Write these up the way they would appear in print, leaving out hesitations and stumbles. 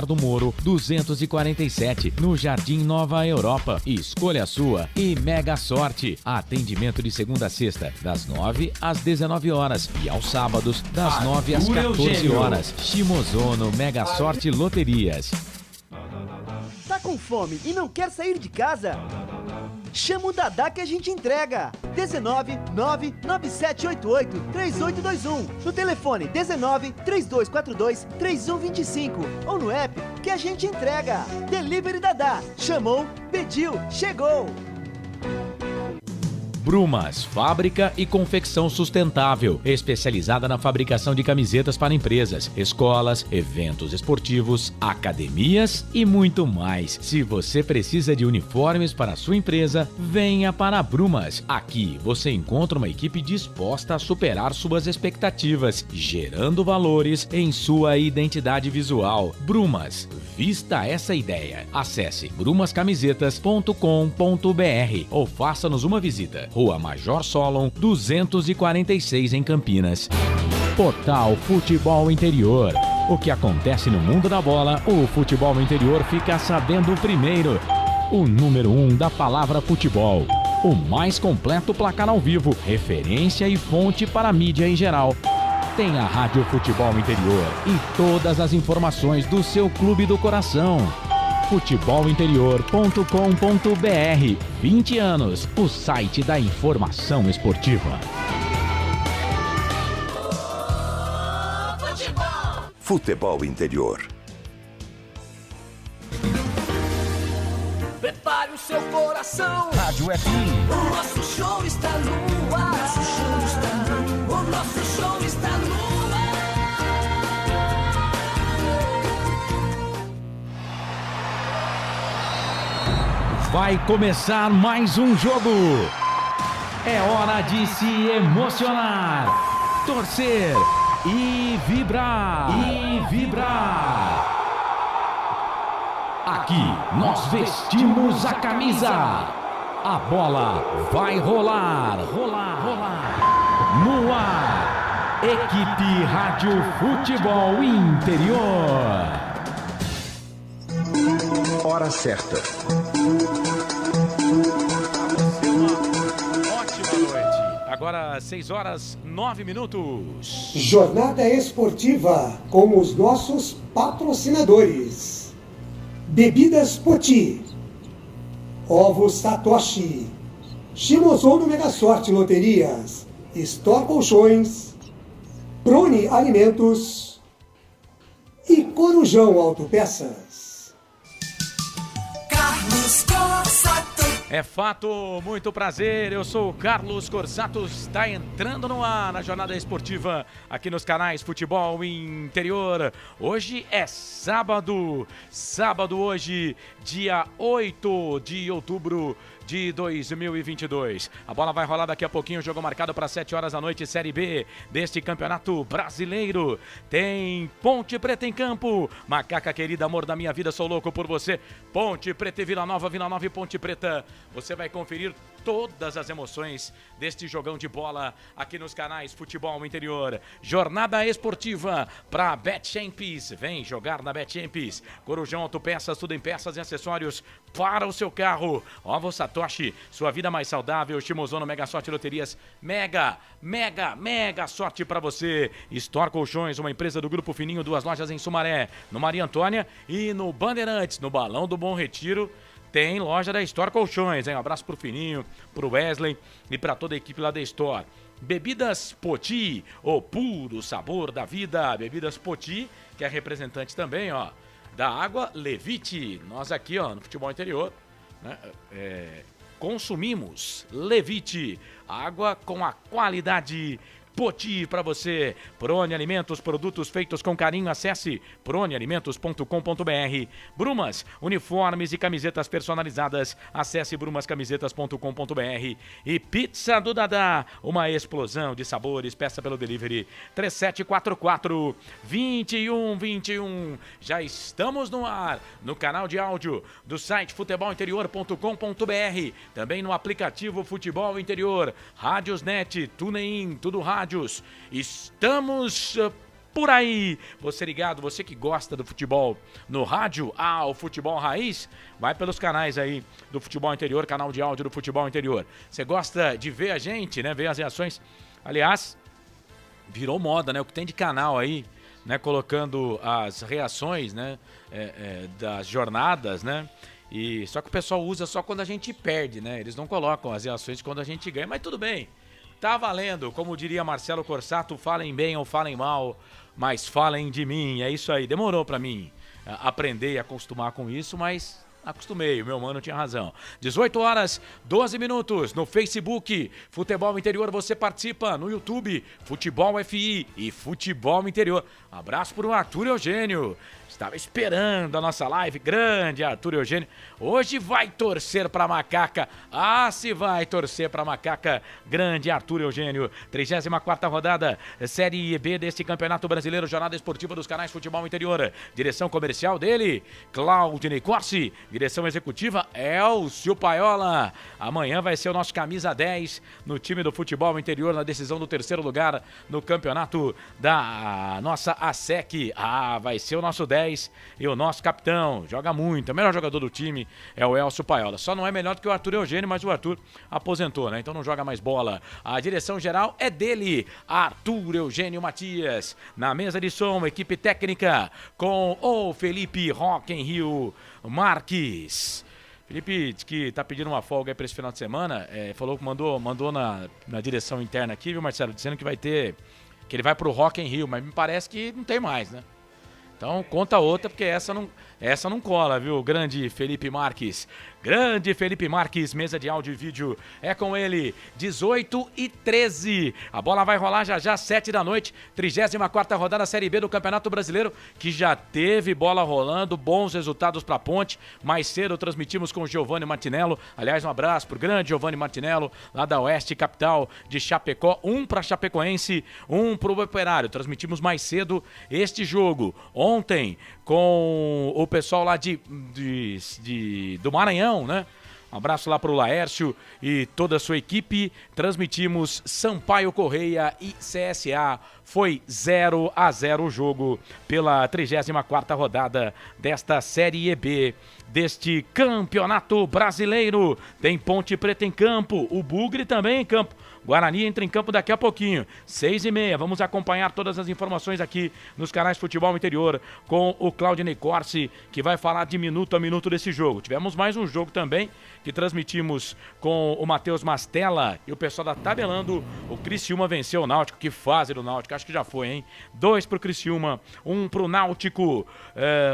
do Moro, 247, no Jardim Nova Europa. Escolha a sua e mega sorte. Atendimento de segunda a sexta, das 9 às 19 horas e aos sábados, das 9 às 14 horas. Shimozono Mega Sorte Loterias. Tá com fome e não quer sair de casa? Chama o Dadá que a gente entrega. 19 99788 3821. No telefone 19 3242 3125. Ou no app que a gente entrega. Delivery Dadá. Chamou, pediu, chegou. Brumas, fábrica e confecção sustentável, especializada na fabricação de camisetas para empresas, escolas, eventos esportivos, academias e muito mais. Se você precisa de uniformes para a sua empresa, venha para a Brumas. Aqui você encontra uma equipe disposta a superar suas expectativas, gerando valores em sua identidade visual. Brumas, vista essa ideia. Acesse brumascamisetas.com.br ou faça-nos uma visita. Rua Major Solon, 246 em Campinas. Portal Futebol Interior. O que acontece no mundo da bola, o futebol interior fica sabendo primeiro. O número 1 da palavra futebol. O mais completo placar ao vivo, referência e fonte para a mídia em geral. Tem a Rádio Futebol Interior e todas as informações do seu clube do coração. futebolinterior.com.br. 20 anos, o site da informação esportiva. Futebol Interior. Prepare o seu coração. Rádio FM. O nosso show está no ar. O nosso show está no ar. Vai começar mais um jogo. É hora de se emocionar, torcer e vibrar. Aqui nós vestimos a camisa. A bola vai rolar. No ar, equipe Rádio Futebol Interior. Hora certa. Agora 6 horas 9 minutos. Jornada esportiva com os nossos patrocinadores: Bebidas Poti, Ovos Satoshi, Shimozono Mega Sorte Loterias, Store Colchões, Prone Alimentos e Corujão Autopeças. Carlos Corsato. É fato, muito prazer, eu sou o Carlos Corsato, está entrando no ar na jornada esportiva aqui nos canais Futebol Interior. Hoje é sábado hoje, dia 8 de outubro de 2022. A bola vai rolar daqui a pouquinho, jogo marcado para 7 horas da noite, Série B deste Campeonato Brasileiro. Tem Ponte Preta em campo, Macaca querida, amor da minha vida, sou louco por você. Ponte Preta e Vila Nova e Ponte Preta. Você vai conferir todas as emoções deste jogão de bola aqui nos canais Futebol Interior. Jornada esportiva para Betchamps. Vem jogar na Betchamps. Corujão Autopeças, tudo em peças e acessórios para o seu carro. Ovo Satoshi, sua vida mais saudável. Shimozono Mega Sorte Loterias. Mega sorte para você. Store Colchões, uma empresa do Grupo Fininho, 2 lojas em Sumaré, no Maria Antônia e no Bandeirantes, no Balão do Bom Retiro. Tem loja da Store Colchões, hein? Um abraço pro Fininho, pro Wesley e pra toda a equipe lá da Store. Bebidas Poti, o puro sabor da vida. Bebidas Poti, que é representante também, ó, da água Levite. Nós aqui, ó, no Futebol Interior, né, consumimos Levite, água com a qualidade Poti para você. Prone Alimentos, produtos feitos com carinho. Acesse pronealimentos.com.br. Brumas, uniformes e camisetas personalizadas. Acesse brumascamisetas.com.br. E Pizza do Dadá, uma explosão de sabores. Peça pelo delivery 3744-2121. Já estamos no ar, no canal de áudio do site futebolinterior.com.br. Também no aplicativo Futebol Interior, Rádiosnet, TuneIn, tudo rádios. Estamos por aí. Você ligado, você que gosta do futebol no rádio, o Futebol Raiz, vai pelos canais aí do Futebol Interior, canal de áudio do Futebol Interior. Você gosta de ver a gente, né? Ver as reações. Aliás, virou moda, né? O que tem de canal aí, né? Colocando as reações, né? Das jornadas, né? E só que o pessoal usa só quando a gente perde, né? Eles não colocam as reações quando a gente ganha, mas tudo bem. Tá valendo, como diria Marcelo Corsato, falem bem ou falem mal, mas falem de mim. É isso aí, demorou pra mim aprender e acostumar com isso, mas acostumei, o meu mano tinha razão. 18 horas, 12 minutos, no Facebook, Futebol Interior, você participa, no YouTube, Futebol FI e Futebol Interior. Abraço pro Arthur Eugênio, estava esperando a nossa live, grande Arthur Eugênio. Hoje vai torcer pra Macaca, se vai torcer pra Macaca, grande Arthur Eugênio. 34ª rodada, Série B deste Campeonato Brasileiro, Jornada Esportiva dos Canais Futebol Interior. Direção comercial dele, Claudinei Corsi. Direção executiva, Elcio Paiola. Amanhã vai ser o nosso camisa 10 no time do Futebol Interior, na decisão do 3º lugar no campeonato da nossa ASEC. Vai ser o nosso 10 e o nosso capitão. Joga muito, o melhor jogador do time é o Elcio Paiola. Só não é melhor do que o Arthur Eugênio, mas o Arthur aposentou, né? Então não joga mais bola. A direção geral é dele, Arthur Eugênio Matias. Na mesa de som, equipe técnica com o Felipe Rock in Rio Marques. Felipe que tá pedindo uma folga aí pra esse final de semana, falou que mandou na direção interna aqui, viu, Marcelo, dizendo que ele vai pro Rock in Rio, mas me parece que não tem mais, né? Então conta outra, porque essa não cola, viu, grande Felipe Marques. Grande Felipe Marques, mesa de áudio e vídeo, é com ele, 18h13. A bola vai rolar já 7 da noite, 34ª rodada Série B do Campeonato Brasileiro, que já teve bola rolando, bons resultados pra Ponte. Mais cedo transmitimos com o Giovanni Martinello, aliás, um abraço pro grande Giovanni Martinello, lá da Oeste Capital de Chapecó, um pra Chapecoense, um pro Operário. Transmitimos mais cedo este jogo. Ontem, com o pessoal lá do Maranhão, né? Um abraço lá pro Laércio e toda a sua equipe. Transmitimos Sampaio Correia e CSA. Foi 0-0 o jogo pela 34ª rodada desta Série B deste Campeonato Brasileiro. Tem Ponte Preta em campo, o Bugre também em campo. Guarani entra em campo daqui a pouquinho, 6h30. Vamos acompanhar todas as informações aqui nos canais Futebol Interior com o Claudinei Corsi, que vai falar de minuto a minuto desse jogo. Tivemos mais um jogo também, que transmitimos com o Matheus Mastella e o pessoal da Tabelando. O Criciúma venceu o Náutico, que fase do Náutico, acho que já foi, hein? 2 pro Criciúma, 1 pro Náutico.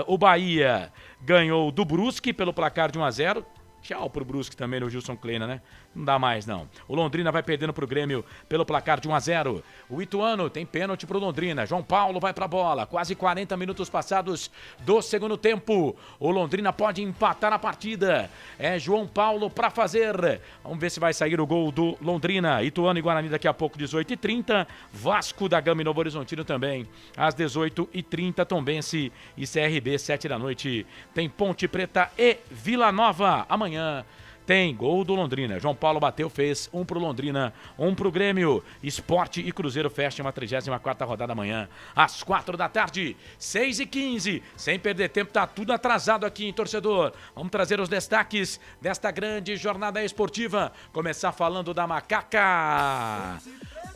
O Bahia ganhou do Brusque pelo placar de 1-0. Tchau pro Brusque também no Gilson Kleina, né? Não dá mais, não. O Londrina vai perdendo pro Grêmio pelo placar de 1-0. O Ituano tem pênalti pro Londrina. João Paulo vai pra bola. Quase 40 minutos passados do segundo tempo. O Londrina pode empatar a partida. É João Paulo pra fazer. Vamos ver se vai sair o gol do Londrina. Ituano e Guarani daqui a pouco, 18h30. Vasco da Gama e Novo Horizontino também, às 18h30. Tombense e CRB, 7 da noite. Tem Ponte Preta e Vila Nova. Amanhã tem gol do Londrina. João Paulo bateu, fez 1 pro Londrina, 1 pro Grêmio. Sport e Cruzeiro fecham a 34ª rodada amanhã, às 4 da tarde, 6h15. Sem perder tempo, tá tudo atrasado aqui, hein, torcedor? Vamos trazer os destaques desta grande jornada esportiva. Começar falando da Macaca.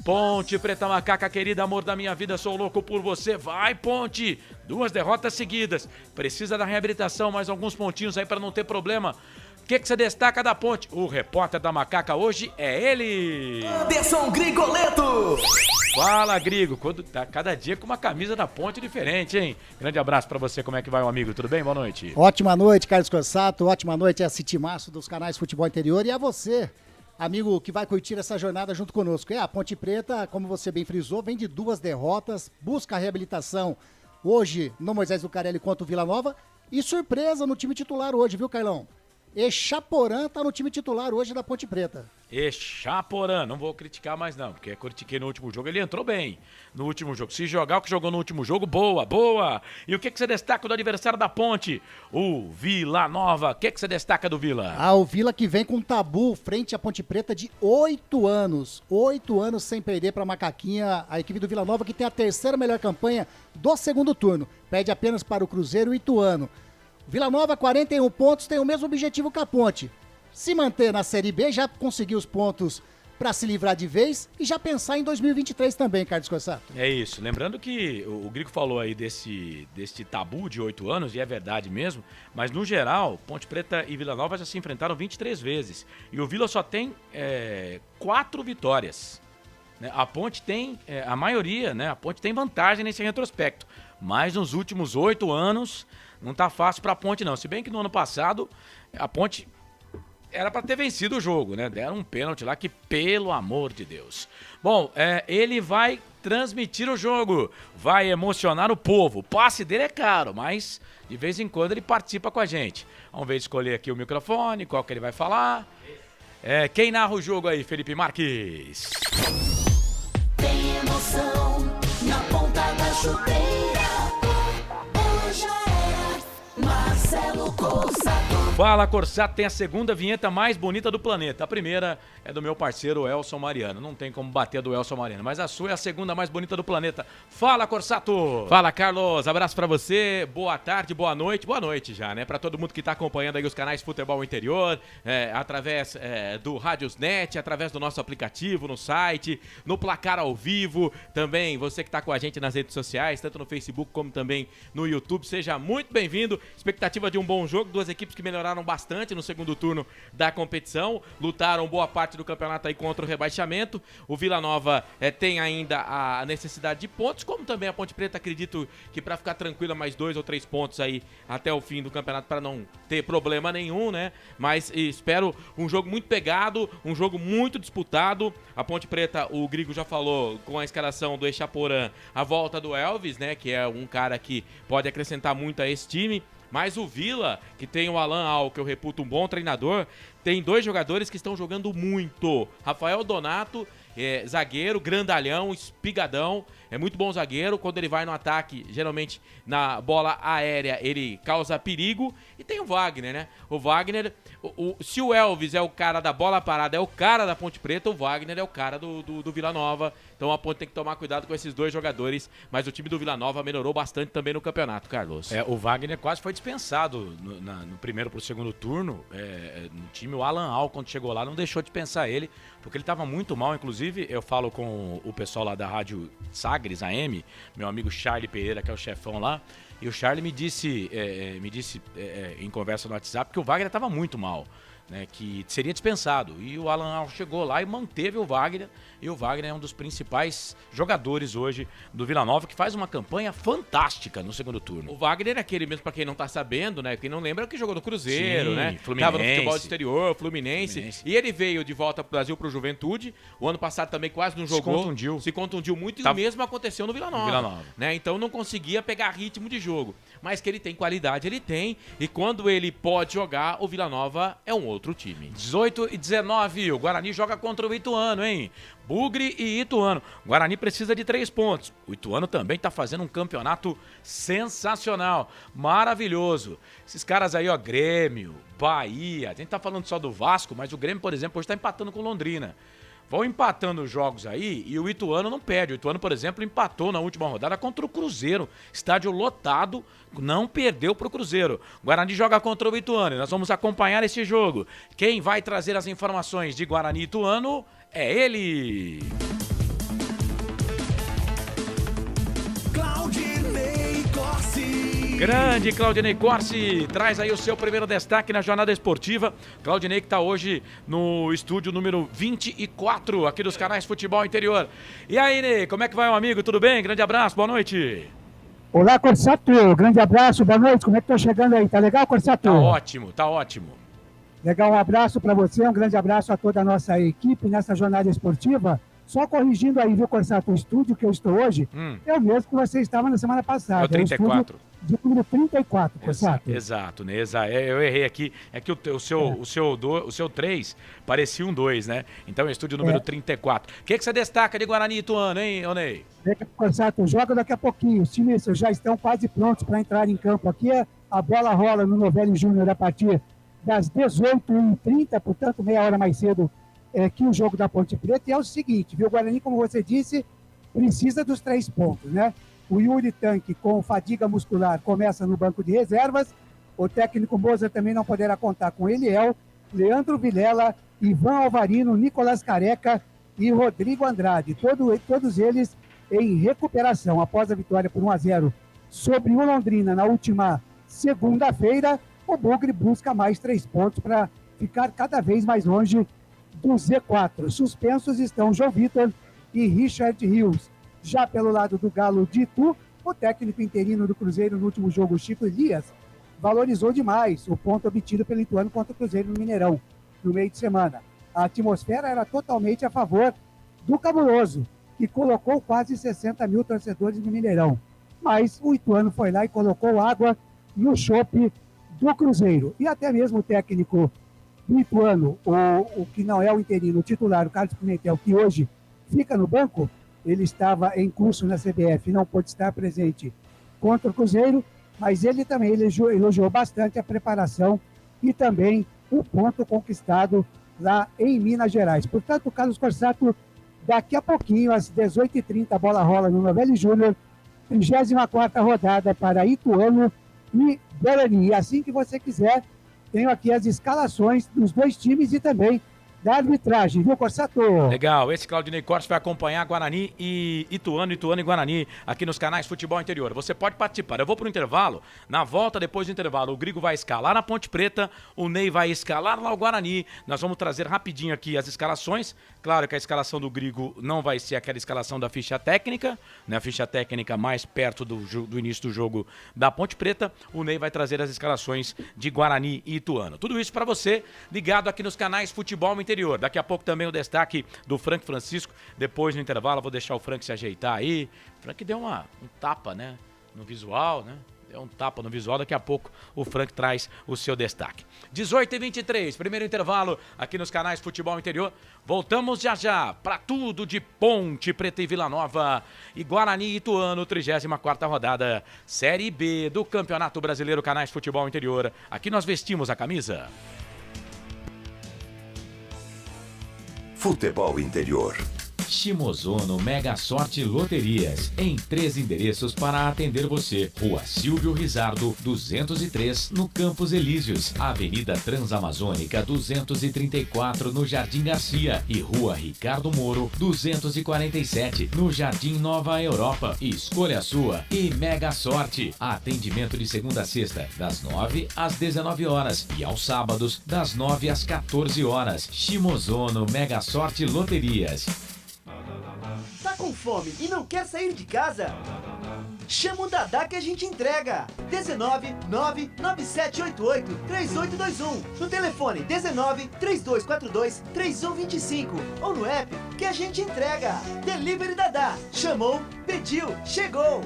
Ponte Preta, Macaca querida, amor da minha vida, sou louco por você. Vai, Ponte! 2 derrotas seguidas. Precisa da reabilitação, mais alguns pontinhos aí para não ter problema. O que você destaca da Ponte? O repórter da Macaca hoje é ele, Anderson Grigoleto. Fala, Grigo. Cada dia com uma camisa da Ponte diferente, hein? Grande abraço pra você. Como é que vai, meu amigo? Tudo bem? Boa noite. Ótima noite, Carlos Corsato. Ótima noite a Citimaço dos canais Futebol Interior e a você, amigo que vai curtir essa jornada junto conosco. A Ponte Preta, como você bem frisou, vem de 2 derrotas, busca a reabilitação hoje no Moisés Lucarelli contra o Vila Nova e surpresa no time titular hoje, viu, Carlão? Echaporã tá no time titular hoje da Ponte Preta. Echaporã, não vou criticar mais não, porque eu critiquei no último jogo, ele entrou bem no último jogo. Se jogar o que jogou no último jogo, boa, boa. E o que você destaca do adversário da Ponte? O Vila Nova. O que você destaca do Vila? O Vila que vem com um tabu frente à Ponte Preta de 8 anos. 8 anos sem perder para a Macaquinha, a equipe do Vila Nova que tem a terceira melhor campanha do segundo turno. Perde apenas para o Cruzeiro e Ituano. Vila Nova, 41 pontos, tem o mesmo objetivo que a Ponte. Se manter na Série B, já conseguir os pontos para se livrar de vez e já pensar em 2023 também, Carlos Corsato. É isso. Lembrando que o Grigo falou aí desse tabu de 8 anos, e é verdade mesmo, mas no geral, Ponte Preta e Vila Nova já se enfrentaram 23 vezes. E o Vila só tem 4 vitórias. A Ponte tem a maioria, né? A Ponte tem vantagem nesse retrospecto. Mas nos últimos 8 anos, não tá fácil pra Ponte não. Se bem que no ano passado, a Ponte era para ter vencido o jogo, né? Deram um pênalti lá que, pelo amor de Deus. Bom, ele vai transmitir o jogo, vai emocionar o povo. O passe dele é caro, mas de vez em quando ele participa com a gente. Vamos ver, escolher aqui o microfone, qual que ele vai falar. Quem narra o jogo aí, Felipe Marques? Tem emoção na ponta da chuteira. Hoje é Marcelo Corsato. Fala, Corsato, tem a segunda vinheta mais bonita do planeta. A primeira é do meu parceiro Elson Mariano. Não tem como bater do Elson Mariano, mas a sua é a segunda mais bonita do planeta. Fala, Corsato! Fala, Carlos. Abraço pra você. Boa tarde, boa noite. Boa noite já, né? Pra todo mundo que tá acompanhando aí os canais Futebol Interior, através do Rádiosnet, através do nosso aplicativo, no site, no Placar ao Vivo. Também você que tá com a gente nas redes sociais, tanto no Facebook como também no YouTube. Seja muito bem-vindo. Expectativa de um bom jogo. Duas equipes que melhoraram bastante no segundo turno da competição, lutaram boa parte do campeonato aí contra o rebaixamento. O Vila Nova tem ainda a necessidade de pontos, como também a Ponte Preta. Acredito que para ficar tranquila, mais 2 ou 3 pontos aí até o fim do campeonato para não ter problema nenhum, né? Mas espero um jogo muito pegado, um jogo muito disputado. A Ponte Preta, o Grigo já falou com a escalação do Echaporã, a volta do Elvis, né? Que é um cara que pode acrescentar muito a esse time. Mas o Vila, que tem o Alan Al, que eu reputo um bom treinador, tem 2 jogadores que estão jogando muito. Rafael Donato, zagueiro, grandalhão, espigadão, é muito bom zagueiro. Quando ele vai no ataque, geralmente na bola aérea, ele causa perigo. E tem o Wagner, né? O Wagner, se o Elvis é o cara da bola parada, é o cara da Ponte Preta, o Wagner é o cara do Vila Nova. Então a Ponte tem que tomar cuidado com esses 2 jogadores. Mas o time do Vila Nova melhorou bastante também no campeonato, Carlos. O Wagner quase foi dispensado no primeiro pro segundo turno. No time, o Alan Al, quando chegou lá, não deixou de dispensar ele, porque ele estava muito mal. Inclusive, eu falo com o pessoal lá da Rádio Sagres AM, meu amigo Charlie Pereira, que é o chefão lá, e o Charlie me disse em conversa no WhatsApp que o Wagner estava muito mal, né, que seria dispensado. E o Alan Al chegou lá e manteve o Wagner, e o Wagner é um dos principais jogadores hoje do Vila Nova, que faz uma campanha fantástica no segundo turno. O Wagner é aquele mesmo, pra quem não tá sabendo, né, quem não lembra, que jogou no Cruzeiro, sim, né, Fluminense, tava no futebol exterior, Fluminense, e ele veio de volta pro Brasil, pro Juventude. O ano passado também quase não jogou, se contundiu muito, e o mesmo aconteceu no Vila Nova, né, então não conseguia pegar ritmo de jogo, mas que ele tem qualidade, ele tem, e quando ele pode jogar, o Vila Nova é um outro time. 18 e 19, o Guarani joga contra o Ituano, hein? Bugre e Ituano. O Guarani precisa de 3 pontos. O Ituano também tá fazendo um campeonato sensacional, maravilhoso. Esses caras aí, ó, Grêmio, Bahia, a gente tá falando só do Vasco, mas o Grêmio, por exemplo, hoje tá empatando com Londrina. Vão empatando os jogos aí e o Ituano não perde. O Ituano, por exemplo, empatou na última rodada contra o Cruzeiro. Estádio lotado, não perdeu pro Cruzeiro. Guarani joga contra o Ituano e nós vamos acompanhar esse jogo. Quem vai trazer as informações de Guarani e Ituano é ele. Grande Claudinei Corsi, traz aí o seu primeiro destaque na jornada esportiva. Claudinei que está hoje no estúdio número 24 aqui dos canais Futebol Interior. E aí, Ney, como é que vai, meu amigo? Tudo bem? Grande abraço, boa noite. Olá, Corsato, grande abraço, boa noite. Como é que tá chegando aí? Tá legal, Corsato? Tá ótimo, tá ótimo. Legal, um abraço para você, um grande abraço a toda a nossa equipe nessa jornada esportiva. Só corrigindo aí, viu, Corsato, o estúdio que eu estou hoje, é o mesmo que você estava na semana passada. É o 34. De número 34, Corsato. Exato, né? Eu errei aqui. É que o seu 3 parecia um 2, né? Então é o estúdio número 34. O que você destaca de Guarani e Ituano, hein, Onei? Corsato, joga daqui a pouquinho. Os times já estão quase prontos para entrar em campo aqui. A bola rola no Novelli Júnior a partir das 18h30, portanto, meia hora mais cedo que o jogo da Ponte Preta. E é o seguinte, viu? O Guarani, como você disse, precisa dos 3 pontos, né? O Yuri Tanque, com fadiga muscular, começa no banco de reservas. O técnico Moza também não poderá contar com Eliel, Leandro Vilela, Ivan Alvarino, Nicolas Careca e Rodrigo Andrade. Todos eles em recuperação. Após a vitória por 1-0 sobre o Londrina na última segunda-feira, o Bugre busca mais 3 pontos para ficar cada vez mais longe do Z4. Suspensos estão João Vitor e Richard Rios. Já pelo lado do Galo de Itu, o técnico interino do Cruzeiro no último jogo, Chico Elias, valorizou demais o ponto obtido pelo Ituano contra o Cruzeiro no Mineirão, no meio de semana. A atmosfera era totalmente a favor do Cabuloso, que colocou quase 60 mil torcedores no Mineirão. Mas o Ituano foi lá e colocou água no chope do Cruzeiro. E até mesmo o técnico do Ituano, o que não é o interino, o titular, o Carlos Pimentel, que hoje fica no banco, ele estava em curso na CBF, não pôde estar presente contra o Cruzeiro, mas ele também elogiou bastante a preparação e também o ponto conquistado lá em Minas Gerais. Portanto, Carlos Corsato, daqui a pouquinho, às 18h30, a bola rola no Novelli Júnior, 34ª rodada para Ituano e Guarani. E assim que você quiser, tenho aqui as escalações dos 2 times e também da arbitragem, viu, Corsato? Legal, esse Claudinei Cortes vai acompanhar Guarani e Ituano e Guarani aqui nos canais Futebol Interior. Você pode participar, eu vou pro intervalo, na volta, depois do intervalo, o Grigo vai escalar na Ponte Preta, o Ney vai escalar lá o Guarani, nós vamos trazer rapidinho aqui as escalações. Claro que a escalação do Grigo não vai ser aquela escalação da ficha técnica, né? A ficha técnica mais perto do início do jogo da Ponte Preta, o Ney vai trazer as escalações de Guarani e Ituano. Tudo isso para você, ligado aqui nos canais Futebol Interior. Daqui a pouco também o destaque do Frank Francisco. Depois no intervalo, eu vou deixar o Frank se ajeitar aí. O Frank deu um tapa, né? No visual, né? Deu um tapa no visual. Daqui a pouco o Frank traz o seu destaque. 18h23, primeiro intervalo aqui nos canais Futebol Interior. Voltamos já para tudo de Ponte Preta e Vila Nova e Guarani e Ituano, 34ª rodada, Série B do Campeonato Brasileiro Canais Futebol Interior. Aqui nós vestimos a camisa. Futebol Interior. Shimozono Mega Sorte Loterias, em 3 endereços para atender você. Rua Silvio Rizardo, 203, no Campos Elíseos. Avenida Transamazônica, 234, no Jardim Garcia. E Rua Ricardo Moro, 247, no Jardim Nova Europa. Escolha a sua e Mega Sorte. Atendimento de segunda a sexta, das 9 às 19 horas. E aos sábados, das 9 às 14 horas. Shimozono Mega Sorte Loterias. Tá com fome e não quer sair de casa? Chama o Dadá que a gente entrega. 19 99788 3821. No telefone 19 3242 3125. Ou no app que a gente entrega. Delivery Dadá. Chamou, pediu, chegou.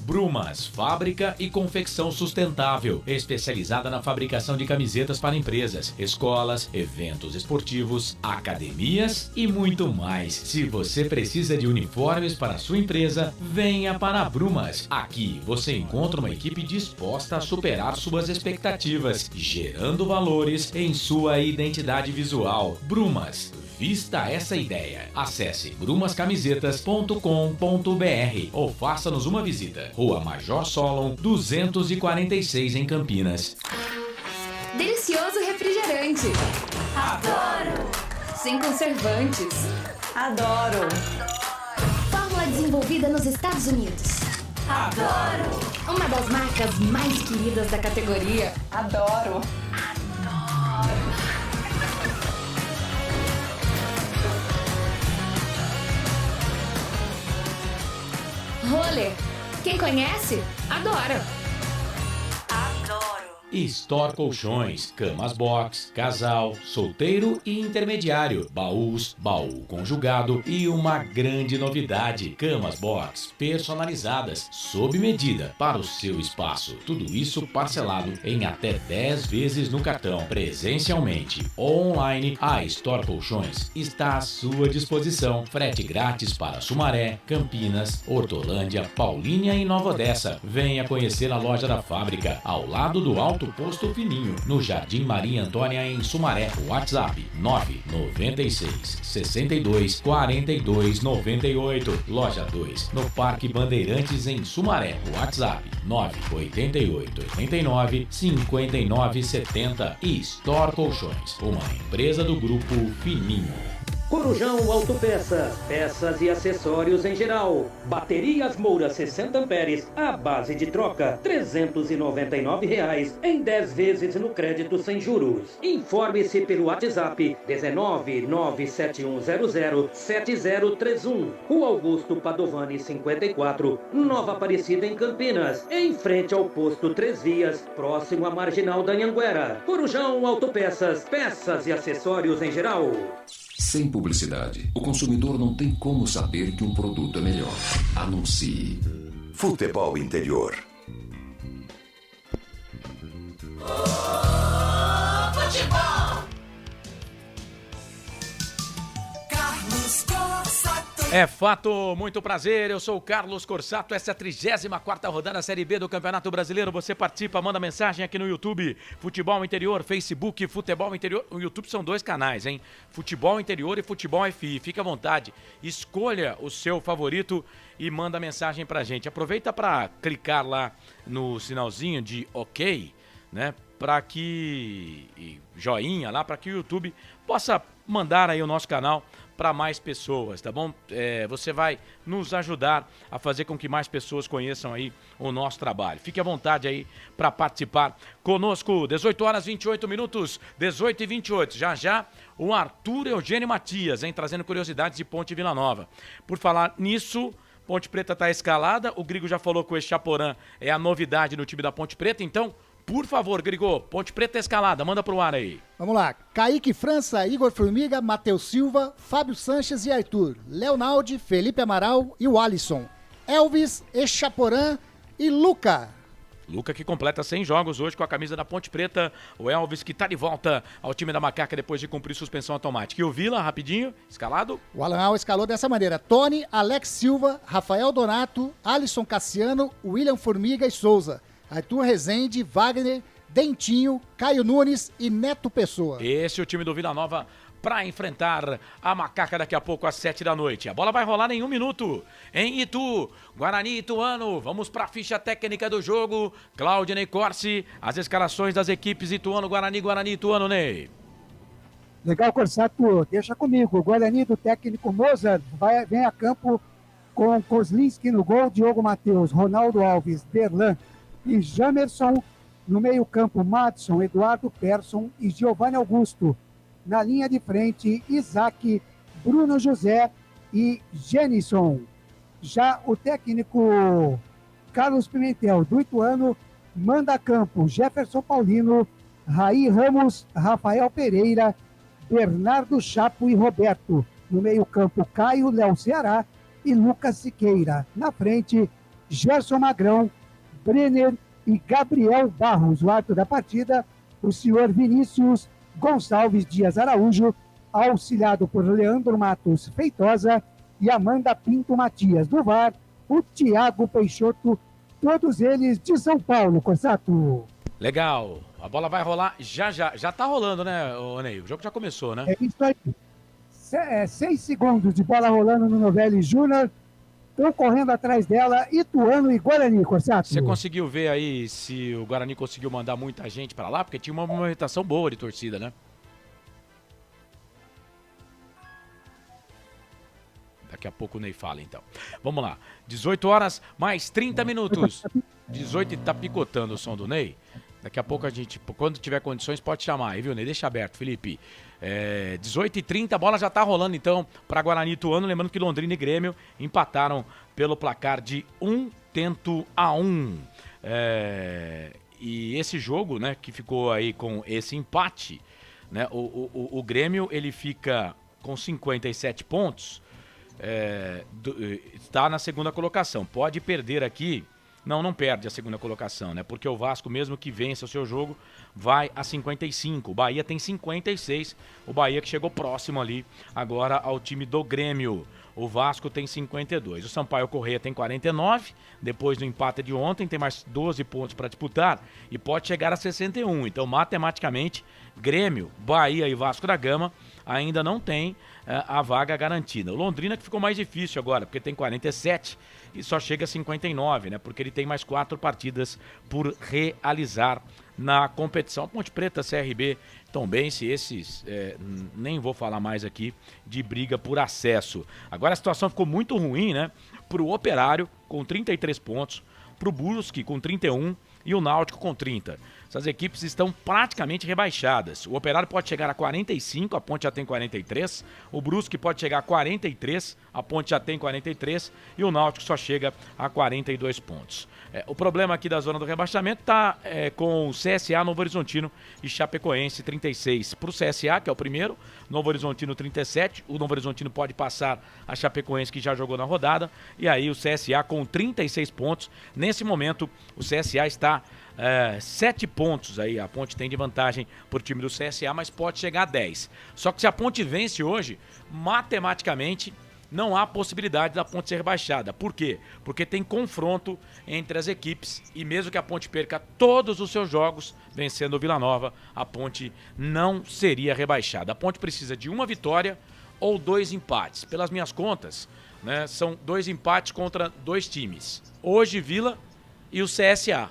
Brumas, fábrica e confecção sustentável, especializada na fabricação de camisetas para empresas, escolas, eventos esportivos, academias e muito mais. Se você precisa de uniformes para a sua empresa, venha para a Brumas. Aqui você encontra uma equipe disposta a superar suas expectativas, gerando valores em sua identidade visual. Brumas. Vista essa ideia. Acesse brumascamisetas.com.br ou faça-nos uma visita. Rua Major Solon, 246 em Campinas. Delicioso refrigerante. Adoro! Sem conservantes. Adoro! Fórmula desenvolvida nos Estados Unidos. Adoro! Uma das marcas mais queridas da categoria. Adoro! Roller. Quem conhece, adora. Adoro! Store Colchões, camas box, casal, solteiro e intermediário, baús, baú conjugado e uma grande novidade, camas box personalizadas, sob medida, para o seu espaço. Tudo isso parcelado em até 10 vezes no cartão. Presencialmente ou online, a Store Colchões está à sua disposição. Frete grátis para Sumaré, Campinas, Hortolândia, Paulínia e Nova Odessa. Venha conhecer a loja da fábrica, ao lado do Alto Posto Fininho, no Jardim Maria Antônia, em Sumaré. WhatsApp 996 62 42 98. Loja 2, no Parque Bandeirantes, em Sumaré. WhatsApp 988 89 59 70. E Store Colchões, uma empresa do Grupo Fininho. Corujão Autopeças, peças e acessórios em geral. Baterias Moura 60 amperes, à base de troca, R$ 399 em 10 vezes no crédito sem juros. Informe-se pelo WhatsApp 19 97100 7031. Rua Augusto Padovani 54, Nova Aparecida, em Campinas, em frente ao posto 3 Vias, próximo à Marginal da Anhanguera. Corujão Autopeças, peças e acessórios em geral. Sem publicidade, o consumidor não tem como saber que um produto é melhor. Anuncie. Futebol Interior. Futebol. Carlos Corsato. É fato, muito prazer, eu sou o Carlos Corsato, essa é a 34ª rodada da Série B do Campeonato Brasileiro. Você participa, manda mensagem aqui no YouTube, Futebol Interior, Facebook, Futebol Interior. O YouTube são 2 canais, hein? Futebol Interior e Futebol FI. Fique à vontade, escolha o seu favorito e manda mensagem pra gente. Aproveita para clicar lá no sinalzinho de OK, né? Para que joinha lá, para que o YouTube possa mandar aí o nosso canal para mais pessoas, tá bom? Você vai nos ajudar a fazer com que mais pessoas conheçam aí o nosso trabalho. Fique à vontade aí para participar conosco. 18 horas 28 minutos, 18 e 28. Já já o Arthur Eugênio Matias, hein, trazendo curiosidades de Ponte Vila Nova. Por falar nisso, Ponte Preta está escalada. O Grigo já falou que o Echaporã é a novidade no time da Ponte Preta, então, por favor, Grigô, Ponte Preta escalada, manda pro ar aí. Vamos lá, Kaique França, Igor Formiga, Matheus Silva, Fábio Sanches e Arthur, Leonaldi, Felipe Amaral e o Alisson, Elvis, Echaporã e Luca. Luca que completa 100 jogos hoje com a camisa da Ponte Preta, o Elvis que tá de volta ao time da Macaca depois de cumprir suspensão automática. E o Vila, rapidinho, escalado? O Alan Al escalou dessa maneira, Tony, Alex Silva, Rafael Donato, Alisson Cassiano, William Formiga e Souza, Arthur Rezende, Wagner, Dentinho, Caio Nunes e Neto Pessoa. Esse é o time do Vila Nova para enfrentar a Macaca daqui a pouco às 7 da noite. A bola vai rolar em 1 minuto. Em Itu, Guarani e Ituano. Vamos para a ficha técnica do jogo. Claudinei Corsi, as escalações das equipes Ituano, Guarani e Ituano, Ney. Legal, Corsato, deixa comigo. O Guarani do técnico Mozart vem a campo com Kozlinski no gol, Diogo Matheus, Ronaldo Alves, Derlan e Jamerson. No meio campo, Madson, Eduardo Persson e Giovanni Augusto. Na linha de frente, Isaac, Bruno José e Jenison. Já o técnico Carlos Pimentel, do Ituano, manda a campo Jefferson Paulino, Raí Ramos, Rafael Pereira, Bernardo Chapo e Roberto. No meio campo, Caio, Léo Ceará e Lucas Siqueira. Na frente, Gerson Magrão, Brenner e Gabriel Barros. O árbitro da partida, o senhor Vinícius Gonçalves Dias Araújo, auxiliado por Leandro Matos Feitosa e Amanda Pinto Matias. Do VAR, o Thiago Peixoto, todos eles de São Paulo, Corsato. Legal, a bola vai rolar já tá rolando, né, Ney? O jogo já começou, né? É isso aí. 6 segundos de bola rolando no Novelli Júnior. Estão correndo atrás dela, Ituano e Guarani, Corsato. Você conseguiu ver aí se o Guarani conseguiu mandar muita gente pra lá? Porque tinha uma movimentação boa de torcida, né? Daqui a pouco o Ney fala, então. Vamos lá. 18 horas, mais 30 minutos. 18 e tá picotando o som do Ney. Daqui a pouco a gente, quando tiver condições, pode chamar aí, viu, Ney? Deixa aberto, Felipe. 18h30, a bola já tá rolando, então, para Guarani e Ituano. Lembrando que Londrina e Grêmio empataram pelo placar de 1-1. E esse jogo, né, que ficou aí com esse empate, né, o Grêmio ele fica com 57 pontos, está na segunda colocação. Pode perder aqui, não perde a segunda colocação, né, porque o Vasco, mesmo que vença o seu jogo, vai a 55. O Bahia tem 56, o Bahia que chegou próximo ali agora ao time do Grêmio. O Vasco tem 52. O Sampaio Corrêa tem 49. Depois do empate de ontem, tem mais 12 pontos para disputar e pode chegar a 61. Então, matematicamente, Grêmio, Bahia e Vasco da Gama ainda não tem a vaga garantida. O Londrina que ficou mais difícil agora, porque tem 47 e só chega a 59, né? Porque ele tem mais 4 partidas por realizar na competição. Ponte Preta, CRB, Tombense, esses nem vou falar mais aqui de briga por acesso. Agora a situação ficou muito ruim, né? Pro Operário com 33 pontos, pro Brusque com 31 e o Náutico com 30. Essas equipes estão praticamente rebaixadas. O Operário pode chegar a 45, a Ponte já tem 43. O Brusque pode chegar a 43, a Ponte já tem 43. E o Náutico só chega a 42 pontos. O problema aqui da zona do rebaixamento está com o CSA, Novo Horizontino e Chapecoense, 36. Para o CSA, que é o primeiro, Novo Horizontino 37. O Novo Horizontino pode passar a Chapecoense, que já jogou na rodada. E aí o CSA com 36 pontos. Nesse momento, o CSA está 7 pontos aí, a Ponte tem de vantagem por time do CSA, mas pode chegar a 10. Só que se a Ponte vence hoje, matematicamente não há possibilidade da Ponte ser rebaixada. Por quê? Porque tem confronto entre as equipes e mesmo que a Ponte perca todos os seus jogos, vencendo o Vila Nova, a Ponte não seria rebaixada. A Ponte precisa de uma vitória ou 2 empates. Pelas minhas contas, né, são 2 empates contra 2 times. Hoje, Vila e o CSA.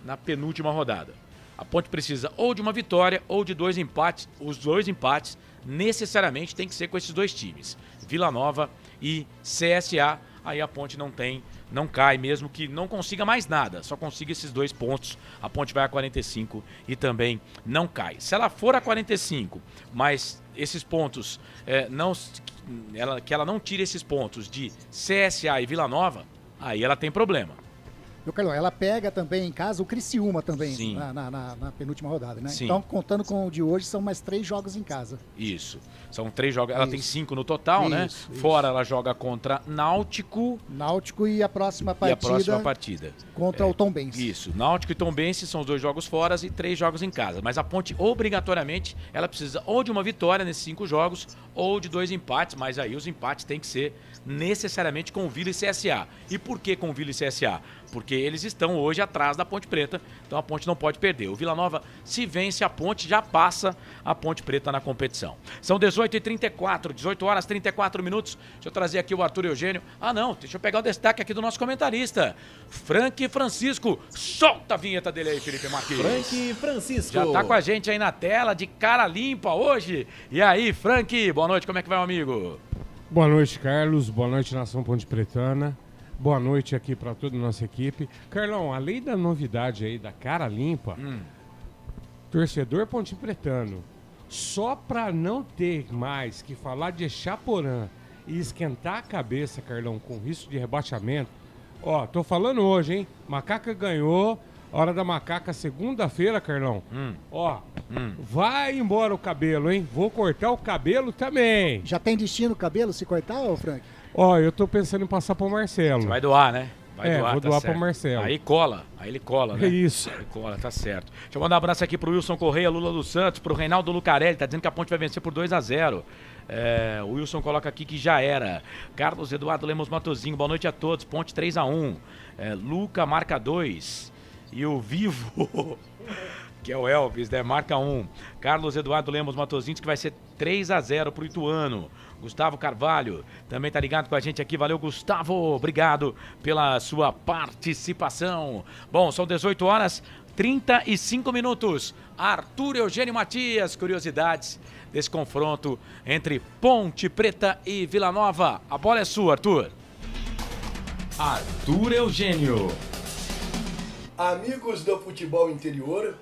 Na penúltima rodada. A Ponte precisa ou de uma vitória ou de 2 empates. Os 2 empates necessariamente tem que ser com esses 2 times. Vila Nova e CSA. Aí a Ponte não cai, mesmo que não consiga mais nada. Só consiga esses 2 pontos. A Ponte vai a 45 e também não cai. Se ela for a 45, mas esses pontos, que ela não tire esses pontos de CSA e Vila Nova, aí ela tem problema. Meu Carlão, ela pega também em casa o Criciúma também na penúltima rodada, né? Sim. Então, contando com o de hoje, são mais 3 jogos em casa. Isso. São 3 jogos. Ela tem 5 no total, né? Fora ela joga contra Náutico. Náutico e a próxima partida. Contra o Tombense. Isso. Náutico e Tombense são os 2 jogos fora e 3 jogos em casa. Mas a Ponte, obrigatoriamente, ela precisa ou de uma vitória nesses 5 jogos ou de 2 empates. Mas aí os empates têm que ser necessariamente com o Vila e CSA. E por que com o Vila e CSA? Porque eles estão hoje atrás da Ponte Preta, então a Ponte não pode perder. O Vila Nova, se vence a Ponte, já passa a Ponte Preta na competição. São 18h34, 18 horas 34 minutos. Deixa eu trazer aqui o Arthur Eugênio. Deixa eu pegar o destaque aqui do nosso comentarista. Frank Francisco, solta a vinheta dele aí, Felipe Marques. Frank Francisco. Já tá com a gente aí na tela, de cara limpa hoje. E aí, Frank, boa noite, como é que vai, meu amigo? Boa noite, Carlos. Boa noite, Nação Ponte Pretana. Boa noite aqui para toda a nossa equipe. Carlão, além da novidade aí da cara limpa, torcedor ponte pretano, só para não ter mais que falar de Chaporã e esquentar a cabeça, Carlão, com risco de rebaixamento, tô falando hoje, hein? Macaca ganhou, hora da macaca segunda-feira, Carlão. Vai embora o cabelo, hein? Vou cortar o cabelo também. Já tem destino o cabelo se cortar, ô Frank? Eu tô pensando em passar pro Marcelo. Você vai doar, né? Vou doar pro Marcelo. Aí ele cola, né? É isso. Aí cola, tá certo. Deixa eu mandar um abraço aqui pro Wilson Correia, Lula dos Santos, pro Reinaldo Lucarelli, tá dizendo que a Ponte vai vencer por 2-0. O Wilson coloca aqui que já era. Carlos Eduardo Lemos Matozinho, boa noite a todos. Ponte 3-1. Luca marca 2. E o Vivo, que é o Elvis, né? Marca 1. Carlos Eduardo Lemos Matozinho diz que vai ser 3-0 pro Ituano. Gustavo Carvalho também tá ligado com a gente aqui. Valeu, Gustavo. Obrigado pela sua participação. Bom, são 18 horas 35 minutos. Arthur Eugênio Matias, curiosidades desse confronto entre Ponte Preta e Vila Nova. A bola é sua, Arthur. Arthur Eugênio. Amigos do futebol interior,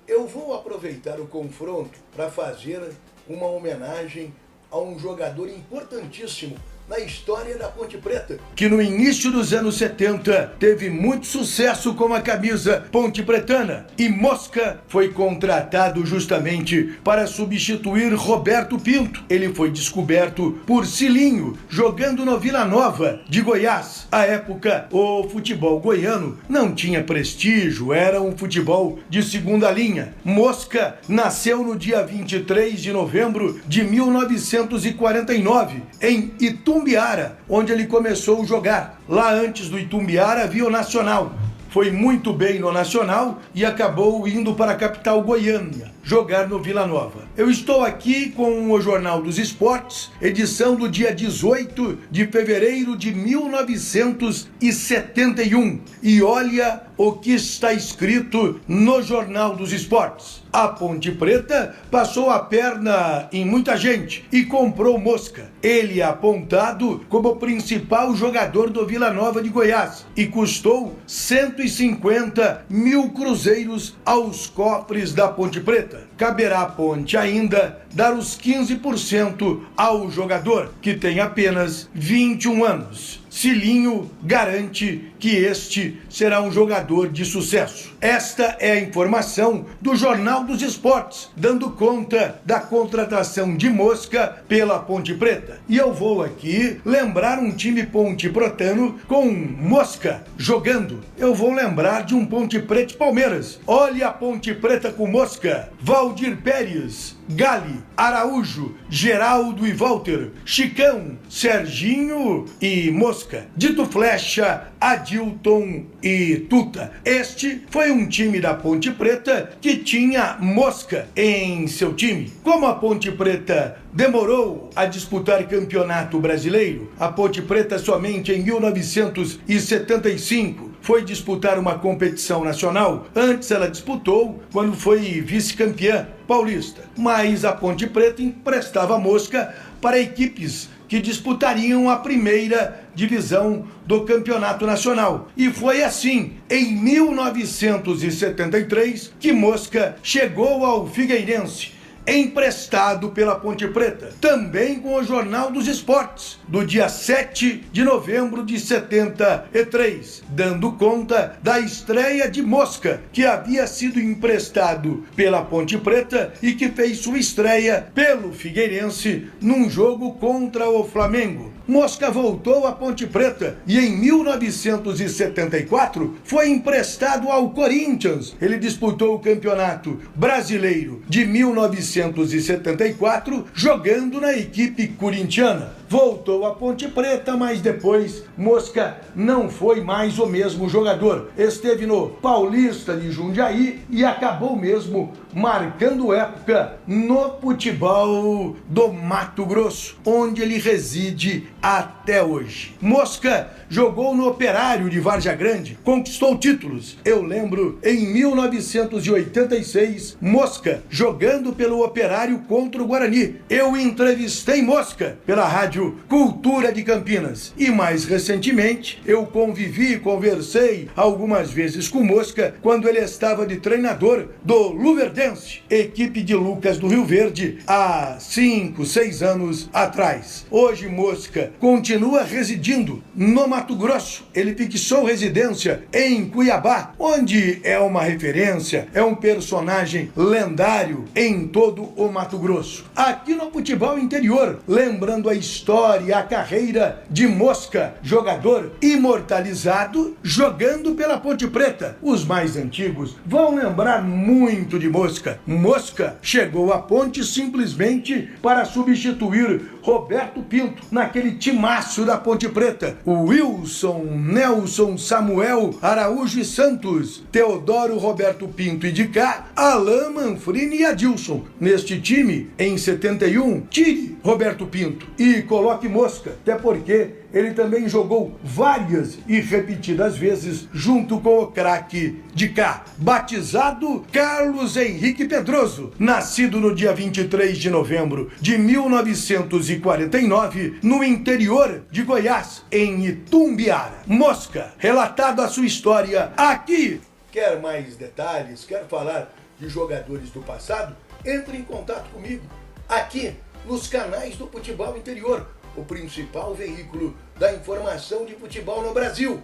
eu vou aproveitar o confronto para fazer uma homenagem a um jogador importantíssimo na história da Ponte Preta, que no início dos anos 70 teve muito sucesso com a camisa pontepretana, e Mosca foi contratado justamente para substituir Roberto Pinto. Ele foi descoberto por Cilinho, jogando no Vila Nova de Goiás. À época, o futebol goiano não tinha prestígio, era um futebol de segunda linha. Mosca nasceu no dia 23 de novembro de 1949, em Itumbiara, onde ele começou a jogar. Lá antes do Itumbiara havia o Nacional. Foi muito bem no Nacional e acabou indo para a capital Goiânia, jogar no Vila Nova. Eu estou aqui com o Jornal dos Esportes, edição do dia 18 de fevereiro de 1971. E olha o que está escrito no Jornal dos Esportes. A Ponte Preta passou a perna em muita gente e comprou Mosca. Ele é apontado como o principal jogador do Vila Nova de Goiás e custou 150 mil cruzeiros aos cofres da Ponte Preta. Caberá à Ponte ainda dar os 15% ao jogador, que tem apenas 21 anos. Cilinho garante que este será um jogador de sucesso. Esta é a informação do Jornal dos Esportes, dando conta da contratação de Mosca pela Ponte Preta. E eu vou aqui lembrar um time ponte-pretano com Mosca jogando. Eu vou lembrar de um Ponte Preta e Palmeiras. Olha a Ponte Preta com Mosca: Valdir Pérez, Gali, Araújo, Geraldo e Walter, Chicão, Serginho e Mosca. Dito Flecha, Adilton e Tuta. Este foi um time da Ponte Preta que tinha Mosca em seu time. Como a Ponte Preta demorou a disputar campeonato brasileiro, a Ponte Preta somente em 1975 foi disputar uma competição nacional. Antes ela disputou quando foi vice-campeã paulista. Mas a Ponte Preta emprestava Mosca para equipes que disputariam a primeira divisão do campeonato nacional. E foi assim, em 1973, que Mosca chegou ao Figueirense, emprestado pela Ponte Preta, também com o Jornal dos Esportes, do dia 7 de novembro de 73, dando conta da estreia de Mosca, que havia sido emprestado pela Ponte Preta e que fez sua estreia pelo Figueirense num jogo contra o Flamengo. Mosca voltou à Ponte Preta e em 1974 foi emprestado ao Corinthians. Ele disputou o Campeonato Brasileiro de 1974 jogando na equipe corintiana. Voltou à Ponte Preta, mas depois Mosca não foi mais o mesmo jogador. Esteve no Paulista de Jundiaí e acabou mesmo marcando época no futebol do Mato Grosso, onde ele reside até hoje. Mosca jogou no Operário de Várzea Grande, conquistou títulos. Eu lembro em 1986, Mosca jogando pelo Operário contra o Guarani. Eu entrevistei Mosca pela Rádio Cultura de Campinas. E mais recentemente, eu convivi e conversei algumas vezes com Mosca quando ele estava de treinador do Luverdense, equipe de Lucas do Rio Verde, há 5, 6 anos atrás. Hoje Mosca continua residindo no Mato Grosso. Ele fixou residência em Cuiabá, onde é uma referência, é um personagem lendário em todo o Mato Grosso. Aqui no futebol interior, lembrando a história e a carreira de Mosca, jogador imortalizado jogando pela Ponte Preta. Os mais antigos vão lembrar muito de Mosca. Mosca chegou à Ponte simplesmente para substituir Roberto Pinto naquele timaço da Ponte Preta. O Wilson, Nelson, Samuel, Araújo e Santos, Teodoro, Roberto Pinto e de cá, Alain, Manfrini e Adilson. Neste time, em 71, tire Roberto Pinto e coloque Mosca, até porque ele também jogou várias e repetidas vezes junto com o craque de cá, batizado Carlos Henrique Pedroso, nascido no dia 23 de novembro de 1949, no interior de Goiás, em Itumbiara. Mosca, relatado a sua história aqui. Quer mais detalhes? Quer falar de jogadores do passado? Entre em contato comigo aqui nos canais do Futebol Interior. o principal veículo da informação de futebol no Brasil.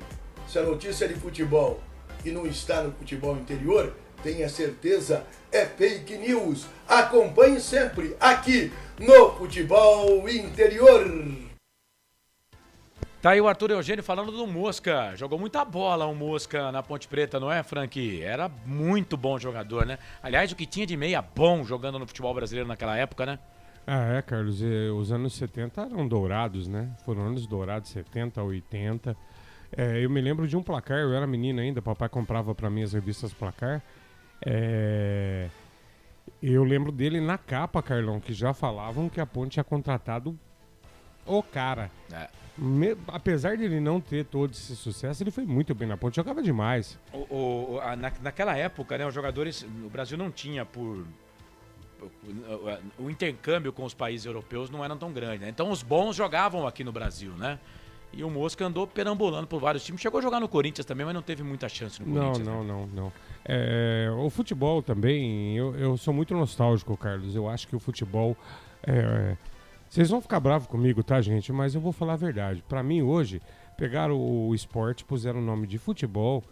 Se a notícia é de futebol e não está no futebol interior, tenha certeza, é fake news. Acompanhe sempre aqui no Futebol Interior. Tá aí o Arthur Eugênio falando do Mosca. Jogou muita bola o Mosca na Ponte Preta, não é, Frank? Era muito bom jogador, né? Aliás, o que tinha de meia bom jogando no futebol brasileiro naquela época, né? Carlos, os anos 70 eram dourados, né? Foram anos dourados, 70, 80. Eu me lembro de um placar, eu era menino ainda, papai comprava pra mim as revistas Placar. Eu lembro dele na capa, Carlão, que já falavam que a Ponte tinha contratado o cara. Apesar de ele não ter todo esse sucesso, ele foi muito bem na Ponte, jogava demais. Naquela época, né, os jogadores, o Brasil não tinha o intercâmbio com os países europeus não era tão grande, né? Então os bons jogavam aqui no Brasil, né? E o Mosca andou perambulando por vários times. Chegou a jogar no Corinthians também, mas não teve muita chance no Corinthians. Não. O futebol também, eu sou muito nostálgico, Carlos. Eu acho que o futebol... Vocês vão ficar bravos comigo, tá, gente? Mas eu vou falar a verdade. Pra mim, hoje, pegaram o esporte, puseram o nome de futebol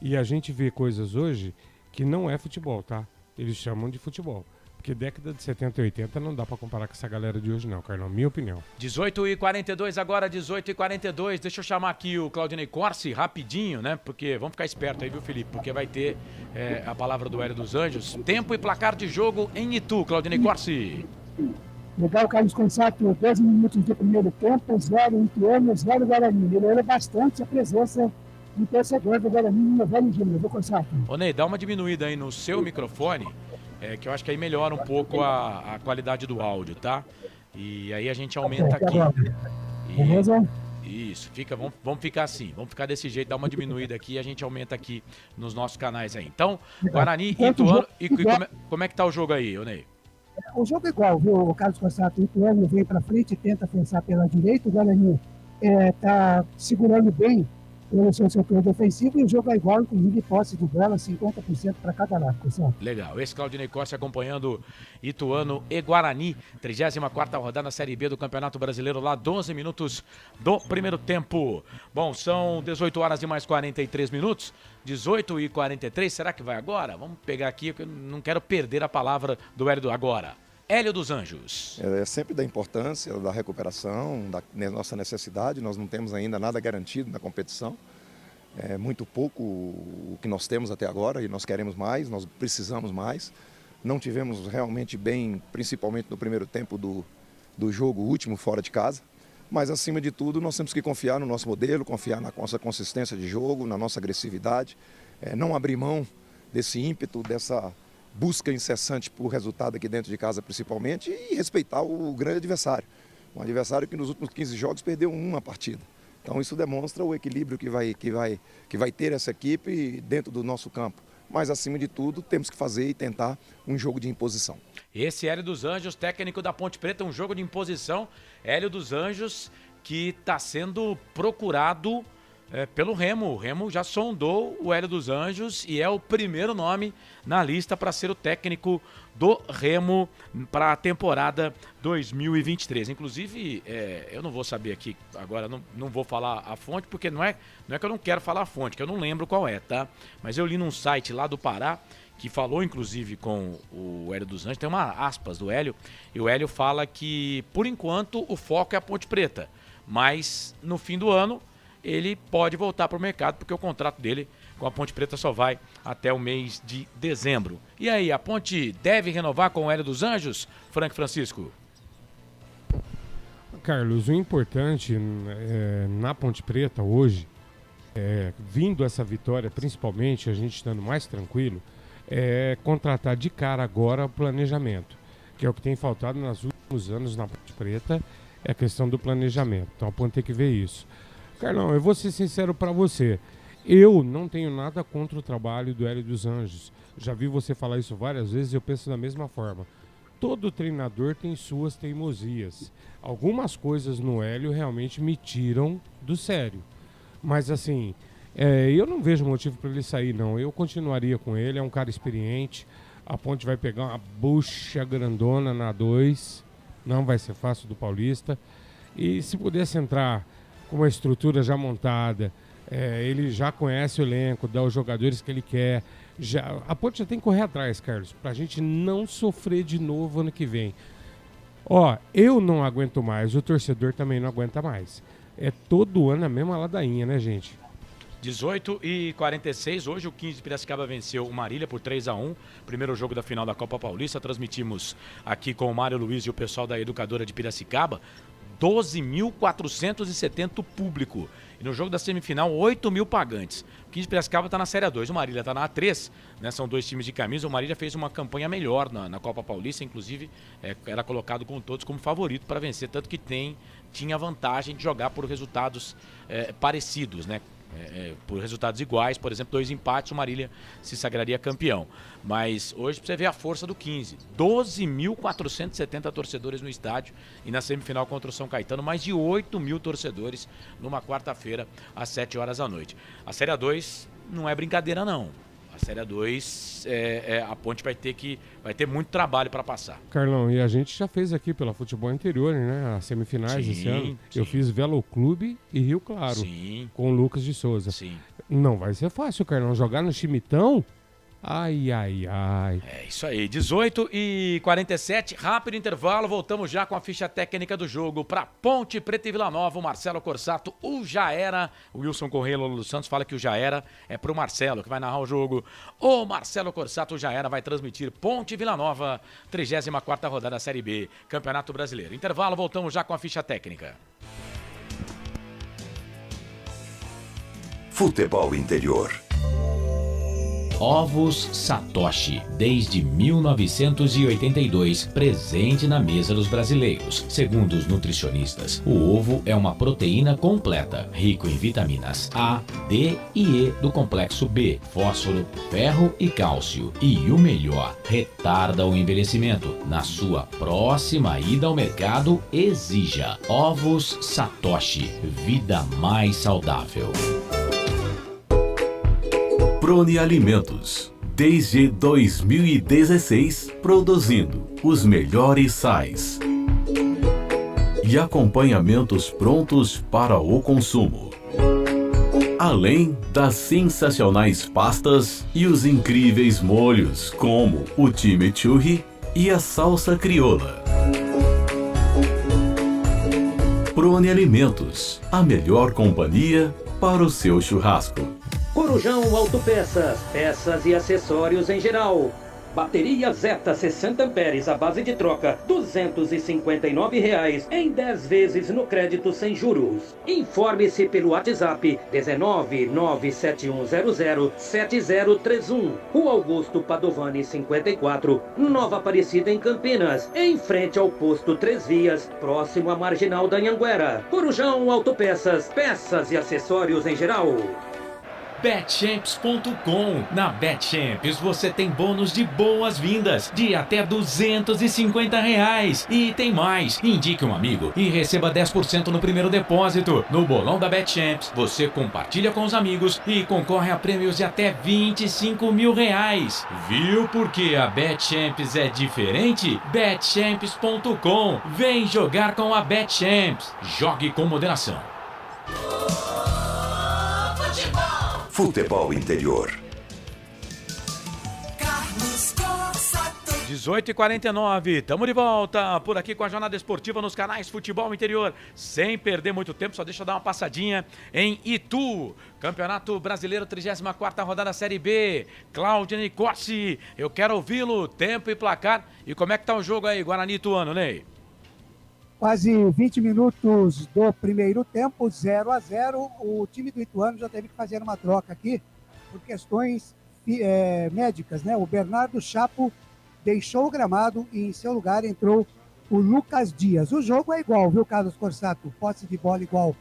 e a gente vê coisas hoje que não é futebol, tá? Eles chamam de futebol. Porque década de 70 e 80 não dá pra comparar com essa galera de hoje não, Carlão, minha opinião. 18h42 agora, 18h42. Deixa eu chamar aqui o Claudinei Corsi rapidinho, né? Porque vamos ficar esperto aí, viu, Felipe? Porque vai ter a palavra do Hélio dos Anjos. Tempo e placar de jogo em Itu, Claudinei Corsi. Legal, Carlos Consato, 12 minutos do primeiro tempo, 0 Ituano, 0 Guarani. Melhorou bastante a presença do torcedor do Guarani no Velho Júnior, viu, Consato? Ô, Ney, dá uma diminuída aí no seu microfone, que eu acho que aí melhora um pouco a qualidade do áudio, tá? E aí a gente aumenta aqui. Beleza? Isso, vamos ficar assim, vamos ficar desse jeito, dá uma diminuída aqui e a gente aumenta aqui nos nossos canais aí. Então, Guarani, Ituano, e como é que tá o jogo aí, ô Ney? O jogo é igual, viu, o Carlos Consato? O Ituano vem para frente, tenta avançar pela direita, o Guarani está segurando bem pelo seu setor defensivo e o jogo é igual, inclusive posse de bola, 50% para cada lado, Consato. Legal, esse Claudinei Costa acompanhando Ituano e Guarani, 34ª rodada na Série B do Campeonato Brasileiro, lá 12 minutos do primeiro tempo. Bom, são 18 horas e mais 43 minutos, 18h43, será que vai agora? Vamos pegar aqui, porque eu não quero perder a palavra do Hélio agora. Hélio dos Anjos. É sempre da importância da recuperação, da nossa necessidade. Nós não temos ainda nada garantido na competição. É muito pouco o que nós temos até agora e nós queremos mais, nós precisamos mais. Não tivemos realmente bem, principalmente no primeiro tempo do jogo último fora de casa. Mas, acima de tudo, nós temos que confiar no nosso modelo, confiar na nossa consistência de jogo, na nossa agressividade, não abrir mão desse ímpeto, dessa busca incessante por resultado aqui dentro de casa principalmente e respeitar o grande adversário. Um adversário que nos últimos 15 jogos perdeu uma partida. Então isso demonstra o equilíbrio que vai ter essa equipe dentro do nosso campo. Mas, acima de tudo, temos que fazer e tentar um jogo de imposição. Esse Hélio dos Anjos, técnico da Ponte Preta, um jogo de imposição. Hélio dos Anjos que está sendo procurado pelo Remo. O Remo já sondou o Hélio dos Anjos e é o primeiro nome na lista para ser o técnico do Remo para a temporada 2023. Inclusive, eu não vou saber aqui agora, não vou falar a fonte, porque não é que eu não quero falar a fonte, que eu não lembro qual é, tá? Mas eu li num site lá do Pará, que falou inclusive com o Hélio dos Anjos, tem uma aspas do Hélio, e o Hélio fala que, por enquanto, o foco é a Ponte Preta, mas no fim do ano ele pode voltar para o mercado, porque o contrato dele com a Ponte Preta só vai até o mês de dezembro. E aí, a Ponte deve renovar com o Hélio dos Anjos, Frank Francisco? Carlos, o importante na Ponte Preta hoje, vindo essa vitória, principalmente a gente estando mais tranquilo, é contratar de cara agora o planejamento, que é o que tem faltado nos últimos anos na Ponte Preta, é a questão do planejamento. Então a Ponte tem que ver isso. Carlão, eu vou ser sincero para você. Eu não tenho nada contra o trabalho do Hélio dos Anjos. Já vi você falar isso várias vezes e eu penso da mesma forma. Todo treinador tem suas teimosias. Algumas coisas no Hélio realmente me tiram do sério. Mas assim, eu não vejo motivo para ele sair, não. Eu continuaria com ele, é um cara experiente. A Ponte vai pegar uma bucha grandona na 2. Não vai ser fácil do Paulista. E se pudesse entrar com uma estrutura já montada, ele já conhece o elenco, dá os jogadores que ele quer. A Ponte já tem que correr atrás, Carlos, pra gente não sofrer de novo ano que vem. Eu não aguento mais, o torcedor também não aguenta mais. É todo ano a mesma ladainha, né, gente? 18h46, hoje o 15 de Piracicaba venceu o Marília por 3-1, primeiro jogo da final da Copa Paulista. Transmitimos aqui com o Mário Luiz e o pessoal da Educadora de Piracicaba, 12.470 público. E no jogo da semifinal, 8.000 pagantes. O 15 de Piracicaba está na Série A2, o Marília está na A3, né? São dois times de camisa. O Marília fez uma campanha melhor na Copa Paulista, inclusive era colocado com todos como favorito para vencer, tanto que tinha vantagem de jogar por resultados parecidos, né? Por resultados iguais, por exemplo, 2 empates, o Marília se sagraria campeão. Mas hoje você vê a força do 15, 12.470 torcedores no estádio, e na semifinal contra o São Caetano, mais de 8.000 torcedores numa quarta-feira às 7 horas da noite. A Série A2 não é brincadeira, não. A Série A2, a Ponte vai ter muito trabalho para passar. Carlão, e a gente já fez aqui pela Futebol Interior, né? As semifinais esse ano. Sim. Eu fiz Velo Clube e Rio Claro. Sim. Com o Lucas de Souza. Sim. Não vai ser fácil, Carlão. Jogar no Chimitão? Ai. É isso aí, 18h47, rápido intervalo, voltamos já com a ficha técnica do jogo para Ponte Preta e Vila Nova. O Marcelo Corsato, o Já Era. O Wilson Correia Lolo dos Santos fala que o Já Era é pro Marcelo, que vai narrar o jogo. O Marcelo Corsato, o Já Era, vai transmitir Ponte e Vila Nova, 34ª rodada da Série B, Campeonato Brasileiro. Intervalo, voltamos já com a ficha técnica. Futebol Interior. Ovos Satoshi, desde 1982, presente na mesa dos brasileiros. Segundo os nutricionistas, o ovo é uma proteína completa, rico em vitaminas A, D e E do complexo B, fósforo, ferro e cálcio. E o melhor, retarda o envelhecimento. Na sua próxima ida ao mercado, exija Ovos Satoshi, vida mais saudável. Prone Alimentos, desde 2016, produzindo os melhores sais e acompanhamentos prontos para o consumo. Além das sensacionais pastas e os incríveis molhos, como o chimichurri e a salsa crioula. Prone Alimentos, a melhor companhia para o seu churrasco. Corujão Autopeças, peças e acessórios em geral. Bateria Zeta 60 amperes à base de troca, R$ 259 em 10 vezes no crédito sem juros. Informe-se pelo WhatsApp 19971007031. Rua Augusto Padovani 54, Nova Aparecida em Campinas, em frente ao posto 3 Vias, próximo à Marginal da Anhanguera. Corujão Autopeças, peças e acessórios em geral. Betchamps.com. Na Betchamps você tem bônus de boas-vindas de até R$250. E tem mais. Indique um amigo e receba 10% no primeiro depósito. No bolão da Betchamps, você compartilha com os amigos e concorre a prêmios de até R$25 mil. Viu por que a Betchamps é diferente? Betchamps.com. Vem jogar com a Betchamps. Jogue com moderação. Futebol Interior. 18h49, estamos de volta por aqui com a jornada esportiva nos canais Futebol Interior. Sem perder muito tempo, só deixa eu dar uma passadinha em Itu. Campeonato Brasileiro, 34ª rodada Série B. Claudinei Corsi, eu quero ouvi-lo. Tempo e placar. E como é que tá o jogo aí, Guarani Ituano, Ney? Quase 20 minutos do primeiro tempo, 0-0. O time do Ituano já teve que fazer uma troca aqui por questões médicas, né? O Bernardo Chapo deixou o gramado e em seu lugar entrou o Lucas Dias. O jogo é igual, viu, Carlos Corsato? Posse de bola igual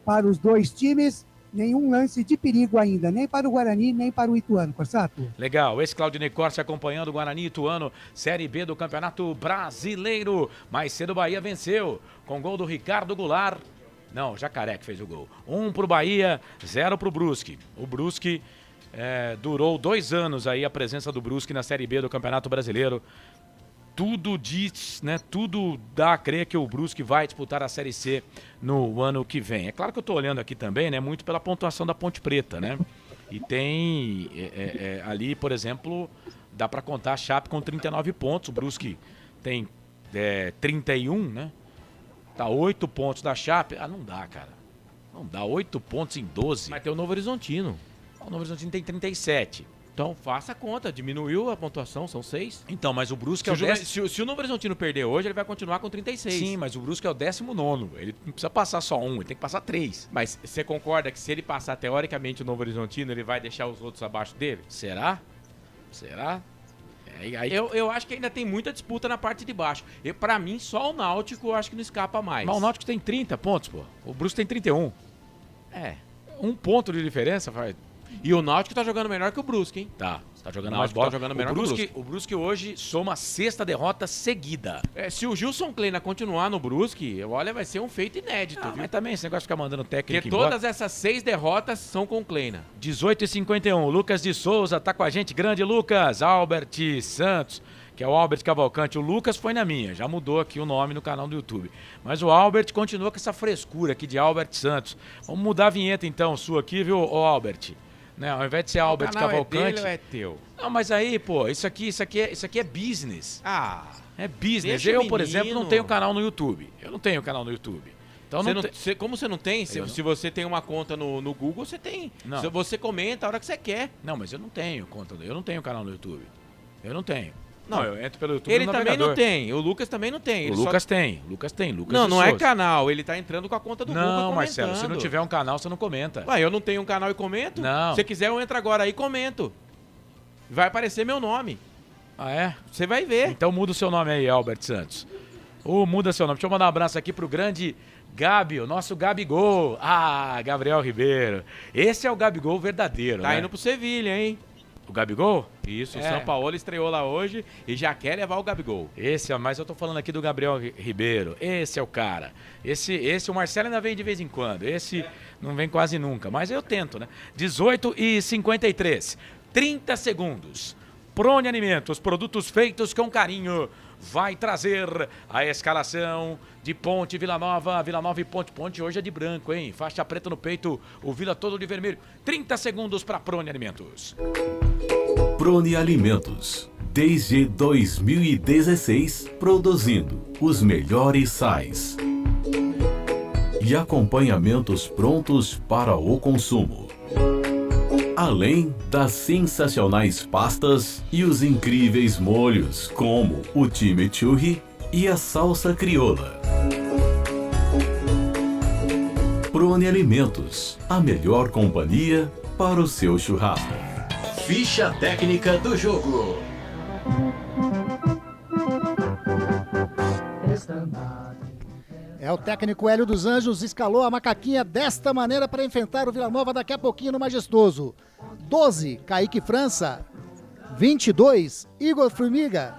para os dois times. Nenhum lance de perigo ainda, nem para o Guarani, nem para o Ituano, Corsato. Legal, esse Claudinei Corsi acompanhando o Guarani e Ituano, Série B do Campeonato Brasileiro. Mais cedo o Bahia venceu, com gol do Ricardo Goulart. Não, Jacaré que fez o gol. 1 pro Bahia, 0 pro Brusque. O Brusque durou 2 anos aí a presença do Brusque na Série B do Campeonato Brasileiro. tudo diz, né? Tudo dá a crer que o Brusque vai disputar a Série C no ano que vem. É claro que eu estou olhando aqui também, né? Muito pela pontuação da Ponte Preta, né? E tem ali, por exemplo, dá para contar a Chape com 39 pontos. O Brusque tem 31, né? Tá 8 pontos da Chape. Ah, não dá, cara. Não dá 8 pontos em 12. Mas tem o Novo Horizontino. O Novo Horizontino tem 37. Então faça a conta, diminuiu a pontuação, são 6. Então, mas o Brusque se o Novo Horizontino perder hoje, ele vai continuar com 36. Sim, mas o Brusque é o 19º. Ele não precisa passar só 1, ele tem que passar 3. Mas você concorda que se ele passar teoricamente o Novo Horizontino, ele vai deixar os outros abaixo dele? Será? Será? Eu acho que ainda tem muita disputa na parte de baixo. Pra mim, só o Náutico eu acho que não escapa mais. Mas o Náutico tem 30 pontos, pô. O Brusque tem 31. Um ponto de diferença faz... E o Náutico tá jogando melhor que o Brusque, hein? Tá jogando o mais bola. Tá jogando melhor que o Brusque. O Brusque hoje soma a 6ª derrota seguida. Se o Gilson Kleina continuar no Brusque, olha, vai ser um feito inédito. Viu? Mas também esse negócio de ficar mandando técnico Porque todas essas 6 derrotas são com o Kleina. 18h51, Lucas de Souza tá com a gente. Grande Lucas, Albert Santos, que é o Albert Cavalcante. O Lucas foi na minha, já mudou aqui o nome no canal do YouTube. Mas o Albert continua com essa frescura aqui de Albert Santos. Vamos mudar a vinheta então, sua aqui, viu, Albert? Né, ao invés de ser Albert Cavalcante... É dele ou é teu? Não, mas aí, pô, isso aqui é business. É business. Por exemplo, não tenho canal no YouTube. Eu não tenho canal no YouTube. Então como você não tem? Se você tem uma conta no Google, você tem. Não. Você comenta a hora que você quer. Não, mas eu não tenho conta. Eu não tenho canal no YouTube. Eu não tenho. Não, eu entro pelo YouTube. Ele também não tem. O Lucas também não tem. O Lucas tem. Lucas não é canal. Ele tá entrando com a conta do Google comentando. Não, Marcelo, se não tiver um canal, você não comenta. Ué, eu não tenho um canal e comento? Não. Se você quiser, eu entro agora aí e comento. Vai aparecer meu nome. Ah, é? Você vai ver. Então muda o seu nome aí, Albert Santos. Muda seu nome. Deixa eu mandar um abraço aqui pro grande Gabi, o nosso Gabigol. Gabriel Ribeiro. Esse é o Gabigol verdadeiro, Tá indo pro Sevilha, hein? O Gabigol? Isso, o São Paulo estreou lá hoje e já quer levar o Gabigol. Mas eu tô falando aqui do Gabriel Ribeiro. Esse é o cara. Esse o Marcelo ainda vem de vez em quando. Esse não vem quase nunca, mas eu tento, né? 18h53. 30 segundos. Prone Alimentos, produtos feitos com carinho, vai trazer a escalação de Ponte, Vila Nova e Ponte. Ponte hoje é de branco, hein? Faixa preta no peito, o Vila todo de vermelho. 30 segundos para Prone Alimentos. Prone Alimentos, desde 2016, produzindo os melhores sais e acompanhamentos prontos para o consumo. Além das sensacionais pastas e os incríveis molhos, como o chimichurri e a salsa crioula. Prone Alimentos, a melhor companhia para o seu churrasco. Ficha técnica do jogo. O técnico Hélio dos Anjos escalou a macaquinha desta maneira para enfrentar o Vila Nova daqui a pouquinho no Majestoso. 12, Kaique França. 22, Igor Formiga.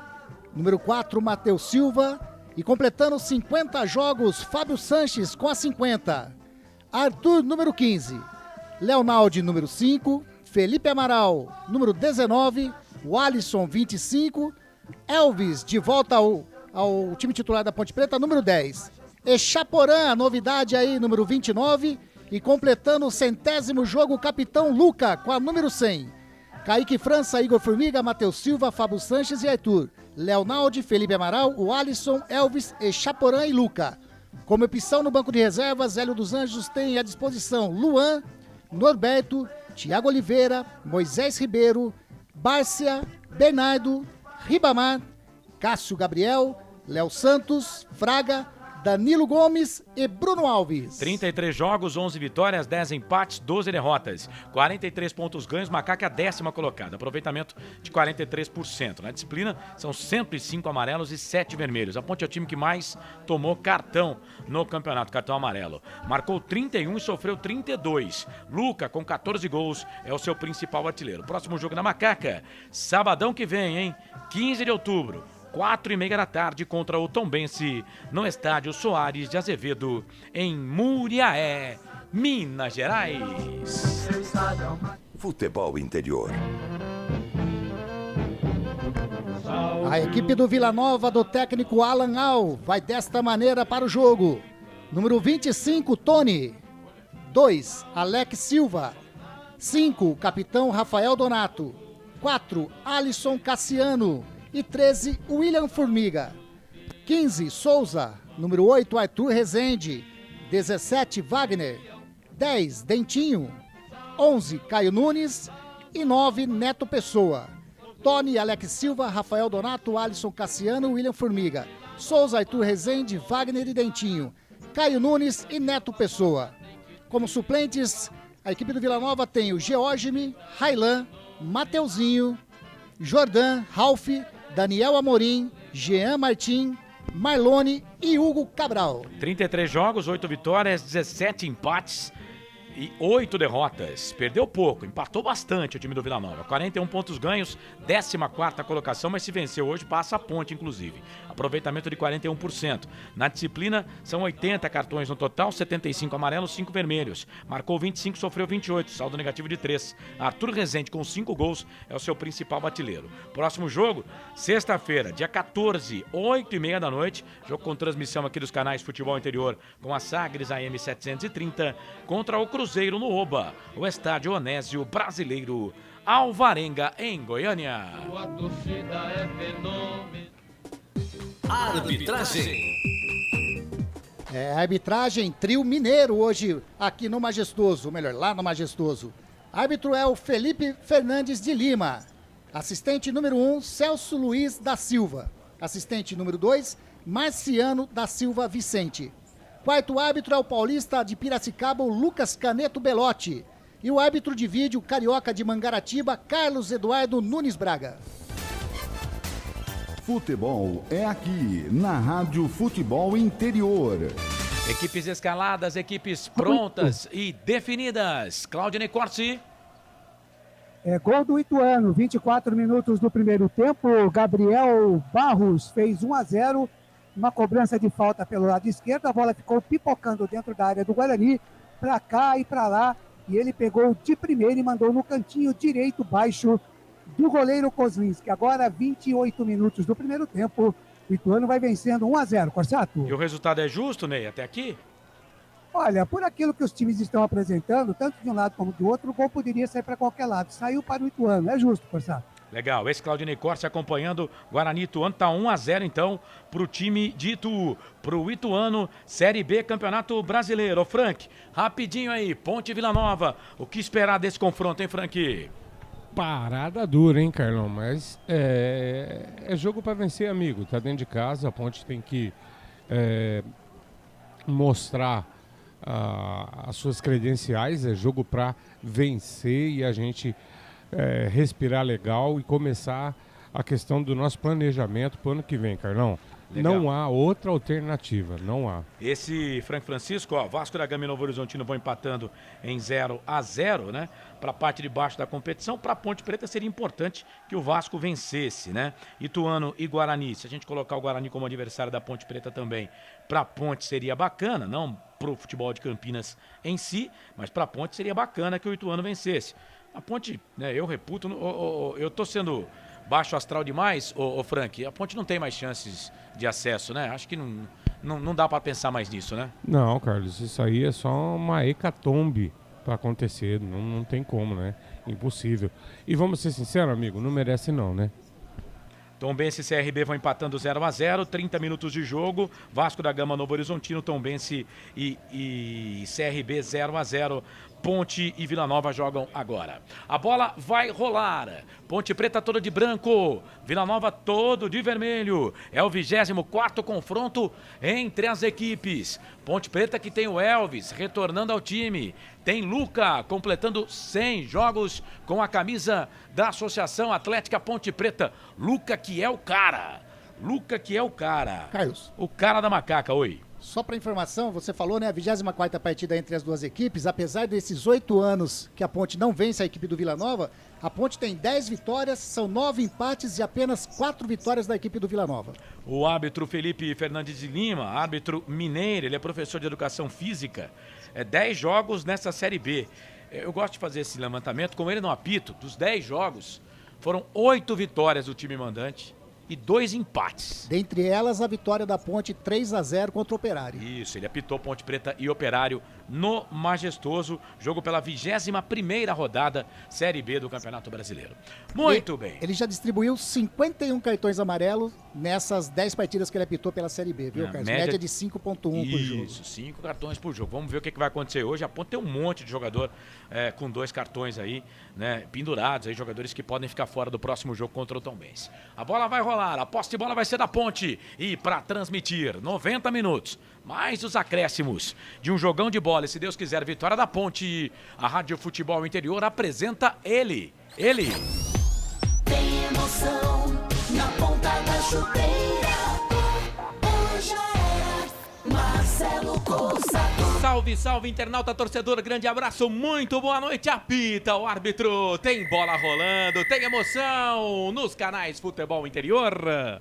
Número 4, Matheus Silva. E completando 50 jogos, Fábio Sanches com a 50. Arthur, número 15. Leonaldi, número 5. Felipe Amaral, número 19. O Alisson, 25. Elvis, de volta ao time titular da Ponte Preta, número 10. Echaporã, a novidade aí, número 29. E completando o 100º jogo, o capitão Luca, com a número 100. Kaique França, Igor Formiga, Matheus Silva, Fábio Sanches e Arthur. Leonaldi, Felipe Amaral, o Alisson, Elvis, Echaporã e Luca. Como opção no banco de reservas, Hélio dos Anjos tem à disposição Luan, Norberto, Thiago Oliveira, Moisés Ribeiro, Bárcia, Bernardo, Ribamar, Cássio Gabriel, Léo Santos, Fraga, Danilo Gomes e Bruno Alves. 33 jogos, 11 vitórias, 10 empates, 12 derrotas. 43 pontos ganhos, Macaca é a 10ª colocada. Aproveitamento de 43%. Na disciplina, são 105 amarelos e 7 vermelhos. A Ponte é o time que mais tomou cartão no campeonato, cartão amarelo. Marcou 31 e sofreu 32. Luca, com 14 gols, é o seu principal artilheiro. Próximo jogo da Macaca, sabadão que vem, hein? 15 de outubro. 4h30 da tarde contra o Tombense, no estádio Soares de Azevedo, em Muriaé, Minas Gerais. Futebol Interior. A equipe do Vila Nova, do técnico Alan Al, vai desta maneira para o jogo. Número 25, Tony. 2, Alex Silva. 5, capitão Rafael Donato. 4, Alisson Cassiano. E 13, William Formiga. 15, Souza. Número 8, Arthur Rezende. 17, Wagner. 10, Dentinho. 11, Caio Nunes. E 9, Neto Pessoa. Tony, Alex Silva, Rafael Donato, Alisson Cassiano, William Formiga. Souza, Arthur Rezende, Wagner e Dentinho. Caio Nunes e Neto Pessoa. Como suplentes, a equipe do Vila Nova tem o Georgime, Railan, Mateuzinho, Jordan, Ralf, Daniel Amorim, Jean Martim, Marlone e Hugo Cabral. 33 jogos, 8 vitórias, 17 empates e 8 derrotas. Perdeu pouco, empatou bastante o time do Vila Nova. 41 pontos ganhos, 14ª colocação, mas se vencer hoje passa a ponte, inclusive. Aproveitamento de 41%. Na disciplina, são 80 cartões no total, 75 amarelos, 5 vermelhos. Marcou 25, sofreu 28, saldo negativo de 3. Arthur Rezende, com 5 gols, é o seu principal artilheiro. Próximo jogo, sexta-feira, dia 14, 8h30 da noite. Jogo com transmissão aqui dos canais Futebol Interior com a Sagres AM 730 contra o Cruzeiro no Oba, o estádio Onésio Brasileiro Alvarenga, em Goiânia. Arbitragem. Arbitragem, trio mineiro hoje aqui no Majestoso, ou melhor, lá no Majestoso. Árbitro é o Felipe Fernandes de Lima. Assistente número 1, Celso Luiz da Silva. Assistente número 2, Marciano da Silva Vicente. Quarto árbitro é o paulista de Piracicaba, o Lucas Caneto Belotti. E o árbitro de vídeo carioca de Mangaratiba, Carlos Eduardo Nunes Braga. Futebol é aqui, na Rádio Futebol Interior. Equipes escaladas, equipes prontas e definidas. Claudinei Corsi. Gol do Ituano, 24 minutos do primeiro tempo. Gabriel Barros fez 1-0. Uma cobrança de falta pelo lado esquerdo. A bola ficou pipocando dentro da área do Guarani. Para cá e para lá. E ele pegou de primeira e mandou no cantinho direito baixo do goleiro Kozlinski. Agora 28 minutos do primeiro tempo. O Ituano vai vencendo 1-0, Corsato. E o resultado é justo, Ney, até aqui? Olha, por aquilo que os times estão apresentando, tanto de um lado como do outro, o gol poderia sair para qualquer lado. Saiu para o Ituano, é justo, Corsato. Legal, esse Claudinei Corsi acompanhando Guarani Ituano, tá 1-0 então pro time de Itu, pro Ituano, Série B, Campeonato Brasileiro. Ô Frank, rapidinho aí, Ponte Vila Nova, o que esperar desse confronto, hein, Frank? Parada dura, hein, Carlão, mas é jogo para vencer, amigo, tá dentro de casa, a Ponte tem que mostrar as suas credenciais, é jogo para vencer e a gente respirar legal e começar a questão do nosso planejamento para o ano que vem, Carlão. Legal. Não há outra alternativa, não há. Esse Frank Francisco, ó, Vasco da Gama e Novo Horizontino vão empatando em 0-0, né? Para a parte de baixo da competição, para a Ponte Preta seria importante que o Vasco vencesse, né? Ituano e Guarani, se a gente colocar o Guarani como adversário da Ponte Preta também, para a Ponte seria bacana, não para o futebol de Campinas em si, mas para a Ponte seria bacana que o Ituano vencesse. A Ponte, né, eu reputo, eu tô sendo baixo astral demais, ô Frank, a Ponte não tem mais chances de acesso, né? Acho que não dá para pensar mais nisso, né? Não, Carlos, isso aí é só uma hecatombe para acontecer, não tem como, né? Impossível. E vamos ser sinceros, amigo, não merece não, né? Tombense e CRB vão empatando 0-0, 30 minutos de jogo, Vasco da Gama, Novo Horizontino, Tombense e CRB 0-0. Ponte e Vila Nova jogam agora. A bola vai rolar. Ponte Preta toda de branco, Vila Nova todo de vermelho. É o 24º confronto entre as equipes. Ponte Preta que tem o Elvis retornando ao time. Tem Luca completando 100 jogos com a camisa da Associação Atlética Ponte Preta. Luca que é o cara. Luca que é o cara. Carlos. O cara da macaca, oi. Só para informação, você falou, né, a 24ª partida entre as duas equipes, apesar desses 8 anos que a Ponte não vence a equipe do Vila Nova, a Ponte tem 10 vitórias, são 9 empates e apenas 4 vitórias da equipe do Vila Nova. O árbitro Felipe Fernandes de Lima, árbitro mineiro, ele é professor de educação física, 10 jogos nessa Série B. Eu gosto de fazer esse levantamento, com ele no apito, dos 10 jogos, foram 8 vitórias do time mandante e 2 empates. Dentre elas, a vitória da Ponte 3-0 contra o Operário. Isso, ele apitou Ponte Preta e Operário no Majestoso, jogo pela 21ª rodada, Série B do Campeonato Brasileiro. Muito bem. Ele já distribuiu 51 cartões amarelos nessas 10 partidas que ele apitou pela Série B, viu, Carlos? Média de 5,1 por jogo. Isso, 5 cartões por jogo. Vamos ver o que vai acontecer hoje. A Ponte tem um monte de jogador com 2 cartões aí, né, pendurados, aí, jogadores que podem ficar fora do próximo jogo contra o Tombense. A bola vai rolar, a posse de bola vai ser da Ponte. E para transmitir 90 minutos, mais os acréscimos de um jogão de bola, e se Deus quiser, vitória da Ponte, a Rádio Futebol Interior apresenta ele. Tem emoção na ponta da chuteira. Hoje é Marcelo Cossato. Salve, salve, internauta, torcedor, grande abraço, muito boa noite, apita o árbitro, tem bola rolando, tem emoção nos canais Futebol Interior.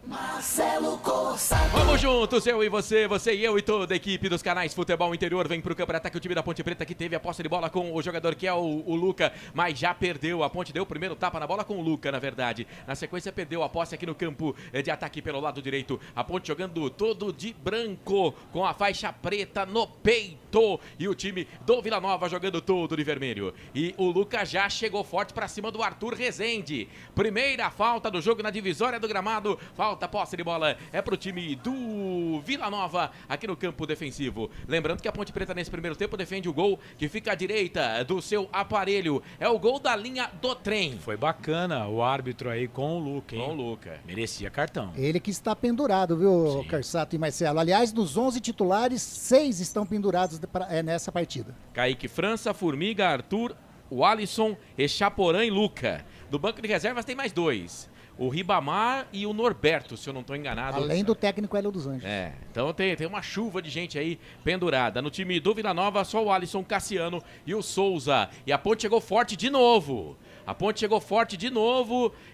Marcelo Cossato. Vamos juntos, eu e você e eu e toda a equipe dos canais Futebol Interior, vem pro campo de ataque o time da Ponte Preta que teve a posse de bola com o jogador que é o Luca, mas já perdeu, a Ponte deu o primeiro tapa na bola com o Luca, na verdade, na sequência perdeu a posse aqui no campo de ataque pelo lado direito, a Ponte jogando todo de branco, com a faixa preta no peito, e o time do Vila Nova jogando todo de vermelho. E o Lucas já chegou forte pra cima do Arthur Rezende. Primeira falta do jogo na divisória do gramado. Falta, posse de bola. É pro time do Vila Nova aqui no campo defensivo. Lembrando que a Ponte Preta nesse primeiro tempo defende o gol que fica à direita do seu aparelho. É o gol da linha do trem. Foi bacana o árbitro aí com o Luca, hein? Com o Luca. Merecia cartão. Ele que está pendurado, viu, Carsato e Marcelo? Aliás, dos 11 titulares, 6 estão pendurados nessa partida. Kaique França, Formiga, Arthur, o Alisson, Echaporã e Luca. Do banco de reservas tem mais 2. O Ribamar e o Norberto, se eu não estou enganado. Além do técnico Hélio dos Anjos. Então tem uma chuva de gente aí pendurada. No time do Vila Nova, só o Alisson, Cassiano e o Souza. E a Ponte chegou forte de novo.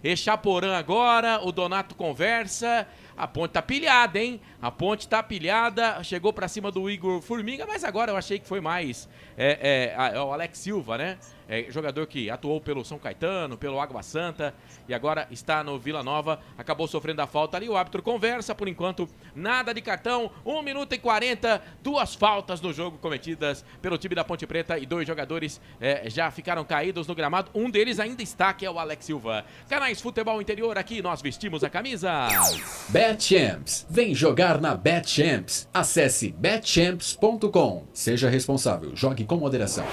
Echaporã agora, o Donato conversa. A Ponte tá pilhada, hein? A Ponte tá pilhada, chegou pra cima do Igor Formiga, mas agora eu achei que foi mais o Alex Silva, né? Jogador que atuou pelo São Caetano, pelo Água Santa e agora está no Vila Nova, acabou sofrendo a falta ali, o árbitro conversa, por enquanto nada de cartão, 1 minuto e 40, 2 faltas no jogo cometidas pelo time da Ponte Preta e 2 jogadores já ficaram caídos no gramado, um deles ainda está, que é o Alex Silva. Canais Futebol Interior, aqui nós vestimos a camisa. BetChamps, vem jogar na BetChamps, acesse betchamps.com, seja responsável, jogue com moderação.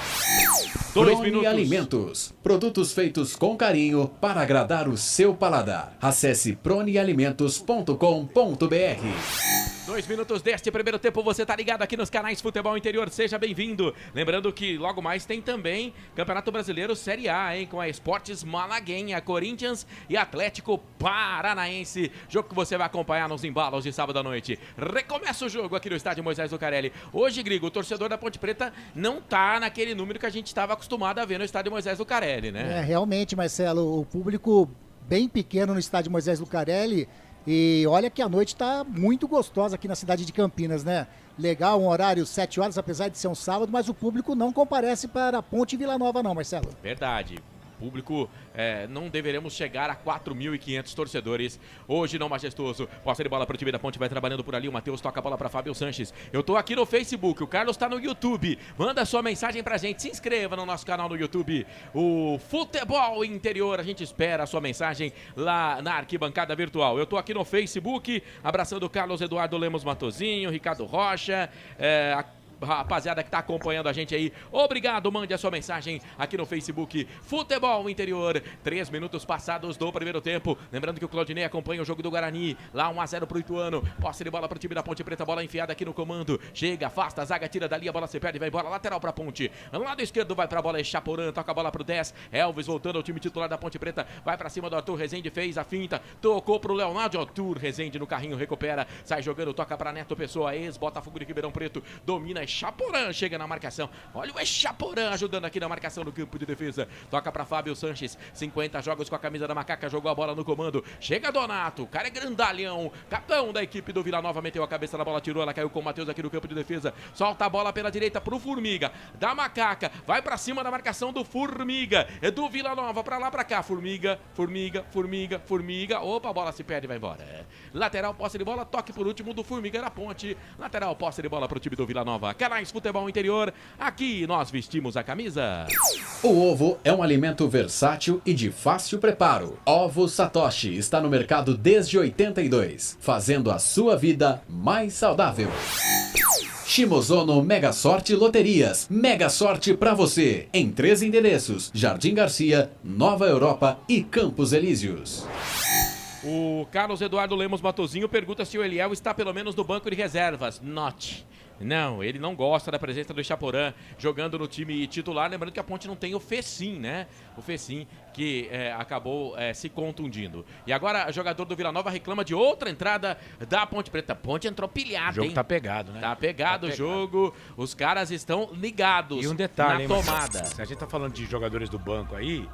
2 minutos. Alimentos, produtos feitos com carinho para agradar o seu paladar. Acesse pronealimentos.com.br. 2 minutos deste primeiro tempo, você tá ligado aqui nos canais Futebol Interior, seja bem-vindo. Lembrando que logo mais tem também Campeonato Brasileiro Série A, hein, com a Esportes Malaguenha, Corinthians e Atlético Paranaense. Jogo que você vai acompanhar nos embalos de sábado à noite. Recomeça o jogo aqui no estádio Moisés Lucarelli. Hoje, Grigo, o torcedor da Ponte Preta não tá naquele número que a gente estava acostumado a ver no estádio Moisés Lucarelli, né? Realmente, Marcelo, o público bem pequeno no estádio Moisés Lucarelli. E olha que a noite está muito gostosa aqui na cidade de Campinas, né? Legal, um horário 7 horas, apesar de ser um sábado, mas o público não comparece para a Ponte Vila Nova não, Marcelo. Verdade. Público, não deveremos chegar a 4.500 torcedores hoje no Majestoso. Posse de bola para o time da Ponte, vai trabalhando por ali, o Matheus toca a bola para Fábio Sanches. Eu tô aqui no Facebook, o Carlos tá no YouTube, manda sua mensagem pra gente, se inscreva no nosso canal no YouTube, o Futebol Interior, a gente espera a sua mensagem lá na arquibancada virtual. Eu tô aqui no Facebook, abraçando o Carlos Eduardo Lemos Matozinho, Ricardo Rocha, rapaziada que tá acompanhando a gente aí, obrigado, mande a sua mensagem aqui no Facebook Futebol Interior. 3 minutos passados do primeiro tempo, lembrando que o Claudinei acompanha o jogo do Guarani, lá 1-0 pro Ituano, posse de bola pro time da Ponte Preta, bola enfiada aqui no comando, chega, afasta, a zaga tira dali, a bola se perde, vai embora, lateral pra Ponte, lado esquerdo vai pra bola, Echaporã, toca a bola pro 10, Elvis voltando ao time titular da Ponte Preta, vai pra cima do Arthur Rezende, fez a finta, tocou pro Leonardo, Arthur Rezende no carrinho, recupera, sai jogando, toca pra Neto Pessoa, ex-Botafogo de Ribeirão Preto, domina, Echaporã chega na marcação. Olha o Echaporã ajudando aqui na marcação do campo de defesa. Toca pra Fábio Sanches. 50 jogos com a camisa da Macaca. Jogou a bola no comando. Chega Donato. O cara é grandalhão. Capitão da equipe do Vila Nova. Meteu a cabeça na bola, tirou. Ela caiu com o Matheus aqui no campo de defesa. Solta a bola pela direita pro Formiga. Da Macaca. Vai pra cima da marcação do Formiga. É do Vila Nova. Pra lá, pra cá. Formiga. Opa, a bola se perde e vai embora. Lateral, posse de bola. Toque por último do Formiga na ponte. Lateral, posse de bola pro time do Vila Nova. Canais Futebol Interior. Aqui nós vestimos a camisa. O ovo é um alimento versátil e de fácil preparo. Ovo Satoshi está no mercado desde 82, fazendo a sua vida mais saudável. Shimozono Mega Sorte Loterias. Mega Sorte pra você. Em 3 endereços: Jardim Garcia, Nova Europa e Campos Elíseos. O Carlos Eduardo Lemos Matozinho pergunta se o Eliel está pelo menos no banco de reservas. Não, ele não gosta da presença do Echaporã jogando no time titular. Lembrando que a Ponte não tem o Fecim, né? O Fecim que acabou se contundindo. E agora o jogador do Vila Nova reclama de outra entrada da Ponte Preta. Ponte entrou pilhada, O jogo hein? tá pegado, né? Tá pegado o jogo. Os caras estão ligados E um detalhe, na hein, tomada. Se a gente tá falando de jogadores do banco aí,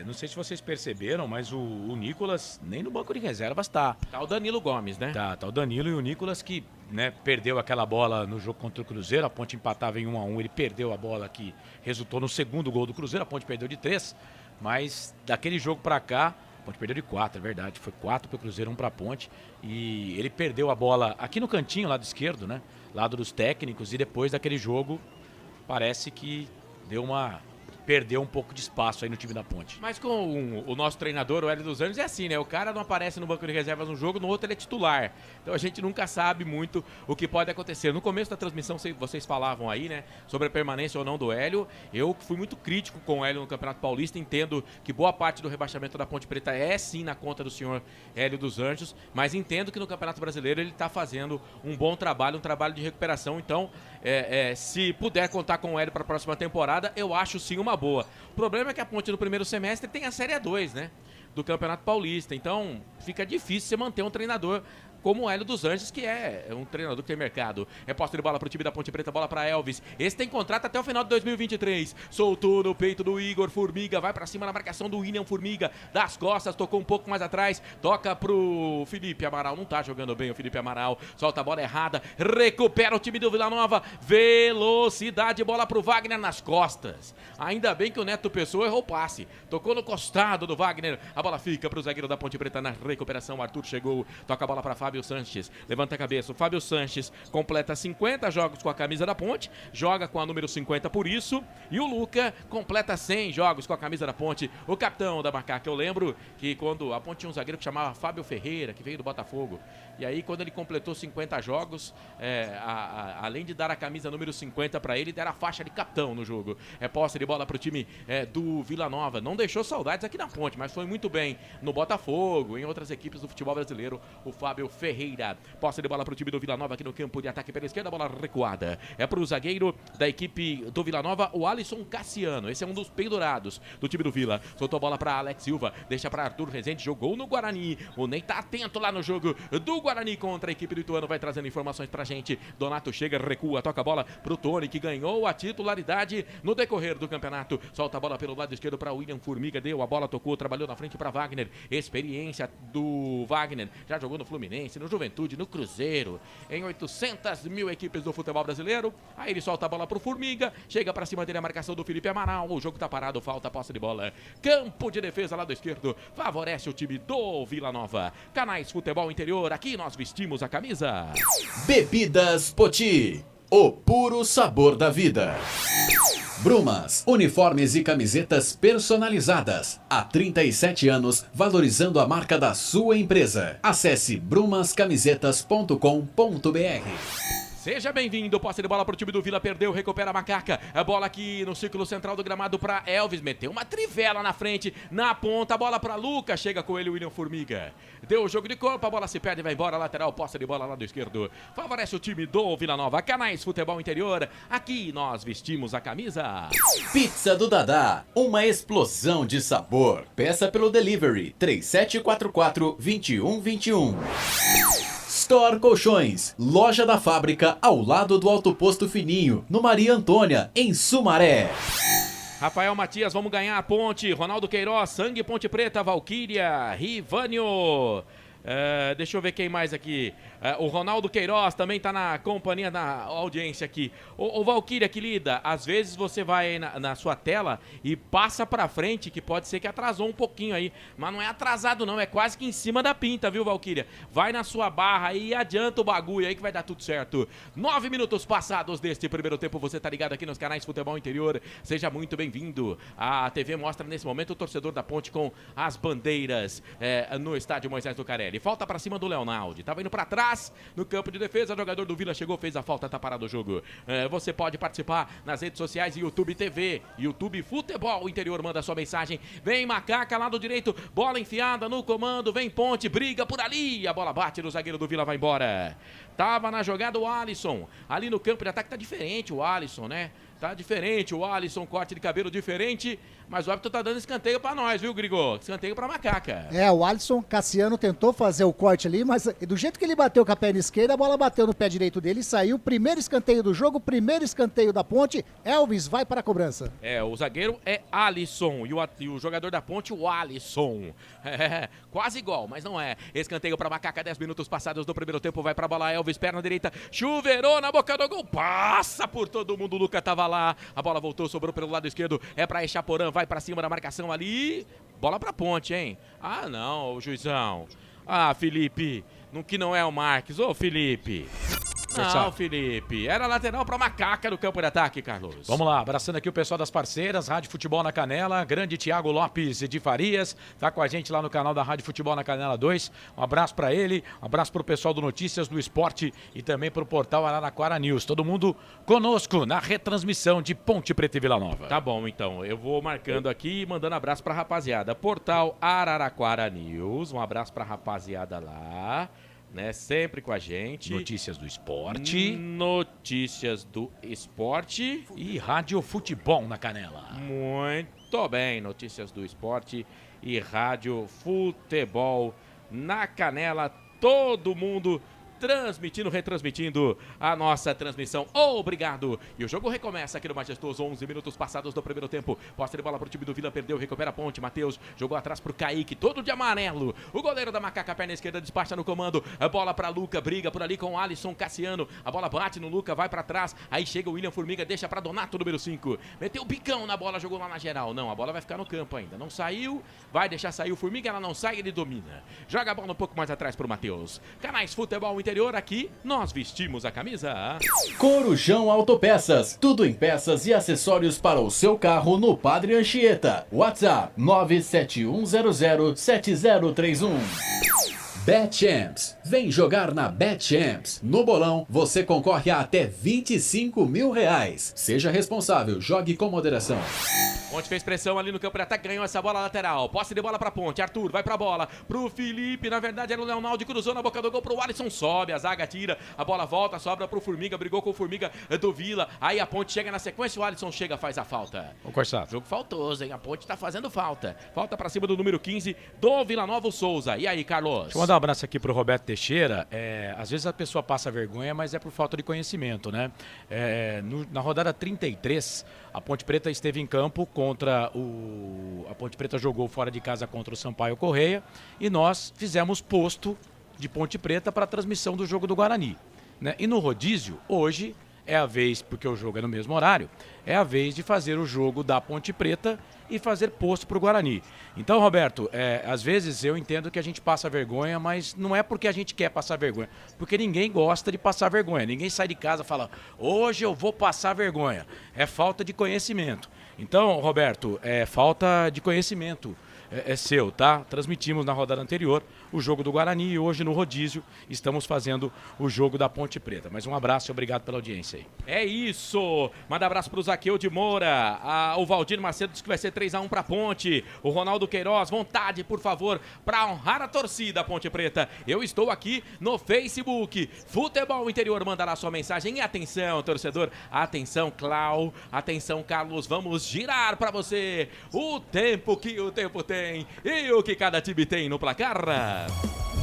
não sei se vocês perceberam, mas o Nicolas nem no banco de reservas tá. Tá o Danilo Gomes, né? Tá o Danilo e o Nicolas que, né, perdeu aquela bola no jogo contra o Cruzeiro. A Ponte empatava em 1-1, ele perdeu a bola que resultou no segundo gol do Cruzeiro. A Ponte perdeu de 3, mas daquele jogo pra cá, a Ponte perdeu de 4, é verdade. Foi 4 pro Cruzeiro, 1 pra Ponte. E ele perdeu a bola aqui no cantinho, lado esquerdo, né? Lado dos técnicos. E depois daquele jogo, parece que perdeu um pouco de espaço aí no time da Ponte. Mas com o nosso treinador, o Hélio dos Anjos, é assim, né? O cara não aparece no banco de reservas num jogo, no outro ele é titular. Então a gente nunca sabe muito o que pode acontecer. No começo da transmissão, vocês falavam aí, né? Sobre a permanência ou não do Hélio. Eu fui muito crítico com o Hélio no Campeonato Paulista. Entendo que boa parte do rebaixamento da Ponte Preta é sim na conta do senhor Hélio dos Anjos. Mas entendo que no Campeonato Brasileiro ele está fazendo um bom trabalho, um trabalho de recuperação. Então, se puder contar com o Hélio para a próxima temporada, eu acho sim uma boa. O problema é que a Ponte no primeiro semestre tem a Série A2, né? Do Campeonato Paulista. Então fica difícil você manter um treinador como o Hélio dos Anjos, que é um treinador que tem mercado. É posse de bola pro time da Ponte Preta, bola pra Elvis. Esse tem contrato até o final de 2023. Soltou no peito do Igor Formiga, vai pra cima na marcação do William Formiga. Das costas, tocou um pouco mais atrás, toca pro Felipe Amaral. Não tá jogando bem o Felipe Amaral. Solta a bola errada, recupera o time do Vila Nova. Velocidade, bola pro Wagner nas costas. Ainda bem que o Neto Pessoa errou o passe. Tocou no costado do Wagner. A bola fica pro zagueiro da Ponte Preta na recuperação. Arthur chegou, toca a bola pra Fábio Sanches, levanta a cabeça. O Fábio Sanches completa 50 jogos com a camisa da Ponte, joga com a número 50 por isso. E o Luca completa 100 jogos com a camisa da Ponte, o capitão da Macaca. Eu lembro que quando a Ponte tinha um zagueiro que chamava Fábio Ferreira, que veio do Botafogo. E aí quando ele completou 50 jogos, além de dar a camisa número 50 para ele, deram a faixa de capitão no jogo. É posse de bola pro time do Vila Nova. Não deixou saudades aqui na Ponte, mas foi muito bem no Botafogo, em outras equipes do futebol brasileiro, o Fábio Ferreira. Posse de bola pro time do Vila Nova aqui no campo de ataque pela esquerda, bola recuada. É pro zagueiro da equipe do Vila Nova, o Alisson Cassiano. Esse é um dos pendurados do time do Vila. Soltou a bola pra Alex Silva, deixa pra Arthur Rezende, jogou no Guarani. O Ney tá atento lá no jogo do Guarani contra a equipe do Ituano, vai trazendo informações pra gente. Donato chega, recua, toca a bola pro Tony, que ganhou a titularidade no decorrer do campeonato. Solta a bola pelo lado esquerdo pra William Formiga, deu a bola, tocou, trabalhou na frente pra Wagner. Experiência do Wagner, já jogou no Fluminense, no Juventude, no Cruzeiro, em 800 mil equipes do futebol brasileiro. Aí ele solta a bola pro Formiga, chega pra cima dele a marcação do Felipe Amaral. O jogo tá parado, falta a posse de bola. Campo de defesa lado esquerdo, favorece o time do Vila Nova. Canais Futebol Interior, aqui nós vestimos a camisa. Bebidas Poti, o puro sabor da vida. Brumas, uniformes e camisetas personalizadas. Há 37 anos, valorizando a marca da sua empresa. Acesse brumascamisetas.com.br. Seja bem-vindo, posse de bola pro time do Vila, perdeu, recupera a Macaca. A bola aqui no círculo central do gramado pra Elvis, meteu uma trivela na frente, na ponta, a bola pra Luca, chega com ele o William Formiga. Deu o jogo de corpo, a bola se perde, vai embora, lateral, posse de bola lá do esquerdo. Favorece o time do Vila Nova. Canais Futebol Interior, aqui nós vestimos a camisa. Pizza do Dadá, uma explosão de sabor. Peça pelo delivery 3744-2121. Store Colchões, loja da fábrica ao lado do Alto Posto Fininho, no Maria Antônia, em Sumaré. Rafael Matias, vamos ganhar a ponte. Ronaldo Queiroz, Sangue Ponte Preta, Valquíria, Rivânio. Deixa eu ver quem mais aqui. O Ronaldo Queiroz também tá na companhia, na audiência aqui. O Valquíria, querida, às vezes você vai na sua tela e passa pra frente, que pode ser que atrasou um pouquinho aí. Mas não é atrasado não, é quase que em cima da pinta, viu, Valquíria? Vai na sua barra aí e adianta o bagulho aí que vai dar tudo certo. 9 minutos passados deste primeiro tempo, você tá ligado aqui nos canais Futebol Interior. Seja muito bem-vindo. A TV mostra nesse momento o torcedor da Ponte com as bandeiras no estádio Moisés Lucarelli. Falta pra cima do Leonaldi, tava indo pra trás no campo de defesa, o jogador do Vila chegou, fez a falta, tá parado o jogo. Você pode participar nas redes sociais, YouTube TV, YouTube Futebol Interior, manda sua mensagem. Vem Macaca, lado direito, bola enfiada no comando, vem Ponte, briga por ali, a bola bate no zagueiro do Vila, vai embora. Tava na jogada o Alisson, ali no campo de ataque tá diferente o Alisson, né? Tá diferente o Alisson, corte de cabelo diferente, mas o árbitro tá dando escanteio pra nós, viu, Grigô? Escanteio pra Macaca. O Alisson Cassiano tentou fazer o corte ali, mas do jeito que ele bateu com a perna esquerda, a bola bateu no pé direito dele e saiu. Primeiro escanteio do jogo, primeiro escanteio da Ponte. Elvis vai para a cobrança. O zagueiro é Alisson e o jogador da Ponte, o Alisson. Quase igual, mas não é. Escanteio pra Macaca, 10 minutos passados do primeiro tempo, vai pra bola, Elvis, perna direita, chuveirou na boca do gol, passa por todo mundo, o Luca tava lá, a bola voltou, sobrou pelo lado esquerdo, é pra Echaporã, vai pra cima da marcação ali, bola pra Ponte, hein? Ah, não, o juizão. Ah, Felipe, que não é o Marques, ô Felipe. Não, Felipe, era lateral pra Macaca no campo de ataque, Carlos. Vamos lá, abraçando aqui o pessoal das parceiras, Rádio Futebol na Canela, grande Thiago Lopes de Farias, tá com a gente lá no canal da Rádio Futebol na Canela 2, um abraço pra ele, um abraço pro pessoal do Notícias do Esporte e também pro portal Araraquara News, todo mundo conosco na retransmissão de Ponte Preta e Vila Nova. Tá bom, então, eu vou marcando aqui e mandando abraço pra rapaziada, portal Araraquara News, um abraço pra rapaziada lá. Né, sempre com a gente. Notícias do Esporte. Notícias do Esporte. E Rádio Futebol na Canela. Muito bem, Notícias do Esporte e Rádio Futebol na Canela. Todo mundo retransmitindo a nossa transmissão. Obrigado! E o jogo recomeça aqui no Majestoso, 11 minutos passados do primeiro tempo. Posse de bola pro time do Vila, perdeu, recupera a Ponte. Matheus jogou atrás pro Kaique, todo de amarelo. O goleiro da Macaca, perna esquerda, despacha no comando. A bola pra Luca, briga por ali com o Alisson Cassiano. A bola bate no Luca, vai pra trás. Aí chega o William Formiga, deixa pra Donato, número 5. Meteu o bicão na bola, jogou lá na geral. Não, a bola vai ficar no campo ainda. Não saiu, vai deixar sair o Formiga, ela não sai, ele domina. Joga a bola um pouco mais atrás pro Matheus. Canais Futebol Interior, aqui nós vestimos a camisa. Corujão Autopeças, tudo em peças e acessórios para o seu carro no Padre Anchieta. WhatsApp 971007031. BetChamps. Vem jogar na BetChamps. No bolão, você concorre a até R$25 mil. Seja responsável, jogue com moderação. Ponte fez pressão ali no campo de ataque, ganhou essa bola lateral. Posse de bola pra Ponte, Arthur vai pra bola, pro Felipe, na verdade era o Leonaldi, cruzou na boca do gol pro Alisson, sobe, a zaga tira, a bola volta, sobra pro Formiga, brigou com o Formiga do Vila, aí a Ponte chega na sequência, o Alisson chega, faz a falta. Ô, Corsato. Jogo faltoso, hein? A Ponte tá fazendo falta. Falta pra cima do número 15 do Vila Nova, o Souza. E aí, Carlos? Deixa eu mandar um abraço aqui pro Roberto Teixeira. Às vezes a pessoa passa vergonha, mas é por falta de conhecimento, né? Na rodada 33, a Ponte Preta esteve em campo contra a Ponte Preta jogou fora de casa contra o Sampaio Correia e nós fizemos posto de Ponte Preta para a transmissão do jogo do Guarani, né? E no rodízio, hoje é a vez, porque o jogo é no mesmo horário, é a vez de fazer o jogo da Ponte Preta e fazer posto para o Guarani. Então, Roberto, às vezes eu entendo que a gente passa vergonha, mas não é porque a gente quer passar vergonha, porque ninguém gosta de passar vergonha. Ninguém sai de casa e fala, hoje eu vou passar vergonha. É falta de conhecimento. Então, Roberto, é falta de conhecimento. É seu, tá? Transmitimos na rodada anterior o jogo do Guarani e hoje no rodízio estamos fazendo o jogo da Ponte Preta. Mas um abraço e obrigado pela audiência aí. É isso! Manda abraço pro Zaqueu de Moura. O Valdir Macedo diz que vai ser 3-1 pra Ponte. O Ronaldo Queiroz, vontade, por favor, pra honrar a torcida Ponte Preta. Eu estou aqui no Facebook. Futebol Interior, manda lá sua mensagem. E atenção, torcedor. Atenção, Clau. Atenção, Carlos. Vamos girar pra você o tempo que o tempo tem. E o que cada time tem no placar?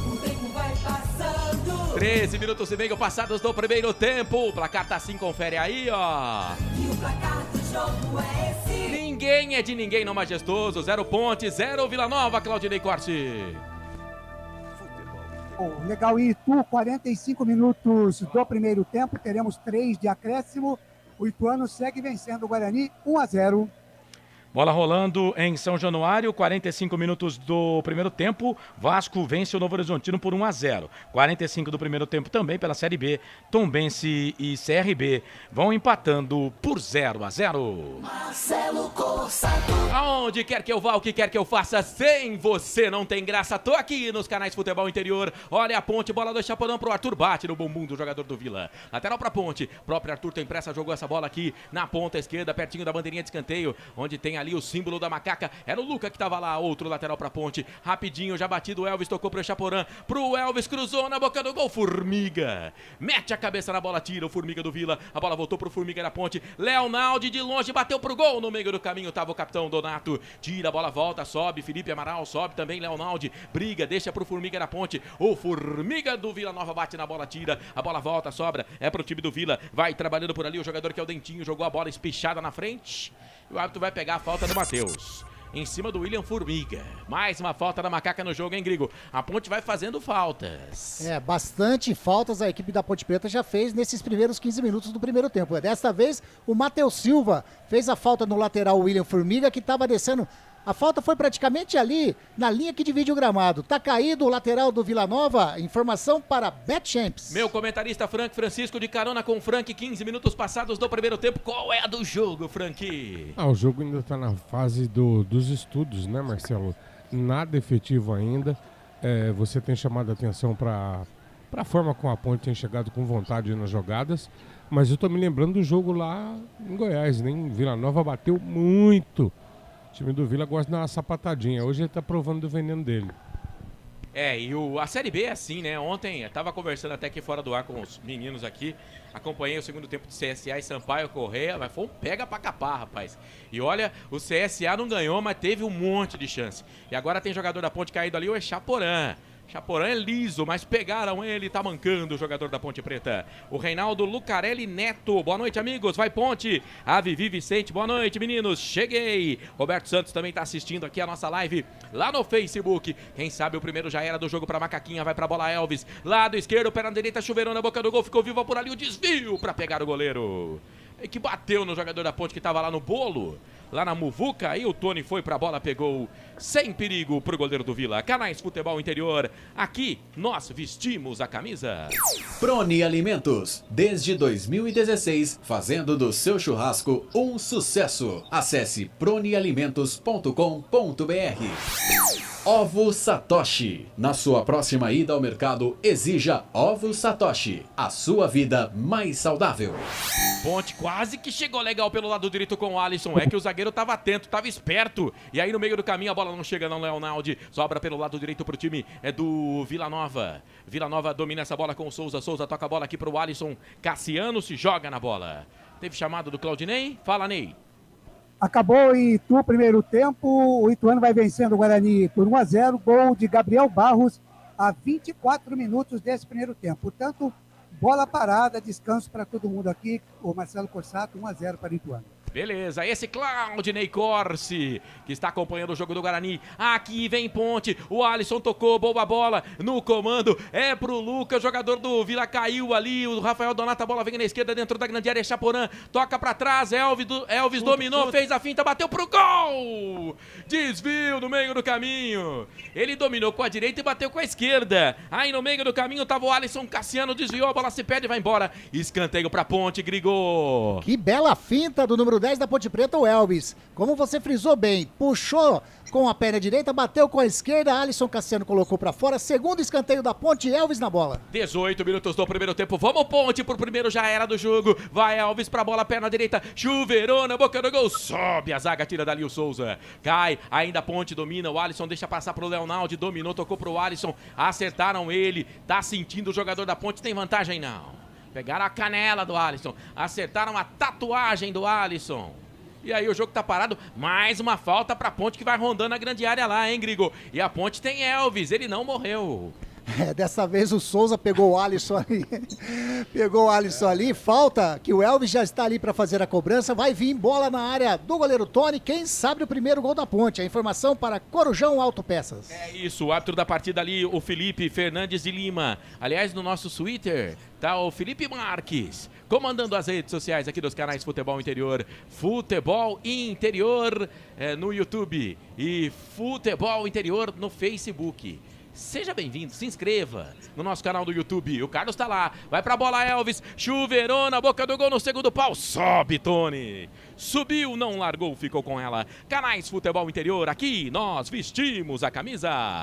O tempo vai passando. 13 minutos e meio passados do primeiro tempo. O placar tá assim, confere aí, ó. E o placar do jogo é esse. Ninguém é de ninguém no Majestoso. 0 Ponte, 0 Vila Nova, Claudinei Corte. Legal, Itu, 45 minutos do primeiro tempo, teremos 3 de acréscimo. O Ituano segue vencendo o Guarani 1-0. Bola rolando em São Januário, 45 minutos do primeiro tempo. Vasco vence o Novo Horizontino por 1-0. 45 do primeiro tempo também pela Série B. Tombense e CRB vão empatando por 0-0. Marcelo Corsato. Aonde quer que eu vá, o que quer que eu faça, sem você não tem graça. Tô aqui nos canais Futebol Interior. Olha a Ponte, bola do Chapadão pro Arthur, bate no bumbum do jogador do Vila. Lateral pra Ponte, próprio Arthur tem pressa, jogou essa bola aqui na ponta esquerda, pertinho da bandeirinha de escanteio, onde tem ali o símbolo da macaca. Era o Luca que tava lá, outro lateral pra Ponte. Rapidinho, já batido, o Elvis tocou pro Echaporã. Pro Elvis, cruzou na boca do gol. Formiga mete a cabeça na bola, tira o Formiga do Vila. A bola voltou pro Formiga da Ponte. Leonaldi de longe bateu pro gol. No meio do caminho tava o capitão Donato. Tira a bola, volta, sobe. Felipe Amaral sobe também. Leonaldi briga, deixa pro Formiga da Ponte. O Formiga do Vila Nova bate na bola, tira. A bola volta, sobra. É pro time do Vila. Vai trabalhando por ali o jogador que é o Dentinho. Jogou a bola espichada na frente. O árbitro vai pegar a falta do Matheus. Em cima do William Formiga. Mais uma falta da macaca no jogo, hein, Grigo? A Ponte vai fazendo faltas. Bastante faltas a equipe da Ponte Preta já fez nesses primeiros 15 minutos do primeiro tempo. Desta vez, o Matheus Silva fez a falta no lateral William Formiga, que estava descendo. A falta foi praticamente ali, na linha que divide o gramado. Tá caído o lateral do Vila Nova. Informação para Betchamps. Meu comentarista Frank Francisco de carona com Frank. 15 minutos passados do primeiro tempo. Qual é a do jogo, Frank? O jogo ainda tá na fase dos estudos, né, Marcelo? Nada efetivo ainda. Você tem chamado a atenção para a forma como a Ponte tem chegado com vontade nas jogadas. Mas eu tô me lembrando do jogo lá em Goiás, né? Vila Nova bateu muito. O time do Vila gosta de dar uma sapatadinha. Hoje ele tá provando do veneno dele. E a Série B é assim, né? Ontem eu tava conversando até aqui fora do ar com os meninos aqui. Acompanhei o segundo tempo de CSA e Sampaio Correia. Mas foi um pega pra capar, rapaz. E olha, o CSA não ganhou, mas teve um monte de chance. E agora tem jogador da Ponte caído ali, o Echaporã. Chaporã é liso, mas pegaram ele, tá mancando o jogador da Ponte Preta. O Reinaldo Lucarelli Neto. Boa noite, amigos. Vai, Ponte. A Vivi Vicente. Boa noite, meninos. Cheguei. Roberto Santos também tá assistindo aqui a nossa live lá no Facebook. Quem sabe o primeiro já era do jogo pra Macaquinha. Vai pra bola Elvis. Lado esquerdo, perna direita, chuveirão na boca do gol. Ficou vivo por ali o desvio pra pegar o goleiro. E que bateu no jogador da Ponte que tava lá no bolo. Lá na muvuca, aí o Tony foi pra bola, pegou sem perigo pro goleiro do Vila. Canais Futebol Interior, aqui nós vestimos a camisa. Prone Alimentos, desde 2016, fazendo do seu churrasco um sucesso. Acesse pronealimentos.com.br. Ovo Satoshi. Na sua próxima ida ao mercado, exija Ovo Satoshi. A sua vida mais saudável. Ponte quase que chegou legal pelo lado direito com o Alisson. É que o zagueiro tava atento, tava esperto. E aí no meio do caminho a bola não chega não, Leonaldi. Sobra pelo lado direito pro time do Vila Nova. Vila Nova domina essa bola com o Souza. Souza toca a bola aqui pro Alisson. Cassiano se joga na bola. Teve chamado do Claudinei? Fala, Ney. Acabou o primeiro tempo, o Ituano vai vencendo o Guarani por 1-0, gol de Gabriel Barros a 24 minutos desse primeiro tempo. Portanto, bola parada, descanso para todo mundo aqui, o Marcelo Corsato, 1-0 para o Ituano. Beleza, esse Claudinei Corsi, que está acompanhando o jogo do Guarani. Aqui vem Ponte, o Alisson tocou, boa bola no comando, é pro Lucas, jogador do Vila caiu ali, o Rafael Donato, a bola vem na esquerda dentro da grande área, Chaporã, toca pra trás, Elvis dominou, fez a finta, bateu pro gol! Desvio no meio do caminho, ele dominou com a direita e bateu com a esquerda, aí no meio do caminho tava o Alisson, Cassiano desviou, a bola se perde e vai embora, escanteio pra Ponte, Grigô. Que bela finta do número 10 da Ponte Preta, o Elvis. Como você frisou bem, puxou com a perna direita, bateu com a esquerda, Alisson Cassiano colocou pra fora, segundo escanteio da Ponte, Elvis na bola. 18 minutos do primeiro tempo, vamos Ponte, por primeiro já era do jogo, vai Elvis pra bola, perna direita, chuveirou na boca do gol, sobe a zaga, tira dali o Souza, cai, ainda a Ponte domina, o Alisson deixa passar pro Leonaldi, dominou, tocou pro Alisson, acertaram ele, tá sentindo o jogador da Ponte, tem vantagem não. Pegaram a canela do Alisson, acertaram a tatuagem do Alisson. E aí o jogo tá parado, mais uma falta pra Ponte que vai rondando a grande área lá, hein, Grigo? E a Ponte tem Elvis, ele não morreu. Dessa vez o Souza pegou o Alisson ali. Pegou o Alisson ali. Falta que o Elvis já está ali para fazer a cobrança. Vai vir bola na área do goleiro Tony. Quem sabe o primeiro gol da Ponte. A informação para Corujão Autopeças. É isso, o árbitro da partida ali, o Felipe Fernandes de Lima. Aliás, no nosso Twitter, tá o Felipe Marques, comandando as redes sociais aqui dos canais Futebol Interior no YouTube e Futebol Interior no Facebook. Seja bem-vindo, se inscreva no nosso canal do YouTube. O Carlos tá lá, vai pra bola Elvis, chuveirou na boca do gol no segundo pau, sobe Tony. Subiu, não largou, ficou com ela. Canais Futebol Interior, aqui nós vestimos a camisa.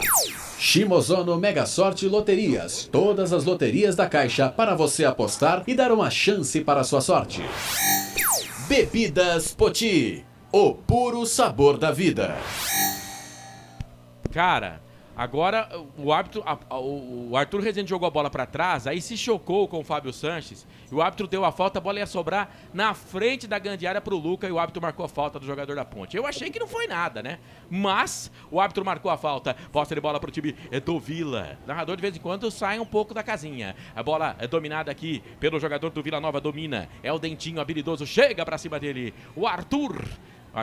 Shimozono Mega Sorte Loterias. Todas as loterias da Caixa para você apostar e dar uma chance para a sua sorte. Bebidas Poti. O puro sabor da vida. Cara, agora o árbitro, o Arthur Rezende jogou a bola pra trás, aí se chocou com o Fábio Sanches, e o árbitro deu a falta, a bola ia sobrar na frente da grande área pro Luca, e o árbitro marcou a falta do jogador da Ponte. Eu achei que não foi nada, né? Mas o árbitro marcou a falta, posse de bola pro time do Vila. O narrador de vez em quando sai um pouco da casinha. A bola é dominada aqui pelo jogador do Vila Nova, domina. É o Dentinho habilidoso, chega pra cima dele. O Arthur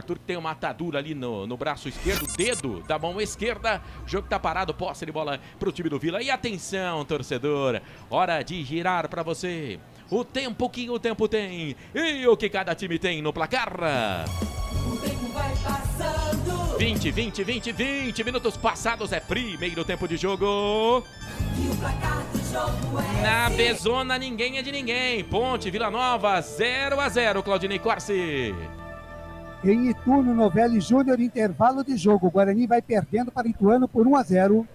que tem uma atadura ali no braço esquerdo, dedo da mão esquerda. O jogo tá parado, posse de bola pro time do Vila. E atenção, torcedor, hora de girar pra você o tempo que o tempo tem e o que cada time tem no placar. O tempo vai passando. 20 minutos passados, é primeiro tempo de jogo. E o placar do jogo é na B-Zona ninguém é de ninguém. Ponte, Vila Nova, 0-0, Claudinei Corsi. Em Itu, no Novelli Júnior, intervalo de jogo. O Guarani vai perdendo para Ituano por 1-0.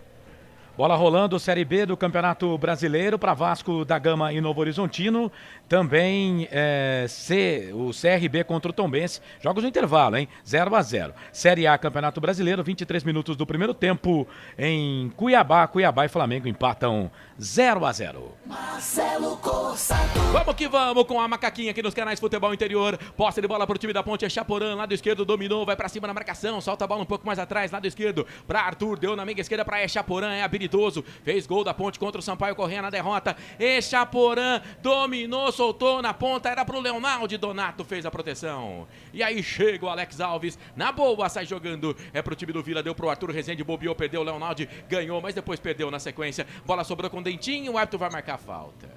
Bola rolando, Série B do Campeonato Brasileiro para Vasco da Gama e Novo Horizontino. Também o CRB contra o Tombense. Jogos no intervalo, hein? 0-0. Série A, Campeonato Brasileiro, 23 minutos do primeiro tempo em Cuiabá. Cuiabá e Flamengo empatam 0-0. Marcelo Corsato. Vamos que vamos com a macaquinha aqui nos canais Futebol Interior. Posse de bola pro time da Ponte, é Chaporã, lado esquerdo, dominou, vai pra cima na marcação, solta a bola um pouco mais atrás, lado esquerdo pra Arthur, deu na meiga esquerda pra Chaporã, é habilidoso, fez gol da Ponte contra o Sampaio Corrêa na derrota. Chaporã dominou, soltou na ponta, era pro Leonardo, Donato fez a proteção. E aí chega o Alex Alves, na boa, sai jogando, é pro time do Vila, deu pro Arthur Rezende, bobeou, perdeu, o Leonardo ganhou, mas depois perdeu na sequência. Bola sobrou com o Dentinho, o árbitro vai marcar falta.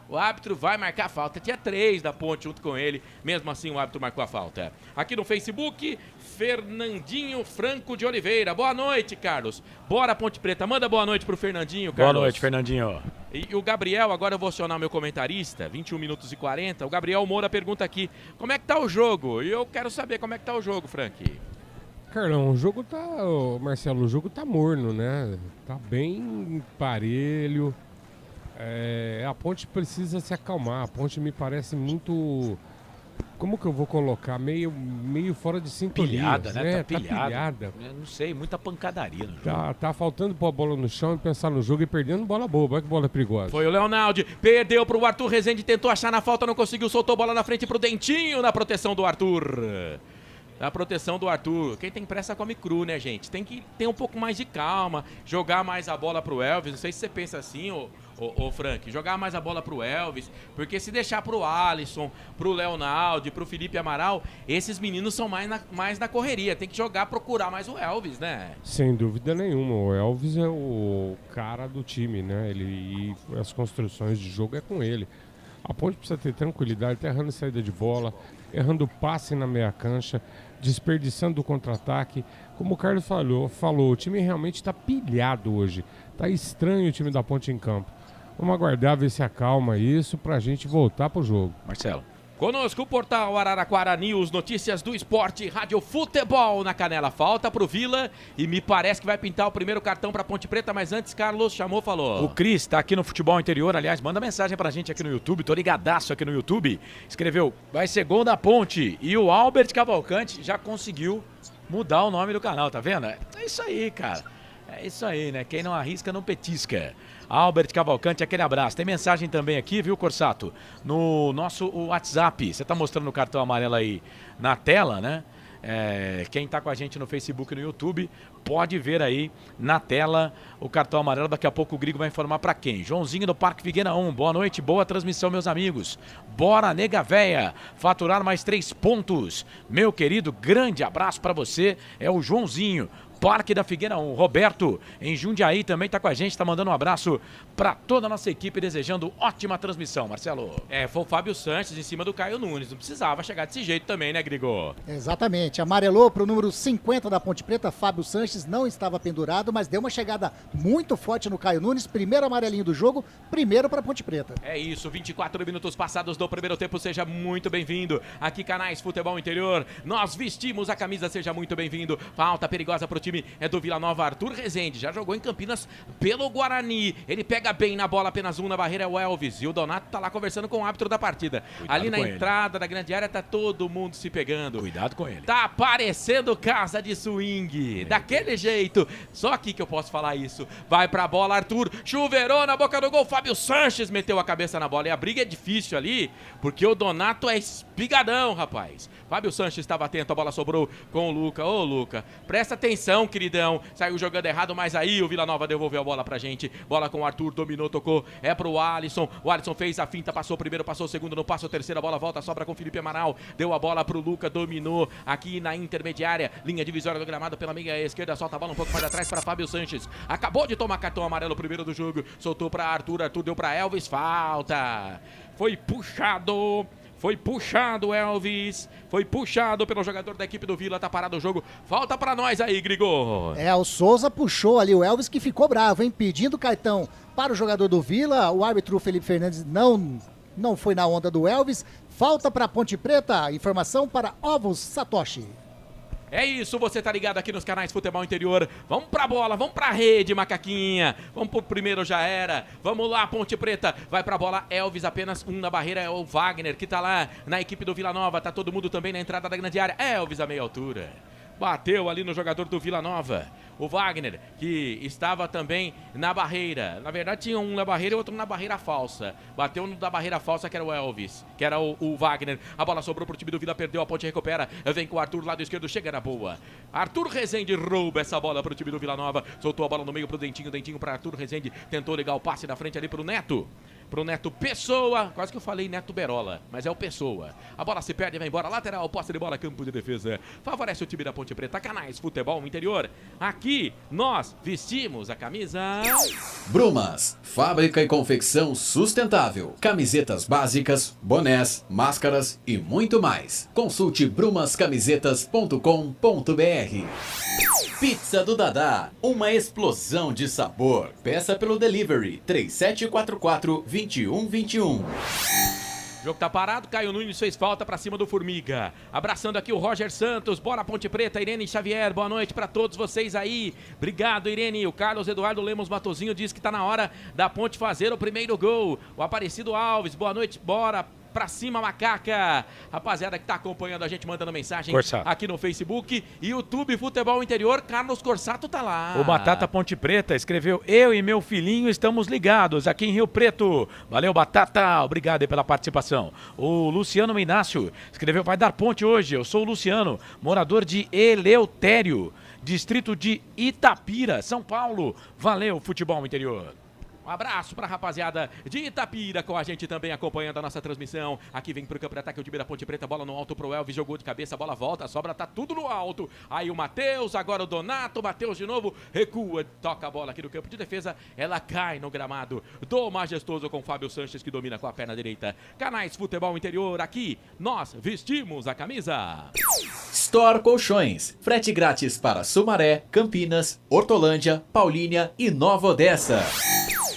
O árbitro vai marcar a falta. Tinha 3 da Ponte junto com ele. Mesmo assim, o árbitro marcou a falta. Aqui no Facebook, Fernandinho Franco de Oliveira. Boa noite, Carlos. Bora, Ponte Preta. Manda boa noite pro Fernandinho, Carlos. Boa noite, Fernandinho. E o Gabriel, agora eu vou acionar meu comentarista, 21 minutos e 40. O Gabriel Moura pergunta aqui, como é que tá o jogo? E eu quero saber como é que tá o jogo, Frank. Carlão, o jogo tá... Marcelo, o jogo tá morno, né? Tá bem parelho. A Ponte precisa se acalmar. A Ponte me parece muito... Como que eu vou colocar? Meio fora de sintonia. Pilhada, né? Tá pilhada. Eu não sei, muita pancadaria no jogo. Tá faltando pôr a bola no chão e pensar no jogo e perdendo bola boba. Olha que bola perigosa. Foi o Leonardo, perdeu pro Arthur Rezende, tentou achar na falta, não conseguiu, soltou a bola na frente pro Dentinho, na proteção do Arthur. Na proteção do Arthur. Quem tem pressa come cru, né, gente? Tem que ter um pouco mais de calma, jogar mais a bola pro Elvis. Não sei se você pensa assim, ô Frank, jogar mais a bola pro Elvis, porque se deixar pro Alisson, pro Leonardo, pro Felipe Amaral, esses meninos são mais na correria. Tem que jogar, procurar mais o Elvis, né? Sem dúvida nenhuma. O Elvis é o cara do time, né? E as construções de jogo é com ele. A Ponte precisa ter tranquilidade, tá errando saída de bola, errando passe na meia cancha, desperdiçando o contra-ataque. Como o Carlos falou, o time realmente está pilhado hoje. Tá estranho o time da Ponte em campo. Vamos aguardar, ver se acalma isso pra gente voltar pro jogo. Marcelo. Conosco o portal Araraquara News, notícias do esporte, rádio futebol na canela. Falta pro Vila e me parece que vai pintar o primeiro cartão pra Ponte Preta, mas antes Carlos chamou, falou. O Cris tá aqui no Futebol Interior, aliás, manda mensagem pra gente aqui no YouTube, tô ligadaço aqui no YouTube. Escreveu, vai ser gol da Ponte, e o Albert Cavalcante já conseguiu mudar o nome do canal, tá vendo? É isso aí, cara. É isso aí, né? Quem não arrisca não petisca. Albert Cavalcante, aquele abraço. Tem mensagem também aqui, viu, Corsato? No nosso WhatsApp. Você tá mostrando o cartão amarelo aí na tela, né? Quem está com a gente no Facebook e no YouTube pode ver aí na tela o cartão amarelo. Daqui a pouco o Grigo vai informar para quem. Joãozinho do Parque Figueira 1. Boa noite, boa transmissão, meus amigos. Bora, nega véia, faturar mais 3 pontos. Meu querido, grande abraço para você. É o Joãozinho. Parque da Figueira 1. Roberto, em Jundiaí, também está com a gente, está mandando um abraço para toda a nossa equipe, desejando ótima transmissão, Marcelo. Foi o Fábio Sanches em cima do Caio Nunes, não precisava chegar desse jeito também, né, Grigo? Exatamente, amarelou para o número 50 da Ponte Preta, Fábio Sanches não estava pendurado, mas deu uma chegada muito forte no Caio Nunes, primeiro amarelinho do jogo, primeiro para a Ponte Preta. É isso, 24 minutos passados do primeiro tempo, seja muito bem-vindo. Aqui, Canais Futebol Interior, nós vestimos a camisa, seja muito bem-vindo. Falta perigosa para o time do Vila Nova, Arthur Rezende, já jogou em Campinas pelo Guarani, ele pega bem na bola, apenas um na barreira é o Elvis, e o Donato tá lá conversando com o árbitro da partida. Cuidado ali na com ele. Entrada da grande área tá todo mundo se pegando. Cuidado com ele. Tá parecendo casa de swing, daquele jeito, só aqui que eu posso falar isso. Vai pra bola, Arthur, chuveirou na boca do gol, Fábio Sanches meteu a cabeça na bola, e a briga é difícil ali, porque o Donato é espigadão, rapaz. Fábio Sanches estava atento, a bola sobrou com o Luca. Ô, Luca, presta atenção, queridão. Saiu jogando errado, mas aí o Vila Nova devolveu a bola pra gente. Bola com o Arthur, dominou, tocou. É pro Alisson. O Alisson fez a finta, passou o primeiro, passou o segundo, não passa o terceiro. A bola volta, sobra com o Felipe Amaral. Deu a bola pro Luca, dominou aqui na intermediária. Linha divisória do gramado pela meia esquerda. Solta a bola um pouco mais atrás para Fábio Sanches. Acabou de tomar cartão amarelo, primeiro do jogo. Soltou pra Arthur, Arthur deu pra Elvis. Falta. Foi puxado. Foi puxado, Elvis. Foi puxado pelo jogador da equipe do Vila. Tá parado o jogo. Falta pra nós aí, Grigor. O Souza puxou ali o Elvis, que ficou bravo, hein? Pedindo cartão para o jogador do Vila. O árbitro Felipe Fernandes não foi na onda do Elvis. Falta para Ponte Preta. Informação para Ovos Satoshi. É isso, você tá ligado aqui nos canais Futebol Interior. Vamos pra bola, vamos pra rede, macaquinha. Vamos pro primeiro, já era. Vamos lá, Ponte Preta. Vai pra bola, Elvis, apenas um na barreira. É o Wagner, que tá lá na equipe do Vila Nova. Tá todo mundo também na entrada da grande área. Elvis a meia altura. Bateu ali no jogador do Vila Nova. O Wagner, que estava também na barreira. Na verdade, tinha um na barreira e outro na barreira falsa. Bateu no da barreira falsa, que era o Elvis, que era o Wagner. A bola sobrou pro time do Vila, perdeu, a Ponte recupera. Vem com o Arthur, lado esquerdo, chega na boa. Arthur Rezende rouba essa bola pro time do Vila Nova. Soltou a bola no meio pro Dentinho, Dentinho pra Arthur Rezende. Tentou ligar o passe na frente ali pro Neto. Pro Neto Pessoa, quase que eu falei Neto Berola, mas é o Pessoa. A bola se perde, vai embora, lateral, posse de bola, campo de defesa. Favorece o time da Ponte Preta, Canais Futebol Interior. Aqui nós vestimos a camisa Brumas, fábrica e confecção sustentável. Camisetas básicas, bonés, máscaras e muito mais. Consulte brumascamisetas.com.br. Pizza do Dadá, uma explosão de sabor. Peça pelo delivery 3744-2121. O jogo tá parado, Caio Nunes fez falta pra cima do Formiga. Abraçando aqui o Roger Santos, bora Ponte Preta, Irene Xavier, boa noite pra todos vocês aí. Obrigado, Irene. O Carlos Eduardo Lemos Matozinho diz que tá na hora da Ponte fazer o primeiro gol. O Aparecido Alves, boa noite, bora pra cima, macaca. Rapaziada que tá acompanhando a gente, mandando mensagem Corsato aqui no Facebook. YouTube Futebol Interior, Carlos Corsato tá lá. O Batata Ponte Preta escreveu: eu e meu filhinho estamos ligados aqui em Rio Preto. Valeu, Batata, obrigado aí pela participação. O Luciano Minácio escreveu: vai dar ponte hoje, eu sou o Luciano, morador de Eleutério, distrito de Itapira, São Paulo. Valeu, Futebol Interior. Um abraço pra rapaziada de Itapira com a gente também acompanhando a nossa transmissão. Aqui vem pro campo de ataque o time da Ponte Preta, bola no alto pro Elvis, jogou de cabeça, a bola volta, a sobra tá tudo no alto. Aí o Matheus, agora o Donato, Matheus de novo, recua, toca a bola aqui no campo de defesa, ela cai no gramado do Majestoso com Fábio Sanches que domina com a perna direita. Canais Futebol Interior, aqui nós vestimos a camisa Store Colchões, frete grátis para Sumaré, Campinas, Hortolândia, Paulínia e Nova Odessa.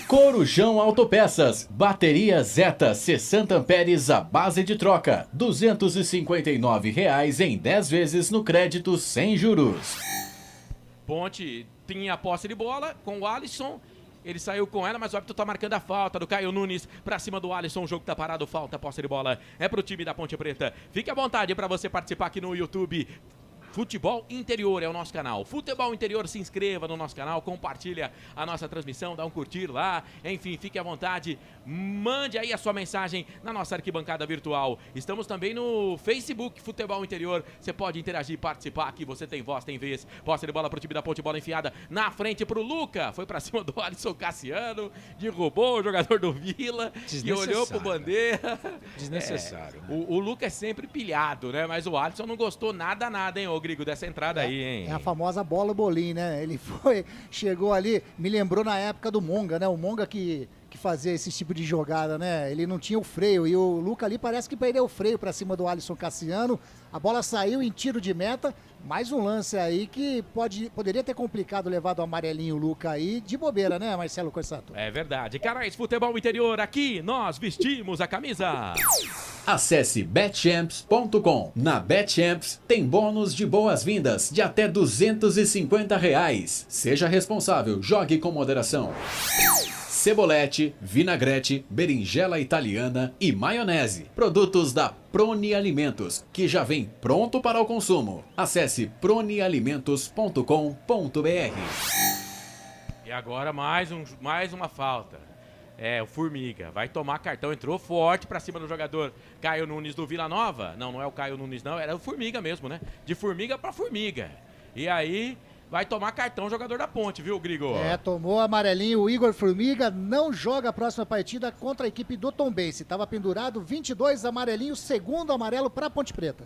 Corujão Autopeças, bateria Zeta 60 amperes à base de troca, R$ 259 em 10 vezes no crédito sem juros. Ponte tinha a posse de bola com o Alisson, ele saiu com ela, mas o árbitro tá marcando a falta do Caio Nunes pra cima do Alisson, o jogo tá parado, falta, posse de bola, é pro time da Ponte Preta. Fique à vontade pra você participar aqui no YouTube. Futebol Interior é o nosso canal. Futebol Interior, se inscreva no nosso canal, compartilha a nossa transmissão, dá um curtir lá, enfim, fique à vontade, mande aí a sua mensagem na nossa arquibancada virtual. Estamos também no Facebook Futebol Interior, você pode interagir, participar aqui, você tem voz, tem vez. Posse de bola pro time da Ponte, bola enfiada na frente pro Luca, foi pra cima do Alisson Cassiano, derrubou o jogador do Vila e olhou pro Bandeira. Desnecessário. O Luca é sempre pilhado, né? Mas o Alisson não gostou nada, hein, ô Grigo, dessa entrada aí, hein? É a famosa bola bolim, né? Ele chegou ali, me lembrou na época do Monga, né? O Monga que fazia esse tipo de jogada, né? Ele não tinha o freio e o Luca ali parece que perdeu o freio pra cima do Alisson Cassiano. A bola saiu em tiro de meta, mais um lance aí que poderia ter complicado, levado o amarelinho o Luca aí de bobeira, né, Marcelo Corsato? É verdade. Canais Futebol Interior, aqui nós vestimos a camisa. Acesse betchamps.com. Na Betchamps tem bônus de boas-vindas de até R$250. Seja responsável, jogue com moderação. Cebolete, vinagrete, berinjela italiana e maionese. Produtos da Proni Alimentos, que já vem pronto para o consumo. Acesse pronialimentos.com.br. E agora mais uma falta. O Formiga vai tomar cartão, entrou forte pra cima do jogador Caio Nunes do Vila Nova. Não é o Caio Nunes não, era o Formiga mesmo, né? De formiga pra formiga. E aí vai tomar cartão o jogador da Ponte, viu, Grigo? Tomou amarelinho. O Igor Formiga não joga a próxima partida contra a equipe do Tombense. Tava pendurado, 22 amarelinhos, segundo amarelo pra Ponte Preta.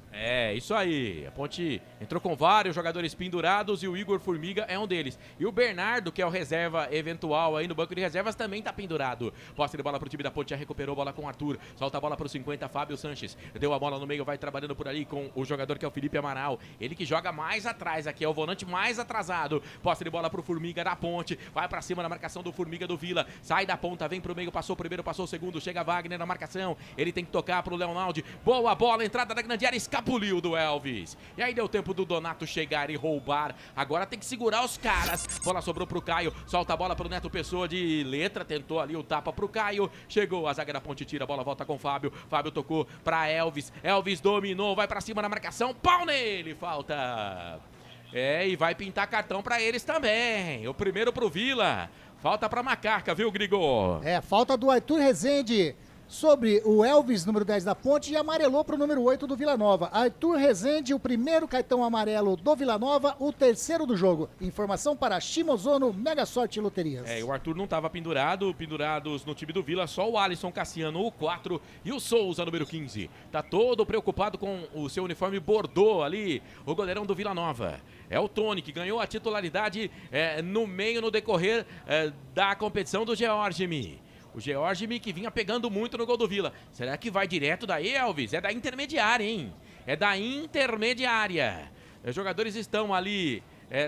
Isso aí. A Ponte entrou com vários jogadores pendurados e o Igor Formiga é um deles. E o Bernardo, que é o reserva eventual aí no banco de reservas, também tá pendurado. Posse de bola pro time da Ponte, já recuperou a bola com o Arthur. Solta a bola pro 50, Fábio Sanches. Deu a bola no meio, vai trabalhando por ali com o jogador que é o Felipe Amaral. Ele que joga mais atrás aqui, é o volante mais atrasado. Posse de bola pro Formiga da Ponte, vai pra cima na marcação do Formiga do Vila, sai da ponta, vem pro meio, passou o primeiro, passou o segundo, chega Wagner na marcação, ele tem que tocar pro Leonaldi, boa bola, entrada da grande área, escapuliu do Elvis, e aí deu tempo do Donato chegar e roubar, agora tem que segurar os caras, bola sobrou pro Caio, solta a bola pro Neto Pessoa de letra, tentou ali o tapa pro Caio, chegou a zaga da Ponte, tira a bola, volta com o Fábio, Fábio tocou pra Elvis, Elvis dominou, vai pra cima na marcação, pau nele, falta. E vai pintar cartão pra eles também. O primeiro pro Vila. Falta pra Macaca, viu, Grigo? Falta do Arthur Rezende sobre o Elvis, número 10 da Ponte, e amarelou pro número 8 do Vila Nova. Arthur Rezende, o primeiro cartão amarelo do Vila Nova, o terceiro do jogo. Informação para Shimozono, Mega Sorte Loterias. O Arthur não tava pendurados no time do Vila, só o Alisson Cassiano, o 4, e o Souza, número 15. Tá todo preocupado com o seu uniforme bordô ali, o goleirão do Vila Nova. É o Tony, que ganhou a titularidade no decorrer da competição do Georgimi. O Georgimi que vinha pegando muito no gol do Vila. Será que vai direto daí, Elvis? É da intermediária, hein? É da intermediária. Os jogadores estão ali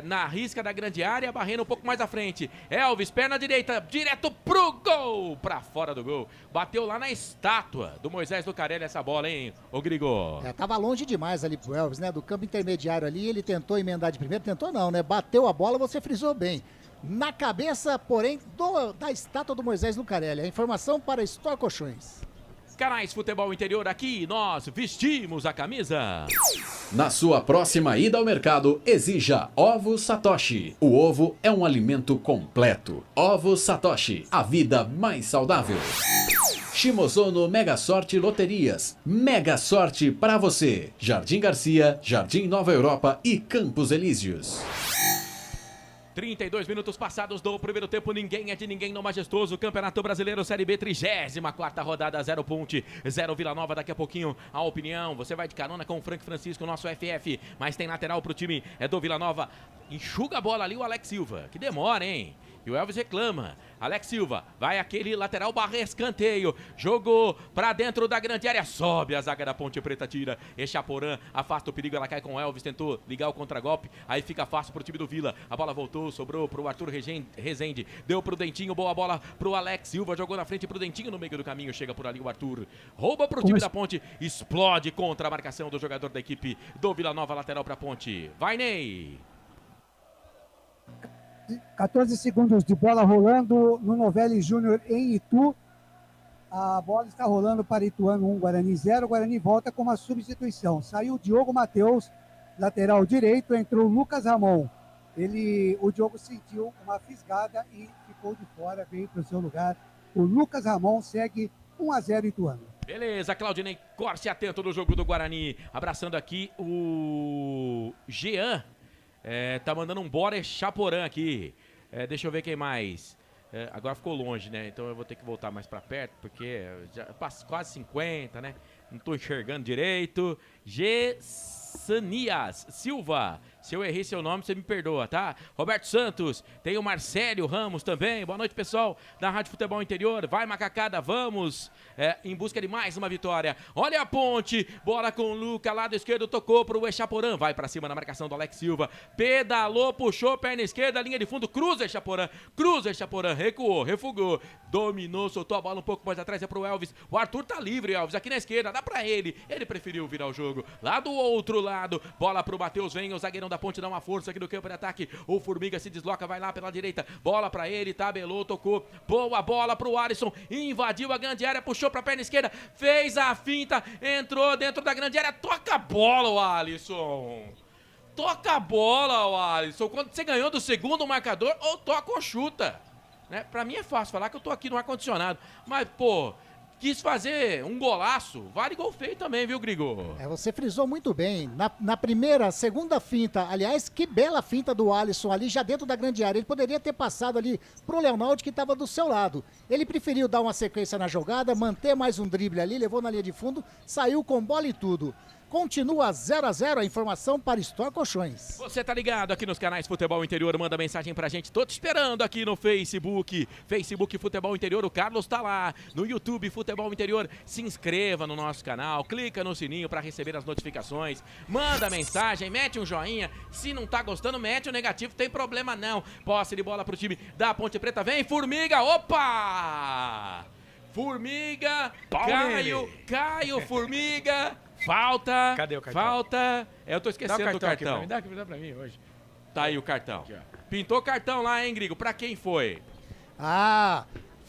na risca da grande área, barrendo um pouco mais à frente. Elvis, perna direita, direto pro gol! Pra fora do gol. Bateu lá na estátua do Moisés Lucarelli essa bola, hein, ô Grigo? Tava longe demais ali pro Elvis, né? Do campo intermediário ali, ele tentou emendar de primeiro, tentou não, né? Bateu a bola, você frisou bem. Na cabeça, porém, da estátua do Moisés Lucarelli. A informação para Store Colchões. Canais Futebol Interior, aqui nós vestimos a camisa. Na sua próxima ida ao mercado, exija Ovos Satoshi. O ovo é um alimento completo. Ovos Satoshi, a vida mais saudável. Shimozono Mega Sorte Loterias. Mega Sorte para você. Jardim Garcia, Jardim Nova Europa e Campos Elíseos. 32 minutos passados do primeiro tempo, ninguém é de ninguém no majestoso Campeonato Brasileiro Série B, 34ª rodada, 0 Ponte, 0 Vila Nova. Daqui a pouquinho a opinião, você vai de carona com o Frank Francisco, nosso FF, mas tem lateral pro time do Vila Nova. Enxuga a bola ali o Alex Silva, que demora, hein? E o Elvis reclama. Alex Silva, vai aquele lateral, barra escanteio. Jogou pra dentro da grande área. Sobe a zaga da Ponte Preta, tira. Echaporã afasta o perigo, ela cai com o Elvis. Tentou ligar o contragolpe. Aí fica fácil pro time do Vila. A bola voltou, sobrou pro Arthur Rezende. Deu pro Dentinho, boa bola pro Alex Silva. Jogou na frente pro Dentinho, no meio do caminho. Chega por ali o Arthur. Rouba pro time da Ponte. Explode contra a marcação do jogador da equipe do Vila Nova, lateral pra Ponte. Vai, Ney! 14 segundos de bola rolando no Novelli Júnior em Itu. A bola está rolando para Ituano 1, Guarani 0. Guarani volta com uma substituição. Saiu o Diogo Matheus lateral direito, entrou o Lucas Ramon. O Diogo sentiu uma fisgada e ficou de fora, veio para o seu lugar. O Lucas Ramon segue 1-0 Ituano. Beleza, Claudinei Corse atento no jogo do Guarani. Abraçando aqui o Jean. Tá mandando um Bora Chaporã aqui. Deixa eu ver quem mais. Agora ficou longe, né? Então eu vou ter que voltar mais pra perto, porque já passa quase 50, né? Não tô enxergando direito. Sanias Silva. Se eu errei seu nome, você me perdoa, tá? Roberto Santos, tem o Marcélio Ramos também. Boa noite, pessoal da Rádio Futebol Interior. Vai, macacada, vamos em busca de mais uma vitória. Olha a ponte, bola com o Luca, lado esquerdo, tocou pro Echaporã. Vai pra cima na marcação do Alex Silva. Pedalou, puxou, perna esquerda, linha de fundo, cruza Echaporã, recuou, refugou, dominou, soltou a bola um pouco mais atrás, é pro Elvis. O Arthur tá livre, Elvis, aqui na esquerda, dá pra ele. Ele preferiu virar o jogo. Lá do outro lado, bola pro Matheus Venha, o zagueirão da ponte dá uma força aqui no campo de ataque. O Formiga se desloca, vai lá pela direita. Bola pra ele, tabelou, tocou. Boa bola pro Alisson. Invadiu a grande área, puxou pra perna esquerda. Fez a finta, entrou dentro da grande área. Toca a bola, o Alisson. Toca a bola, o Alisson. Quando você ganhou do segundo marcador, ou toca ou chuta. Né? Pra mim é fácil falar que eu tô aqui no ar-condicionado. Mas, pô, quis fazer um golaço, vale gol feio também, viu, Grigor? Você frisou muito bem. Na segunda finta, aliás, que bela finta do Alisson ali, já dentro da grande área. Ele poderia ter passado ali pro Leonardo, que estava do seu lado. Ele preferiu dar uma sequência na jogada, manter mais um drible ali, levou na linha de fundo, saiu com bola e tudo. Continua 0-0 a informação para Store Colchões. Você tá ligado aqui nos canais Futebol Interior, manda mensagem pra gente. Tô te esperando aqui no Facebook Futebol Interior, o Carlos tá lá. No YouTube Futebol Interior, se inscreva no nosso canal, clica no sininho pra receber as notificações. Manda mensagem, mete um joinha. Se não tá gostando, mete um negativo, tem problema não. Posse de bola pro time da Ponte Preta, vem Formiga, opa! Formiga, Caio, Formiga... Falta. Cadê o cartão? Falta. Eu tô esquecendo do cartão. Dá pra mim hoje. Tá aí o cartão. Aqui, pintou cartão lá, hein, Grigo? Pra quem foi?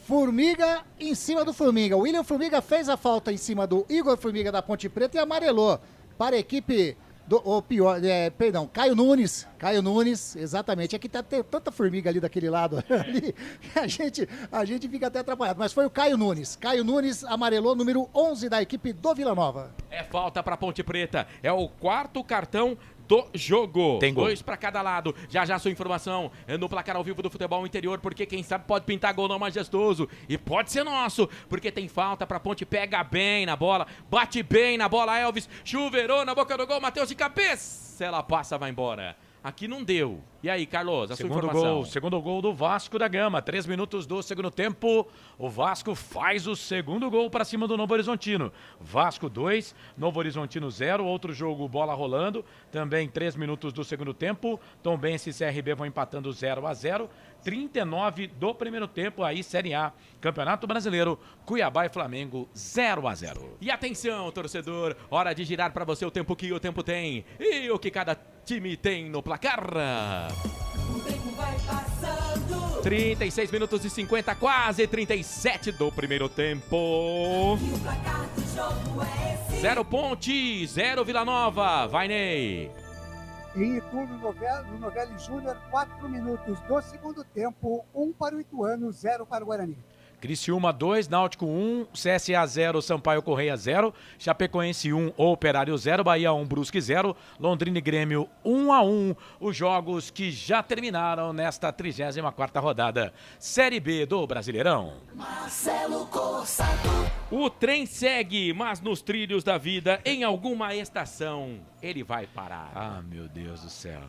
Formiga em cima do Formiga. O William Formiga fez a falta em cima do Igor Formiga da Ponte Preta e amarelou para a equipe Caio Nunes. Caio Nunes, exatamente. Aqui tá tanta formiga ali daquele lado ali, que a gente fica até atrapalhado. Mas foi o Caio Nunes. Caio Nunes amarelou, número 11 da equipe do Vila Nova. É falta pra Ponte Preta. É o quarto cartão do jogo. Tem gol. 2 pra cada lado. Já sua informação no placar ao vivo do Futebol Interior, porque quem sabe pode pintar gol no Majestoso. E pode ser nosso, porque tem falta pra Ponte. Pega bem na bola, bate bem na bola, Elvis. Chuveirou na boca do gol, Matheus de cabeça. Ela passa, vai embora. Aqui não deu. E aí, Carlos, a sua informação? Segundo gol do Vasco da Gama. 3 minutos do segundo tempo. O Vasco faz o segundo gol para cima do Novo Horizontino. Vasco 2, Novo Horizontino 0. Outro jogo, bola rolando. Também 3 minutos do segundo tempo. Tombense e CRB vão empatando 0-0. 39 do primeiro tempo. Aí, Série A, Campeonato Brasileiro, Cuiabá e Flamengo 0-0. E atenção, torcedor. Hora de girar para você o tempo que o tempo tem. E o que cada time tem no placar. O tempo vai passando. 36 minutos e 50, quase 37 do primeiro tempo. E o placar do jogo é esse. 0 Ponte, 0 Vila Nova. Vai, Ney. Em Itu, no Novelli Júnior, 4 minutos do segundo tempo, 1 para o Ituano, 0 para o Guarani. Criciúma 2, Náutico 1, CSA 0, Sampaio Correia 0, Chapecoense 1, Operário 0, Bahia 1, Brusque 0, Londrina e Grêmio 1-1. Os jogos que já terminaram nesta 34ª rodada Série B do Brasileirão. Marcelo Corsato. O trem segue, mas nos trilhos da vida, em alguma estação, ele vai parar. Ah, meu Deus do céu.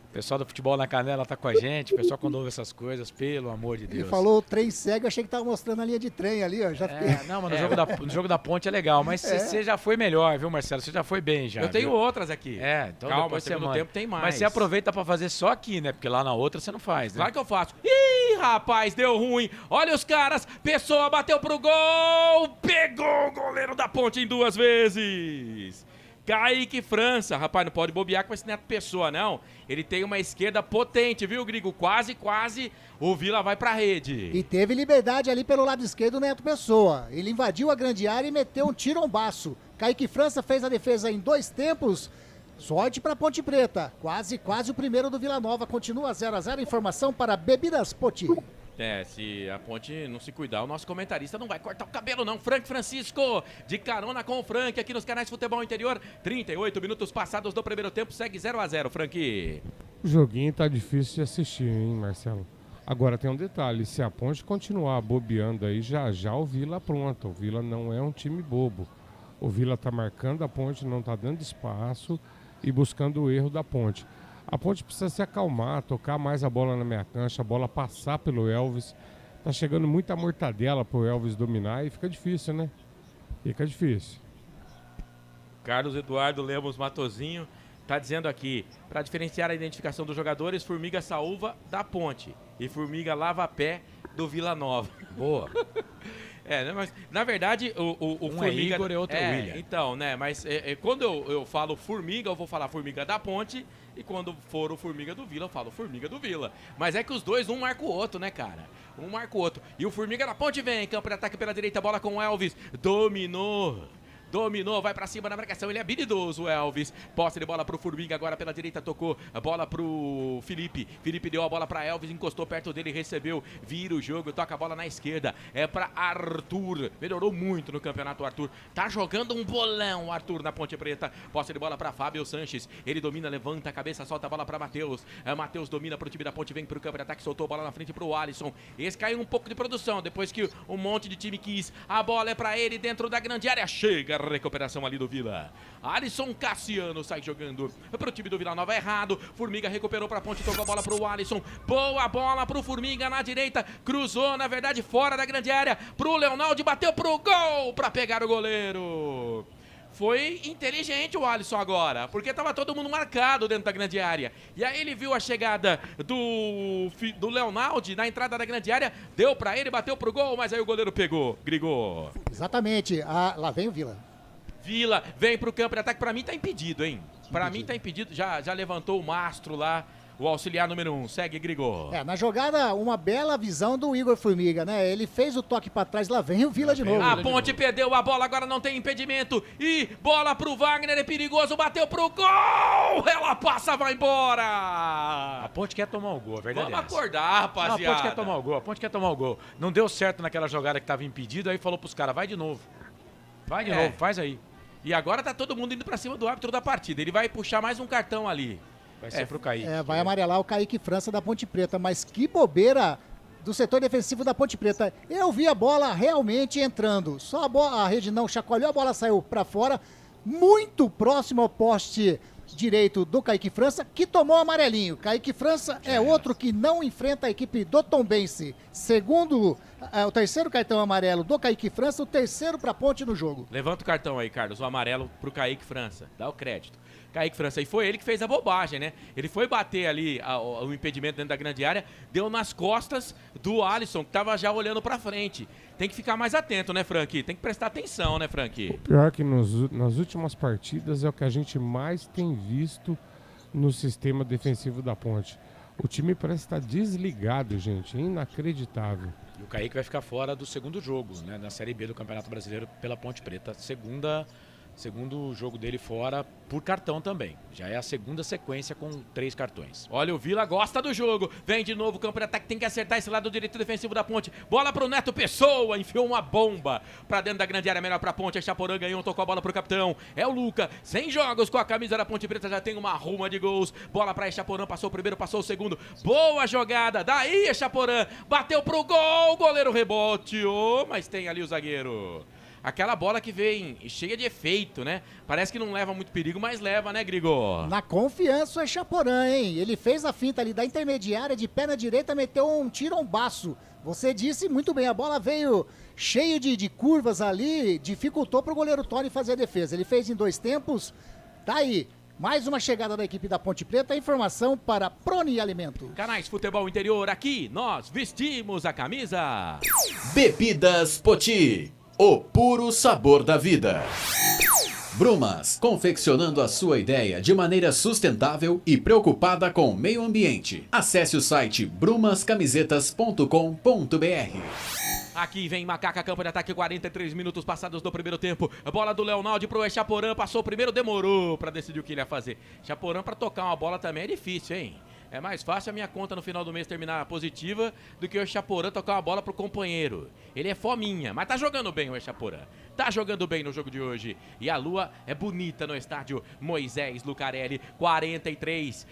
O pessoal do Futebol na Canela tá com a gente, o pessoal quando ouve essas coisas, pelo amor de Deus. Ele falou o trem cego, eu achei que tava mostrando a linha de trem ali, ó. Já fiquei... Não, mas no jogo da Ponte é legal, mas você já foi melhor, viu, Marcelo? Você já foi bem já. Eu tenho outras aqui. Então calma, depois segundo tempo tem mais. Mas você aproveita pra fazer só aqui, né? Porque lá na outra você não faz, né? Claro que eu faço. Ih, rapaz, deu ruim. Olha os caras, Pessoa bateu pro gol, pegou o goleiro da Ponte em 2 vezes. Kaique França, rapaz, não pode bobear com esse Neto Pessoa, não. Ele tem uma esquerda potente, viu, Grigo? Quase, o Vila vai pra rede. E teve liberdade ali pelo lado esquerdo, o Neto Pessoa. Ele invadiu a grande área e meteu um tirombaço. Kaique França fez a defesa em 2 tempos, Sorte para Ponte Preta. Quase o primeiro do Vila Nova. Continua 0-0. Informação para Bebidas Poti. Se a Ponte não se cuidar, o nosso comentarista não vai cortar o cabelo não. Frank Francisco, de carona com o Frank, aqui nos canais Futebol Interior. 38 minutos passados do primeiro tempo, segue 0-0, Frank. O joguinho tá difícil de assistir, hein, Marcelo? Agora tem um detalhe, se a Ponte continuar bobeando aí, já o Vila pronta. O Vila não é um time bobo. O Vila tá marcando a Ponte, não tá dando espaço e buscando o erro da Ponte. A Ponte precisa se acalmar, tocar mais a bola na meia cancha, a bola passar pelo Elvis. Tá chegando muita mortadela pro Elvis dominar e fica difícil, né? Fica difícil. Carlos Eduardo Lemos Matozinho tá dizendo aqui, para diferenciar a identificação dos jogadores, Formiga Saúva da Ponte e Formiga Lava Pé do Vila Nova. Boa. Né, mas na verdade o Formiga... é Igor e outro é William. Então, né, mas quando eu falo Formiga, eu vou falar Formiga da Ponte, e quando for o Formiga do Vila, eu falo Formiga do Vila. Mas é que os dois, um marca o outro, né, cara? Um marca o outro. E o Formiga da Ponte vem, campo de ataque pela direita, bola com o Elvis, dominou, vai pra cima na marcação, ele é habilidoso, o Elvis. Posse de bola pro Formiga, agora pela direita, tocou a bola pro Felipe. Felipe deu a bola pra Elvis, encostou perto dele, recebeu, vira o jogo, toca a bola na esquerda. É pra Arthur, melhorou muito no campeonato o Arthur. Tá jogando um bolão o Arthur na Ponte Preta. Posse de bola pra Fábio Sanches, ele domina, levanta a cabeça, solta a bola pra Matheus. Matheus domina pro time da Ponte, vem pro campo de ataque, soltou a bola na frente pro Alisson. Esse caiu um pouco de produção, depois que um monte de time quis. A bola é pra ele dentro da grande área, chega a recuperação ali do Vila. Alisson Cassiano sai jogando pro time do Vila Nova, errado. Formiga recuperou pra Ponte, tocou a bola pro Alisson. Boa bola pro Formiga na direita, cruzou, na verdade, fora da grande área, pro Leonaldo, bateu pro gol pra pegar o goleiro. Foi inteligente o Alisson agora, porque tava todo mundo marcado dentro da grande área. E aí ele viu a chegada do Leonaldo na entrada da grande área, deu pra ele, bateu pro gol, mas aí o goleiro pegou, Grigor. Exatamente, lá vem o Vila. Vila vem pro campo de ataque, pra mim tá impedido, hein? Pra mim tá impedido, já levantou o mastro lá, o auxiliar número 1, segue Grigor. Na jogada, uma bela visão do Igor Formiga, né? Ele fez o toque pra trás, lá vem o Vila de novo. A Ponte perdeu a bola, agora não tem impedimento. E bola pro Wagner, é perigoso, bateu pro gol! Ela passa, vai embora! A Ponte quer tomar o gol, a verdade. Vamos acordar, rapaziada. A Ponte quer tomar o gol, Não deu certo naquela jogada que tava impedido, aí falou pros caras, vai de novo. Vai de novo, faz aí. E agora tá todo mundo indo pra cima do árbitro da partida. Ele vai puxar mais um cartão ali. Vai ser pro Kaique. Vai amarelar o Kaique França da Ponte Preta, mas que bobeira do setor defensivo da Ponte Preta. Eu vi a bola realmente entrando, só a rede não chacoalhou, a bola saiu pra fora, muito próximo ao poste direito do Kaique França, que tomou amarelinho. Kaique França é outro que não enfrenta a equipe do Tombense. Segundo, o terceiro cartão amarelo do Kaique França, o terceiro pra Ponte no jogo. Levanta o cartão aí, Carlos, o amarelo pro Kaique França, dá o crédito. Kaique França, e foi ele que fez a bobagem, né? Ele foi bater ali o impedimento dentro da grande área, deu nas costas do Alisson, que tava já olhando pra frente. Tem que ficar mais atento, né, Frank? Tem que prestar atenção, né, Frank? Pior que nas últimas partidas é o que a gente mais tem visto no sistema defensivo da Ponte. O time parece estar desligado, gente. É inacreditável. E o Kaique vai ficar fora do segundo jogo, né? Na Série B do Campeonato Brasileiro pela Ponte Preta. Segundo jogo dele fora por cartão também. Já é a segunda sequência com 3 cartões. Olha, o Vila gosta do jogo. Vem de novo, campo de ataque, tem que acertar esse lado direito defensivo da Ponte. Bola pro Neto Pessoa, enfiou uma bomba pra dentro da grande área, melhor pra Ponte. A Chaporã ganhou, tocou a bola pro capitão. É o Luca, 100 jogos com a camisa da Ponte Preta, já tem uma ruma de gols. Bola pra Chaporã, passou o primeiro, passou o segundo. Boa jogada, daí Chaporã, bateu pro gol, goleiro reboteou, mas tem ali o zagueiro. Aquela bola que vem cheia de efeito, né? Parece que não leva muito perigo, mas leva, né, Grigor? Na confiança é Chaporã, hein? Ele fez a finta ali da intermediária, de perna direita, meteu um tirombaço. Você disse muito bem, a bola veio cheio de curvas ali, dificultou pro goleiro Tony fazer a defesa. Ele fez em 2 tempos, tá aí. Mais uma chegada da equipe da Ponte Preta, informação para Proni Alimento. Canais Futebol Interior, aqui nós vestimos a camisa. Bebidas Poti. O puro sabor da vida. Brumas, confeccionando a sua ideia de maneira sustentável e preocupada com o meio ambiente. Acesse o site brumascamisetas.com.br. Aqui vem Macaca, campo de ataque, 43 minutos passados do primeiro tempo. A bola do Leonaldo pro Echaporã, passou o primeiro, demorou pra decidir o que ele ia fazer. Echaporã pra tocar uma bola também é difícil, hein? É mais fácil a minha conta no final do mês terminar positiva do que o Echaporã tocar uma bola pro companheiro. Ele é fominha, mas tá jogando bem o Echaporã. Tá jogando bem no jogo de hoje. E a lua é bonita no estádio Moisés Lucarelli. 43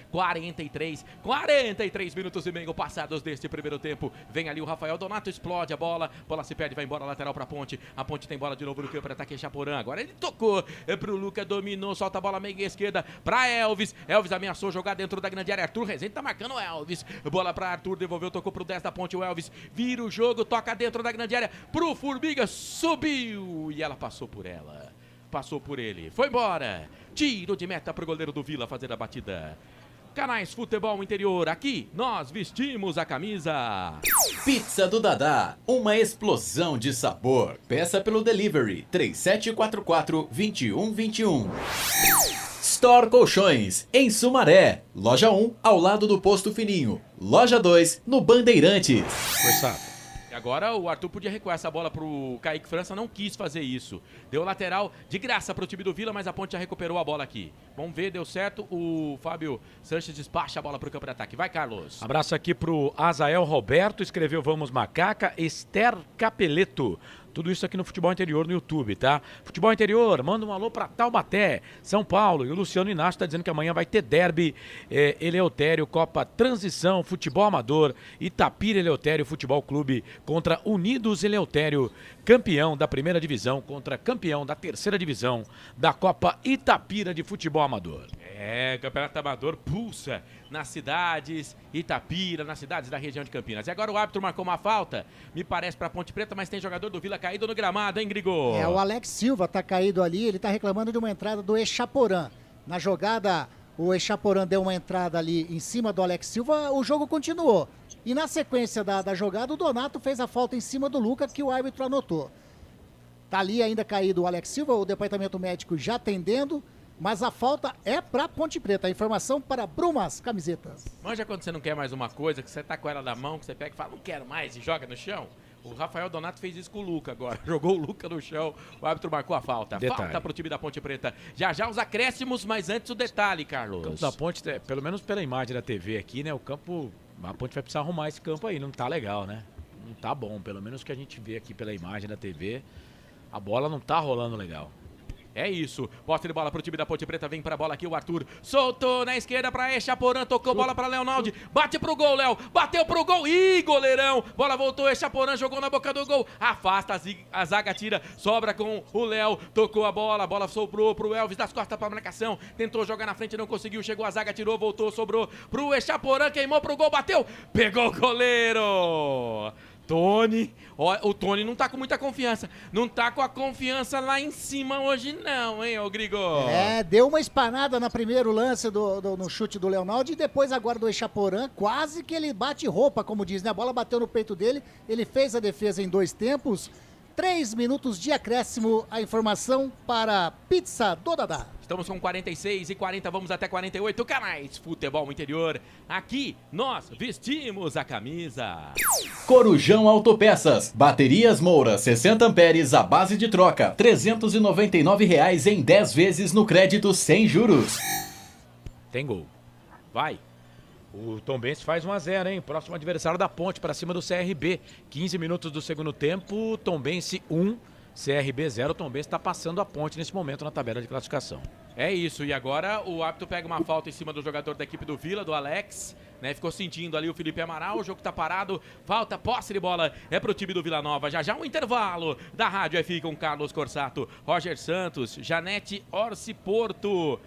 minutos e meio passados deste primeiro tempo. Vem ali o Rafael Donato, explode a bola. Bola se perde, vai embora, lateral pra Ponte. A Ponte tem bola de novo no campo para ataque Echaporã. Agora ele tocou pro Luca, dominou, solta a bola meia esquerda pra Elvis. Elvis ameaçou jogar dentro da grande área. Arthur Rezende tá marcando o Elvis. Bola pra Arthur, devolveu, tocou pro 10 da Ponte. O Elvis vira o jogo, toca dentro da grande área pro Formiga, subiu e ela passou por ela. Passou por ele, foi embora. Tiro de meta pro goleiro do Vila fazer a batida. Canais Futebol Interior, aqui nós vestimos a camisa. Pizza do Dadá, uma explosão de sabor. Peça pelo delivery 3744-2121. Store Colchões, em Sumaré. Loja 1, ao lado do Posto Fininho. Loja 2, no Bandeirantes. Forçado. E agora o Arthur podia recuar essa bola pro Kaique França, não quis fazer isso. Deu lateral de graça pro time do Vila, mas a Ponte já recuperou a bola aqui. Vamos ver, deu certo. O Fábio Sanches despacha a bola pro campo de ataque. Vai, Carlos. Abraço aqui pro Azael Roberto, escreveu Vamos Macaca, Esther Capeleto. Tudo isso aqui no Futebol Interior no YouTube, tá? Futebol Interior, manda um alô pra Taubaté, São Paulo. E o Luciano Inácio tá dizendo que amanhã vai ter derby Eleutério, Copa Transição, Futebol Amador, Itapira Eleutério Futebol Clube contra Unidos Eleutério, campeão da primeira divisão contra campeão da terceira divisão da Copa Itapira de Futebol Amador. Campeonato Amador pulsa nas cidades Itapira, nas cidades da região de Campinas. E agora o árbitro marcou uma falta, me parece pra Ponte Preta, mas tem jogador do Vila caído no gramado, hein, Grigor? O Alex Silva tá caído ali, ele tá reclamando de uma entrada do Echaporã. Na jogada, o Echaporã deu uma entrada ali em cima do Alex Silva, o jogo continuou. E na sequência da jogada, o Donato fez a falta em cima do Luca, que o árbitro anotou. Tá ali ainda caído o Alex Silva, o departamento médico já atendendo, mas a falta é pra Ponte Preta. A informação para Brumas Camisetas. Manja quando você não quer mais uma coisa, que você tá com ela na mão, que você pega e fala, não quero mais, e joga no chão? O Rafael Donato fez isso com o Luca agora. Jogou o Luca no chão, o árbitro marcou a falta. Detalhe. Falta pro time da Ponte Preta. Já os acréscimos, mas antes o detalhe, Carlos. O campo da Ponte, pelo menos pela imagem da TV aqui, né? O campo, a Ponte vai precisar arrumar esse campo aí. Não tá legal, né? Não tá bom. Pelo menos o que a gente vê aqui pela imagem da TV, a bola não tá rolando legal. É isso, posse de bola pro time da Ponte Preta, vem pra bola aqui o Arthur, soltou na esquerda pra Echaporã, tocou bola pra Leonaldo, bate pro gol, Léo, bateu pro gol, ih, goleirão, bola voltou, Echaporã jogou na boca do gol, afasta a zaga, tira, sobra com o Léo, tocou a bola sobrou pro Elvis, das costas pra marcação, tentou jogar na frente, não conseguiu, chegou a zaga, tirou, voltou, sobrou pro Echaporã, queimou pro gol, bateu, pegou o goleiro! Tony, ó, o Tony não tá com muita confiança, não tá com a confiança lá em cima hoje não, hein, ô Grigor? Deu uma espanada no primeiro lance no chute do Leonaldo e depois agora do Echaporã, quase que ele bate roupa, como diz, né? A bola bateu no peito dele, ele fez a defesa em 2 tempos, 3 minutos de acréscimo, a informação para Pizza do Dadá. Estamos com 46 e 40, vamos até 48, Canais Futebol Interior. Aqui nós vestimos a camisa. Corujão Autopeças, baterias Moura, 60 amperes à base de troca, R$ 399 em 10 vezes no crédito sem juros. Tem gol. Vai. O Tombense faz 1-0, hein? Próximo adversário da Ponte para cima do CRB. 15 minutos do segundo tempo, Tombense 1, CRB 0. O Tombense está passando a Ponte nesse momento na tabela de classificação. É isso, e agora o árbitro pega uma falta em cima do jogador da equipe do Vila, do Alex, né? Ficou sentindo ali o Felipe Amaral, o jogo tá parado, falta, posse de bola, é pro time do Vila Nova. Já um intervalo da Rádio FI com Carlos Corsato, Roger Santos, Janete Orsi Porto,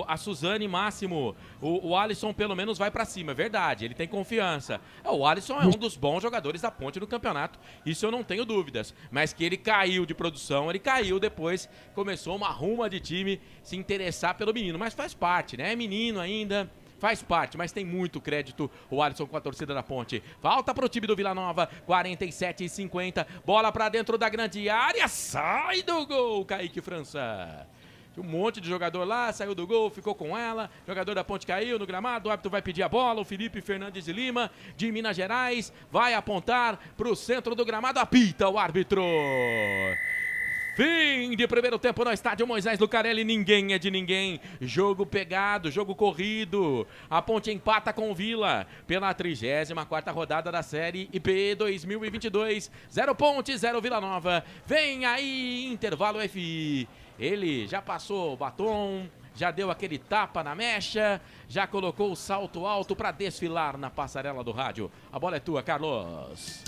a Suzane Máximo, o Alisson pelo menos vai pra cima, é verdade, ele tem confiança. O Alisson é um dos bons jogadores da Ponte no campeonato, isso eu não tenho dúvidas, mas que ele caiu de produção, ele caiu depois, começou uma ruma de time se interessar pelo menino, mas faz parte, né? É menino ainda, faz parte, mas tem muito crédito o Alisson com a torcida da Ponte. Falta pro time do Vila Nova, 47 e 50, bola pra dentro da grande área, sai do gol, Kaique França. Tinha um monte de jogador lá, saiu do gol, ficou com ela. Jogador da Ponte caiu no gramado, o árbitro vai pedir a bola. O Felipe Fernandes de Lima, de Minas Gerais, vai apontar para o centro do gramado. Apita o árbitro. Fim de primeiro tempo no estádio Moisés Lucarelli, ninguém é de ninguém, jogo pegado, jogo corrido, a Ponte empata com o Vila pela 34ª rodada da Série IP 2022, 0 Ponte, 0 Vila Nova, vem aí intervalo FI, ele já passou o batom, já deu aquele tapa na mecha, já colocou o salto alto para desfilar na passarela do rádio, a bola é tua, Carlos.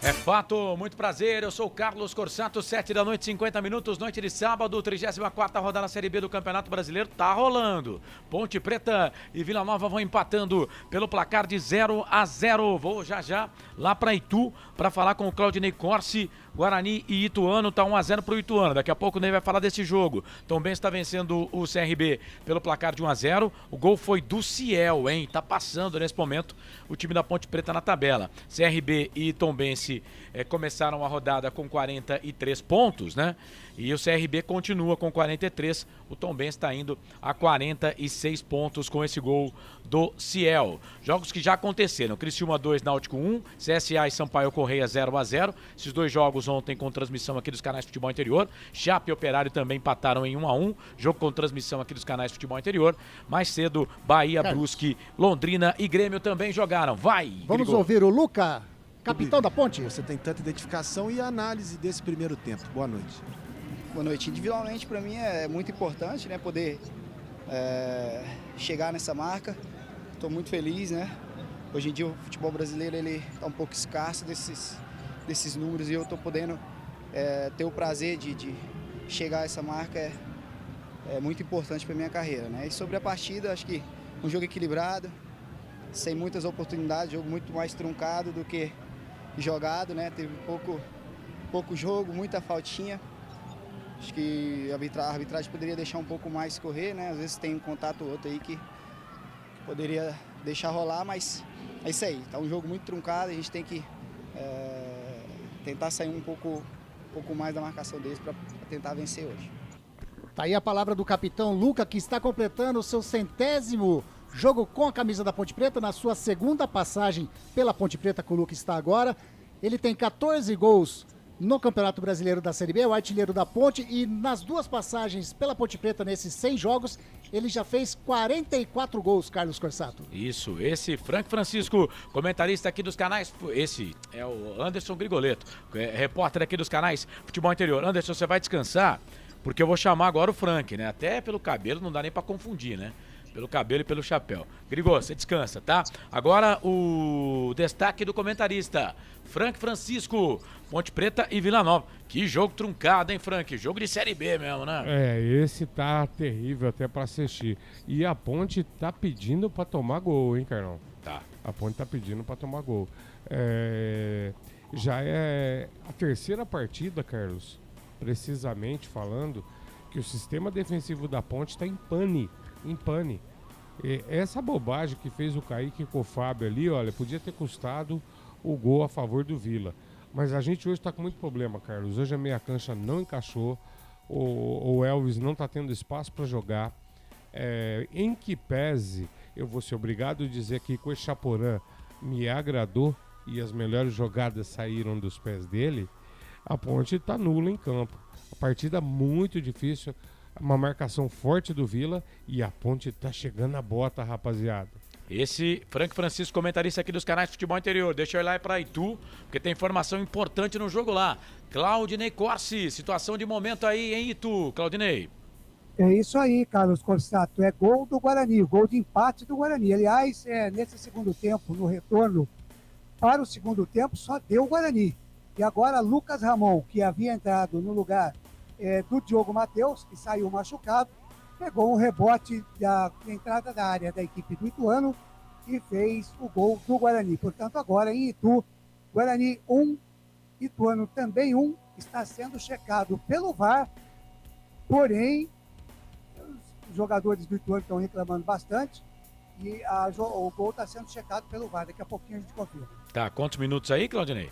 É fato, muito prazer, eu sou o Carlos Corsato, 7 da noite, 50 minutos, noite de sábado, 34ª rodada na Série B do Campeonato Brasileiro, tá rolando. Ponte Preta e Vila Nova vão empatando pelo placar de 0-0. Vou já lá para Itu para falar com o Claudinei Corsi. Guarani e Ituano, tá 1-0 pro Ituano. Daqui a pouco o Ney vai falar desse jogo. Tombense está vencendo o CRB pelo placar de 1-0. O gol foi do Ciel, hein? Tá passando nesse momento o time da Ponte Preta na tabela. CRB e Tombense começaram a rodada com 43 pontos, né? E o CRB continua com 43. O Tombense está indo a 46 pontos com esse gol do Ciel. Jogos que já aconteceram. Criciúma 2, Náutico 1. CSA e Sampaio Correia 0-0. Esses dois jogos ontem com transmissão aqui dos canais Futebol Interior. Chape e Operário também empataram em 1-1. Jogo com transmissão aqui dos canais Futebol Interior. Mais cedo, Bahia, Brusque, Londrina e Grêmio também jogaram. Vai! Vamos ouvir o Luca, capitão da Ponte. Você tem tanta identificação e análise desse primeiro tempo. Boa noite. Boa noite. Individualmente, para mim, é muito importante, né, poder chegar nessa marca. Estou muito feliz, né? Hoje em dia o futebol brasileiro ele está um pouco escasso desses números e eu estou podendo ter o prazer de chegar a essa marca é muito importante para minha carreira, né? E sobre a partida, acho que um jogo equilibrado, sem muitas oportunidades, jogo muito mais truncado do que jogado, né? Teve pouco jogo, muita faltinha. Acho que a arbitragem poderia deixar um pouco mais correr, né? Às vezes tem um contato ou outro aí que poderia deixar rolar, mas é isso aí. Tá um jogo muito truncado, a gente tem que tentar sair um pouco mais da marcação deles para tentar vencer hoje. Tá aí a palavra do capitão Luca, que está completando o seu 100º jogo com a camisa da Ponte Preta, na sua segunda passagem pela Ponte Preta, que o Luca está agora. Ele tem 14 gols no Campeonato Brasileiro da Série B, o artilheiro da Ponte, e nas duas passagens pela Ponte Preta, nesses 100 jogos, ele já fez 44 gols, Carlos Corsato. Isso, esse Frank Francisco, comentarista aqui dos canais, esse é o Anderson Grigoleto, repórter aqui dos canais Futebol Interior. Anderson, você vai descansar, porque eu vou chamar agora o Frank, né? Até pelo cabelo não dá nem pra confundir, né? Pelo cabelo e pelo chapéu. Grigo, você descansa, tá? Agora o destaque do comentarista, Frank Francisco, Ponte Preta e Vila Nova. Que jogo truncado, hein, Frank? Jogo de Série B mesmo, né? Esse tá terrível até pra assistir. E a Ponte tá pedindo pra tomar gol, hein, Carlão? Tá. A Ponte tá pedindo pra tomar gol. Já é a terceira partida, Carlos, precisamente falando, que o sistema defensivo da Ponte tá em pane. Essa bobagem que fez o Kaique com o Fábio ali, olha, podia ter custado o gol a favor do Vila. Mas a gente hoje está com muito problema, Carlos. Hoje a meia cancha não encaixou, o Elvis não está tendo espaço para jogar. Em que pese, eu vou ser obrigado a dizer que com esse Chaporã me agradou e as melhores jogadas saíram dos pés dele, a Ponte está nula em campo. A partida muito difícil. Uma marcação forte do Vila e a Ponte tá chegando a bota, rapaziada. Esse Frank Francisco, comentarista aqui dos canais Futebol Interior. Deixa eu ir lá para Itu, porque tem informação importante no jogo lá. Claudinei Corsi, situação de momento aí em Itu. Claudinei. É isso aí, Carlos Corsato. É gol do Guarani, gol de empate do Guarani. Aliás, nesse segundo tempo, no retorno para o segundo tempo, só deu o Guarani. E agora Lucas Ramon, que havia entrado no lugar do Diogo Matheus, que saiu machucado, pegou um rebote da entrada da área da equipe do Ituano e fez o gol do Guarani. Portanto, agora em Itu, Guarani 1, Ituano também 1, está sendo checado pelo VAR, porém, os jogadores do Ituano estão reclamando bastante e o gol está sendo checado pelo VAR. Daqui a pouquinho a gente confirma. Tá, quantos minutos aí, Claudinei?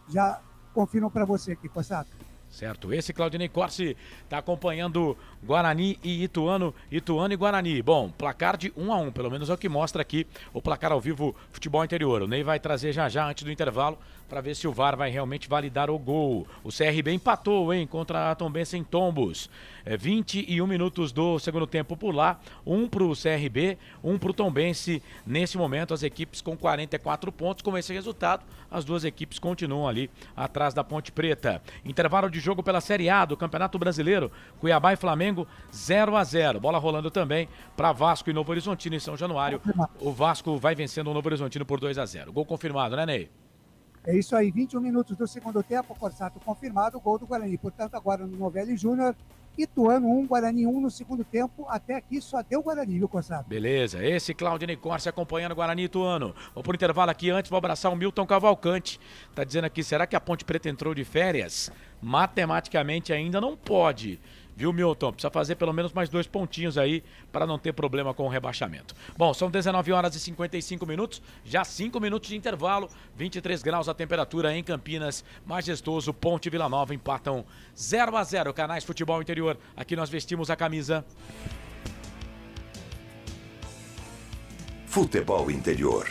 Já confirmam para você aqui, Corsato. Certo, esse Claudinei Corsi está acompanhando Guarani e Ituano e Guarani. Bom, placar de 1-1, pelo menos é o que mostra aqui o placar ao vivo Futebol Interior. O Ney vai trazer já antes do intervalo para ver se o VAR vai realmente validar o gol. O CRB empatou, hein, contra a Tombense em Tombos. 21 minutos do segundo tempo por lá, 1 para o CRB, 1 para o Tombense. Nesse momento, as equipes com 44 pontos. Com esse resultado, as duas equipes continuam ali atrás da Ponte Preta. Intervalo de jogo pela Série A do Campeonato Brasileiro, Cuiabá e Flamengo 0-0. Bola rolando também para Vasco e Novo Horizontino em São Januário. O Vasco vai vencendo o Novo Horizontino por 2-0. Gol confirmado, né, Ney? É isso aí, 21 minutos do segundo tempo, Corsato confirmado, gol do Guarani. Portanto, agora no Novelli Júnior, Ituano 1, Guarani 1 no segundo tempo. Até aqui só deu Guarani, viu, Corsato? Beleza, esse Claudinei Corsi acompanhando Guarani e Ituano. Vou por intervalo aqui antes, vou abraçar o Milton Cavalcante. Tá dizendo aqui, será que a Ponte Preta entrou de férias? Matematicamente ainda não pode. Viu, Milton? Precisa fazer pelo menos mais 2 pontinhos aí para não ter problema com o rebaixamento. Bom, são 19 horas e 55 minutos, já 5 minutos de intervalo, 23 graus a temperatura em Campinas, Majestoso, Ponte Vila Nova empatam 0-0, Canais Futebol Interior, aqui nós vestimos a camisa. Futebol Interior.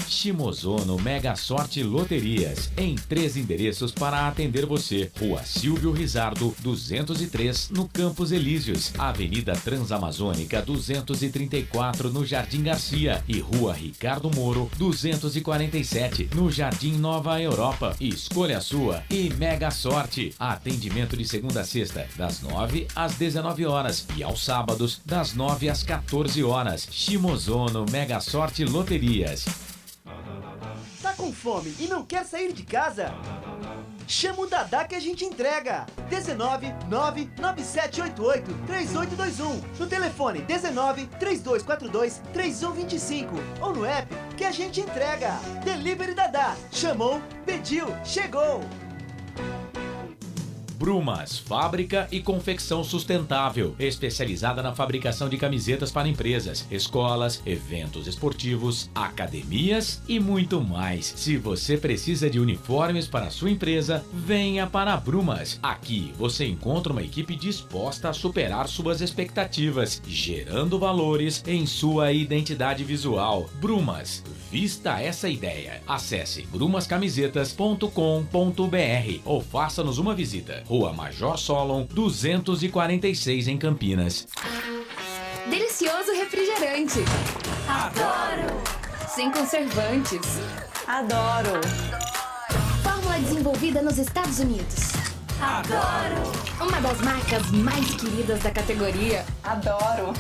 Shimozono Mega Sorte Loterias, em 3 endereços para atender você. Rua Silvio Rizardo, 203, no Campos Elíseos. Avenida Transamazônica, 234, no Jardim Garcia. E Rua Ricardo Moro, 247, no Jardim Nova Europa. Escolha a sua e Mega Sorte. Atendimento de segunda a sexta, das 9 às 19 horas. E aos sábados, das 9 às 14 horas. Shimozono Mega Sorte Loterias. Tá com fome e não quer sair de casa? Chama o Dadá que a gente entrega. 19 99788 3821. No telefone 19 3242 3125. Ou no app que a gente entrega. Delivery Dadá. Chamou, pediu, chegou. Brumas, fábrica e confecção sustentável, especializada na fabricação de camisetas para empresas, escolas, eventos esportivos, academias e muito mais. Se você precisa de uniformes para a sua empresa, venha para a Brumas. Aqui você encontra uma equipe disposta a superar suas expectativas, gerando valores em sua identidade visual. Brumas, vista essa ideia. Acesse brumascamisetas.com.br ou faça-nos uma visita. Rua Major Solon, 246 em Campinas. Delicioso refrigerante. Adoro! Sem conservantes. Adoro! Fórmula desenvolvida nos Estados Unidos. Adoro! Uma das marcas mais queridas da categoria. Adoro!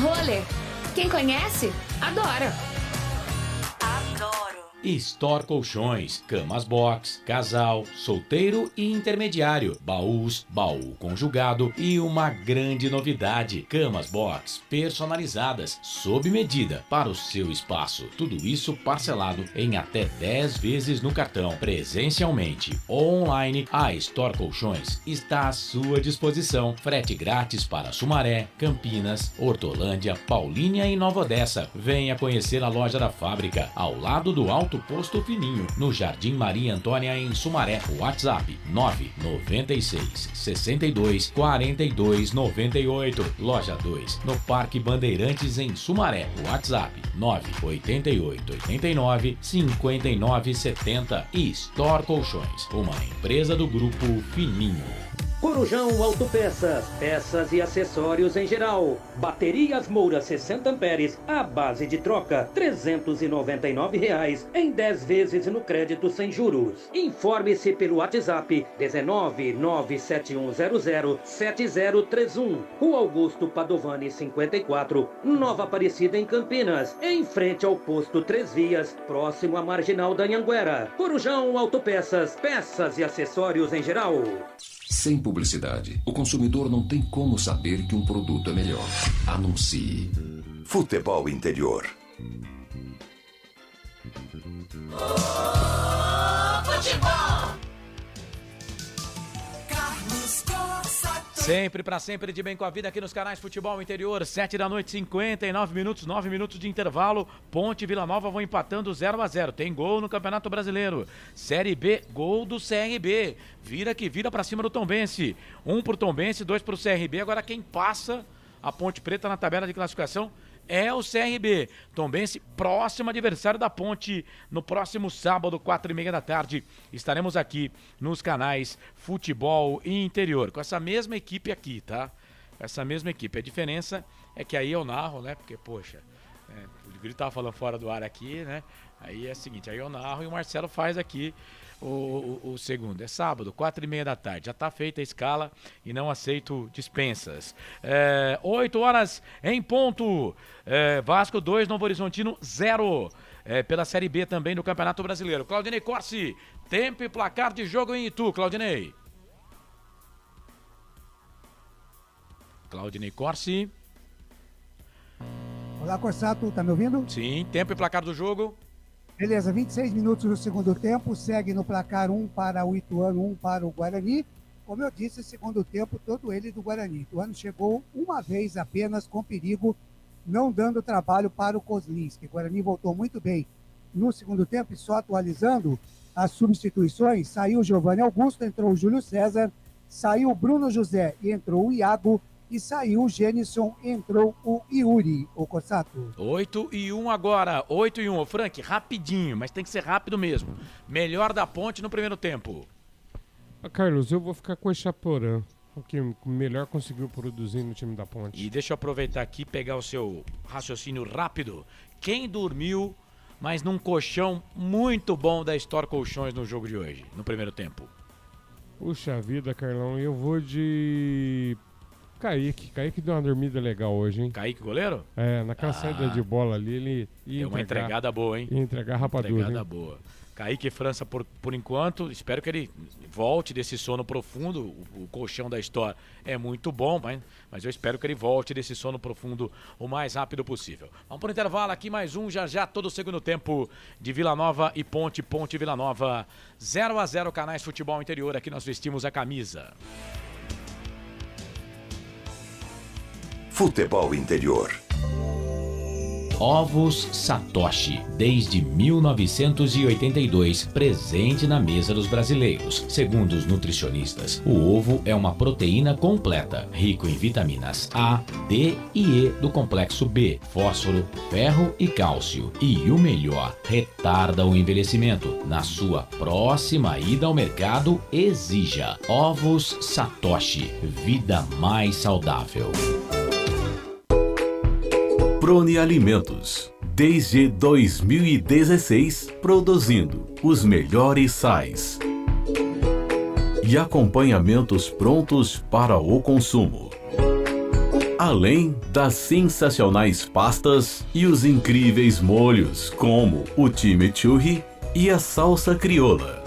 Roller. Quem conhece, adora. Adoro. Store Colchões, camas box, casal, solteiro e intermediário, baús, baú conjugado e uma grande novidade, camas box personalizadas, sob medida para o seu espaço. Tudo isso parcelado em até 10 vezes no cartão. Presencialmente ou online, a Store Colchões está à sua disposição. Frete grátis para Sumaré, Campinas, Hortolândia, Paulínia e Nova Odessa. Venha conhecer a loja da fábrica, ao lado do Alto Posto Fininho, no Jardim Maria Antônia, em Sumaré. WhatsApp 996 62 42 98. Loja 2, no Parque Bandeirantes, em Sumaré. WhatsApp 988 89 59 70. E Store Colchões, uma empresa do Grupo Fininho. Corujão Autopeças, peças e acessórios em geral. Baterias Moura 60 amperes, à base de troca, R$ 399 em 10 vezes no crédito sem juros. Informe-se pelo WhatsApp 19 97100 7031. Rua Augusto Padovani 54, Nova Aparecida, em Campinas, em frente ao posto 3 Vias, próximo à Marginal da Anhanguera. Corujão Autopeças, peças e acessórios em geral. Sem publicidade, o consumidor não tem como saber que um produto é melhor. Anuncie. Futebol Interior. Futebol! Carlos Corsa. Sempre pra sempre de bem com a vida aqui nos canais Futebol Interior, 7 da noite, 59 minutos, 9 minutos de intervalo. Ponte e Vila Nova vão empatando 0-0. Tem gol no Campeonato Brasileiro. Série B, gol do CRB. Vira que vira pra cima do Tombense. 1 pro Tombense, 2 pro CRB. Agora quem passa a Ponte Preta na tabela de classificação é o CRB. Tombense, próximo adversário da Ponte, no próximo sábado, 4h30 da tarde. Estaremos aqui nos canais Futebol Interior, com essa mesma equipe aqui, tá? Essa mesma equipe. A diferença é que aí eu narro, né? Porque, poxa, o Grito tava falando fora do ar aqui, né? Aí é o seguinte, aí eu narro e o Marcelo faz aqui o segundo. É sábado, 4h30 da tarde. Já tá feita a escala e não aceito dispensas. 8 horas em ponto. Vasco 2, Novo Horizontino 0. Pela Série B também do Campeonato Brasileiro. Claudinei Corsi, tempo e placar de jogo em Itu, Claudinei. Claudinei Corsi. Olá, Corsato, tá me ouvindo? Sim, tempo e placar do jogo. Beleza, 26 minutos do segundo tempo, segue no placar 1 para o Ituano, 1 para o Guarani. Como eu disse, segundo tempo, todo ele do Guarani. Ituano chegou uma vez apenas com perigo, não dando trabalho para o Kozlinski. O Guarani voltou muito bem no segundo tempo e só atualizando as substituições, saiu o Giovanni Augusto, entrou o Júlio César, saiu o Bruno José e entrou o Iago, e saiu o Gênison, entrou o Yuri, o Corsato. 8-1 agora, 8-1. Ô Frank, rapidinho, mas tem que ser rápido mesmo. Melhor da Ponte no primeiro tempo. Carlos, eu vou ficar com o Chaporã, o que melhor conseguiu produzir no time da Ponte. E deixa eu aproveitar aqui e pegar o seu raciocínio rápido. Quem dormiu, mas num colchão muito bom da Store Colchões no jogo de hoje, no primeiro tempo? Puxa vida, Carlão, eu vou de... Kaique deu uma dormida legal hoje, hein? Kaique, goleiro? Naquela saída de bola ali, ele ia deu uma entregada boa, hein? Ia entregar rapadura, entregada boa. Kaique França, por enquanto, espero que ele volte desse sono profundo. O colchão da Store é muito bom, mas eu espero que ele volte desse sono profundo o mais rápido possível. Vamos para o intervalo aqui, mais um, já todo o segundo tempo de Vila Nova e Ponte e Vila Nova. 0-0, canais Futebol Interior, aqui nós vestimos a camisa. Futebol Interior. Ovos Satoshi, desde 1982, presente na mesa dos brasileiros. Segundo os nutricionistas, o ovo é uma proteína completa, rico em vitaminas A, D e E do complexo B, fósforo, ferro e cálcio. E o melhor, retarda o envelhecimento. Na sua próxima ida ao mercado, exija Ovos Satoshi, vida mais saudável. Prone Alimentos, desde 2016, produzindo os melhores sais e acompanhamentos prontos para o consumo. Além das sensacionais pastas e os incríveis molhos, como o chimichurri e a salsa crioula.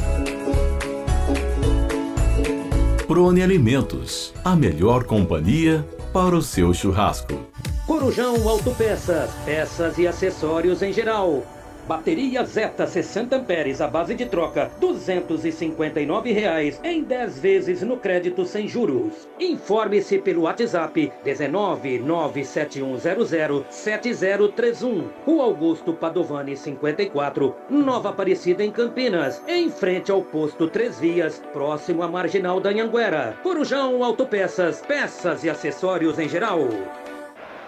Prone Alimentos, a melhor companhia para o seu churrasco. Corujão Autopeças, peças e acessórios em geral. Bateria Zeta 60 amperes à base de troca, R$ 259 em 10 vezes no crédito sem juros. Informe-se pelo WhatsApp 19971007031. Rua Augusto Padovani 54, Nova Aparecida em Campinas, em frente ao posto 3 Vias, próximo à Marginal da Anhanguera. Corujão Autopeças, peças e acessórios em geral.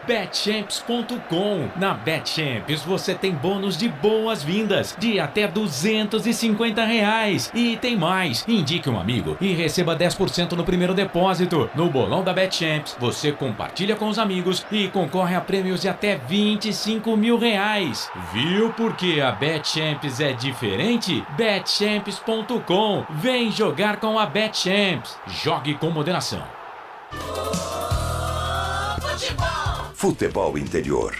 Betchamps.com. Na Betchamps você tem bônus de boas-vindas de até R$250. E tem mais. Indique um amigo e receba 10% no primeiro depósito. No bolão da Betchamps, você compartilha com os amigos e concorre a prêmios de até R$25 mil. Viu por que a Betchamps é diferente? Betchamps.com. Vem jogar com a Betchamps. Jogue com moderação. Futebol Interior.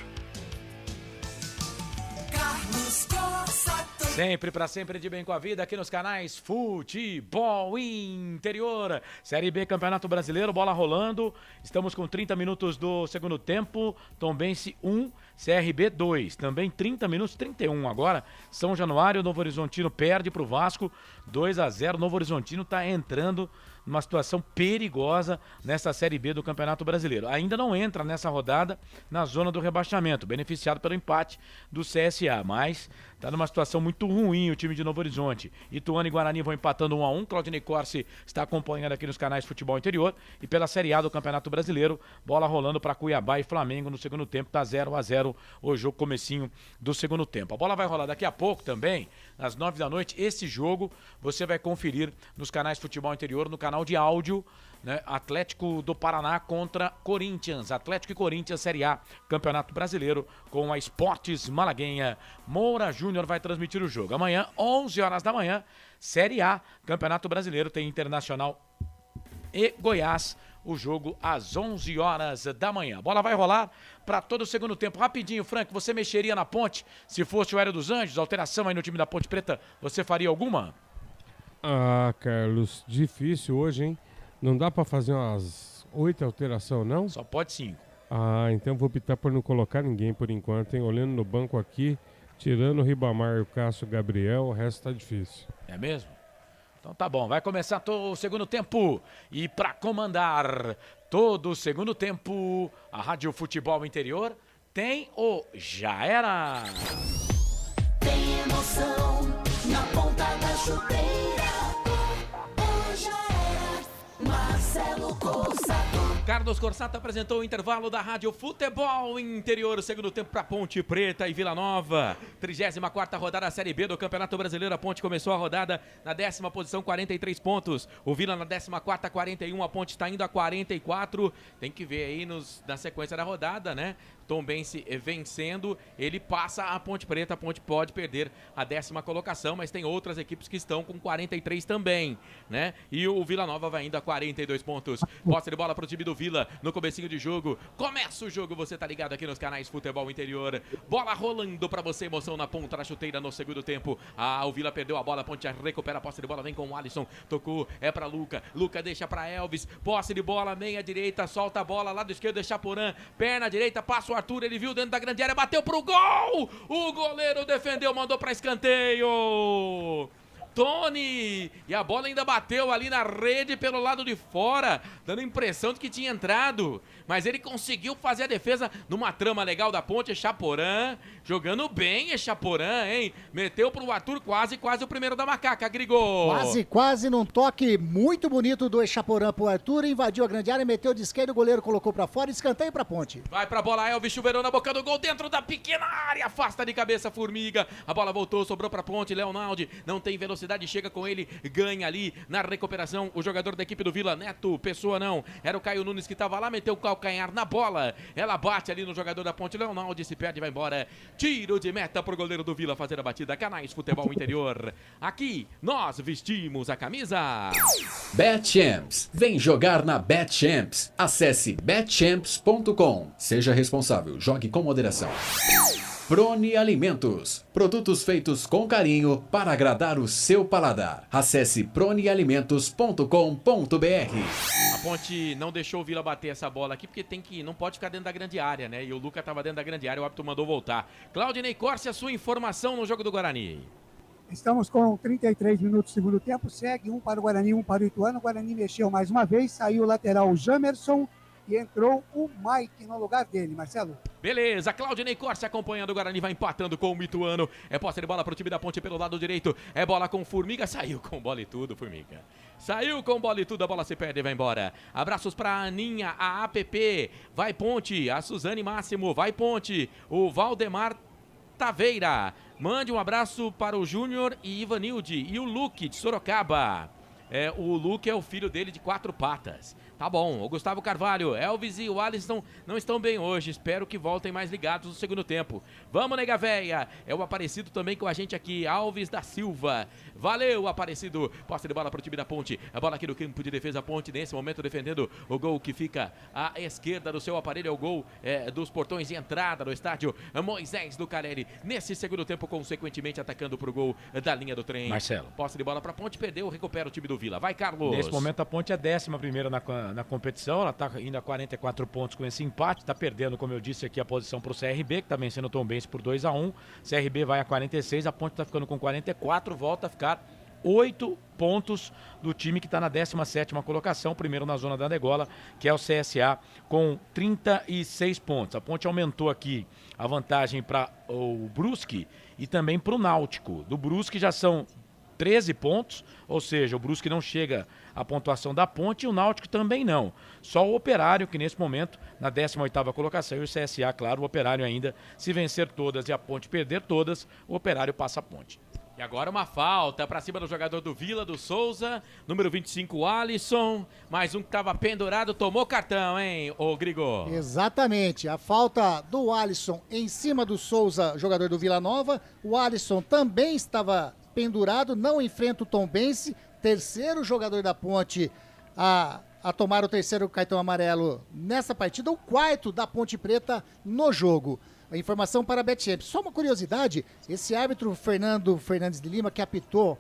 Sempre pra sempre de bem com a vida aqui nos canais Futebol Interior. Série B, Campeonato Brasileiro, bola rolando. Estamos com 30 minutos do segundo tempo. Tombense 1, CRB 2. Também 30 minutos, 31 agora. São Januário, Novo Horizontino perde pro Vasco 2-0. Novo Horizontino tá entrando numa situação perigosa nessa Série B do Campeonato Brasileiro. Ainda não entra nessa rodada na zona do rebaixamento, beneficiado pelo empate do CSA, mas está numa situação muito ruim o time de Novo Horizonte. Ituano e Guarani vão empatando 1-1, Claudinei Corsi está acompanhando aqui nos canais Futebol Interior, e pela Série A do Campeonato Brasileiro, bola rolando para Cuiabá e Flamengo no segundo tempo, tá 0-0 o jogo, comecinho do segundo tempo. A bola vai rolar daqui a pouco também, às 9 da noite, esse jogo você vai conferir nos canais Futebol Interior, no canal de áudio, né? Atlético do Paraná contra Corinthians, Atlético e Corinthians, Série A, Campeonato Brasileiro, com a Esportes Malaguenha. Moura Júnior vai transmitir o jogo. Amanhã, 11 horas da manhã, Série A, Campeonato Brasileiro, tem Internacional e Goiás, o jogo às 11 horas da manhã. A bola vai rolar para todo o segundo tempo. Rapidinho, Frank, você mexeria na Ponte se fosse o Hélio dos Anjos? Alteração aí no time da Ponte Preta, você faria alguma? Ah, Carlos, difícil hoje, hein? Não dá pra fazer umas 8 alterações, não? Só pode 5. Ah, então vou optar por não colocar ninguém por enquanto, hein? Olhando no banco aqui, tirando o Ribamar e o Cássio Gabriel, o resto tá difícil. É mesmo? Então tá bom, vai começar todo o segundo tempo. E pra comandar todo o segundo tempo, a Rádio Futebol Interior tem o Já Era. Tem emoção na ponta da chuteira. Marcelo Corsato. Carlos Corsato apresentou o intervalo da Rádio Futebol Interior, segundo tempo para Ponte Preta e Vila Nova. 34ª rodada da Série B do Campeonato Brasileiro. A Ponte começou a rodada na 10ª posição, 43 pontos. O Vila na 14ª, 41. A Ponte está indo a 44. Tem que ver aí na sequência da rodada, né? Tombense vencendo, ele passa a Ponte Preta. A Ponte pode perder a 10ª colocação, mas tem outras equipes que estão com 43 também, né? E o Vila Nova vai indo a 42 pontos. Posse de bola pro time do Vila no comecinho de jogo. Começa o jogo, você tá ligado aqui nos canais Futebol Interior. Bola rolando pra você, emoção na ponta da chuteira no segundo tempo. O Vila perdeu a bola, a Ponte recupera a posse de bola, vem com o Alisson, tocou, é pra Luca, Luca deixa pra Elvis, posse de bola, meia direita, solta a bola, lado esquerdo é Chaporã, perna direita, passa o Arthur, ele viu dentro da grande área, bateu pro gol! O goleiro defendeu, mandou pra escanteio! Tony! E a bola ainda bateu ali na rede pelo lado de fora, dando a impressão de que tinha entrado. Mas ele conseguiu fazer a defesa numa trama legal da Ponte. Chaporã, jogando bem, Chaporã, hein? Meteu pro Arthur, quase o primeiro da macaca, Grigol. Quase num toque muito bonito do Chaporã pro Arthur, invadiu a grande área, meteu de esquerda, o goleiro colocou pra fora, escanteio pra Ponte. Vai pra bola, Elvis chuveirou na boca do gol, dentro da pequena área, afasta de cabeça Formiga. A bola voltou, sobrou pra Ponte, Leonaldi não tem velocidade, chega com ele, ganha ali na recuperação o jogador da equipe do Vila, Neto, Pessoa não, era o Caio Nunes que tava lá, meteu o calcanhar na bola, ela bate ali no jogador da Ponte, Leonaldi se perde, vai embora, tiro de meta pro goleiro do Vila fazer a batida. Canais Futebol Interior, aqui nós vestimos a camisa. BetChamps, vem jogar na BetChamps, acesse betchamps.com, seja responsável, jogue com moderação. Prone Alimentos, produtos feitos com carinho para agradar o seu paladar. Acesse pronealimentos.com.br. A Ponte não deixou o Vila bater essa bola aqui, porque não pode ficar dentro da grande área, né? E o Luca estava dentro da grande área, o árbitro mandou voltar. Claudinei Corsi, a sua informação no jogo do Guarani. Estamos com 33 minutos do segundo tempo, segue um para o Guarani, um para o Ituano. O Guarani mexeu mais uma vez, saiu o lateral Jamerson e entrou o Mike no lugar dele, Marcelo. Beleza, Claudinei Corsi acompanhando o Guarani, vai empatando com o Ituano. É posse de bola pro time da Ponte pelo lado direito. É bola com Formiga, saiu com bola e tudo, Formiga. Saiu com bola e tudo, a bola se perde e vai embora. Abraços pra Aninha, a APP, vai Ponte, a Suzane Máximo, vai Ponte, o Valdemar Taveira. Mande um abraço para o Júnior e Ivanilde e o Luque de Sorocaba. O Luque é o filho dele de 4 patas. Tá bom, o Gustavo Carvalho, Elvis e o Alisson não estão bem hoje, espero que voltem mais ligados no segundo tempo. Vamos, nega véia, é o Aparecido também com a gente aqui, Alves da Silva. Valeu, Aparecido, posse de bola pro time da Ponte, a bola aqui no campo de defesa, Ponte nesse momento defendendo o gol que fica à esquerda do seu aparelho, é o gol dos portões de entrada do estádio, Moisés do Carelli, nesse segundo tempo consequentemente atacando pro gol da linha do trem. Marcelo. Posse de bola pra Ponte, perdeu, recupera o time do Vila, vai Carlos. Nesse momento a Ponte é 11ª na competição, ela está indo a 44 pontos com esse empate, está perdendo, como eu disse aqui, a posição para o CRB, que está vencendo o Tom Tombense por 2-1, CRB vai a 46, a Ponte está ficando com 44, volta a ficar 8 pontos do time que está na 17ª colocação, primeiro na zona da degola, que é o CSA, com 36 pontos. A Ponte aumentou aqui a vantagem para o Brusque e também para o Náutico. Do Brusque já são 13 pontos, ou seja, o Brusque não chega à pontuação da Ponte e o Náutico também não. Só o Operário, que nesse momento, na 18ª colocação, e o CSA, claro, o Operário ainda, se vencer todas e a Ponte perder todas, o Operário passa a Ponte. E agora uma falta pra cima do jogador do Vila, do Souza, número 25, Alisson. Mais um que tava pendurado, tomou cartão, hein, ô Grigor? Exatamente, a falta do Alisson em cima do Souza, jogador do Vila Nova. O Alisson também estava pendurado, não enfrenta o Tombense, terceiro jogador da Ponte a tomar o terceiro cartão amarelo nessa partida, o quarto da Ponte Preta no jogo. A informação para a BetChamp. Só uma curiosidade, esse árbitro Fernando Fernandes de Lima, que apitou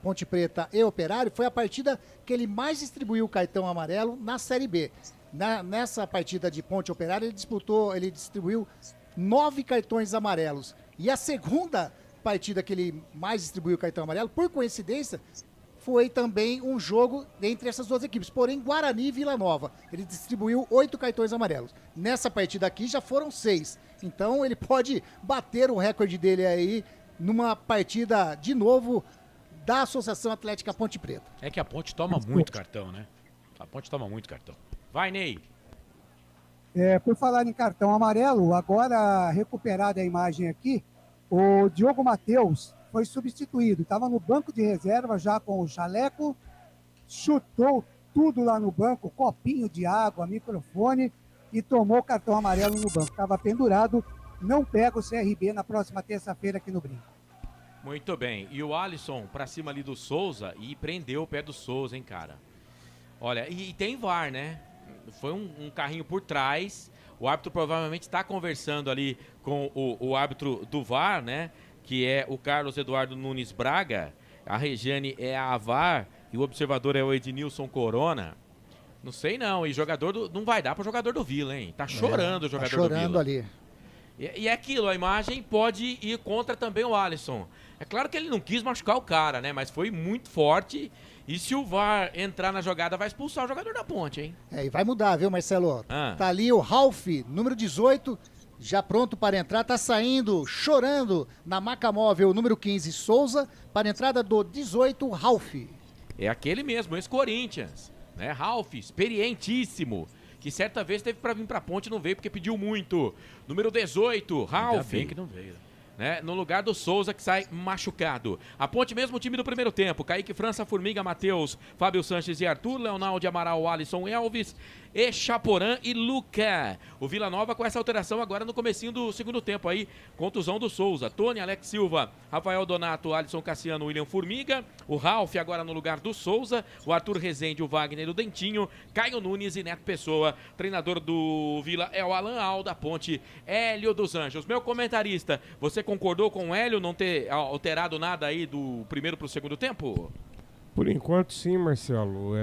Ponte Preta e Operário, foi a partida que ele mais distribuiu o cartão amarelo na Série B. Nessa partida de Ponte Operário, ele distribuiu 9 cartões amarelos. E a segunda partida que ele mais distribuiu o cartão amarelo, por coincidência, foi também um jogo entre essas duas equipes, porém Guarani e Vila Nova. Ele distribuiu 8 cartões amarelos. Nessa partida aqui já foram 6. Então ele pode bater o recorde dele aí numa partida de novo da Associação Atlética Ponte Preta. É que a Ponte toma muito cartão, né? A Ponte toma muito cartão. Vai, Ney. Por falar em cartão amarelo, agora recuperada a imagem aqui, o Diogo Matheus foi substituído. Estava no banco de reserva já com o jaleco, chutou tudo lá no banco, copinho de água, microfone e tomou cartão amarelo no banco. Estava pendurado, não pega o CRB na próxima terça-feira aqui no Brinco. Muito bem. E o Alisson pra cima ali do Souza e prendeu o pé do Souza, hein, cara? Olha, e tem VAR, né? Foi um carrinho por trás. O árbitro provavelmente está conversando ali com o árbitro do VAR, né? Que é o Carlos Eduardo Nunes Braga. A Regiane é a VAR e o observador é o Ednilson Corona. Não sei não, e jogador não vai dar pro jogador do Vila, hein? Tá chorando o jogador do Vila. Tá chorando ali. E é aquilo, a imagem pode ir contra também o Alisson. É claro que ele não quis machucar o cara, né? Mas foi muito forte. E se o VAR entrar na jogada, vai expulsar o jogador da Ponte, hein? E vai mudar, viu, Marcelo? Tá ali o Ralf, número 18, já pronto para entrar. Tá saindo, chorando, na maca móvel, número 15, Souza, para a entrada do 18, Ralf. É aquele mesmo, ex-Corinthians, né? Ralf, experientíssimo. Que certa vez teve para vir pra Ponte e não veio porque pediu muito. Número 18, Ralf. Ainda bem que não veio. Né, no lugar do Souza, que sai machucado. A Ponte mesmo, o time do primeiro tempo. Kaique França, Formiga, Matheus, Fábio Sanches e Arthur, Leonardo Amaral, Alisson, Elvis, e Chaporã e Luca. O Vila Nova com essa alteração agora no comecinho do segundo tempo aí. Contusão do Souza. Tony, Alex Silva, Rafael Donato, Alisson Cassiano, William Formiga. O Ralf agora no lugar do Souza. O Arthur Rezende, o Wagner, o Dentinho. Caio Nunes e Neto Pessoa. Treinador do Vila é o Alan Al, da Ponte, Hélio dos Anjos. Meu comentarista, você concordou com o Hélio não ter alterado nada aí do primeiro pro segundo tempo? Por enquanto, sim, Marcelo.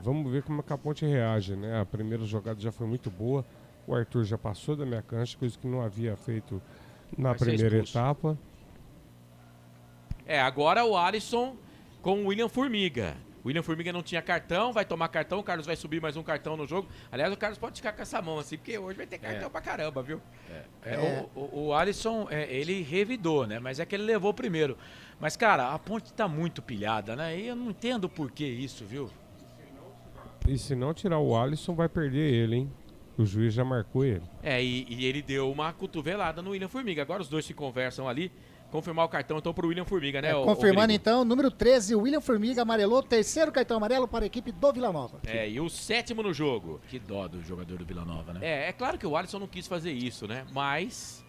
Vamos ver como é que a Ponte reage, né? A primeira jogada já foi muito boa. O Arthur já passou da minha cancha, coisa que não havia feito na primeira etapa. Agora o Alisson com o William Formiga. O William Formiga não tinha cartão, vai tomar cartão, o Carlos vai subir mais um cartão no jogo. Aliás, o Carlos pode ficar com essa mão assim, porque hoje vai ter cartão pra caramba, viu? O Alisson, ele revidou, né? Mas é que ele levou primeiro. Mas, cara, a Ponte tá muito pilhada, né? E eu não entendo por que isso, viu? E se não tirar o Alisson, vai perder ele, hein? O juiz já marcou ele. E ele deu uma cotovelada no William Formiga. Agora os dois se conversam ali. Confirmar o cartão, então, pro William Formiga, né? Confirmando, então, número 13, o William Formiga amarelou, terceiro cartão amarelo para a equipe do Vila Nova. E o 7º no jogo. Que dó do jogador do Vila Nova, né? É claro que o Alisson não quis fazer isso, né? Mas...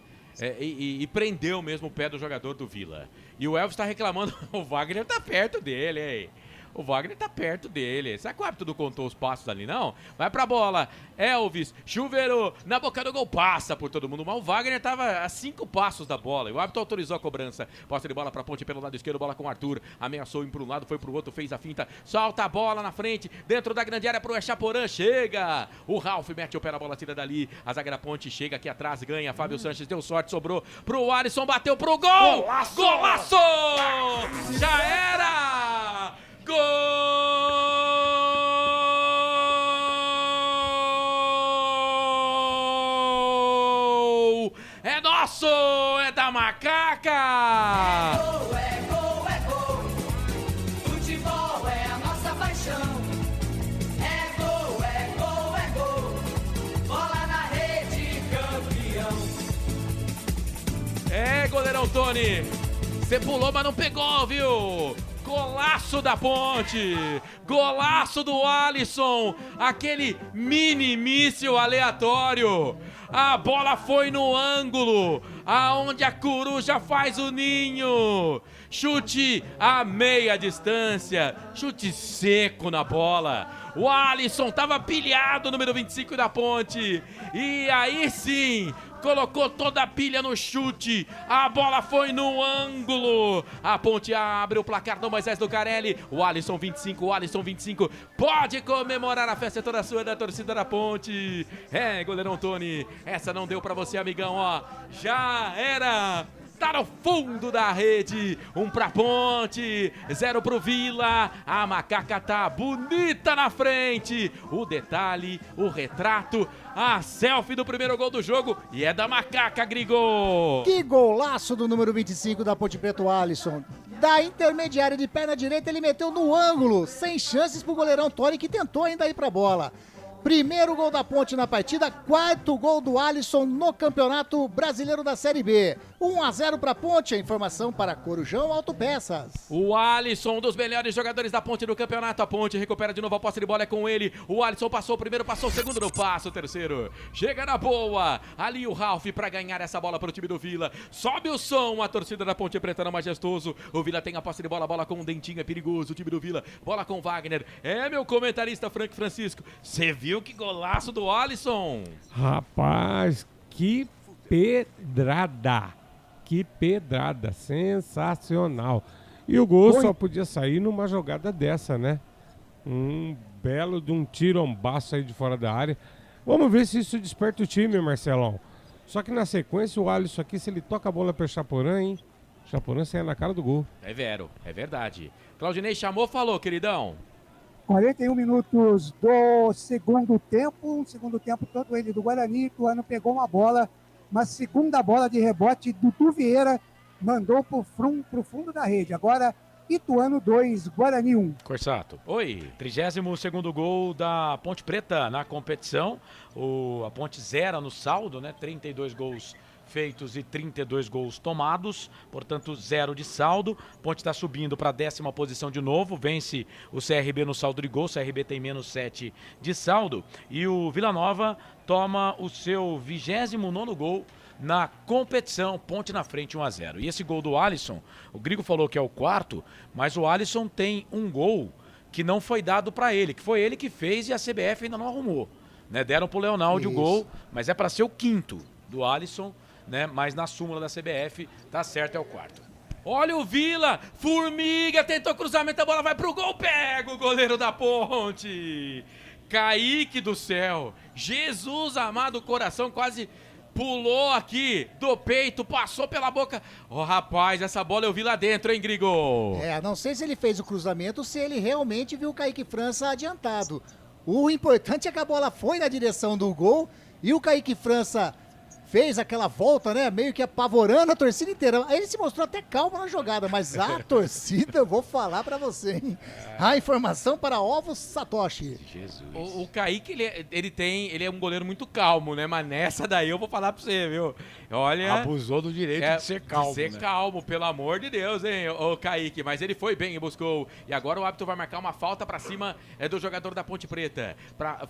E prendeu mesmo o pé do jogador do Vila. E o Elvis tá reclamando, o Wagner tá perto dele, hein? O Wagner tá perto dele. Será que o árbitro não contou os passos ali, não? Vai pra bola. Elvis, chuveirou, na boca do gol, passa por todo mundo. Mas o Wagner tava a 5 passos da bola. E o árbitro autorizou a cobrança. Posse de bola pra Ponte pelo lado esquerdo, bola com o Arthur. Ameaçou ir pra um lado, foi pro outro, fez a finta. Solta a bola na frente, dentro da grande área pro Echaporã. Chega! O Ralf mete o pé na bola, tira dali. A zaga da Ponte chega aqui atrás, ganha. Fábio Sanches deu sorte, sobrou pro Alisson, bateu pro gol! Golaço! Golaço! Já era! Gol! É nosso! É da Macaca! É gol, é gol, é gol. Futebol é a nossa paixão. É gol, é gol, é gol. Bola na rede, campeão. É, goleirão Tony! Você pulou, mas não pegou, viu? Golaço da Ponte! Golaço do Alisson! Aquele mini míssil aleatório! A bola foi no ângulo, aonde a coruja faz o ninho. Chute a meia distância, chute seco na bola. O Alisson tava pilhado, número 25 da Ponte. E aí sim, colocou toda a pilha no chute. A bola foi no ângulo. A Ponte abre o placar do Moisés Lucarelli. O Alisson 25, o Alisson 25. Pode comemorar, a festa toda sua, da torcida da Ponte. É, goleirão Tony, essa não deu pra você, amigão, ó. Já era. Tá no fundo da rede, 1 pra Ponte, 0 pro Vila, a Macaca tá bonita na frente, o detalhe, o retrato, a selfie do primeiro gol do jogo e é da Macaca, Grigo! Que golaço do número 25 da Ponte Preta, o Alisson. Da intermediária de perna direita, ele meteu no ângulo, sem chances pro goleirão Tony, que tentou ainda ir pra bola. Primeiro gol da Ponte na partida, 4º gol do Alisson no Campeonato Brasileiro da Série B. 1-0 para a Ponte, a informação para Corujão Autopeças. O Alisson, um dos melhores jogadores da Ponte no campeonato. A Ponte recupera de novo a posse de bola, é com ele. O Alisson passou o primeiro, passou o segundo, não passa o terceiro. Chega na boa. Ali o Ralf para ganhar essa bola para o time do Vila. Sobe o som, a torcida da Ponte Preta no Majestoso. O Vila tem a posse de bola, bola com o Dentinho, é perigoso. O time do Vila, bola com o Wagner. É, meu comentarista Frank Francisco. Você viu que golaço do Alisson? Rapaz, que pedrada! Que pedrada, sensacional. E o gol só podia sair numa jogada dessa, né? Um belo de um tirombaço aí de fora da área. Vamos ver se isso desperta o time, Marcelão. Só que na sequência o Alisson aqui, se ele toca a bola para o Chaporã, hein? O Chaporã sai na cara do gol. É vero, é verdade. Claudinei chamou, falou, queridão. 41 minutos do segundo tempo. Um segundo tempo todo ele do Guarani. Ituano pegou uma bola. Uma segunda bola de rebote, Dudu Vieira mandou pro fundo da rede. Agora, Ituano 2, Guarani 1. Corsato. Oi, 32º gol da Ponte Preta na competição. A Ponte zera no saldo, né? 32 gols feitos e 32 gols tomados, portanto 0 de saldo. Ponte está subindo para a 10ª posição de novo, vence o CRB no saldo de gol, o CRB tem menos 7 de saldo, e o Vila Nova toma o seu 29º gol na competição, Ponte na frente 1-0. E esse gol do Alisson, o Grigo falou que é o 4º, mas o Alisson tem um gol que não foi dado para ele, que foi ele que fez e a CBF ainda não arrumou, né? Deram pro Leonaldo o gol, mas é para ser o 5º do Alisson, né? Mas na súmula da CBF, tá certo, é o 4º. Olha o Vila, Formiga, tentou cruzamento, a bola vai pro gol, pega o goleiro da Ponte. Kaique do céu, Jesus amado, coração quase pulou aqui do peito, passou pela boca. Rapaz, essa bola eu vi lá dentro, hein, Grigo? Não sei se ele fez o cruzamento, se ele realmente viu o Kaique França adiantado. O importante é que a bola foi na direção do gol e o Kaique França fez aquela volta, né, meio que apavorando a torcida inteira. Ele se mostrou até calmo na jogada, mas a torcida, eu vou falar pra você, hein? A informação para Ovos Satoshi. Jesus. O Kaique, ele é um goleiro muito calmo, né? Mas nessa daí eu vou falar pra você, viu? Olha... Abusou do direito de ser calmo, De ser calmo, pelo amor de Deus, hein, o Kaique. Mas ele foi bem e buscou. E agora o árbitro vai marcar uma falta pra cima do jogador da Ponte Preta.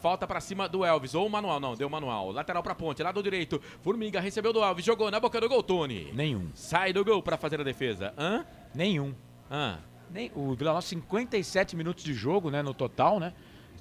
Falta pra cima do Elvis. Ou o Manual, não, deu o Manual. Lateral pra Ponte, lado direito. Formiga recebeu do Alves, jogou na boca do gol, Tony. Nenhum. Sai do gol pra fazer a defesa. Hã? Nenhum. Hã? O Vila Nova, 57 minutos de jogo, né, no total, né?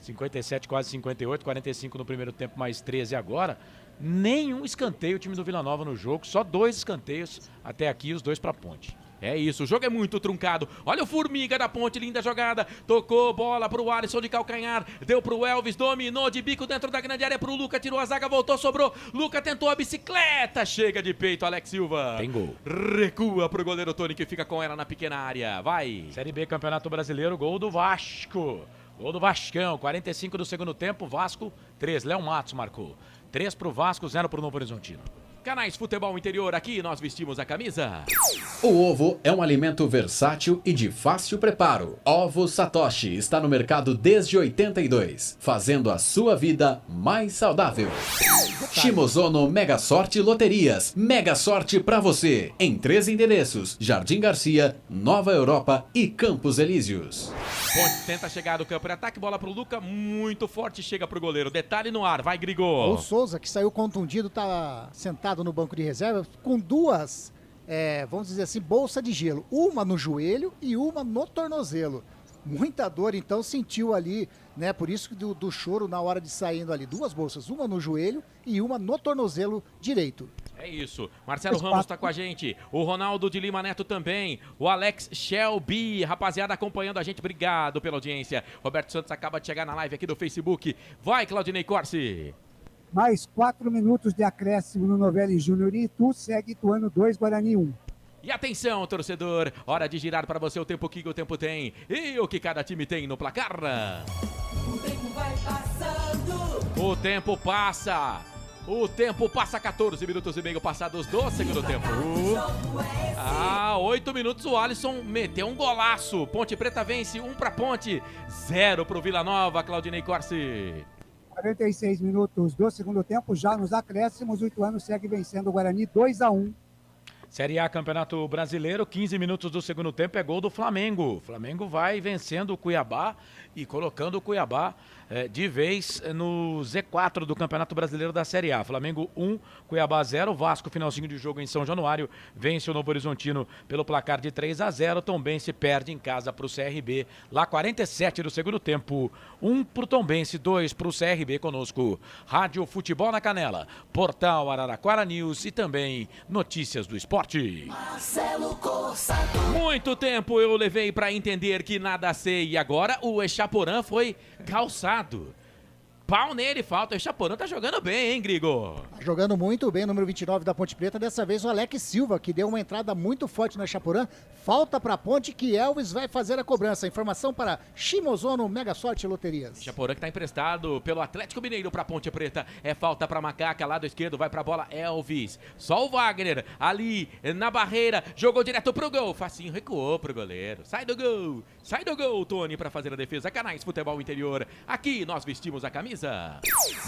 57, quase 58, 45 no primeiro tempo, mais 13 agora. Nenhum escanteio o time do Vila Nova no jogo, só 2 escanteios até aqui, os 2 para Ponte. É isso, o jogo é muito truncado. Olha o Formiga da Ponte, linda jogada. Tocou, bola pro Alisson de calcanhar. Deu pro Elvis, dominou de bico dentro da grande área pro Luca. Tirou a zaga, voltou, sobrou. Luca tentou a bicicleta. Chega de peito, Alex Silva. Tem gol. Recua pro goleiro Tony, que fica com ela na pequena área. Vai. Série B, Campeonato Brasileiro, gol do Vasco. Gol do Vascão, 45 do segundo tempo, Vasco 3. Léo Matos marcou. 3 pro Vasco, 0 pro Novo Horizontino. Canais Futebol Interior, aqui nós vestimos a camisa. O ovo é um alimento versátil e de fácil preparo. Ovo Satoshi está no mercado desde 82, fazendo a sua vida mais saudável. Shimozono Mega Sorte Loterias. Mega Sorte pra você. Em 3 endereços: Jardim Garcia, Nova Europa e Campos Elíseos. Ponte tenta chegar do campo de ataque, bola pro Luca, muito forte, chega pro goleiro. Detalhe no ar, vai Grigol. O Souza, que saiu contundido, tá sentado no banco de reserva com 2, vamos dizer assim, bolsa de gelo. Uma no joelho e uma no tornozelo. Muita dor, então, sentiu ali, né? Por isso do choro na hora de saindo ali. 2 bolsas, uma no joelho e uma no tornozelo direito. É isso. Marcelo Ramos tá com a gente. O Ronaldo de Lima Neto também. O Alex Shelby. Rapaziada acompanhando a gente. Obrigado pela audiência. Roberto Santos acaba de chegar na live aqui do Facebook. Vai, Claudinei Corsi. Mais 4 minutos de acréscimo no Novelli Júnior e Itu segue Ituano 2, Guarani 1. E atenção, torcedor. Hora de girar para você o tempo que o tempo tem. E o que cada time tem no placar. O tempo vai passando. O tempo passa. O tempo passa, 14 minutos e meio passados do segundo tempo. 8 minutos o Alisson meteu um golaço. Ponte Preta vence, 1 pra Ponte, 0 pro Vila Nova, Claudinei Corsi. 46 minutos do segundo tempo, já nos acréscimos, o Ituano segue vencendo o Guarani 2-1. Série A, Campeonato Brasileiro, 15 minutos do segundo tempo, é gol do Flamengo. O Flamengo vai vencendo o Cuiabá e colocando o Cuiabá de vez no Z4 do Campeonato Brasileiro da Série A. Flamengo 1, Cuiabá 0, Vasco, finalzinho de jogo em São Januário, vence o Novo Horizontino pelo placar de 3-0, Tombense perde em casa para o CRB, lá 47 do segundo tempo, 1 para o Tombense, 2 para o CRB, conosco, Rádio Futebol na Canela, Portal Araraquara News e também Notícias do Esporte. Marcelo Corsato. Muito tempo eu levei para entender que nada sei e agora o Echaporã foi calçado. Pau nele, falta. O Echaporã tá jogando bem, hein, Grigo? Tá jogando muito bem, número 29 da Ponte Preta. Dessa vez o Alex Silva, que deu uma entrada muito forte no Echaporã. Falta pra Ponte, que Elvis vai fazer a cobrança. Informação para Shimozono Mega Sorte Loterias. Echaporã que tá emprestado pelo Atlético Mineiro pra Ponte Preta. É falta pra Macaca, lado esquerdo, vai pra bola Elvis. Só o Wagner ali na barreira, jogou direto pro gol. Facinho, recuou pro goleiro. Sai do gol, Tony, pra fazer a defesa. Canais Futebol Interior. Aqui nós vestimos a camisa.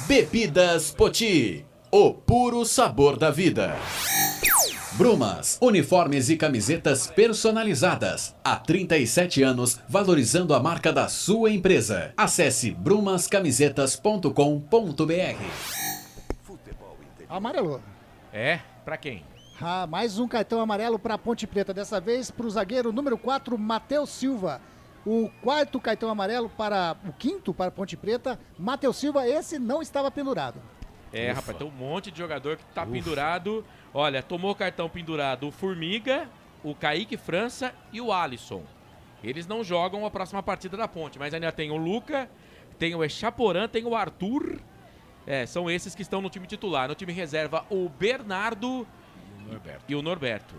Bebidas Poti, o puro sabor da vida. Brumas, uniformes e camisetas personalizadas. Há 37 anos, valorizando a marca da sua empresa. Acesse brumascamisetas.com.br. Amarelo. É? Pra quem? Mais um cartão amarelo para Ponte Preta. Dessa vez para o zagueiro número 4, Matheus Silva. O 4º cartão amarelo para o 5º para Ponte Preta, Matheus Silva. Esse não estava pendurado. Rapaz, tem um monte de jogador que tá pendurado. Olha, tomou cartão pendurado o Formiga, o Kaique França e o Alisson. Eles não jogam a próxima partida da Ponte, mas ainda tem o Luca, tem o Echaporã, tem o Arthur. São esses que estão no time titular. No time reserva, o Bernardo e o Norberto.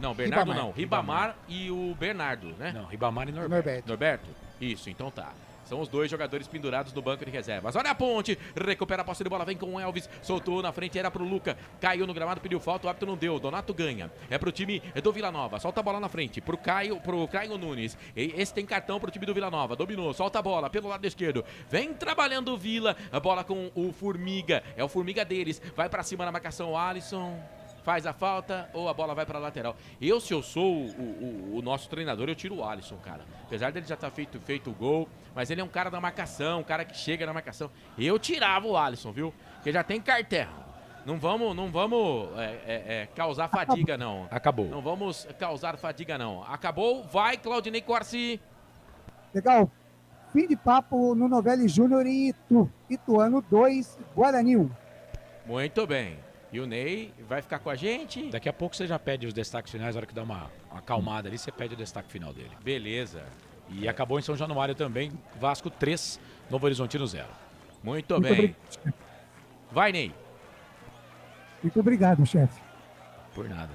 Não, Bernardo não. Ribamar e o Bernardo, né? Não, Ribamar e Norberto. Norberto? Isso, então tá. São os 2 jogadores pendurados no banco de reservas. Olha a Ponte, recupera a posse de bola, vem com o Elvis, soltou na frente, era pro Luca, caiu no gramado, pediu falta, o árbitro não deu, Donato ganha. É pro time do Vila Nova, solta a bola na frente, pro Caio Nunes. Esse tem cartão pro time do Vila Nova, dominou, solta a bola pelo lado esquerdo, vem trabalhando o Vila, a bola com o Formiga, é o Formiga deles, vai pra cima na marcação, o Alisson faz a falta ou a bola vai pra lateral. Se eu sou o nosso treinador, eu tiro o Alisson, cara. Apesar dele já estar feito o gol, mas ele é um cara da marcação, um cara que chega na marcação. Eu tirava o Alisson, viu? Porque já tem cartão. Não vamos causar fadiga, não. Acabou. Não vamos causar fadiga, não. Acabou, vai, Claudinei Corsi. Legal. Fim de papo no Novelli Júnior em Itu. Ituano 2, Guarani 1. Muito bem. E o Ney vai ficar com a gente? Daqui a pouco você já pede os destaques finais, na hora que dá uma acalmada ali, você pede o destaque final dele. Beleza. E acabou em São Januário também, Vasco 3, Novo Horizontino 0. Muito bem. Vai, Ney. Muito obrigado, chefe. Por nada.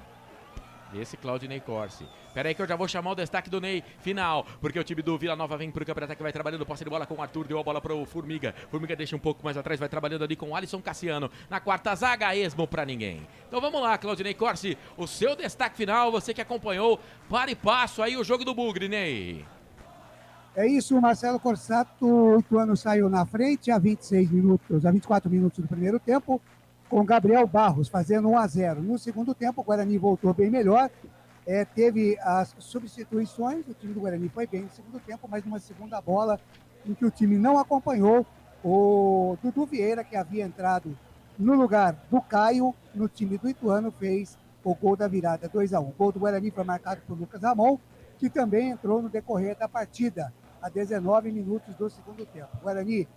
Esse Claudinei Corsi. Pera aí que eu já vou chamar o destaque do Ney final, porque o time do Vila Nova vem pro campo-ataque, vai trabalhando, posse de bola com o Arthur, deu a bola pro Formiga. Formiga deixa um pouco mais atrás, vai trabalhando ali com o Alisson Cassiano. Na quarta zaga, esmo pra ninguém. Então vamos lá, Claudinei Corsi, o seu destaque final, você que acompanhou para e passo aí o jogo do Bugre, Ney. É isso, o Marcelo Corsato, o Ituano saiu na frente a 24 minutos do primeiro tempo, com Gabriel Barros fazendo 1-0. No segundo tempo, o Guarani voltou bem melhor, teve as substituições, o time do Guarani foi bem no segundo tempo, mas numa segunda bola em que o time não acompanhou, o Dudu Vieira, que havia entrado no lugar do Caio, no time do Ituano, fez o gol da virada 2-1. O gol do Guarani foi marcado por Lucas Ramon, que também entrou no decorrer da partida, a 19 minutos do segundo tempo. O Guarani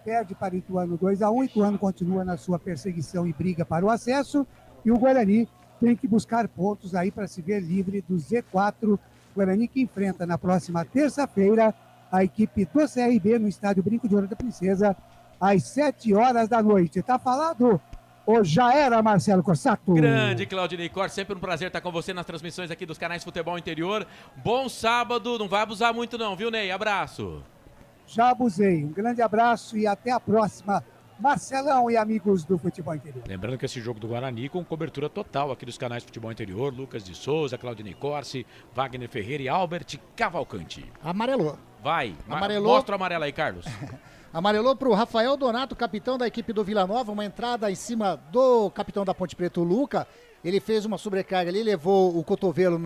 perde para o Ituano 2-1, Ituano continua na sua perseguição e briga para o acesso, e o Guarani tem que buscar pontos aí para se ver livre do Z4. Guarani que enfrenta na próxima terça-feira a equipe do CRB no estádio Brinco de Ouro da Princesa, às 7 horas da noite. Tá falado? Ou já era, Marcelo Corsato? Grande Claudinei Corsi, sempre um prazer estar com você nas transmissões aqui dos canais Futebol Interior. Bom sábado, não vai abusar muito não, viu, Ney? Abraço. Já abusei. Um grande abraço e até a próxima. Marcelão e amigos do Futebol Interior. Lembrando que esse jogo do Guarani com cobertura total aqui dos canais Futebol Interior, Lucas de Souza, Claudinei Corsi, Wagner Ferreira e Albert Cavalcanti. Amarelou. Vai, Amarelou. Mostra o amarelo aí, Carlos. Amarelou para o Rafael Donato, capitão da equipe do Vila Nova, uma entrada em cima do capitão da Ponte Preta, o Luca. Ele fez uma sobrecarga ali, levou o cotovelo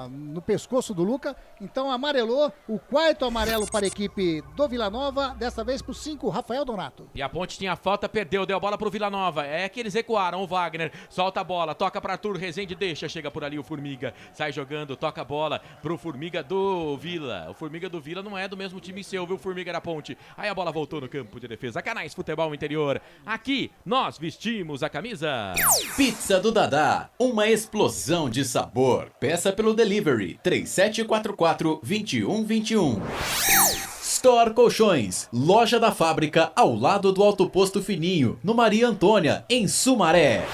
no pescoço do Luca. Então amarelou, o quarto amarelo para a equipe do Vila Nova, dessa vez para o 5, Rafael Donato. E a Ponte tinha falta, perdeu, deu a bola pro Vila Nova. É que eles recuaram, o Wagner solta a bola, toca para Arthur Rezende, deixa, chega por ali o Formiga. Sai jogando, toca a bola pro Formiga do Vila. O Formiga do Vila não é do mesmo time seu, viu? Formiga da Ponte. Aí a bola voltou no campo de defesa. Canais Futebol Interior. Aqui nós vestimos a camisa. Pizza do Dadá, uma explosão de sabor. Peça pelo delivery 3744-2121. Store Colchões, loja da fábrica ao lado do Alto Posto Fininho, no Maria Antônia, em Sumaré.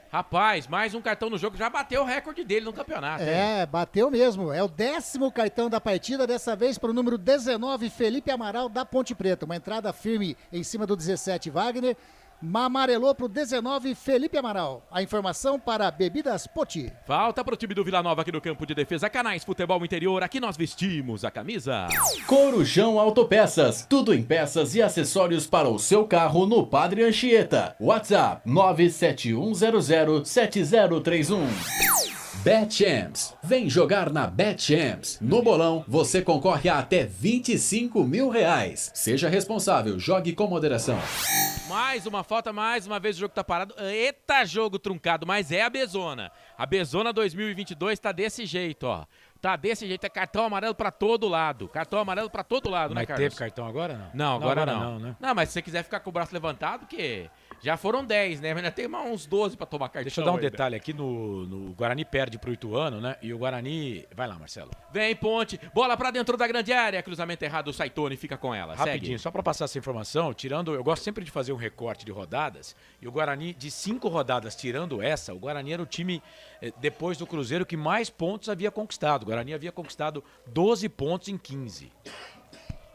Rapaz, mais um cartão no jogo, já bateu o recorde dele no campeonato. Bateu mesmo. É o 10º cartão da partida, dessa vez para o número 19, Felipe Amaral, da Ponte Preta. Uma entrada firme em cima do 17, Wagner. Amarelou para o 19, Felipe Amaral. A informação para Bebidas Poti. Falta para o time do Vila Nova aqui no campo de defesa. Canais Futebol Interior, aqui nós vestimos a camisa. Corujão Autopeças, tudo em peças e acessórios para o seu carro no Padre Anchieta. WhatsApp 971007031. BetChamps. Vem jogar na BetChamps. No bolão, você concorre a até R$25 mil. Seja responsável, jogue com moderação. Mais uma falta, mais uma vez o jogo tá parado. Eita, jogo truncado, mas é a Bezona. A Bezona 2022 tá desse jeito, ó. Tá desse jeito, é cartão amarelo pra todo lado. Cartão amarelo pra todo lado, mas né, Carlos? Teve cartão agora, não? Não, agora não. Não, né? Não, mas se você quiser ficar com o braço levantado, que já foram 10, né? Mas ainda tem uns 12 pra tomar cartão. Deixa eu dar um ainda. detalhe aqui, no Guarani perde pro Ituano, né? E o Guarani... Vai lá, Marcelo. Vem, Ponte, bola pra dentro da grande área, cruzamento errado, o Saitone fica com ela. Rapidinho, Segue. só pra passar essa informação, eu gosto sempre de fazer um recorte de rodadas, e o Guarani, de 5 rodadas, tirando essa, o Guarani era o time, depois do Cruzeiro, que mais pontos havia conquistado. O Guarani havia conquistado 12 pontos em 15.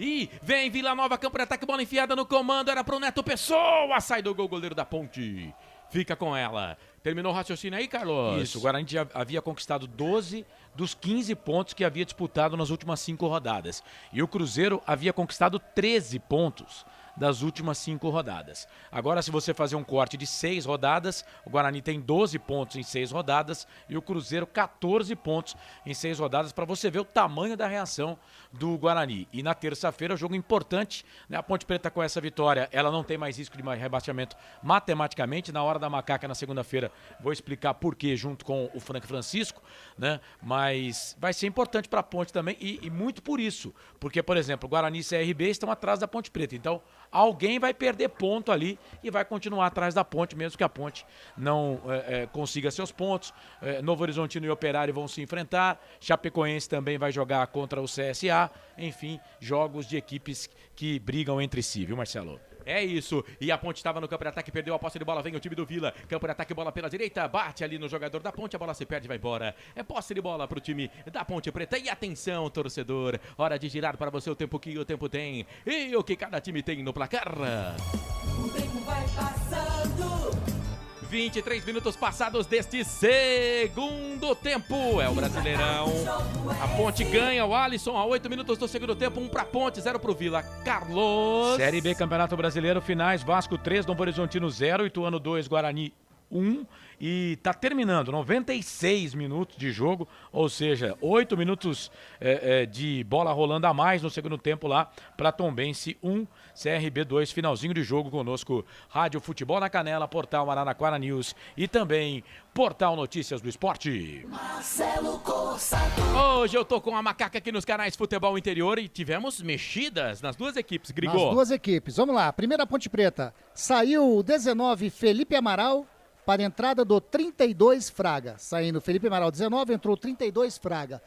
E vem Vila Nova, campo de ataque, bola enfiada no comando, era pro Neto Pessoa, sai do gol, goleiro da Ponte. Fica com ela. Terminou o raciocínio aí, Carlos? Isso, o Guarani já havia conquistado 12 dos 15 pontos que havia disputado nas últimas 5 rodadas. E o Cruzeiro havia conquistado 13 pontos das últimas 5 rodadas. Agora, se você fazer um corte de 6 rodadas, o Guarani tem 12 pontos em 6 rodadas e o Cruzeiro 14 pontos em 6 rodadas, para você ver o tamanho da reação do Guarani. E na terça-feira, jogo importante, né? A Ponte Preta com essa vitória, ela não tem mais risco de rebaixamento matematicamente. Na hora da macaca, na segunda-feira, vou explicar por quê, junto com o Frank Francisco, né? Mas vai ser importante para a Ponte também e muito por isso. Porque, por exemplo, Guarani e CRB estão atrás da Ponte Preta. Então, alguém vai perder ponto ali e vai continuar atrás da Ponte, mesmo que a Ponte não consiga seus pontos. Novo Horizontino e Operário vão se enfrentar. Chapecoense também vai jogar contra o CSA. Enfim, jogos de equipes que brigam entre si, viu, Marcelo? É isso, e a Ponte estava no campo de ataque, perdeu a posse de bola, vem o time do Vila, campo de ataque, bola pela direita, bate ali no jogador da Ponte, a bola se perde e vai embora. É posse de bola pro time da Ponte Preta, e atenção, torcedor, hora de girar para você o tempo que o tempo tem, e o que cada time tem no placar. O tempo vai passando. 23 minutos passados deste segundo tempo. É o Brasileirão. A Ponte ganha, o Alisson, a 8 minutos do segundo tempo. 1 pra Ponte, 0 pro Vila. Carlos. Série B, Campeonato Brasileiro, finais. Vasco 3, Novo Horizontino 0, Ituano 2, Guarani 1. E tá terminando, 96 minutos de jogo, ou seja, 8 minutos de bola rolando a mais no segundo tempo lá para Tombense 1, CRB 2, finalzinho de jogo conosco, Rádio Futebol na Canela, Portal Araraquara News e também Portal Notícias do Esporte. Marcelo Corsato. Hoje eu tô com a macaca aqui nos canais Futebol Interior e tivemos mexidas nas duas equipes, Grigol. Nas duas equipes, vamos lá, primeira Ponte Preta, saiu o 19 Felipe Amaral, para a entrada do 32 Fraga. Saindo Felipe Amaral 19, entrou 32 Fraga.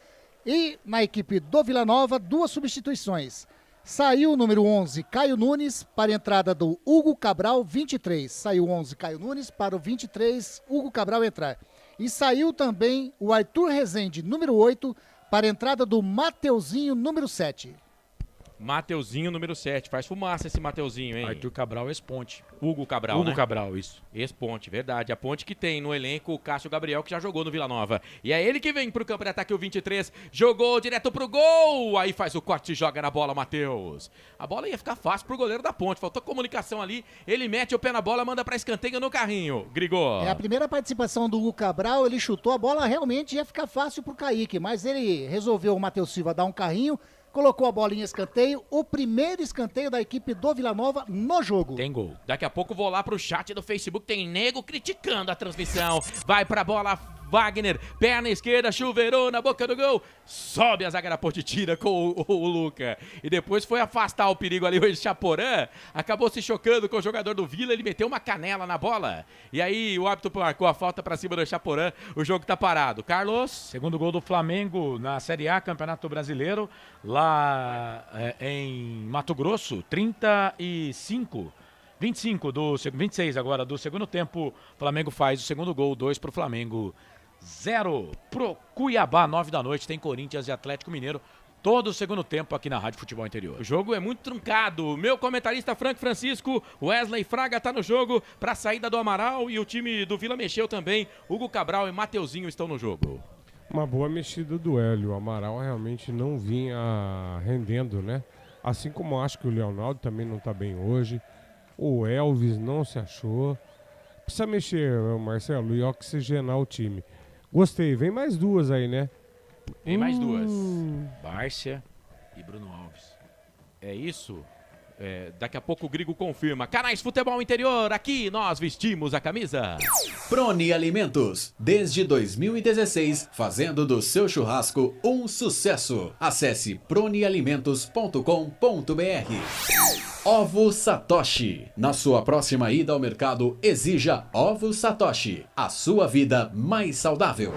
E na equipe do Vila Nova, 2 substituições. Saiu o número 11, Caio Nunes, para a entrada do Hugo Cabral, 23. Saiu o 11, Caio Nunes, para o 23, Hugo Cabral entrar. E saiu também o Arthur Rezende, número 8, para a entrada do Mateuzinho, número 7. Mateuzinho, número 7. Faz fumaça esse Mateuzinho, hein? Arthur Cabral, ex-Ponte. Hugo Cabral, Hugo né? Cabral, isso. Ex-Ponte, verdade. A Ponte que tem no elenco o Cássio Gabriel, que já jogou no Vila Nova. E é ele que vem pro campo de ataque, o 23. Jogou direto pro gol. Aí faz o corte e joga na bola, Matheus. A bola ia ficar fácil pro goleiro da Ponte. Faltou comunicação ali. Ele mete o pé na bola, manda pra escanteio no carrinho. Grigol. É a primeira participação do Hugo Cabral. Ele chutou a bola, realmente ia ficar fácil pro Kaique. Mas ele resolveu, o Matheus Silva, dar um carrinho. Colocou a bola em escanteio, o primeiro escanteio da equipe do Vila Nova no jogo. Tem gol. Daqui a pouco vou lá pro chat do Facebook, tem nego criticando a transmissão. Vai pra bola, Wagner, perna esquerda, chuveirou na boca do gol. Sobe a zaga da Ponte, tira com o Luca. E depois foi afastar o perigo ali, o Chaporã. Acabou se chocando com o jogador do Vila, ele meteu uma canela na bola. E aí o árbitro marcou a falta pra cima do Chaporã, o jogo tá parado. Carlos? Segundo gol do Flamengo na Série A, Campeonato Brasileiro, lá em Mato Grosso, 26 agora do segundo tempo. Flamengo faz o segundo gol, 2 pro Flamengo, 0 pro Cuiabá. 9 da noite tem Corinthians e Atlético Mineiro. Todo o segundo tempo aqui na Rádio Futebol Interior. O jogo é muito truncado. Meu comentarista Frank Francisco, Wesley Fraga tá no jogo pra saída do Amaral e o time do Vila mexeu também. Hugo Cabral e Mateuzinho estão no jogo. Uma boa mexida do Hélio. O Amaral realmente não vinha rendendo, né? Assim como acho que o Leonardo também não tá bem hoje. O Elvis não se achou. Precisa mexer, Marcelo, e oxigenar o time. Gostei. Vem mais 2 aí, né? Tem mais 2. Bárcia e Bruno Alves. É isso? Daqui a pouco o Grigo confirma. Canais Futebol Interior, aqui nós vestimos a camisa. Prone Alimentos, desde 2016, fazendo do seu churrasco um sucesso. Acesse pronealimentos.com.br. Ovo Satoshi. Na sua próxima ida ao mercado, exija Ovo Satoshi. A sua vida mais saudável.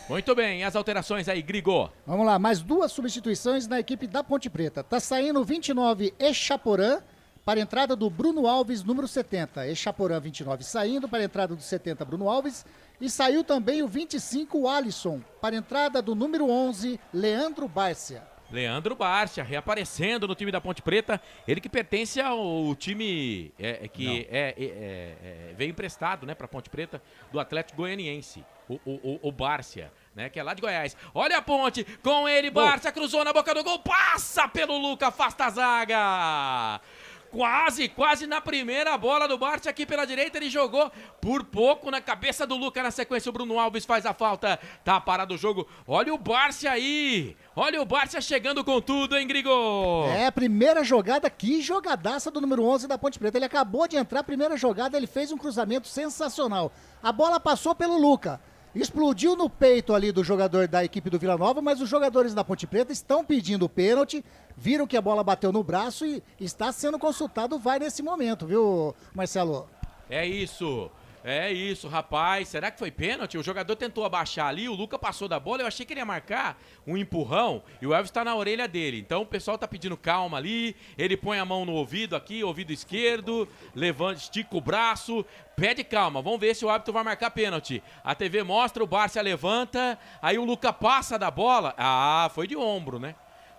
Muito bem, as alterações aí, Grigol. Vamos lá, mais 2 substituições na equipe da Ponte Preta. Tá saindo o 29 Echaporã para a entrada do Bruno Alves, número 70. Echaporã 29 saindo para a entrada do 70 Bruno Alves. E saiu também o 25 Alisson para a entrada do número 11 Leandro Bárcia. Leandro Bárcia, reaparecendo no time da Ponte Preta. Ele que pertence ao time veio emprestado, né, para a Ponte Preta do Atlético Goianiense. O Bárcia, né, que é lá de Goiás. Olha a Ponte, com ele, Bárcia, cruzou na boca do gol, passa pelo Luca, afasta a zaga. Quase na primeira bola do Barça aqui pela direita, ele jogou por pouco na cabeça do Luca, na sequência o Bruno Alves faz a falta, tá parado o jogo, olha o Barça aí, olha o Barça chegando com tudo, hein, Grigo? É, primeira jogada, que jogadaça do número 11 da Ponte Preta, ele acabou de entrar, primeira jogada, ele fez um cruzamento sensacional, a bola passou pelo Luca, explodiu no peito ali do jogador da equipe do Vila Nova, mas os jogadores da Ponte Preta estão pedindo o pênalti, viram que a bola bateu no braço e está sendo consultado o VAR nesse momento, viu, Marcelo? É isso, rapaz. Será que foi pênalti? O jogador tentou abaixar ali, o Luca passou da bola, eu achei que ele ia marcar um empurrão e o Elvis tá na orelha dele. Então o pessoal tá pedindo calma ali, ele põe a mão no ouvido aqui, ouvido esquerdo, levanta, estica o braço, pede calma. Vamos ver se o árbitro vai marcar pênalti. A TV mostra, o Barça levanta, aí o Luca passa da bola. Ah, foi de ombro, né?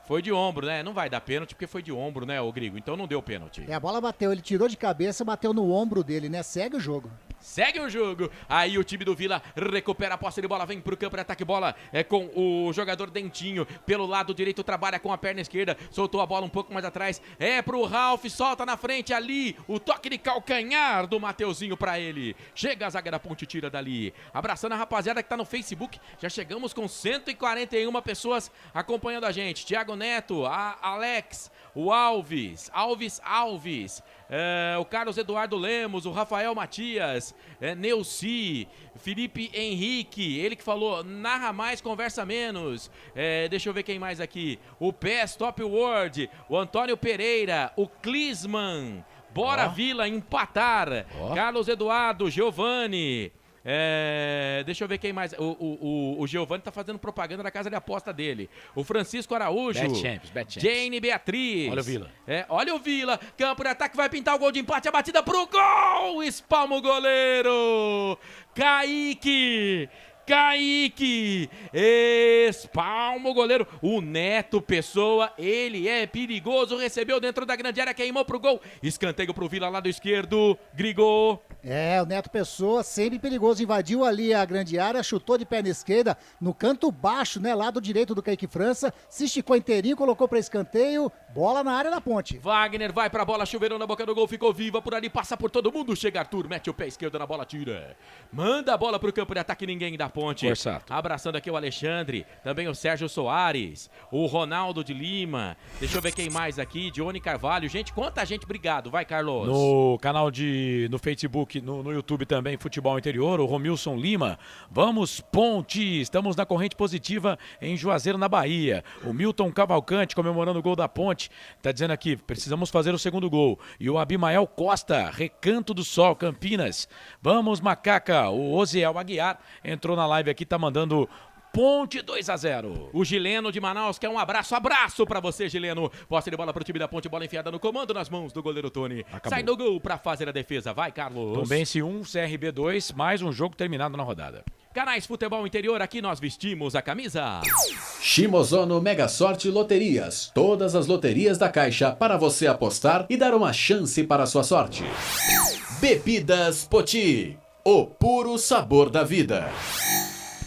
Foi de ombro, né? Não vai dar pênalti porque foi de ombro, né, ô Grigo? Então não deu pênalti. A bola bateu, ele tirou de cabeça, bateu no ombro dele, né? Segue o jogo. Segue o jogo. Aí o time do Vila recupera a posse de bola, vem pro campo de ataque, bola é com o jogador Dentinho, pelo lado direito, trabalha com a perna esquerda, soltou a bola um pouco mais atrás, é pro Ralf, solta na frente ali, o toque de calcanhar do Mateuzinho pra ele. Chega a zaga da Ponte, tira dali. Abraçando a rapaziada que tá no Facebook, já chegamos com 141 pessoas acompanhando a gente. Thiago Neto, a Alex, o Alves, o Carlos Eduardo Lemos, o Rafael Matias, Neuci, Felipe Henrique, ele que falou, narra mais, conversa menos. Deixa eu ver quem mais aqui. O PES Top World, o Antônio Pereira, o Clisman, bora Vila empatar. Carlos Eduardo, Giovanni. Deixa eu ver quem mais. O Giovanni tá fazendo propaganda da casa de aposta dele. O Francisco Araújo. Bet Champs. Jane Beatriz. Olha o Vila. Olha o Vila. Campo de ataque, vai pintar o gol de empate. A batida pro gol. Espalma o goleiro. Kaique, espalma o goleiro, o Neto Pessoa, ele é perigoso, recebeu dentro da grande área, queimou pro gol, escanteio pro Vila, lado esquerdo, Grigô. O Neto Pessoa, sempre perigoso, invadiu ali a grande área, chutou de perna esquerda, no canto baixo, né, lado direito do Kaique França, se esticou inteirinho, colocou pra escanteio, bola na área da Ponte. Wagner vai pra bola, chuveirão na boca do gol, ficou viva por ali, passa por todo mundo, chega Arthur, mete o pé esquerdo na bola, tira, manda a bola pro campo de ataque, ninguém da Ponte. Corsato. Abraçando aqui o Alexandre, também o Sérgio Soares, o Ronaldo de Lima, deixa eu ver quem mais aqui, Johnny Carvalho, gente, quanta gente, obrigado, vai Carlos. No canal no Facebook, no YouTube também, Futebol Interior, o Romilson Lima, vamos Ponte, estamos na corrente positiva em Juazeiro, na Bahia, o Milton Cavalcante comemorando o gol da Ponte, tá dizendo aqui, precisamos fazer o segundo gol, e o Abimael Costa, Recanto do Sol, Campinas, vamos Macaca, o Osiel Aguiar entrou na live aqui, tá mandando Ponte 2-0. O Gileno de Manaus quer um abraço pra você, Gileno. Posse de bola pro time da Ponte, bola enfiada no comando nas mãos do goleiro Tony. Acabou. Sai do gol pra fazer a defesa, vai Carlos. Tombense 1, CRB 2, mais um jogo terminado na rodada. Canais Futebol Interior, aqui nós vestimos a camisa. Shimozono Mega Sorte Loterias. Todas as loterias da Caixa para você apostar e dar uma chance para a sua sorte. Bebidas Poti. O puro sabor da vida.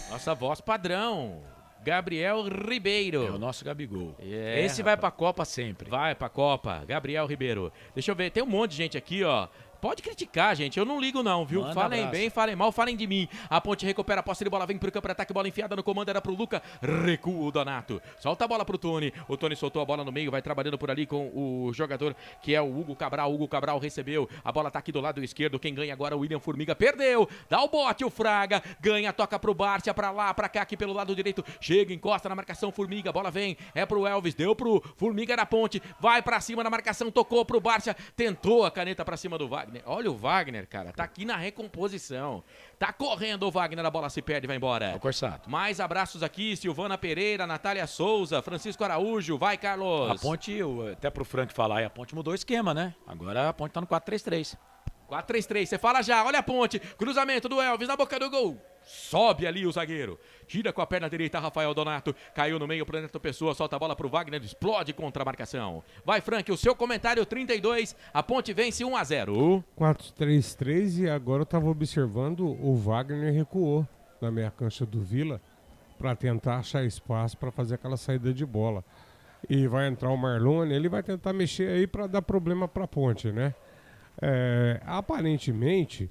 Nossa voz padrão, Gabriel Ribeiro. É o nosso Gabigol. Esse vai pra Copa sempre. Vai pra Copa, Gabriel Ribeiro. Deixa eu ver, tem um monte de gente aqui, ó. Pode criticar, gente, eu não ligo não, viu? Manda falem abraço. bem, falem mal, falem de mim. A Ponte recupera a posse de bola, vem pro campo de ataque, bola enfiada no comando, era pro Luca, recua o Donato. Solta a bola pro Tony, o Tony soltou a bola no meio, vai trabalhando por ali com o jogador que é o Hugo Cabral recebeu, a bola tá aqui do lado esquerdo, quem ganha agora é o William Formiga, perdeu, dá o bote, o Fraga, ganha, toca pro Barça, pra lá, pra cá, aqui pelo lado direito, chega, encosta na marcação, Formiga, bola vem, é pro Elvis, deu pro Formiga da Ponte, vai pra cima na marcação, tocou pro Barça, tentou a caneta pra cima do Wagner, olha o Wagner, cara, tá aqui na recomposição. Tá correndo o Wagner, a bola se perde, vai embora. Corsato. Mais abraços aqui, Silvana Pereira, Natália Souza, Francisco Araújo, vai Carlos. A Ponte, até pro Frank falar, a Ponte mudou o esquema, né? Agora a Ponte tá no 4-3-3. 4-3-3, você fala já, olha a Ponte, cruzamento do Elvis na boca do gol. Sobe ali o zagueiro, tira com a perna direita Rafael Donato, caiu no meio pro Neto Pessoa, solta a bola pro Wagner, explode contra a marcação. Vai Frank, o seu comentário 32, a Ponte vence 1-0. 4-3-3 e agora eu tava observando o Wagner recuou na meia cancha do Vila para tentar achar espaço para fazer aquela saída de bola. e vai entrar o Marlone, ele vai tentar mexer aí para dar problema para a Ponte, né? Aparentemente,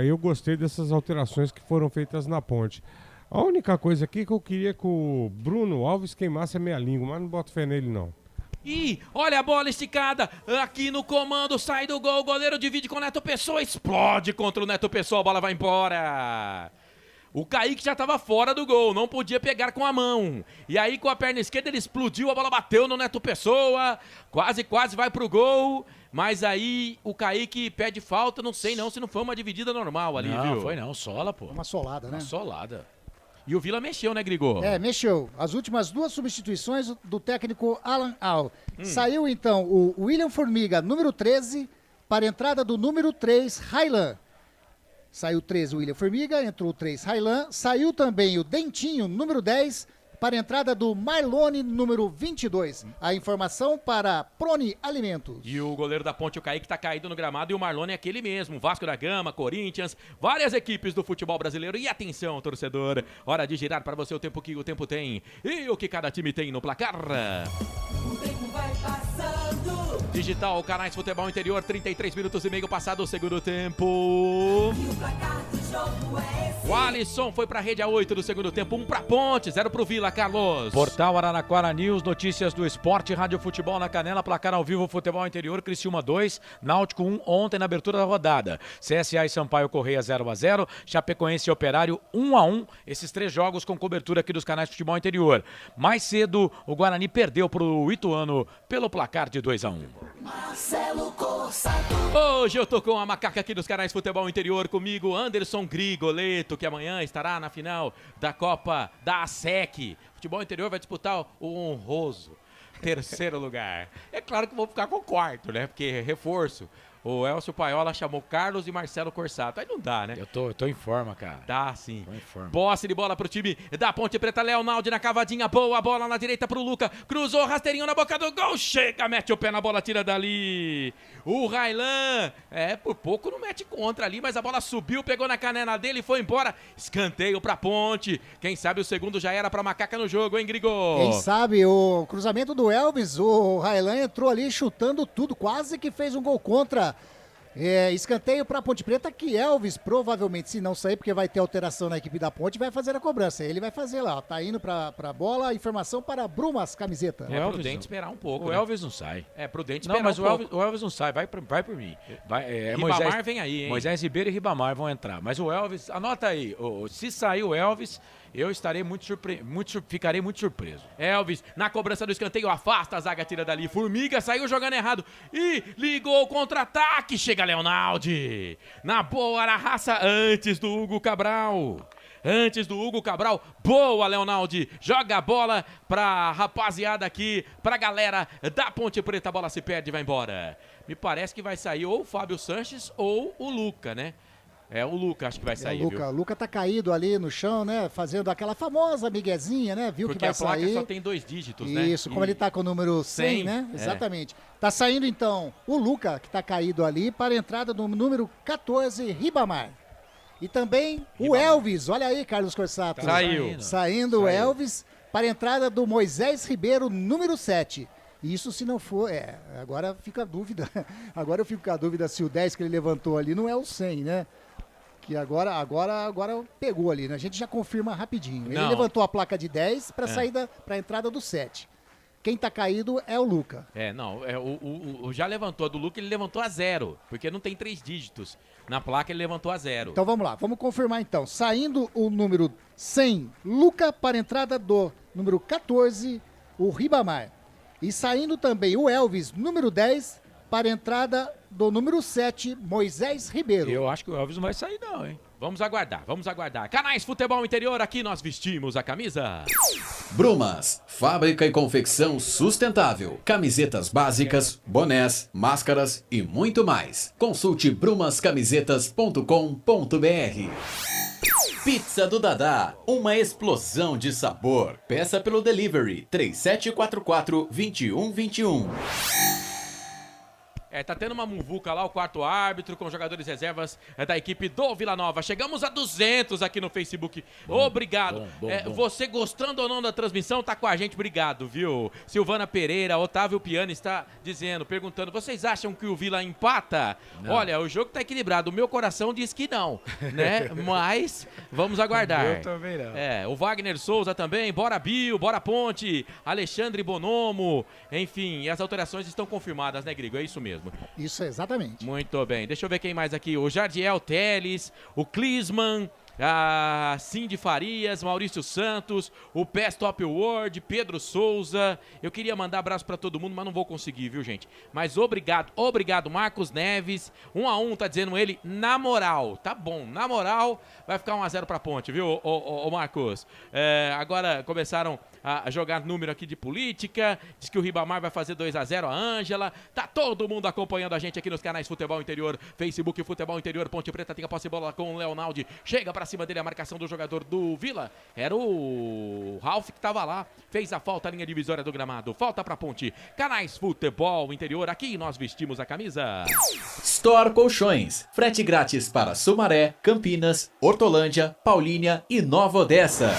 eu gostei dessas alterações que foram feitas na Ponte. A única coisa aqui que eu queria que o Bruno Alves queimasse a minha língua, mas não boto fé nele não. Ih, olha a bola esticada, aqui no comando, sai do gol, o goleiro divide com o Neto Pessoa, explode contra o Neto Pessoa, a bola vai embora. O Kaique já estava fora do gol, não podia pegar com a mão. E aí com a perna esquerda ele explodiu, a bola bateu no Neto Pessoa, quase vai pro gol. Mas aí o Kaique pede falta, não sei não se não foi uma dividida normal ali, não, viu? Não, foi não, sola, pô. Uma solada, né? Uma solada. E o Vila mexeu, né, Grigor? Mexeu. As últimas 2 substituições do técnico Alan Al. Saiu, então, o William Formiga, número 13, para a entrada do número 3, Railan. Saiu 13 o William Formiga, entrou o 3 Railan. Saiu também o Dentinho, número 10, para a entrada do Marlone, número 22. A informação para Prone Alimentos. E o goleiro da Ponte, o Kaique, tá caído no gramado e o Marlone é aquele mesmo. Vasco da Gama, Corinthians, várias equipes do futebol brasileiro. E atenção, torcedor, hora de girar para você o tempo que o tempo tem e o que cada time tem no placar. O tempo vai passando. Digital, Canais Futebol Interior, 33 minutos e meio passado o segundo tempo. E o placar do jogo é esse. O Alisson foi pra rede a 8 do segundo tempo, 1 pra Ponte, 0 pro Vila, Carlos. Portal Araraquara News, notícias do esporte, Rádio Futebol na Canela, placar ao vivo, Futebol Interior, Criciúma 2, Náutico 1, ontem na abertura da rodada. CSA e Sampaio Correia 0-0, Chapecoense e Operário 1-1, esses 3 jogos com cobertura aqui dos canais Futebol Interior. Mais cedo, o Guarani perdeu pro Ituano pelo placar de 2-1. Marcelo Corsato. Hoje eu tô com a macaca aqui dos canais Futebol Interior, comigo Anderson Grigoleto, que amanhã estará na final da Copa da ASEC. Futebol Interior vai disputar o honroso 3º lugar. É claro que vou ficar com o 4º, né? Porque reforço. O Elcio Paiola chamou Carlos e Marcelo Corsato. Aí não dá, né? Eu tô em forma, cara. Dá sim. Tô em forma. Posse de bola pro time da Ponte Preta. Leonaldi na cavadinha. Boa bola na direita pro Luca. Cruzou, rasteirinho na boca do gol. Chega, mete o pé na bola, tira dali. O Railan, por pouco não mete contra ali, mas a bola subiu, pegou na canela dele e foi embora. Escanteio pra Ponte. Quem sabe o segundo já era pra macaca no jogo, hein, Grigor? Quem sabe o cruzamento do Elvis, o Railan entrou ali chutando tudo, quase que fez um gol contra. Escanteio para a Ponte Preta, que Elvis provavelmente, se não sair, porque vai ter alteração na equipe da Ponte, vai fazer a cobrança. Ele vai fazer lá, ó, tá indo para a bola, informação para Brumas Camiseta. É prudente esperar um pouco. O Elvis não sai. É prudente esperar mas um pouco. O Elvis não sai, vai por mim. Ribamar Moisés, vem aí, hein? Moisés Ribeiro e Ribamar vão entrar. Mas o Elvis, anota aí, se sair o Elvis, eu estarei ficarei muito surpreso. Elvis, na cobrança do escanteio, afasta, a zaga tira dali. Formiga saiu jogando errado e ligou o contra-ataque. Chega Leonaldi. Na boa, na raça, antes do Hugo Cabral. Boa, Leonaldi. Joga a bola pra rapaziada aqui, pra galera da Ponte Preta. A bola se perde e vai embora. Me parece que vai sair ou o Fábio Sanches ou o Luca, né? O Luca, acho que vai sair, viu? O Luca tá caído ali no chão, né? Fazendo aquela famosa miguezinha, né? Viu? Porque que vai sair. Porque a placa só tem 2 dígitos, né? Isso, como ele tá com o número 100, né? Exatamente. Tá saindo, então, o Luca, que tá caído ali, para a entrada do número 14, Ribamar. E também o Elvis, olha aí, Carlos Corsato. Saindo o Elvis, para a entrada do Moisés Ribeiro, número 7. Isso se não for, agora fica a dúvida. Agora eu fico com a dúvida se o 10 que ele levantou ali não é o 100, né? Que agora pegou ali, né? A gente já confirma rapidinho. Ele levantou a placa de 10 para saída, para a entrada do 7. Quem tá caído é o Luca. O já levantou a do Luca, ele levantou a 0, porque não tem 3 dígitos. Na placa ele levantou a 0. Então vamos lá, vamos confirmar então. Saindo o número 100, Luca, para a entrada do número 14, o Ribamar. E saindo também o Elvis, número 10, para a entrada do número 7, Moisés Ribeiro. Eu acho que o Elvis não vai sair não, hein? Vamos aguardar. Canais Futebol Interior, aqui nós vestimos a camisa. Brumas, fábrica e confecção sustentável. Camisetas básicas, bonés, máscaras e muito mais. Consulte brumascamisetas.com.br. Pizza do Dadá, uma explosão de sabor. Peça pelo delivery 3744-2121. Tá tendo uma muvuca lá, o quarto árbitro, com jogadores reservas da equipe do Vila Nova. Chegamos a 200 aqui no Facebook. Obrigado. bom. Você gostando ou não da transmissão, tá com a gente, obrigado, viu? Silvana Pereira, Otávio Piani está perguntando, vocês acham que o Vila empata? Não. Olha, o jogo tá equilibrado. O meu coração diz que não, né? Mas vamos aguardar. Eu também não. O Wagner Souza também, bora Bill, bora Ponte, Alexandre Bonomo, enfim, as alterações estão confirmadas, né, Grigo? É isso mesmo. Isso, exatamente. Muito bem. Deixa eu ver quem mais aqui. O Jardiel Teles, o Clisman, a Cindy Farias, Maurício Santos, o Best Top World, Pedro Souza. Eu queria mandar abraço pra todo mundo, mas não vou conseguir, viu, gente? Mas obrigado, Marcos Neves. 1-1, tá dizendo ele, na moral. Tá bom, na moral, vai ficar 1-0 pra Ponte, viu, ô Marcos? Agora começaram a jogar número aqui de política. Diz que o Ribamar vai fazer 2-0 a Ângela. Tá todo mundo acompanhando a gente aqui nos canais Futebol Interior, Facebook Futebol Interior, Ponte Preta tem a posse de bola com o Leonaldi. Chega pra cima dele a marcação do jogador do Vila. Era o Ralf que tava lá. Fez a falta, a linha divisória do gramado. Falta pra Ponte. Canais Futebol Interior, aqui nós vestimos a camisa. Store Colchões. Frete grátis para Sumaré, Campinas, Hortolândia, Paulínia e Nova Odessa.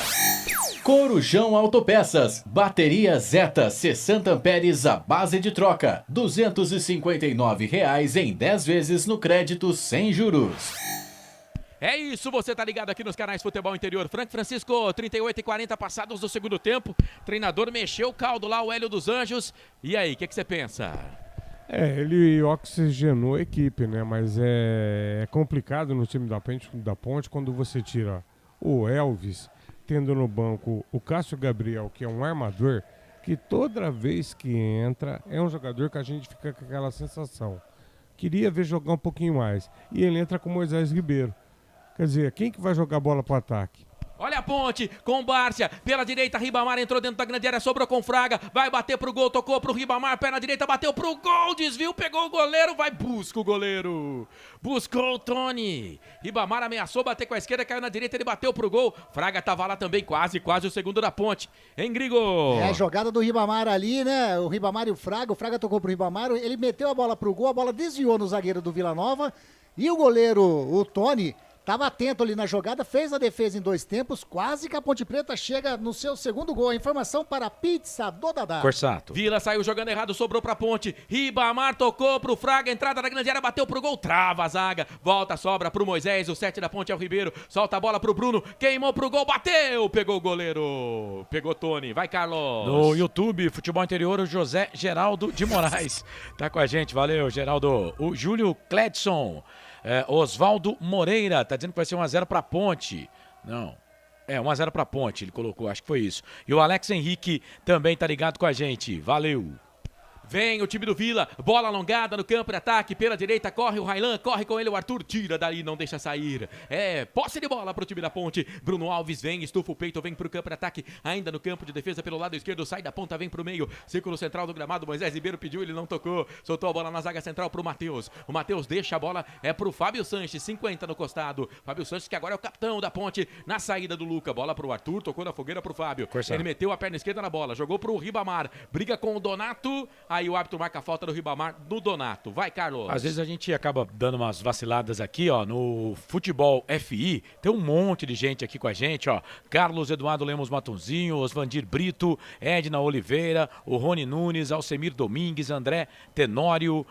Corujão Autopeças, bateria Zeta 60 amperes à base de troca, R$ 259,00 em 10 vezes no crédito sem juros. É isso, você tá ligado aqui nos canais Futebol Interior. Francisco, 38 e 40 passados do segundo tempo, treinador mexeu o caldo lá, o Hélio dos Anjos. E aí, o que você pensa? Ele oxigenou a equipe, né? Mas é complicado no time da Ponte quando você tira o Elvis, tendo no banco o Cássio Gabriel, que é um armador, que toda vez que entra é um jogador que a gente fica com aquela sensação. Queria ver jogar um pouquinho mais. E ele entra com o Moisés Ribeiro. Quer dizer, quem que vai jogar a bola para o ataque? Olha a Ponte, com Bárcia, pela direita, Ribamar entrou dentro da grande área, sobrou com Fraga, vai bater pro gol, tocou pro Ribamar, pé na direita, bateu pro gol, desviou, pegou o goleiro, busca o goleiro, buscou o Tony, Ribamar ameaçou bater com a esquerda, caiu na direita, ele bateu pro gol, Fraga tava lá também, quase o segundo da Ponte, hein, Grigo? A jogada do Ribamar ali, né, o Ribamar e o Fraga tocou pro Ribamar, ele meteu a bola pro gol, a bola desviou no zagueiro do Vila Nova, e o goleiro, o Tony, estava atento ali na jogada, fez a defesa em 2 tempos, quase que a Ponte Preta chega no seu segundo gol. A informação para a Pizza do Dadá. Corsato. Vila saiu jogando errado, sobrou pra Ponte. Ribamar tocou pro Fraga, entrada da grande área, bateu pro gol, trava a zaga. Volta, sobra pro Moisés, o 7 da Ponte é o Ribeiro. Solta a bola pro Bruno, queimou pro gol, bateu, pegou o goleiro. Pegou Tony, vai Carlos. No YouTube, Futebol Interior, o José Geraldo de Moraes tá com a gente, valeu Geraldo. O Júlio Cledson. Osvaldo Moreira, tá dizendo que vai ser 1-0 pra Ponte. Não. 1-0 pra Ponte, ele colocou, acho que foi isso. E o Alex Henrique também tá ligado com a gente. Valeu. Vem o time do Vila, bola alongada no campo de ataque, pela direita, corre o Railan, corre com ele o Arthur, tira dali, não deixa sair. Posse de bola pro time da Ponte, Bruno Alves vem, estufa o peito, vem pro campo de ataque, ainda no campo de defesa pelo lado esquerdo, sai da ponta, vem pro meio, círculo central do gramado, Moisés Ribeiro pediu, ele não tocou, soltou a bola na zaga central pro Matheus, o Matheus deixa a bola, pro Fábio Sanches, 50 no costado, Fábio Sanches que agora é o capitão da Ponte, na saída do Luca, bola pro Arthur, tocou na fogueira pro Fábio, ele meteu a perna esquerda na bola, jogou pro Ribamar, briga com o Donato, aí o árbitro marca a falta do Ribamar no Donato. Vai, Carlos. Às vezes a gente acaba dando umas vaciladas aqui, ó, no Futebol FI. Tem um monte de gente aqui com a gente, ó. Carlos Eduardo Lemos Matonzinho, Osvandir Brito, Edna Oliveira, o Rony Nunes, Alcemir Domingues, André Tenório,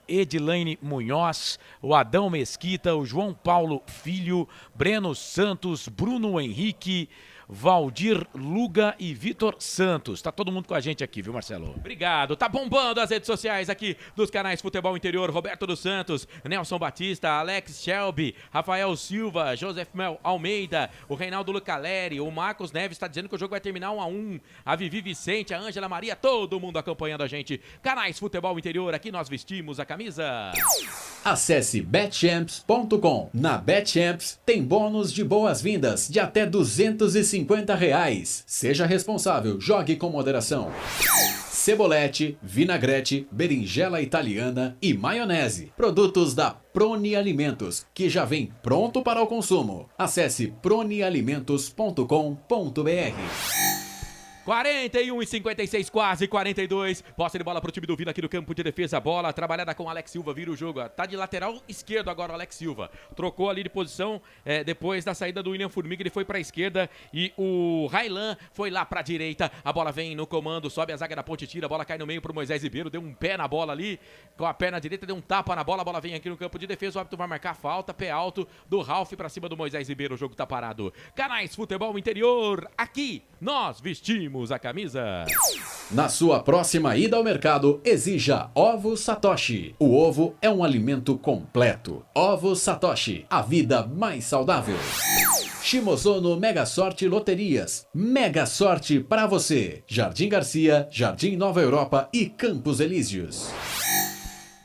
Edilaine Munhoz, o Adão Mesquita, o João Paulo Filho, Breno Santos, Bruno Henrique, Valdir Luga e Vitor Santos. Tá todo mundo com a gente aqui, viu, Marcelo? Obrigado. Tá bombando as redes sociais aqui dos canais Futebol Interior. Roberto dos Santos, Nelson Batista, Alex Shelby, Rafael Silva, Joseph Mel Almeida, o Reinaldo Lucaleri, o Marcos Neves tá dizendo que o jogo vai terminar 1-1. A Vivi Vicente, a Ângela Maria, todo mundo acompanhando a gente. Canais Futebol Interior, aqui nós vestimos a camisa. Acesse betchamps.com. Na Betchamps tem bônus de boas-vindas de até R$250. Seja responsável, jogue com moderação. Cebolete, vinagrete, berinjela italiana e maionese. Produtos da Proni Alimentos, que já vem pronto para o consumo. Acesse pronialimentos.com.br. 41 e 56, quase 42. Posse de bola pro time do Vila aqui no campo de defesa. Bola trabalhada com o Alex Silva, vira o jogo. Tá de lateral esquerdo agora o Alex Silva. Trocou ali de posição depois da saída do William Formiga. Ele foi pra esquerda e o Railan foi lá pra direita. A bola vem no comando, sobe a zaga da Ponte, tira. A bola cai no meio pro Moisés Ribeiro. Deu um pé na bola ali, com a perna direita, deu um tapa na bola. A bola vem aqui no campo de defesa. O árbitro vai marcar falta, pé alto do Ralf pra cima do Moisés Ribeiro. O jogo tá parado. Canais Futebol Interior. Aqui nós vestimos a camisa. Na sua próxima ida ao mercado, exija Ovos Satoshi. O ovo é um alimento completo. Ovos Satoshi, a vida mais saudável. Shimozono Mega Sorte Loterias. Mega sorte para você. Jardim Garcia, Jardim Nova Europa e Campos Elíseos.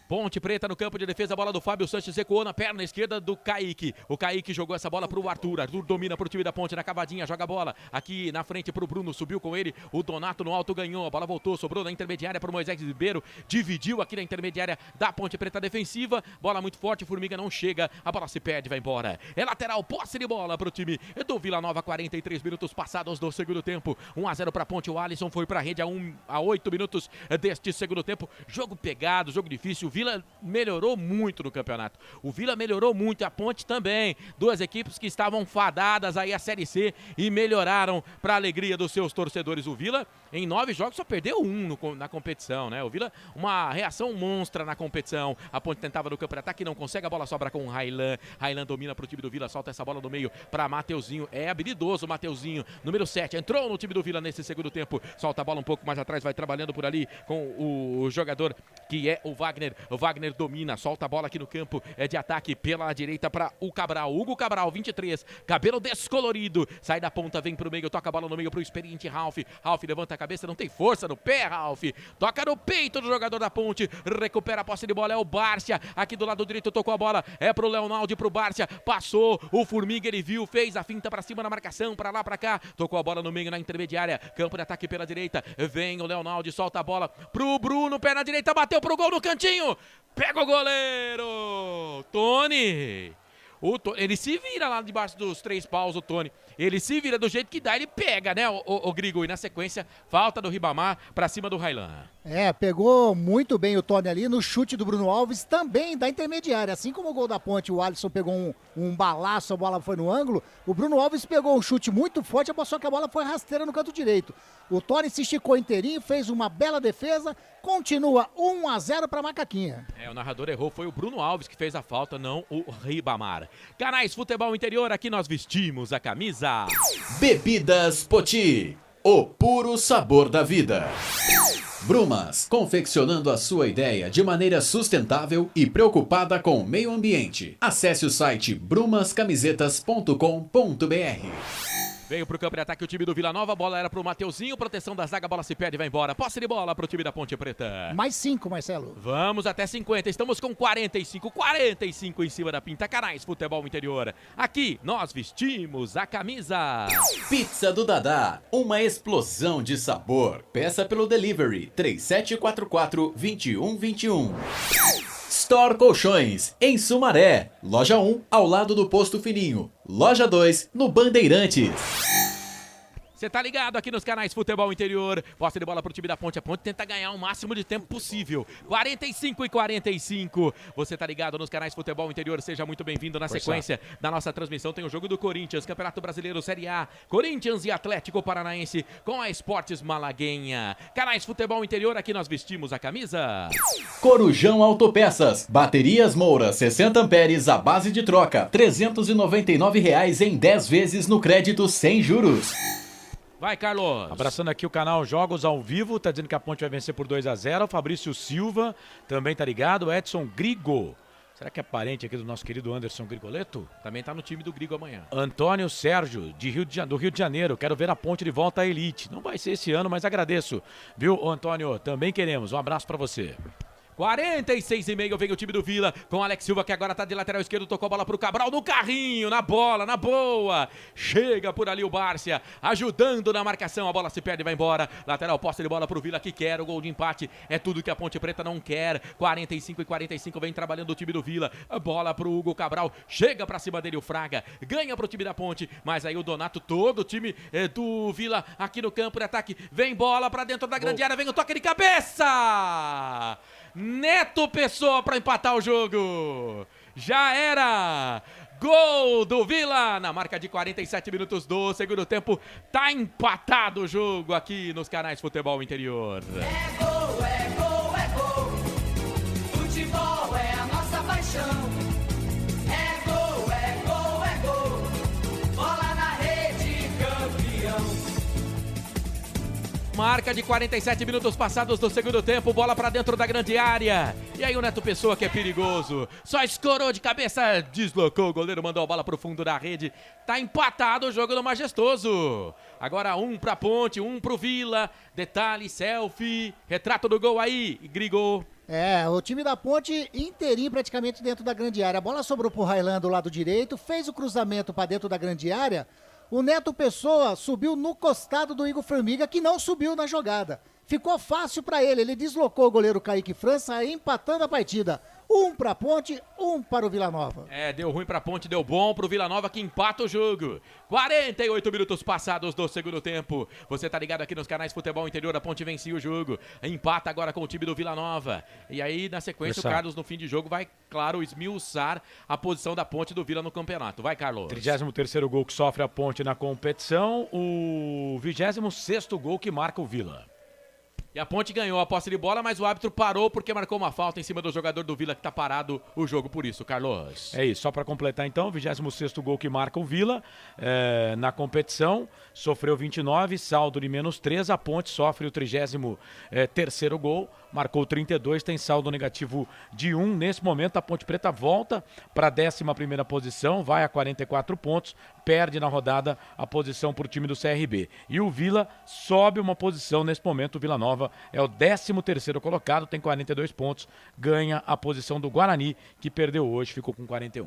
Ponte Preta no campo de defesa, a bola do Fábio Sanches recuou na perna esquerda do Kaique. O Kaique jogou essa bola pro Arthur. Arthur domina pro time da Ponte na cavadinha, joga a bola aqui na frente pro Bruno, subiu com ele. O Donato no alto ganhou, a bola voltou, sobrou na intermediária pro Moisés Ribeiro. Dividiu aqui na intermediária da Ponte Preta defensiva. Bola muito forte, Formiga não chega, a bola se perde, vai embora. É lateral, posse de bola pro time do Vila Nova, 43 minutos passados do segundo tempo. 1-0 pra Ponte, o Alisson foi pra rede a 8 minutos deste segundo tempo. Jogo pegado, jogo difícil. O Vila melhorou muito no campeonato. O Vila melhorou muito, a Ponte também. Duas equipes que estavam fadadas aí a Série C e melhoraram para a alegria dos seus torcedores. O Vila, em 9 jogos, só perdeu 1 na competição, né? O Vila, uma reação monstra na competição. A Ponte tentava no campo de ataque, não consegue, a bola sobra com o Railan. Railan domina pro time do Vila, solta essa bola no meio para Mateuzinho. É habilidoso o Mateuzinho, número 7, entrou no time do Vila nesse segundo tempo. Solta a bola um pouco mais atrás, vai trabalhando por ali com o jogador que é o Wagner. O Wagner domina, solta a bola aqui no campo de ataque pela direita para o Cabral. Hugo Cabral, 23, cabelo descolorido, sai da ponta, vem pro meio, toca a bola no meio pro experiente Ralf. Ralf levanta a cabeça, não tem força no pé, Ralf. Toca no peito do jogador da Ponte, recupera a posse de bola, é o Bárcia. Aqui do lado direito tocou a bola, é pro Leonaldo, pro Bárcia, passou o Formiga, ele viu, fez a finta pra cima na marcação, pra lá, pra cá, tocou a bola no meio na intermediária, campo de ataque pela direita, vem o Leonaldo, solta a bola pro Bruno, pé na direita, bateu pro gol no cantinho. Pega o goleiro! Tony! Ele se vira lá debaixo dos 3 paus, o Tony. Ele se vira do jeito que dá, ele pega, né, o Grigo. E na sequência, falta do Ribamar pra cima do Railan. Pegou muito bem o Tony ali no chute do Bruno Alves, também da intermediária. Assim como o gol da Ponte, o Alisson pegou um balaço, a bola foi no ângulo. O Bruno Alves pegou um chute muito forte, só que a bola foi rasteira no canto direito. O Tony se esticou inteirinho, fez uma bela defesa, continua 1-0 pra Macaquinha. O narrador errou, foi o Bruno Alves que fez a falta, não o Ribamar. Canais Futebol Interior, aqui nós vestimos a camisa. Bebidas Poti, o puro sabor da vida. Brumas, confeccionando a sua ideia de maneira sustentável e preocupada com o meio ambiente. Acesse o site brumascamisetas.com.br. Veio pro campo de ataque o time do Vila Nova, a bola era pro Mateuzinho, proteção da zaga, a bola se perde e vai embora. Posse de bola pro time da Ponte Preta. Mais 5, Marcelo. Vamos até 50, estamos com 45 em cima da Pinta. Canais Futebol Interior. Aqui nós vestimos a camisa. Pizza do Dadá, uma explosão de sabor. Peça pelo delivery 3744-2121. Store Colchões, em Sumaré. Loja 1, ao lado do Posto Fininho. Loja 2, no Bandeirantes. Você tá ligado aqui nos canais Futebol Interior. Posse de bola pro time da Ponte. A Ponte tenta ganhar o máximo de tempo possível. 45. Você tá ligado nos canais Futebol Interior. Seja muito bem-vindo. Na sequência da nossa transmissão tem o jogo do Corinthians, Campeonato Brasileiro Série A. Corinthians e Atlético Paranaense com a Esportes Malaguenha. Canais Futebol Interior, aqui nós vestimos a camisa. Corujão Autopeças. Baterias Moura, 60 amperes à base de troca. R$ 399 em 10 vezes no crédito sem juros. Vai, Carlos. Abraçando aqui o canal Jogos ao Vivo, tá dizendo que a Ponte vai vencer por 2-0. Fabrício Silva também tá ligado. Edson Grigo. Será que é parente aqui do nosso querido Anderson Grigoleto? Também tá no time do Grigo amanhã. Antônio Sérgio, do Rio de Janeiro. Quero ver a Ponte de volta à elite. Não vai ser esse ano, mas agradeço. Viu, Antônio? Também queremos. Um abraço pra você. 46,5 vem o time do Vila, com Alex Silva, que agora tá de lateral esquerdo, tocou a bola pro Cabral, no carrinho, na bola, na boa. Chega por ali o Bárcia, ajudando na marcação, a bola se perde e vai embora. Lateral, posse de bola pro Vila, que quer o gol de empate, é tudo que a Ponte Preta não quer. 45 vem trabalhando o time do Vila, a bola pro Hugo Cabral, chega pra cima dele o Fraga, ganha pro time da Ponte, mas aí o Donato, todo o time do Vila aqui no campo de ataque, vem bola pra dentro da grande área, vem o toque de cabeça! Neto Pessoa para empatar o jogo. Já era. Gol do Vila na marca de 47 minutos do segundo tempo. Tá empatado o jogo aqui nos canais Futebol Interior. É gol, é gol, é gol. Futebol é a nossa paixão. É gol, é gol, é gol. Bola na rede, campeão. Marca de 47 minutos passados do segundo tempo, bola pra dentro da grande área. E aí o Neto Pessoa, que é perigoso, só escorou de cabeça, deslocou, o goleiro mandou a bola pro fundo da rede. Tá empatado o jogo do Majestoso. Agora um pra Ponte, um pro Vila. Detalhe, selfie, retrato do gol aí, Grigol. O time da Ponte inteirinho praticamente dentro da grande área. A bola sobrou pro Railan do lado direito, fez o cruzamento pra dentro da grande área. O Neto Pessoa subiu no costado do Igor Formiga, que não subiu na jogada. Ficou fácil para ele deslocou o goleiro Kaique França, empatando a partida. Um para a Ponte, um para o Vila Nova. Deu ruim pra Ponte, deu bom pro Vila Nova, que empata o jogo. 48 minutos passados do segundo tempo. Você tá ligado aqui nos canais Futebol Interior, a Ponte vencia o jogo. Empata agora com o time do Vila Nova. E aí, na sequência, o Carlos, no fim de jogo, vai, claro, esmiuçar a posição da Ponte do Vila no campeonato. Vai, Carlos. 33º gol que sofre a Ponte na competição. O 26º gol que marca o Vila. E a Ponte ganhou a posse de bola, mas o árbitro parou porque marcou uma falta em cima do jogador do Vila, que tá parado o jogo por isso, Carlos. É isso, só para completar então, 26º gol que marca o Vila na competição, sofreu 29, saldo de -3, a Ponte sofre o 33º gol, marcou 32, tem saldo negativo de 1. Nesse momento a Ponte Preta volta para a 11ª posição, vai a 44 pontos, perde na rodada a posição para o time do CRB. E o Vila sobe uma posição nesse momento, o Vila Nova é o 13º colocado, tem 42 pontos, ganha a posição do Guarani, que perdeu hoje, ficou com 41.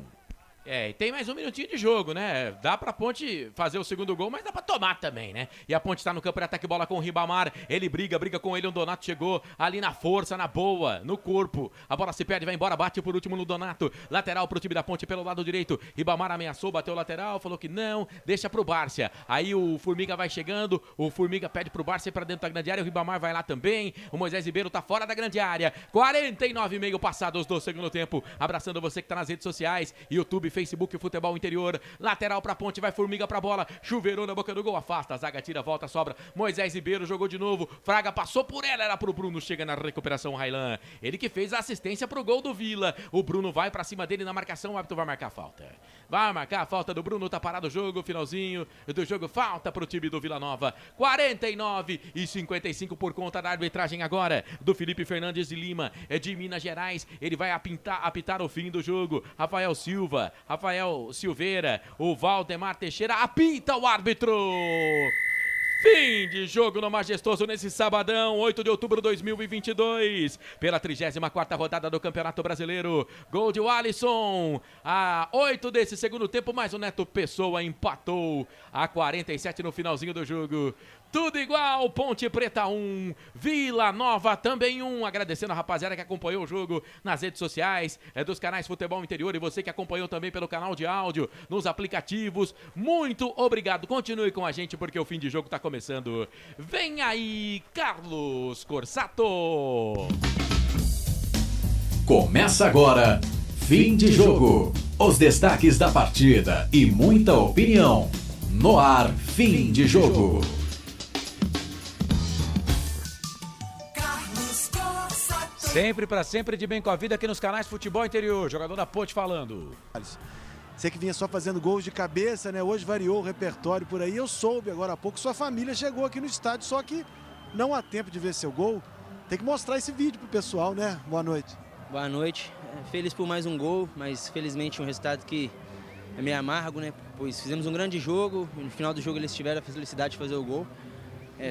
E tem mais um minutinho de jogo, né? Dá pra Ponte fazer o segundo gol, mas dá pra tomar também, né? E a Ponte tá no campo de ataque, bola com o Ribamar. Ele briga com ele, o Donato chegou ali na força, na boa, no corpo. A bola se perde, vai embora, bate por último no Donato. Lateral pro time da Ponte pelo lado direito. Ribamar ameaçou, bateu o lateral, falou que não, deixa pro Bárcia. Aí o Formiga vai chegando, o Formiga pede pro Bárcia ir pra dentro da grande área, o Ribamar vai lá também. O Moisés Ribeiro tá fora da grande área. 49,5 passados do segundo tempo. Abraçando você que tá nas redes sociais, YouTube, Facebook, Futebol Interior, lateral pra Ponte, vai Formiga pra bola, chuveirou na boca do gol, afasta, a zaga tira, volta, sobra, Moisés Ribeiro jogou de novo, Fraga passou por ela, era pro Bruno, chega na recuperação, Railan, ele que fez a assistência pro gol do Vila, o Bruno vai pra cima dele na marcação, o árbitro vai marcar a falta. Vai marcar a falta do Bruno, tá parado o jogo, finalzinho do jogo, falta pro time do Vila Nova, 49,55 por conta da arbitragem agora, do Felipe Fernandes de Lima, de Minas Gerais, ele vai apitar o fim do jogo, Rafael Silveira, o Valdemar Teixeira, apita o árbitro! Fim de jogo no Majestoso nesse sabadão, 8 de outubro de 2022, pela 34ª rodada do Campeonato Brasileiro. Gol de Alisson, a 8 desse segundo tempo, mas o Neto Pessoa empatou a 47 no finalzinho do jogo. Tudo igual, Ponte Preta 1, Vila Nova também 1. Agradecendo a rapaziada que acompanhou o jogo nas redes sociais, dos canais Futebol Interior, e você que acompanhou também pelo canal de áudio, nos aplicativos. Muito obrigado, continue com a gente porque o fim de jogo tá começando. Vem aí, Carlos Corsato. Começa agora, fim de jogo. Os destaques da partida e muita opinião. No ar, fim de jogo. Sempre para sempre de bem com a vida aqui nos canais Futebol Interior. Jogador da Ponte falando. Você que vinha só fazendo gols de cabeça, né? Hoje variou o repertório por aí. Eu soube agora há pouco, sua família chegou aqui no estádio, só que não há tempo de ver seu gol. Tem que mostrar esse vídeo pro pessoal, né? Boa noite. Boa noite. Feliz por mais um gol, mas felizmente um resultado que é meio amargo, né? Pois fizemos um grande jogo e no final do jogo eles tiveram a felicidade de fazer o gol.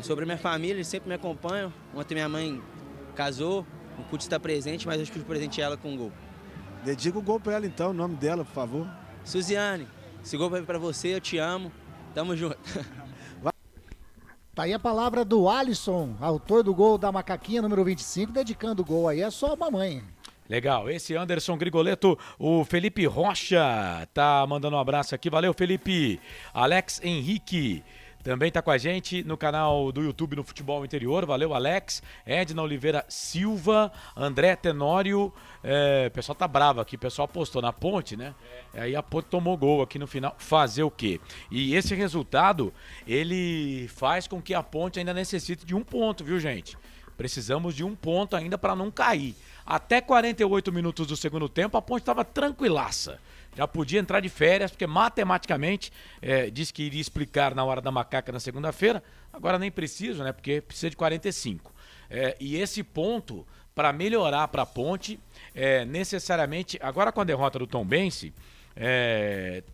Sobre a minha família, eles sempre me acompanham. Ontem minha mãe casou, não pude estar presente, mas acho que eu presenteei ela com um gol. Dedica o gol pra ela então, o nome dela, por favor. Suziane, esse gol vai pra você, eu te amo. Tamo junto. Tá aí a palavra do Alisson, autor do gol da Macaquinha, número 25, dedicando o gol aí. É só a mamãe. Legal, esse Anderson Grigoleto, o Felipe Rocha tá mandando um abraço aqui, valeu Felipe. Alex Henrique também tá com a gente no canal do YouTube no Futebol Interior, valeu Alex. Edna Oliveira Silva, André Tenório, o pessoal tá bravo aqui, o pessoal apostou na Ponte, né? Aí a Ponte tomou gol aqui no final, fazer o quê? E esse resultado, ele faz com que a Ponte ainda necessite de um ponto, viu gente? Precisamos de um ponto ainda para não cair. Até 48 minutos do segundo tempo, a Ponte estava tranquilaça. Já podia entrar de férias, porque matematicamente disse que iria explicar na hora da macaca na segunda-feira. Agora nem preciso, né? Porque precisa de 45. E esse ponto, para melhorar para a Ponte, necessariamente, agora com a derrota do Tombense,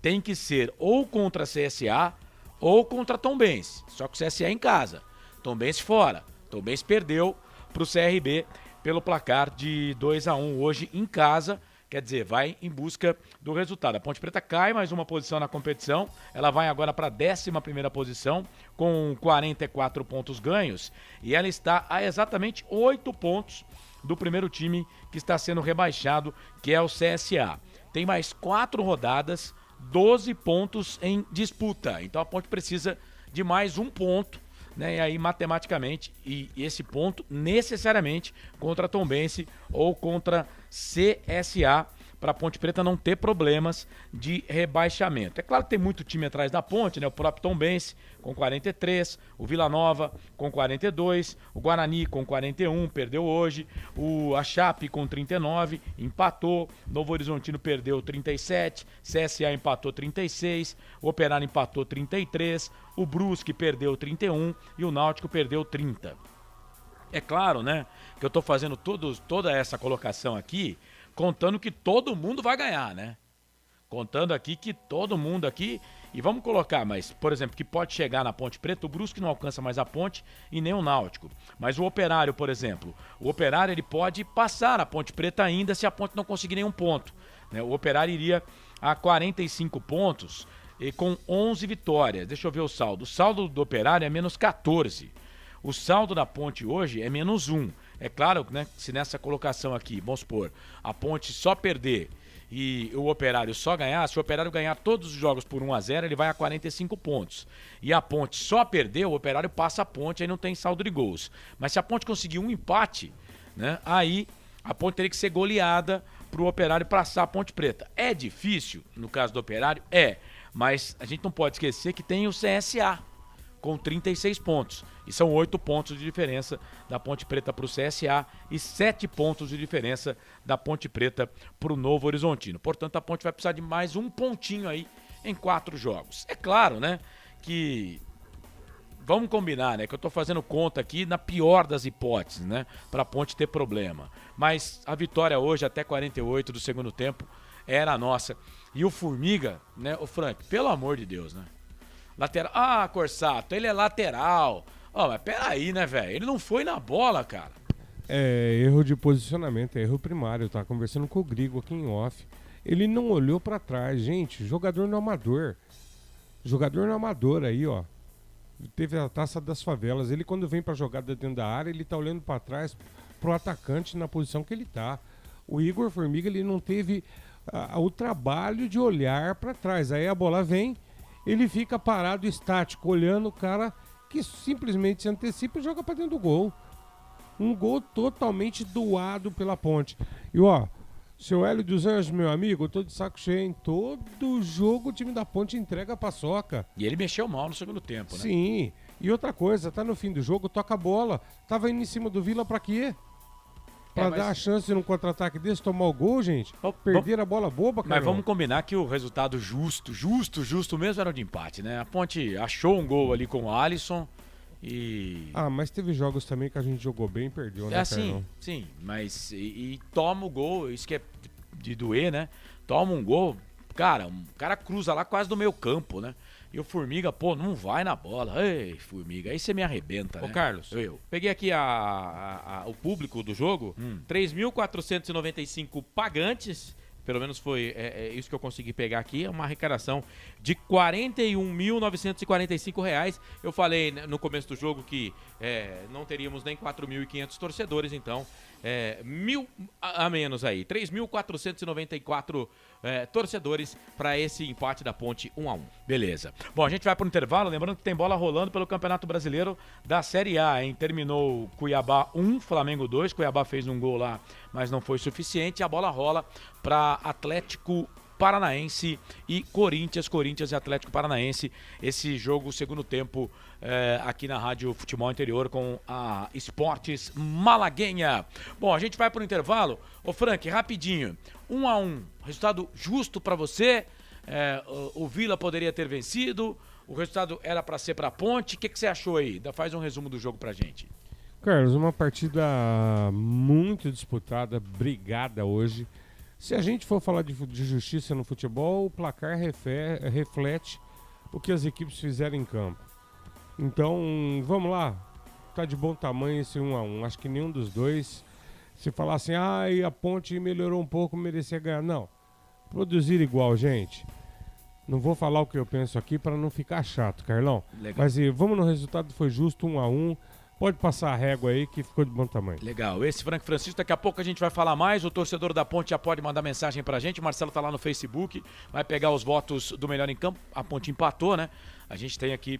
tem que ser ou contra a CSA ou contra a Tombense. Só que o CSA em casa, Tombense fora. Tombense perdeu para o CRB pelo placar de 2-1 hoje em casa. Quer dizer, vai em busca do resultado. A Ponte Preta cai mais uma posição na competição. Ela vai agora para a 11ª posição com 44 pontos ganhos. E ela está a exatamente 8 pontos do primeiro time que está sendo rebaixado, que é o CSA. Tem mais 4 rodadas, 12 pontos em disputa. Então a Ponte precisa de mais um ponto, né? E aí matematicamente, e esse ponto necessariamente contra a Tombense ou contra CSA, para a Ponte Preta não ter problemas de rebaixamento. É claro que tem muito time atrás da Ponte, né? O próprio Tombense com 43, o Vila Nova com 42, o Guarani com 41, perdeu hoje, a Chape com 39, empatou, Novo Horizontino perdeu 37, CSA empatou 36, o Operário empatou 33, o Brusque perdeu 31 e o Náutico perdeu 30. É claro, né, que eu estou fazendo toda essa colocação aqui contando que todo mundo vai ganhar, né? Contando aqui que todo mundo aqui... E vamos colocar, mas, por exemplo, que pode chegar na Ponte Preta, o Brusque não alcança mais a Ponte e nem o Náutico. Mas o Operário, por exemplo, o Operário ele pode passar a Ponte Preta ainda se a Ponte não conseguir nenhum ponto, né? O Operário iria a 45 pontos e com 11 vitórias. Deixa eu ver o saldo. O saldo do Operário é menos 14. O saldo da Ponte hoje é menos 1. É claro, né, se nessa colocação aqui, vamos supor, a Ponte só perder e o Operário só ganhar, se o Operário ganhar todos os jogos por 1-0, ele vai a 45 pontos. E a Ponte só perder, o Operário passa a Ponte, aí não tem saldo de gols. Mas se a Ponte conseguir um empate, né, aí a Ponte teria que ser goleada para o Operário passar a Ponte Preta. É difícil, no caso do Operário? Mas a gente não pode esquecer que tem o CSA com 36 pontos. E são 8 pontos de diferença da Ponte Preta para o CSA e 7 pontos de diferença da Ponte Preta para o Novo Horizontino. Portanto, a Ponte vai precisar de mais um pontinho aí em 4 jogos. É claro, né, que... Vamos combinar, né, que eu estou fazendo conta aqui na pior das hipóteses, né, para a Ponte ter problema. Mas a vitória hoje, até 48 do segundo tempo, era a nossa. E o Formiga, né, o Frank, pelo amor de Deus, né? Lateral. Ah, Corsato, ele é lateral. Mas peraí, né, velho? Ele não foi na bola, cara. Erro de posicionamento, erro primário. Eu tava conversando com o Grigo aqui em off. Ele não olhou pra trás, gente. Jogador no amador. Jogador no amador aí, ó. Teve a Taça das Favelas. Ele, quando vem pra jogada dentro da área, ele tá olhando pra trás pro atacante na posição que ele tá. O Igor Formiga, ele não teve o trabalho de olhar pra trás. Aí a bola vem, ele fica parado, estático, olhando o cara que simplesmente se antecipa e joga pra dentro do gol. Um gol totalmente doado pela Ponte. E ó, seu Hélio dos Anjos, meu amigo, eu tô de saco cheio, hein? Todo jogo o time da Ponte entrega a paçoca. E ele mexeu mal no segundo tempo, né? Sim. E outra coisa, tá no fim do jogo, toca a bola. Tava indo em cima do Vila pra quê? Pra dar a chance de um contra-ataque desse, tomar o gol, gente? Perder a bola boba, cara. Mas vamos combinar que o resultado justo mesmo era o de empate, né? A Ponte achou um gol ali com o Alisson e... mas teve jogos também que a gente jogou bem e perdeu, né, Carlão? Sim, mas e toma o gol, isso que é de doer, né? Toma um gol, Cara, o cara cruza lá quase do meio campo, né? E o Formiga, pô, não vai na bola. Ei, Formiga, aí você me arrebenta, né? Ô, Carlos, peguei aqui o público do jogo, 3.495 pagantes, pelo menos foi isso que eu consegui pegar aqui, é uma arrecadação de R$ 41.945. Eu falei no começo do jogo que não teríamos nem 4.500 torcedores, então 1.000 a menos aí, 3.494 torcedores para esse empate da Ponte 1-1. Beleza. Bom, a gente vai para o intervalo, lembrando que tem bola rolando pelo Campeonato Brasileiro da Série A, hein? Terminou Cuiabá 1, Flamengo 2, Cuiabá fez um gol lá, mas não foi suficiente, a bola rola para Atlético Paranaense e Corinthians e Atlético Paranaense, esse jogo, segundo tempo, aqui na Rádio Futebol Interior com a Esportes Malaguenha. Bom, a gente vai para o intervalo. Ô Frank, rapidinho, 1-1, resultado justo para você, o Vila poderia ter vencido, o resultado era para ser para a Ponte, o que você achou aí? Faz um resumo do jogo pra gente. Carlos, uma partida muito disputada, brigada hoje. Se a gente for falar de justiça no futebol, o placar reflete o que as equipes fizeram em campo. Então, vamos lá. Tá de bom tamanho esse 1-1. Acho que nenhum dos dois, se falar assim, a Ponte melhorou um pouco, merecia ganhar. Não. Produzir igual, gente. Não vou falar o que eu penso aqui para não ficar chato, Carlão. Legal. Mas vamos no resultado, foi justo, 1-1. Pode passar a régua aí que ficou de bom tamanho. Legal, esse Frank Francisco, daqui a pouco a gente vai falar mais, o torcedor da Ponte já pode mandar mensagem pra gente, o Marcelo tá lá no Facebook, vai pegar os votos do melhor em campo, a Ponte empatou, né? A gente tem aqui,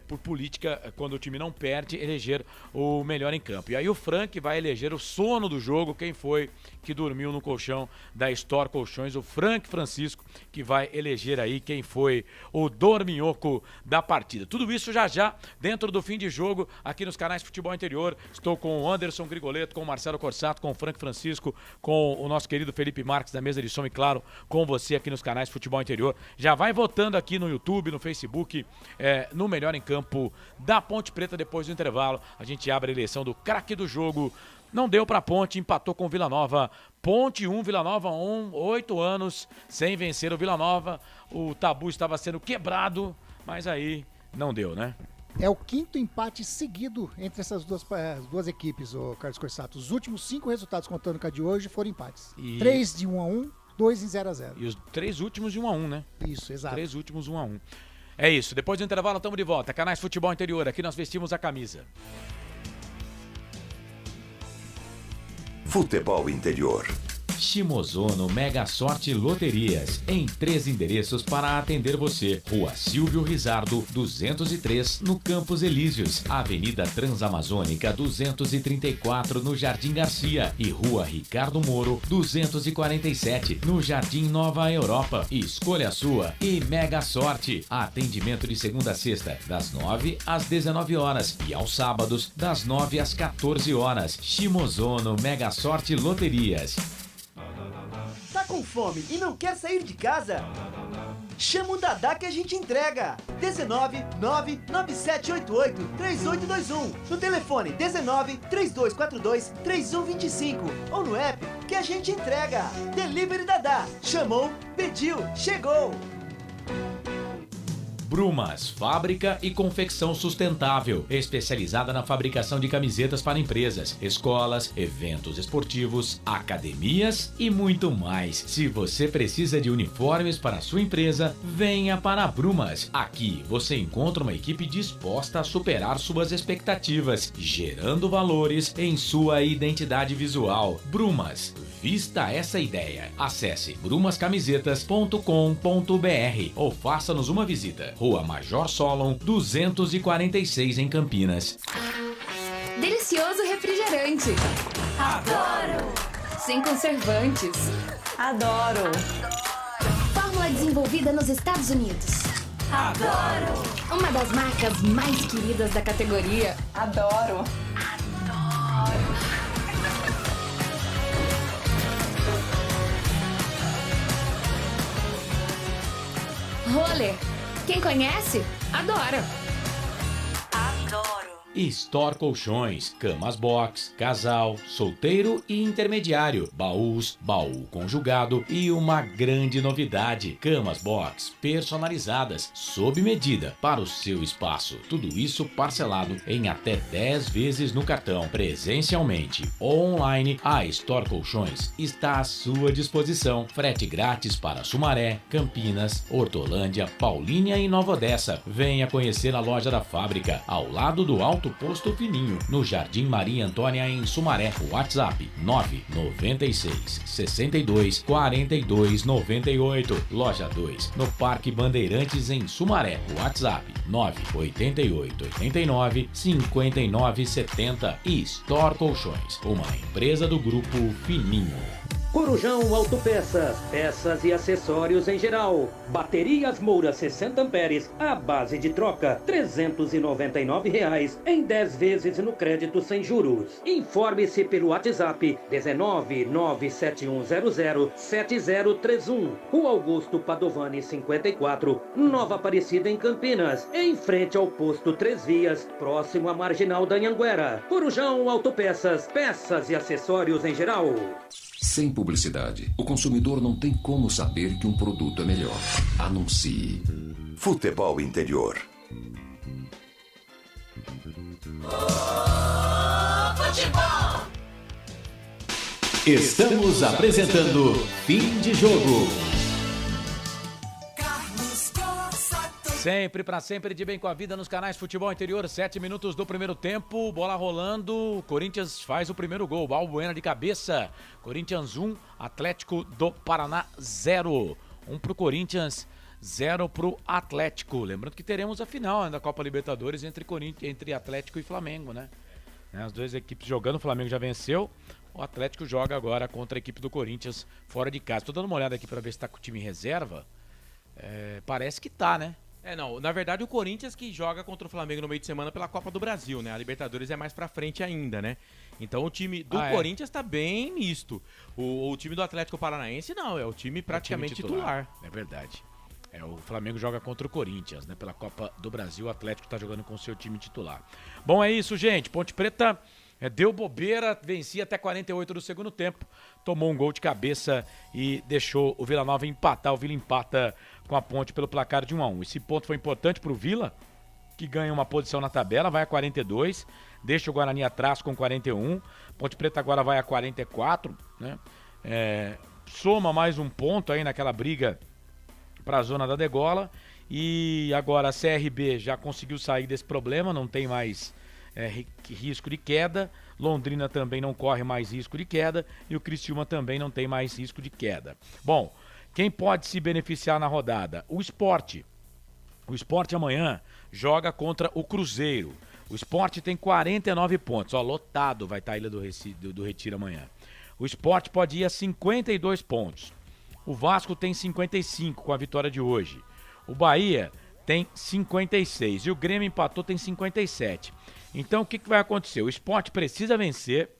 por política, quando o time não perde, eleger o melhor em campo. E aí o Frank vai eleger o sono do jogo, quem foi que dormiu no colchão da Store Colchões, o Frank Francisco, que vai eleger aí quem foi o dorminhoco da partida. Tudo isso já dentro do fim de jogo, aqui nos canais Futebol Interior. Estou com o Anderson Grigoleto, com o Marcelo Corsato, com o Frank Francisco, com o nosso querido Felipe Marques da mesa de som e, claro, com você aqui nos canais Futebol Interior. Já vai votando aqui no YouTube, no Facebook, no melhor em campo da Ponte Preta. Depois do intervalo, a gente abre a eleição do craque do jogo. Não deu pra Ponte, empatou com o Vila Nova. Ponte 1, Vila Nova 1, 8 anos sem vencer o Vila Nova. O tabu estava sendo quebrado, mas aí não deu, né? É o quinto empate seguido entre essas duas equipes, o Carlos Corsato. Os últimos 5 resultados, contando com a de hoje, foram empates. 3 de 1-1, 2 em 0-0. E os 3 últimos de 1-1, né? Isso, exato. 3 últimos 1-1. É isso, depois do intervalo estamos de volta. Canais Futebol Interior, aqui nós vestimos a camisa. Futebol Interior. Shimozono Mega Sorte Loterias, em 3 endereços para atender você. Rua Silvio Rizardo, 203, no Campos Elíseos. Avenida Transamazônica, 234, no Jardim Garcia. E Rua Ricardo Moro, 247, no Jardim Nova Europa. Escolha a sua e Mega Sorte. Atendimento de segunda a sexta, das 9 às 19 horas. E aos sábados, das 9 às 14 horas. Shimozono Mega Sorte Loterias. Tá com fome e não quer sair de casa? Chama o Dadá que a gente entrega. 19 99788 3821. No telefone 19 3242 3125. Ou no app que a gente entrega. Delivery Dadá. Chamou, pediu, chegou. Brumas, fábrica e confecção sustentável, especializada na fabricação de camisetas para empresas, escolas, eventos esportivos, academias e muito mais. Se você precisa de uniformes para a sua empresa, venha para a Brumas. Aqui você encontra uma equipe disposta a superar suas expectativas, gerando valores em sua identidade visual. Brumas, vista essa ideia. Acesse brumascamisetas.com.br ou faça-nos uma visita. Rua Major Solon, 246 em Campinas. Delicioso refrigerante. Adoro! Sem conservantes. Adoro! Fórmula desenvolvida nos Estados Unidos. Adoro! Uma das marcas mais queridas da categoria. Adoro! Roller. Quem conhece, adora. Adoro. Store Colchões, camas box, casal, solteiro e intermediário, baús, baú conjugado e uma grande novidade, camas box personalizadas, sob medida para o seu espaço. Tudo isso parcelado em até 10 vezes no cartão. Presencialmente ou online, a Store Colchões está à sua disposição. Frete grátis para Sumaré, Campinas, Hortolândia, Paulínia e Nova Odessa. Venha conhecer a loja da fábrica, ao lado do Alto Posto Fininho, no Jardim Maria Antônia, em Sumaré. WhatsApp 996 62 42 98. Loja 2, no Parque Bandeirantes, em Sumaré. WhatsApp 988 89 59 70. E Store Colchões, uma empresa do Grupo Fininho. Corujão Autopeças, peças e acessórios em geral. Baterias Moura 60 amperes, à base de troca, R$ 399 em 10 vezes no crédito sem juros. Informe-se pelo WhatsApp 19 97100 7031. Rua Augusto Padovani 54, Nova Aparecida, em Campinas, em frente ao posto 3 Vias, próximo à Marginal da Anhanguera. Corujão Autopeças, peças e acessórios em geral. Sem publicidade, o consumidor não tem como saber que um produto é melhor. Anuncie. Futebol Interior. Estamos apresentando Fim de Jogo. Sempre pra sempre de bem com a vida nos canais Futebol Interior. 7 minutos do primeiro tempo, bola rolando. Corinthians faz o primeiro gol. Balbuena de cabeça. Corinthians 1, Atlético do Paraná 0. 1 pro Corinthians, 0 pro Atlético. Lembrando que teremos a final da Copa Libertadores entre Atlético e Flamengo, né? As duas equipes jogando, o Flamengo já venceu. O Atlético joga agora contra a equipe do Corinthians fora de casa. Tô dando uma olhada aqui pra ver se tá com o time em reserva. Parece que tá, né? Não, na verdade o Corinthians que joga contra o Flamengo no meio de semana pela Copa do Brasil, né? A Libertadores é mais pra frente ainda, né? Então o time do Corinthians tá bem misto. O time do Atlético Paranaense não, é o time praticamente titular. É verdade. O Flamengo joga contra o Corinthians, né? Pela Copa do Brasil, o Atlético tá jogando com o seu time titular. Bom, é isso, gente. Ponte Preta deu bobeira, vencia até 48 do segundo tempo, tomou um gol de cabeça e deixou o Vila Nova empatar. O Vila empata com a Ponte pelo placar de 1-1. Esse ponto foi importante pro Vila, que ganha uma posição na tabela, vai a 42, deixa o Guarani atrás com 41, Ponte Preta agora vai a 44, né? Soma mais um ponto aí naquela briga para a zona da degola, e agora a CRB já conseguiu sair desse problema, não tem mais risco de queda, Londrina também não corre mais risco de queda e o Criciúma também não tem mais risco de queda. Bom, quem pode se beneficiar na rodada? O Sport. O Sport amanhã joga contra o Cruzeiro. O Sport tem 49 pontos, lotado vai estar a Ilha do Retiro amanhã. O Sport pode ir a 52 pontos. O Vasco tem 55 com a vitória de hoje. O Bahia tem 56 e o Grêmio empatou, tem 57. Então o que vai acontecer? O Sport precisa vencer,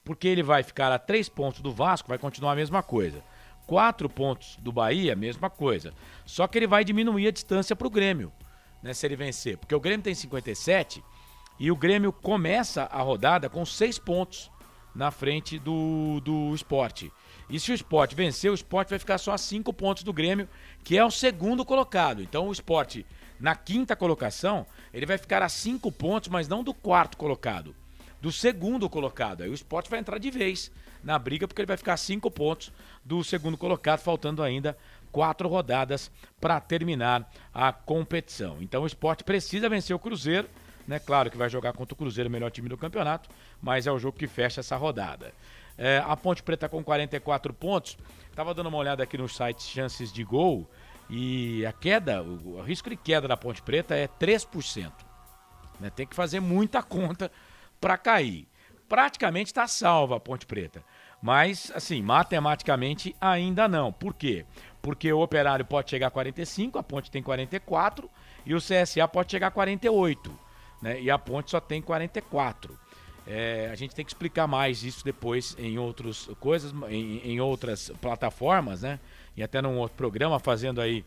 porque ele vai ficar a 3 pontos do Vasco, vai continuar a mesma coisa. 4 pontos do Bahia, mesma coisa. Só que ele vai diminuir a distância para o Grêmio, né, se ele vencer. Porque o Grêmio tem 57 e o Grêmio começa a rodada com 6 pontos na frente do Sport. E se o Sport vencer, o Sport vai ficar só a 5 pontos do Grêmio, que é o segundo colocado. Então o Sport, na quinta colocação, ele vai ficar a 5 pontos, mas não do quarto colocado, do segundo colocado. Aí o Sport vai entrar de vez na briga, porque ele vai ficar a 5 pontos do segundo colocado, faltando ainda 4 rodadas para terminar a competição. Então o Sport precisa vencer o Cruzeiro, né? Claro que vai jogar contra o Cruzeiro, o melhor time do campeonato, mas é o jogo que fecha essa rodada. A Ponte Preta com 44 pontos, estava dando uma olhada aqui no site Chances de Gol, e a queda, o risco de queda da Ponte Preta é 3%. Né? Tem que fazer muita conta para cair. Praticamente está salva a Ponte Preta, mas assim, matematicamente ainda não. Por quê? Porque o Operário pode chegar a 45, a Ponte tem 44 e o CSA pode chegar a 48, né? E a Ponte só tem 44. A gente tem que explicar mais isso depois em outras coisas, em outras plataformas, né? E até num outro programa, fazendo aí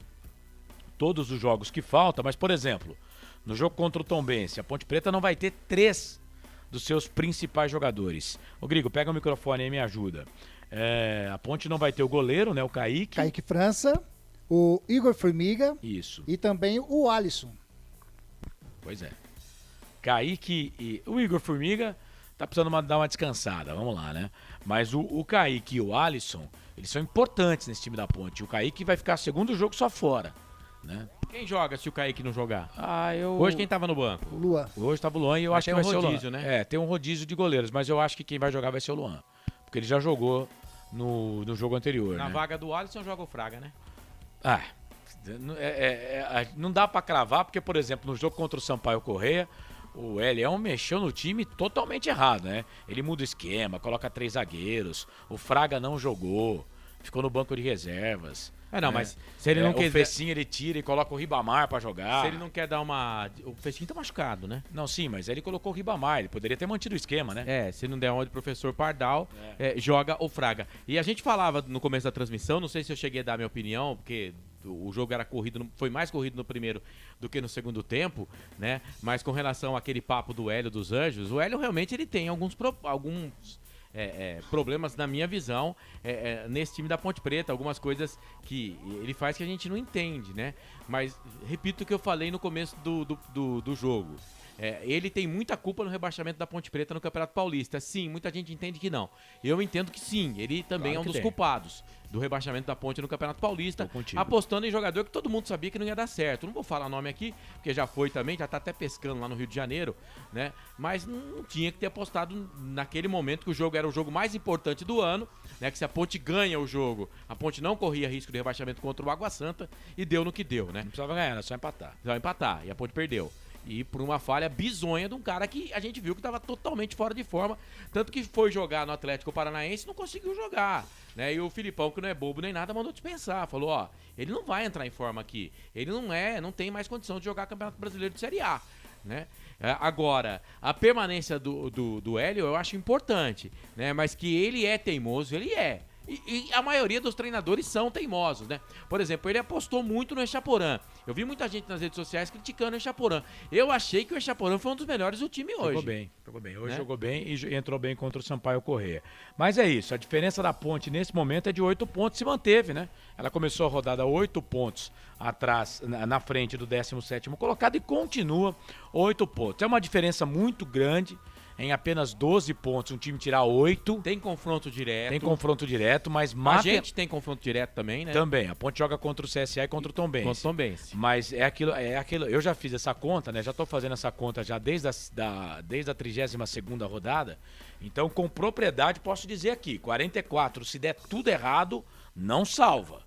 todos os jogos que faltam, mas, por exemplo, no jogo contra o Tombense, a Ponte Preta não vai ter 3 dos seus principais jogadores. Ô, Grigo, pega o microfone aí e me ajuda. A Ponte não vai ter o goleiro, né? O Kaique. Kaique França, o Igor Formiga. Isso. E também o Alisson. Pois é. Kaique e o Igor Formiga tá precisando dar uma descansada, vamos lá, né? Mas o Kaique e o Alisson, eles são importantes nesse time da Ponte. O Kaique vai ficar segundo jogo só fora, né? Quem joga se o Kaique não jogar? Eu... Hoje quem tava no banco? O Luan. Hoje tava o Luan e eu Mas acho que tem vai um ser rodízio, o Luan. né? Tem um rodízio de goleiros, mas eu acho que quem vai jogar vai ser o Luan. Porque ele já jogou no jogo anterior, Na né? vaga do Alisson joga o Fraga, né? Não dá pra cravar, porque, por exemplo, no jogo contra o Sampaio Correia, o Elião mexeu no time totalmente errado, né? Ele muda o esquema, coloca 3 zagueiros, o Fraga não jogou, ficou no banco de reservas. Mas se ele não quiser... O Fecinho ele tira e coloca o Ribamar pra jogar. Se ele não quer dar uma... O Fecinho tá machucado, né? Não, sim, mas ele colocou o Ribamar, ele poderia ter mantido o esquema, né? Se não der onde o professor Pardal, joga o Fraga. E a gente falava no começo da transmissão, não sei se eu cheguei a dar minha opinião, porque o jogo era corrido, foi mais corrido no primeiro do que no segundo tempo, né? Mas com relação àquele papo do Hélio dos Anjos, o Hélio realmente ele tem alguns problemas, na minha visão, nesse time da Ponte Preta, algumas coisas que ele faz que a gente não entende, né? Mas repito o que eu falei no começo do jogo. Ele tem muita culpa no rebaixamento da Ponte Preta no Campeonato Paulista. Sim, muita gente entende que não. Eu entendo que sim, ele também é um dos culpados do rebaixamento da Ponte no Campeonato Paulista, apostando em jogador que todo mundo sabia que não ia dar certo. Não vou falar nome aqui, porque já foi também, já tá até pescando lá no Rio de Janeiro, né? Mas não tinha que ter apostado naquele momento que o jogo era o jogo mais importante do ano, né? Que se a Ponte ganha o jogo, a Ponte não corria risco de rebaixamento contra o Água Santa e deu no que deu, né? Não precisava ganhar, era só empatar. Só empatar, e a Ponte perdeu. E por uma falha bizonha de um cara que a gente viu que estava totalmente fora de forma. Tanto que foi jogar no Atlético Paranaense e não conseguiu jogar, né? E o Filipão, que não é bobo nem nada, mandou dispensar. Falou, ele não vai entrar em forma aqui. Ele não tem mais condição de jogar Campeonato Brasileiro de Série A, né? Agora, a permanência do Hélio eu acho importante, né? Mas que ele é teimoso, ele é. E a maioria dos treinadores são teimosos, né? Por exemplo, ele apostou muito no Echaporã. Eu vi muita gente nas redes sociais criticando o Echaporã. Eu achei que o Echaporã foi um dos melhores do time hoje. Jogou bem. Hoje jogou bem e entrou bem contra o Sampaio Corrêa. Mas é isso, a diferença da Ponte nesse momento é de 8 pontos, se manteve, né? Ela começou a rodada 8 pontos atrás, na frente do 17º colocado e continua 8 pontos. É uma diferença muito grande. Em apenas 12 pontos, um time tirar 8. Tem confronto direto, mas... A gente tem confronto direto também, né? Também. A Ponte joga contra o CSA e contra o Tombense. Mas é aquilo... Eu já fiz essa conta, né? Já tô fazendo essa conta já desde a 32ª rodada. Então, com propriedade, posso dizer aqui, 44, se der tudo errado, não salva.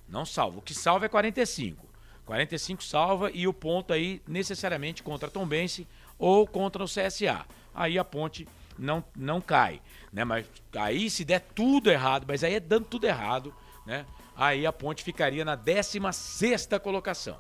Não salva. O que salva é 45. 45 salva e o ponto aí, necessariamente, contra a Tombense ou contra o CSA. Aí a Ponte não cai, né? Mas aí se der tudo errado, mas aí é dando tudo errado, né? Aí a Ponte ficaria na 16ª colocação,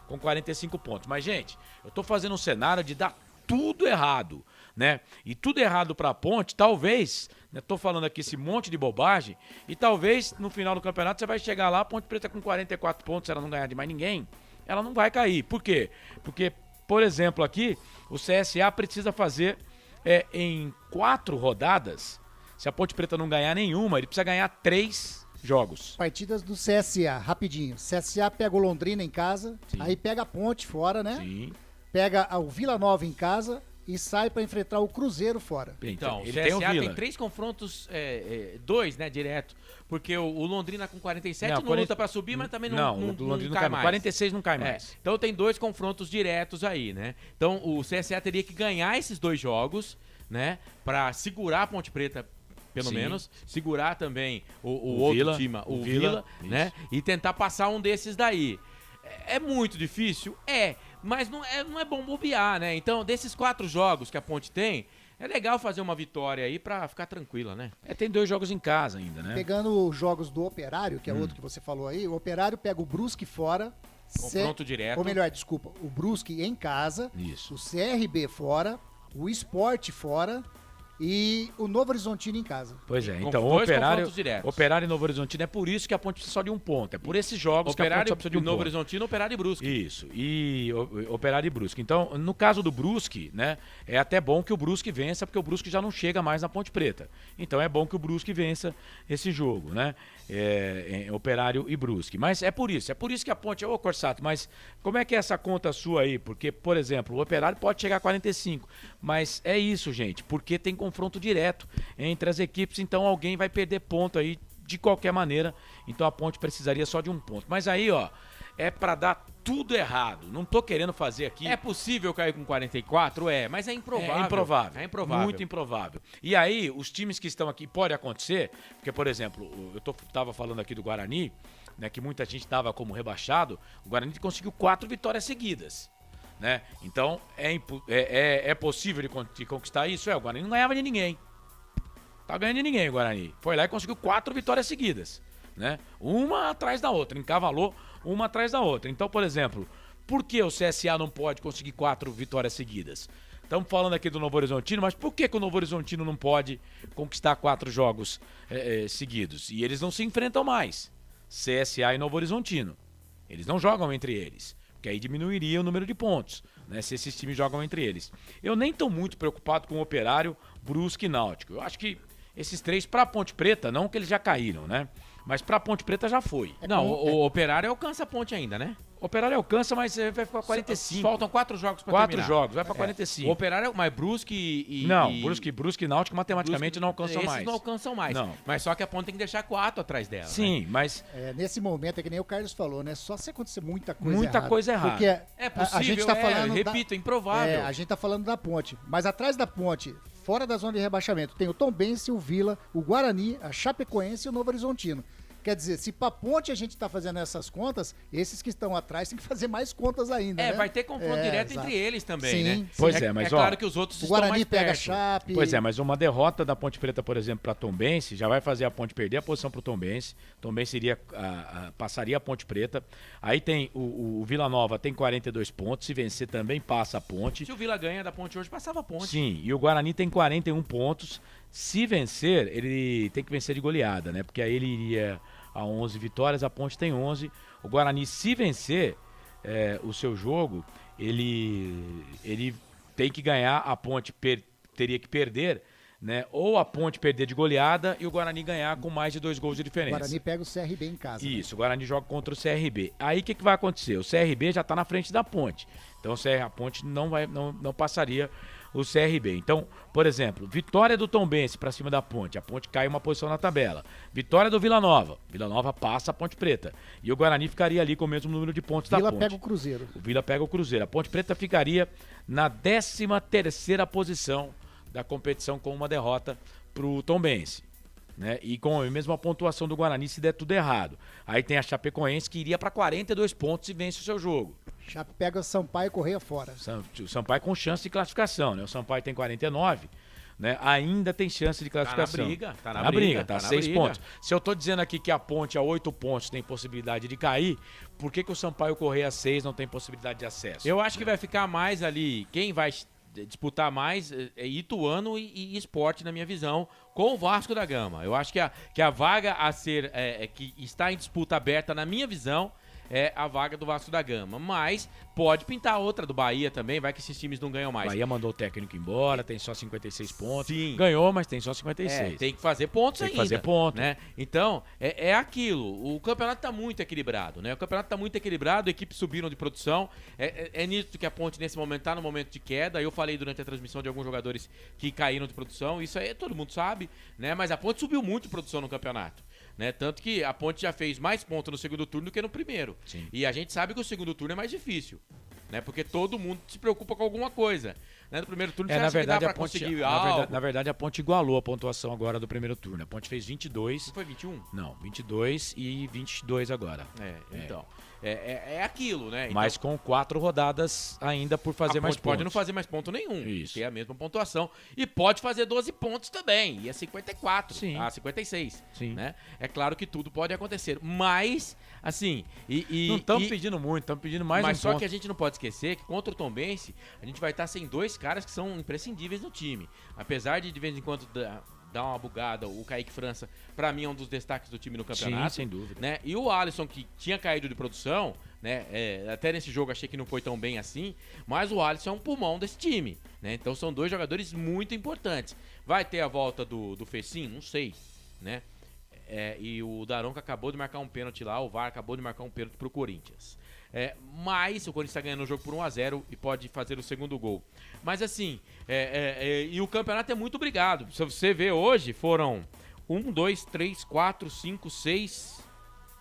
com 45 pontos. Mas, gente, eu tô fazendo um cenário de dar tudo errado, né? E tudo errado pra Ponte, talvez, né? Tô falando aqui esse monte de bobagem, e talvez no final do campeonato você vai chegar lá, a Ponte Preta com 44 pontos, se ela não ganhar de mais ninguém, ela não vai cair. Por quê? Porque, por exemplo, aqui, o CSA precisa fazer... em 4 rodadas, se a Ponte Preta não ganhar nenhuma, ele precisa ganhar 3 jogos. Partidas do CSA, rapidinho. CSA pega o Londrina em casa, aí pega a Ponte fora, né? Sim. Pega o Vila Nova em casa e sai para enfrentar o Cruzeiro fora. Então, o CSA tem 3 confrontos, 2, né, direto. Porque o Londrina com 47 não luta para subir, mas também não o Londrina não cai mais. 46 não cai mais. Então tem 2 confrontos diretos aí, né? Então o CSA teria que ganhar esses 2 jogos, né? Para segurar a Ponte Preta, pelo menos. Segurar também o outro Vila, time, o Vila, né? E tentar passar um desses daí. É muito difícil? Mas não é bom bobear, né? Então, desses 4 jogos que a Ponte tem, é legal fazer uma vitória aí pra ficar tranquila, né? Tem 2 jogos em casa ainda, né? Pegando os jogos do Operário, que é outro que você falou aí, o Operário pega o Brusque fora. Confronto direto. Ou melhor, desculpa, o Brusque em casa. Isso. O CRB fora, o Sport fora e o Novo Horizontino em casa. Pois é, Com então dois Operário confrontos diretos. e Novo Horizontino é por isso que a Ponte precisa só de um ponto. É por esses jogos que a Ponte Operário só precisa de um e Novo ponto. Horizontino, Operário e Brusque. Isso, e Operário e Brusque. Então, no caso do Brusque, né, é até bom que o Brusque vença, porque o Brusque já não chega mais na Ponte Preta. Então é bom que o Brusque vença esse jogo, né? Operário e Brusque. Mas é por isso que a Ponte... Ô, Corsato, mas como é que é essa conta sua aí? Porque, por exemplo, o Operário pode chegar a 45, mas é isso, gente, porque tem confronto direto entre as equipes, então alguém vai perder ponto aí de qualquer maneira, então a Ponte precisaria só de um ponto. Mas aí, ó, é pra dar tudo errado. Não tô querendo fazer aqui... É possível cair com 44? Mas é improvável. É improvável. Muito improvável. E aí, os times que estão aqui, pode acontecer, porque, por exemplo, tava falando aqui do Guarani, né, que muita gente dava como rebaixado, o Guarani conseguiu 4 vitórias seguidas. Né? Então, é possível de conquistar isso? O Guarani não ganhava de ninguém. Tá ganhando de ninguém o Guarani. Foi lá e conseguiu 4 vitórias seguidas. Né? Uma atrás da outra, encavalou uma atrás da outra. Então, por exemplo, por que o CSA não pode conseguir 4 vitórias seguidas? Estamos falando aqui do Novo Horizontino, mas por que o Novo Horizontino não pode conquistar 4 jogos seguidos? E eles não se enfrentam mais. CSA e Novo Horizontino. Eles não jogam entre eles. Que aí diminuiria o número de pontos, né, se esses times jogam entre eles. Eu nem estou muito preocupado com o Operário, Brusque e Náutico. Eu acho que esses 3 para Ponte Preta, não que eles já caíram, né? Mas para Ponte Preta já foi. Não, o Operário alcança a Ponte ainda, né? O Operário alcança, mas vai ficar 45. Faltam 4 jogos para terminar. 4 jogos, vai para 45. O Operário, mas Brusque e... Não, Brusque e Náutico matematicamente não alcançam mais. Esses não alcançam mais. Não. Mas só que a Ponte tem que deixar 4 atrás dela. Sim, né? mas... nesse momento, é que nem o Carlos falou, né? Só se acontecer muita coisa errada. Muita coisa errada. Porque é possível, a gente tá falando repito, é improvável. A gente tá falando da Ponte. Mas atrás da Ponte, fora da zona de rebaixamento, tem o Tombense, o Vila, o Guarani, a Chapecoense e o Novo Horizontino. Quer dizer, se pra Ponte a gente tá fazendo essas contas, esses que estão atrás têm que fazer mais contas ainda, né? Vai ter confronto direto entre eles também, sim, né? Sim. Pois mas claro que os outros o estão Guarani mais pega perto. Chape. Pois mas uma derrota da Ponte Preta, por exemplo, pra Tombense, já vai fazer a Ponte perder a posição pro Tombense. Tombense passaria a Ponte Preta. Aí tem o Vila Nova, tem 42 pontos. Se vencer também passa a Ponte. Se o Vila ganha da Ponte hoje, passava a Ponte. Sim, e o Guarani tem 41 pontos. Se vencer, ele tem que vencer de goleada, né? Porque aí ele iria a 11 vitórias, a Ponte tem 11. O Guarani, se vencer o seu jogo, ele tem que ganhar, a Ponte teria que perder, né? Ou a Ponte perder de goleada e o Guarani ganhar com mais de 2 gols de diferença. O Guarani pega o CRB em casa. Isso, o Guarani joga contra o CRB. Aí o que vai acontecer? O CRB já está na frente da Ponte. Então a Ponte não passaria o CRB. Então, por exemplo, vitória do Tombense para cima da Ponte. A Ponte cai uma posição na tabela. Vitória do Vila Nova. Vila Nova passa a Ponte Preta. E o Guarani ficaria ali com o mesmo número de pontos da Ponte. Vila pega o Cruzeiro. O Vila pega o Cruzeiro. A Ponte Preta ficaria na 13ª posição da competição com uma derrota pro Tombense. Né? E com a mesma pontuação do Guarani se der tudo errado. Aí tem a Chapecoense que iria para 42 pontos e vence o seu jogo. Chape pega o Sampaio e Correia fora. O Sampaio com chance de classificação, né? O Sampaio tem 49, né? Ainda tem chance de classificação. Tá na briga, tá 6 pontos. Se eu tô dizendo aqui que a Ponte a 8 pontos tem possibilidade de cair, por que o Sampaio Correia a 6 não tem possibilidade de acesso? Eu acho que vai ficar mais ali, quem vai disputar mais é Ituano e Sport, na minha visão, com o Vasco da Gama. Eu acho que a vaga a ser, que está em disputa aberta, na minha visão, é a vaga do Vasco da Gama. Mas pode pintar outra do Bahia também, vai que esses times não ganham mais. Bahia mandou o técnico embora, tem só 56 pontos. Sim. Ganhou, mas tem só 56. Tem que fazer pontos tem ainda. Tem que fazer pontos. Né? Então, é aquilo. O campeonato está muito equilibrado, né? O campeonato está muito equilibrado, equipes subiram de produção. É nítido que a Ponte, nesse momento, está no momento de queda. Eu falei durante a transmissão de alguns jogadores que caíram de produção. Isso aí todo mundo sabe, né? Mas a Ponte subiu muito de produção no campeonato. Né? Tanto que a Ponte já fez mais pontos no segundo turno do que no primeiro. Sim. E a gente sabe que o segundo turno é mais difícil, né? Porque todo mundo se preocupa com alguma coisa. Né? No primeiro turno na verdade, a Ponte, na verdade, a Ponte igualou a pontuação agora do primeiro turno. A Ponte fez 22. Não foi 21? Não, 22 e 22 agora. Então. É aquilo, né? Então, mas com 4 rodadas ainda por fazer mais pontos. Pode não fazer mais ponto nenhum. Isso. Ter a mesma pontuação. E pode fazer 12 pontos também. E é 54. Sim. 56. Sim. Né? É claro que tudo pode acontecer. Mas, assim... não estamos pedindo muito, estamos pedindo mais um ponto. Mas só que a gente não pode esquecer que contra o Tombense, a gente vai estar sem 2 caras que são imprescindíveis no time. Apesar de vez em quando dar uma bugada, o Kaique França, pra mim, é um dos destaques do time no campeonato. Sim, sem dúvida. Né? E o Alisson, que tinha caído de produção, né? Até nesse jogo achei que não foi tão bem assim, mas o Alisson é um pulmão desse time. Né? Então são dois jogadores muito importantes. Vai ter a volta do Fecim? Não sei. Né? E o Daronco acabou de marcar um pênalti lá, o VAR acabou de marcar um pênalti pro Corinthians. Mas o Corinthians está ganhando o jogo por 1-0 e pode fazer o segundo gol. Mas assim, e o campeonato é muito brigado. Se você ver hoje, foram 1, 2, 3, 4, 5, 6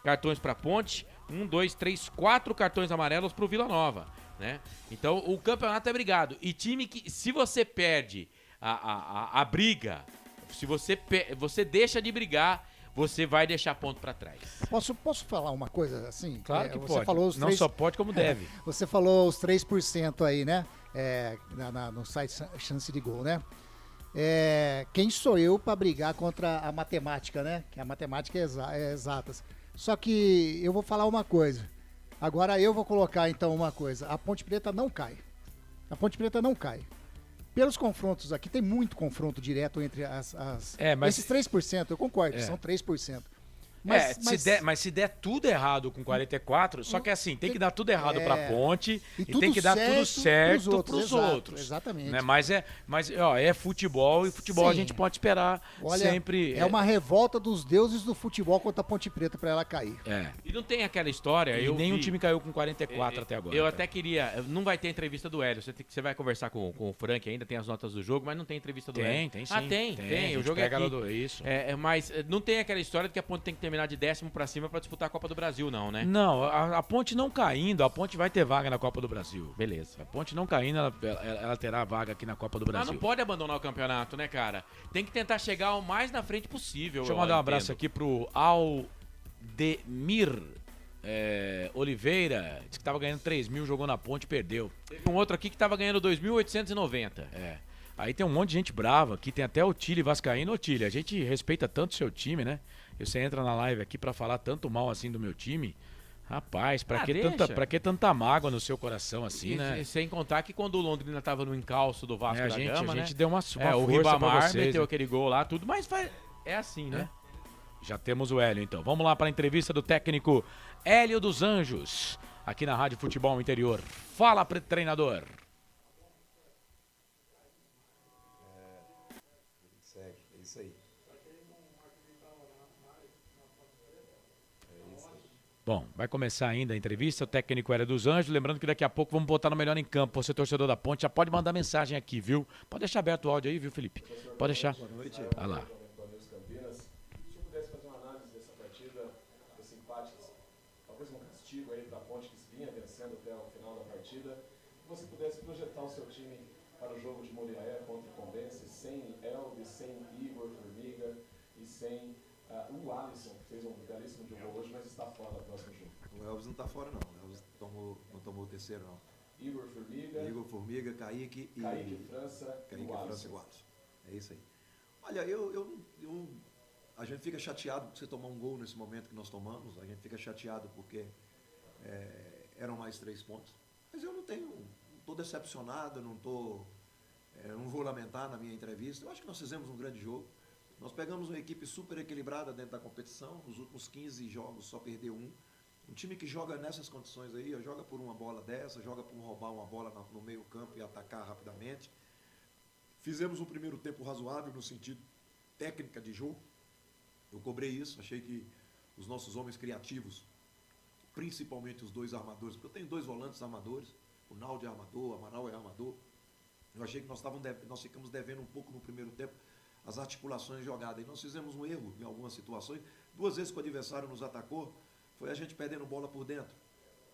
cartões para Ponte, 1, 2, 3, 4 cartões amarelos pro Vila Nova. Né? Então o campeonato é brigado. E time que, se você perde a briga, se você deixa de brigar, você vai deixar ponto para trás. Posso falar uma coisa assim? Claro que você pode. Falou os não só pode, como deve. Você falou os 3% aí, né? No site Chance de Gol, né? Quem sou eu para brigar contra a matemática, né? Que a matemática é exatas. Só que eu vou falar uma coisa. Agora eu vou colocar então uma coisa. A Ponte Preta não cai. A Ponte Preta não cai. Pelos confrontos aqui, tem muito confronto direto entre esses 3%, eu concordo, são 3%. Mas se der tudo errado com 44, só que assim, tem que dar tudo errado pra Ponte e tem que dar tudo certo pros outros. Exatamente. Né? Mas é futebol e futebol a gente pode esperar sempre. É uma revolta dos deuses do futebol contra a Ponte Preta pra ela cair. E não tem aquela história. Nenhum time caiu com 44 até agora. Eu até queria. Não vai ter entrevista do Hélio. Você vai conversar com o Frank ainda, tem as notas do jogo, mas não tem entrevista do Hélio. Tem sim. Tem. O jogo é aqui. Isso. Mas não tem aquela história de que a Ponte tem que terminar de 10º pra cima pra disputar a Copa do Brasil, não, né? Não, a Ponte não caindo, a Ponte vai ter vaga na Copa do Brasil. Beleza. A Ponte não caindo, ela terá vaga aqui na Copa do Brasil. Mas não pode abandonar o campeonato, né, cara? Tem que tentar chegar o mais na frente possível. Deixa eu mandar um abraço aqui pro Aldemir Oliveira. Disse que tava ganhando 3 mil, jogou na Ponte, perdeu. Teve um outro aqui que tava ganhando 2.890. Aí tem um monte de gente brava aqui, tem até o Tílio Vascaíno. Ô Tílio, a gente respeita tanto o seu time, né? E você entra na live aqui pra falar tanto mal assim do meu time. Rapaz, pra que tanta mágoa no seu coração assim, né? Sem contar que quando o Londrina tava no encalço do Vasco da Gama, a gente deu uma força o Ribamar pra vocês, meteu né? aquele gol lá, tudo, mas é assim, né? Já temos o Hélio, então. Vamos lá para a entrevista do técnico Hélio dos Anjos, aqui na Rádio Futebol Interior. Fala, treinador. É isso aí. Bom, vai começar ainda a entrevista, o técnico Hélio dos Anjos, lembrando que daqui a pouco vamos botar no Melhor em Campo. Você, torcedor da Ponte, já pode mandar mensagem aqui, viu? Pode deixar aberto o áudio aí, viu, Felipe? Pode deixar. Boa noite. Olha lá. Se eu pudesse fazer uma análise dessa partida, desse empate, talvez um castigo aí para a Ponte que vinha vencendo até o final da partida, que você pudesse projetar o seu time para o jogo de Moriaé contra o Condense, sem Elvis, sem Igor Formiga e sem o Alisson, que fez um belíssimo jogo hoje, mas está fora do próximo jogo. O Elvis não está fora, não. O Elvis não tomou o terceiro, não. Igor Formiga, Kaique França e o Alisson. É isso aí. Olha, a gente fica chateado por você tomar um gol nesse momento que nós tomamos. A gente fica chateado porque eram mais 3 pontos. Mas eu não estou decepcionado, não vou lamentar na minha entrevista. Eu acho que nós fizemos um grande jogo. Nós pegamos uma equipe super equilibrada dentro da competição. Nos últimos 15 jogos só perdeu um. Um time que joga nessas condições aí, joga por uma bola dessa, joga por roubar uma bola no meio campo e atacar rapidamente. Fizemos um primeiro tempo razoável no sentido técnica de jogo. Eu cobrei isso, achei que os nossos homens criativos, principalmente os 2 armadores, porque eu tenho 2 volantes armadores, o Naldo é armador, o Amaral é armador. Eu achei que nós ficamos devendo um pouco no primeiro tempo as articulações de jogada. E nós fizemos um erro em algumas situações. 2 vezes que o adversário nos atacou, foi a gente perdendo bola por dentro.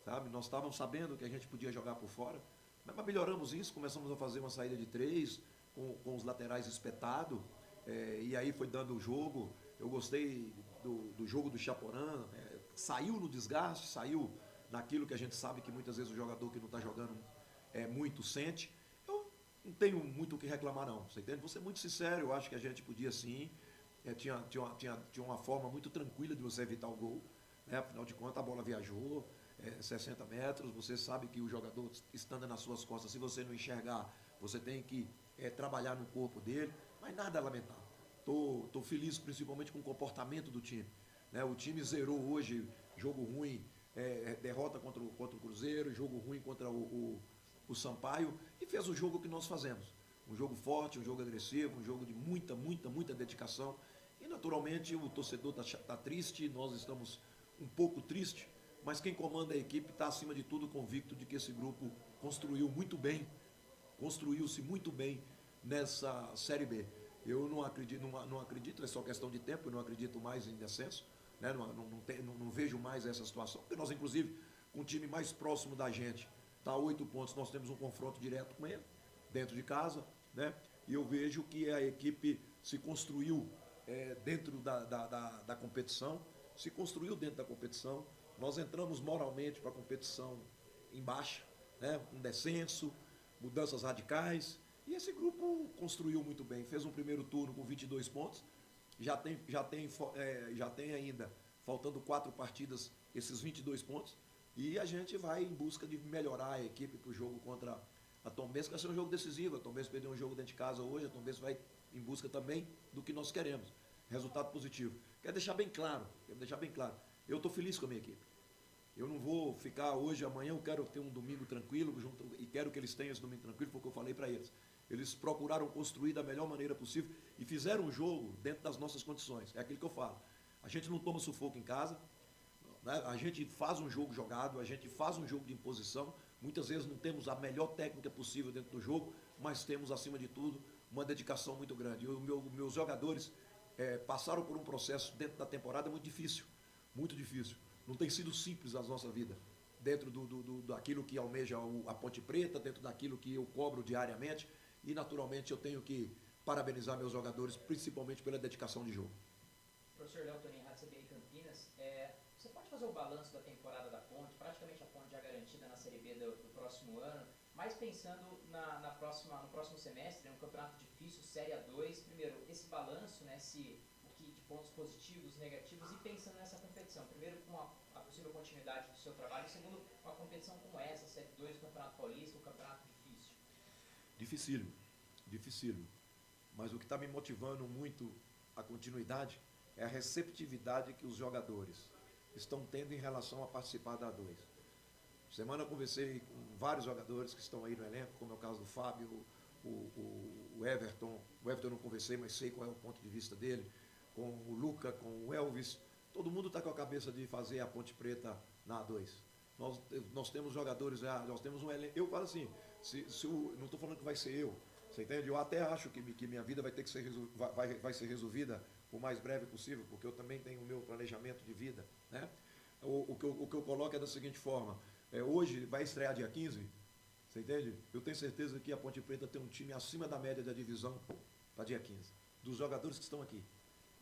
Sabe? Nós estávamos sabendo que a gente podia jogar por fora, mas melhoramos isso, começamos a fazer uma saída de 3, com os laterais espetados, e aí foi dando o jogo. Eu gostei do jogo do Chaporã, saiu no desgaste, saiu naquilo que a gente sabe que muitas vezes o jogador que não está jogando muito sente. Não tenho muito o que reclamar, não. Você entende? Vou ser muito sincero, eu acho que a gente podia sim. Tinha uma forma muito tranquila de você evitar o gol. Né? Afinal de contas, a bola viajou. 60 metros, você sabe que o jogador estando nas suas costas, se você não enxergar, você tem que trabalhar no corpo dele, mas nada lamentável. Tô feliz principalmente com o comportamento do time, né? O time zerou hoje, jogo ruim, derrota contra o Cruzeiro, jogo ruim contra o Sampaio, e fez o jogo que nós fazemos. Um jogo forte, um jogo agressivo, um jogo de muita dedicação. E naturalmente o torcedor tá triste, nós estamos um pouco tristes, mas quem comanda a equipe está acima de tudo convicto de que esse grupo construiu-se muito bem nessa Série B. Eu não acredito, é só questão de tempo, eu não acredito mais em descenso, né? Não vejo mais essa situação, porque nós, inclusive, com o time mais próximo da gente, está a 8 pontos, nós temos um confronto direto com ele, dentro de casa, né? E eu vejo que a equipe se construiu dentro da competição, nós entramos moralmente para a competição em baixa, né? Com descenso, mudanças radicais, e esse grupo construiu muito bem, fez um primeiro turno com 22 pontos, já tem ainda, faltando 4 partidas, esses 22 pontos, e a gente vai em busca de melhorar a equipe para o jogo contra a Tombense, que vai ser um jogo decisivo. A Tombense perdeu um jogo dentro de casa hoje, a Tombense vai em busca também do que nós queremos, resultado positivo. Quero deixar bem claro, eu estou feliz com a minha equipe. Eu não vou ficar hoje, amanhã eu quero ter um domingo tranquilo, e quero que eles tenham esse domingo tranquilo, porque eu falei para eles. Eles procuraram construir da melhor maneira possível e fizeram um jogo dentro das nossas condições. É aquilo que eu falo. A gente não toma sufoco em casa, né? A gente faz um jogo jogado, a gente faz um jogo de imposição. Muitas vezes não temos a melhor técnica possível dentro do jogo, mas temos, acima de tudo, uma dedicação muito grande. E meus jogadores passaram por um processo dentro da temporada muito difícil. Não tem sido simples a nossa vida. Dentro daquilo que almeja a Ponte Preta, dentro daquilo que eu cobro diariamente. E, naturalmente, eu tenho que parabenizar meus jogadores, principalmente pela dedicação de jogo. Professor Léo Tonin, Rádio CBN Campinas, você pode fazer o balanço da temporada da Ponte, praticamente a Ponte já garantida na Série B do próximo ano, mas pensando no próximo semestre, um campeonato difícil, Série A2, primeiro, esse balanço, né, de pontos positivos, negativos, e pensando nessa competição, primeiro com a possível continuidade do seu trabalho, e segundo, uma competição como essa, Série 2 do Campeonato Paulista, um campeonato difícil. Dificílimo. Mas o que está me motivando muito a continuidade é a receptividade que os jogadores estão tendo em relação a participar da A2. Semana eu conversei com vários jogadores que estão aí no elenco, como é o caso do Fábio, o Everton. O Everton eu não conversei, mas sei qual é o ponto de vista dele. Com o Luca, com o Elvis. Todo mundo está com a cabeça de fazer a Ponte Preta na A2. Nós temos jogadores, nós temos um elenco. Eu falo assim, não estou falando que vai ser eu, você entende? Eu até acho que minha vida vai ter que vai ser resolvida o mais breve possível, porque eu também tenho o meu planejamento de vida, né? O que eu coloco é da seguinte forma, hoje vai estrear dia 15, você entende? Eu tenho certeza que a Ponte Preta tem um time acima da média da divisão para dia 15, dos jogadores que estão aqui.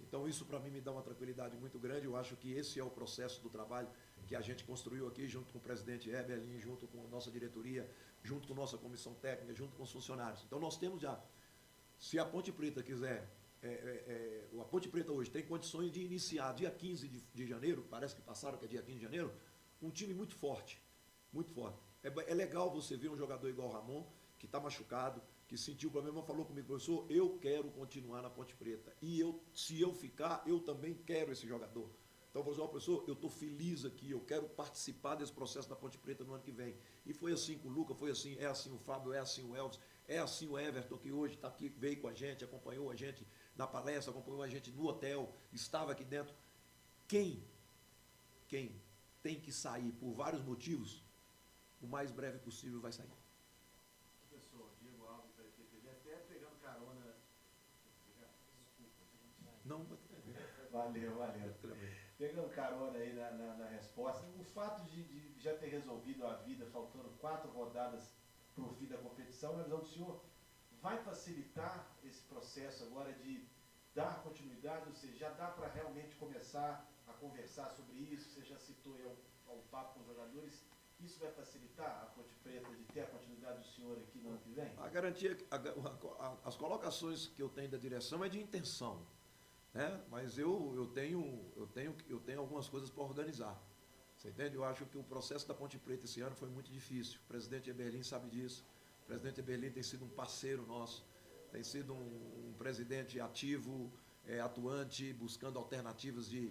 Então isso para mim me dá uma tranquilidade muito grande. Eu acho que esse é o processo do trabalho que a gente construiu aqui junto com o presidente Eberlin, junto com a nossa diretoria, junto com a nossa comissão técnica, junto com os funcionários. Então nós temos já, se a Ponte Preta quiser, a Ponte Preta hoje tem condições de iniciar dia 15 de janeiro, parece que passaram que é dia 15 de janeiro, um time muito forte, muito forte. É legal você ver um jogador igual o Ramon, que está machucado, que sentiu o problema, falou comigo, professor, eu quero continuar na Ponte Preta. E se eu ficar, eu também quero esse jogador. Então eu falei assim, professor, eu estou feliz aqui, eu quero participar desse processo da Ponte Preta no ano que vem. E foi assim com o Luca, é assim o Fábio, é assim o Elvis, é assim o Everton, que hoje está aqui, veio com a gente, acompanhou a gente na palestra, acompanhou a gente no hotel, estava aqui dentro. Quem tem que sair por vários motivos, o mais breve possível vai sair. Professor, Diego Alves da IPTV, até pegando carona. Não, valeu. Pegando carona aí na resposta, o fato de já ter resolvido a vida, faltando 4 rodadas para o fim da competição, na visão do senhor, vai facilitar esse processo agora de dar continuidade, ou seja, já dá para realmente começar a conversar sobre isso, você já citou aí ao papo com os jogadores, isso vai facilitar a Ponte Preta de ter a continuidade do senhor aqui no ano que vem? A garantia, as colocações que eu tenho da direção é de intenção, né? Mas eu tenho algumas coisas para organizar. Você entende? Eu acho que o processo da Ponte Preta esse ano foi muito difícil. O presidente Eberlin sabe disso. O presidente Eberlin tem sido um parceiro nosso, tem sido um presidente ativo, atuante, buscando alternativas de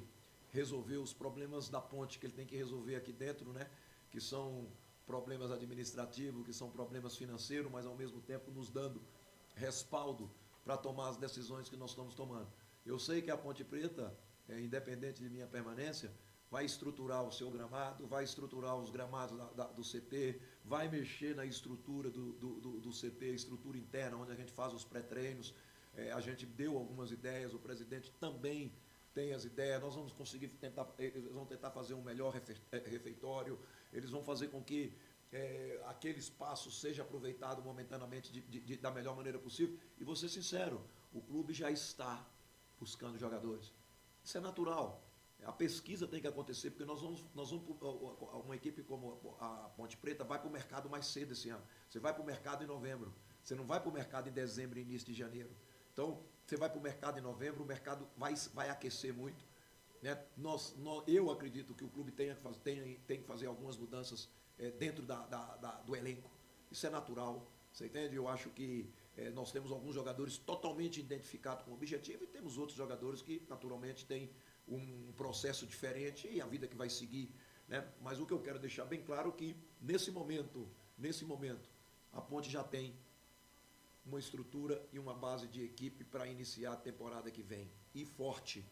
resolver os problemas da ponte que ele tem que resolver aqui dentro, né? Que são problemas administrativos, que são problemas financeiros, mas ao mesmo tempo nos dando respaldo para tomar as decisões que nós estamos tomando. Eu sei que a Ponte Preta, independente de minha permanência, vai estruturar o seu gramado, vai estruturar os gramados do CT, vai mexer na estrutura do CT, estrutura interna, onde a gente faz os pré-treinos. A gente deu algumas ideias, o presidente também tem as ideias, nós vamos conseguir eles vão tentar fazer um melhor refeitório, eles vão fazer com que aquele espaço seja aproveitado momentaneamente da melhor maneira possível. E vou ser sincero, o clube já está buscando jogadores. Isso é natural. A pesquisa tem que acontecer, porque nós vamos uma equipe como a Ponte Preta vai para o mercado mais cedo esse ano. Você vai para o mercado em novembro, você não vai para o mercado em dezembro e início de janeiro. Então, você vai para o mercado em novembro, o mercado vai aquecer muito. Né? Eu acredito que o clube tem que fazer algumas mudanças dentro do elenco. Isso é natural, você entende? Eu acho que nós temos alguns jogadores totalmente identificados com o objetivo e temos outros jogadores que, naturalmente, têm um processo diferente e a vida que vai seguir. Né? Mas o que eu quero deixar bem claro é que, nesse momento, a Ponte já tem uma estrutura e uma base de equipe para iniciar a temporada que vem. E forte.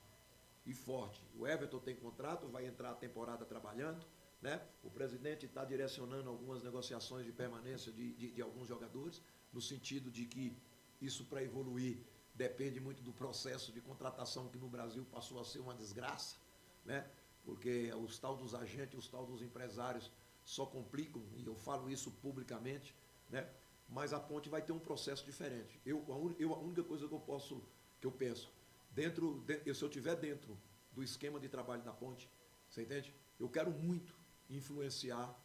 O Everton tem contrato, vai entrar a temporada trabalhando. Né? O presidente está direcionando algumas negociações de permanência de alguns jogadores, no sentido de que isso, para evoluir, depende muito do processo de contratação, que no Brasil passou a ser uma desgraça, né? Porque os tal dos agentes, os tal dos empresários só complicam, e eu falo isso publicamente, né? Mas a Ponte vai ter um processo diferente. A única coisa que eu penso, se eu estiver dentro do esquema de trabalho da Ponte, você entende? Eu quero muito influenciar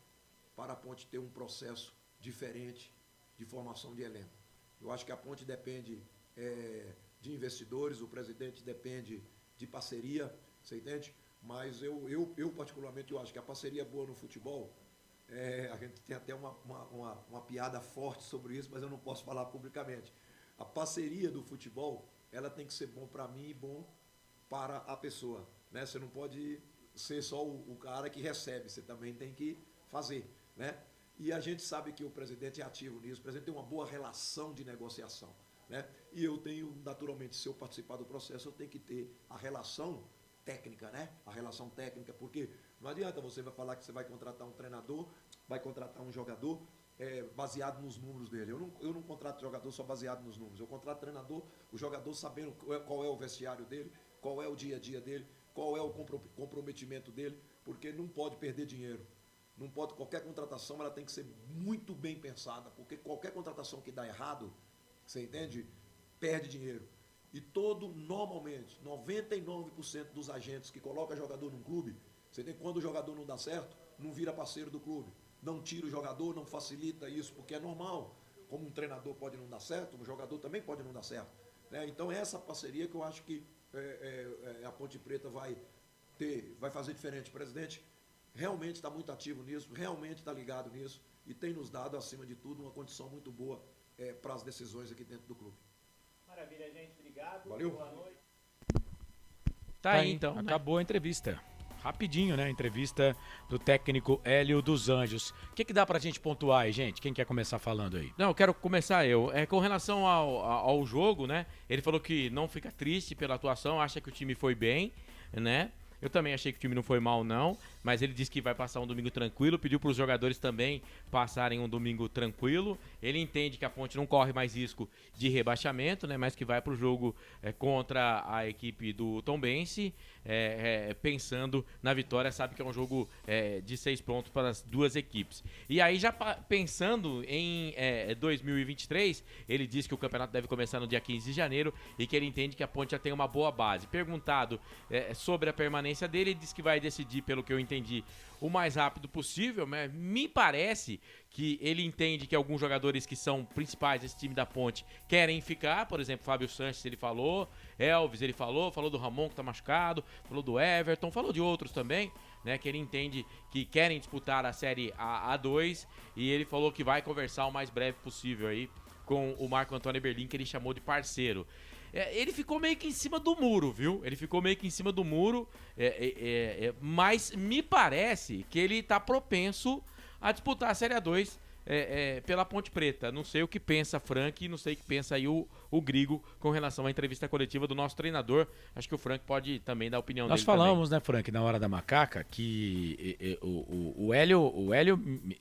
para a Ponte ter um processo diferente de formação de elenco. Eu acho que a Ponte depende de investidores, o presidente depende de parceria, você entende? Mas eu particularmente, eu acho que a parceria é boa no futebol. A gente tem até uma piada forte sobre isso, mas eu não posso falar publicamente. A parceria do futebol, ela tem que ser bom para mim e bom para a pessoa. Né? Você não pode ser só o cara que recebe, você também tem que fazer. Né? E a gente sabe que o presidente é ativo nisso, o presidente tem uma boa relação de negociação. Né? E eu tenho, naturalmente, se eu participar do processo, eu tenho que ter a relação técnica, né? A relação técnica, porque não adianta você falar que você vai contratar um treinador, vai contratar um jogador baseado nos números dele. Eu não contrato jogador só baseado nos números. Eu contrato treinador, o jogador sabendo qual é o vestiário dele, qual é o dia a dia dele, qual é o comprometimento dele, porque não pode perder dinheiro. Não pode, qualquer contratação ela tem que ser muito bem pensada, porque qualquer contratação que dá errado, você entende? Perde dinheiro. E normalmente, 99% dos agentes que colocam jogador num clube, você tem, quando o jogador não dá certo, não vira parceiro do clube. Não tira o jogador, não facilita isso, porque é normal. Como um treinador pode não dar certo, um jogador também pode não dar certo. Né? Então é essa parceria que eu acho que a Ponte Preta vai fazer diferente. O presidente realmente está muito ativo nisso, realmente está ligado nisso e tem nos dado, acima de tudo, uma condição muito boa para as decisões aqui dentro do clube. Maravilha, gente. Obrigado. Valeu. Boa noite. Tá aí, então. Acabou a entrevista. Rapidinho, né? A entrevista do técnico Hélio dos Anjos. O que dá pra gente pontuar aí, gente? Quem quer começar falando aí? Não, eu quero começar eu. Com relação ao jogo, né? Ele falou que não fica triste pela atuação, acha que o time foi bem, né? Eu também achei que o time não foi mal, não, mas ele disse que vai passar um domingo tranquilo, pediu para os jogadores também passarem um domingo tranquilo. Ele entende que a Ponte não corre mais risco de rebaixamento, né, mas que vai para o jogo contra a equipe do Tombense, pensando na vitória, sabe que é um jogo de 6 pontos para as duas equipes. E aí, já pensando em 2023, ele diz que o campeonato deve começar no dia 15 de janeiro e que ele entende que a Ponte já tem uma boa base. Perguntado sobre a permanência dele, ele diz que vai decidir, pelo que eu entendi, o mais rápido possível, mas me parece que ele entende que alguns jogadores que são principais desse time da Ponte querem ficar, por exemplo, Fábio Sanches, ele falou, Elvis, ele falou do Ramon que tá machucado, falou do Everton, falou de outros também, né, que ele entende que querem disputar a Série A2 e ele falou que vai conversar o mais breve possível aí com o Marco Antônio Eberlin, que ele chamou de parceiro. Ele ficou meio que em cima do muro, viu? Ele ficou meio que em cima do muro, mas me parece que ele tá propenso a disputar a Série A2 pela Ponte Preta. Não sei o que pensa Frank, não sei o que pensa aí o Grigo com relação à entrevista coletiva do nosso treinador. Acho que o Frank pode também dar a opinião Nós dele falamos, também. né, Frank, na hora da macaca, que o Hélio,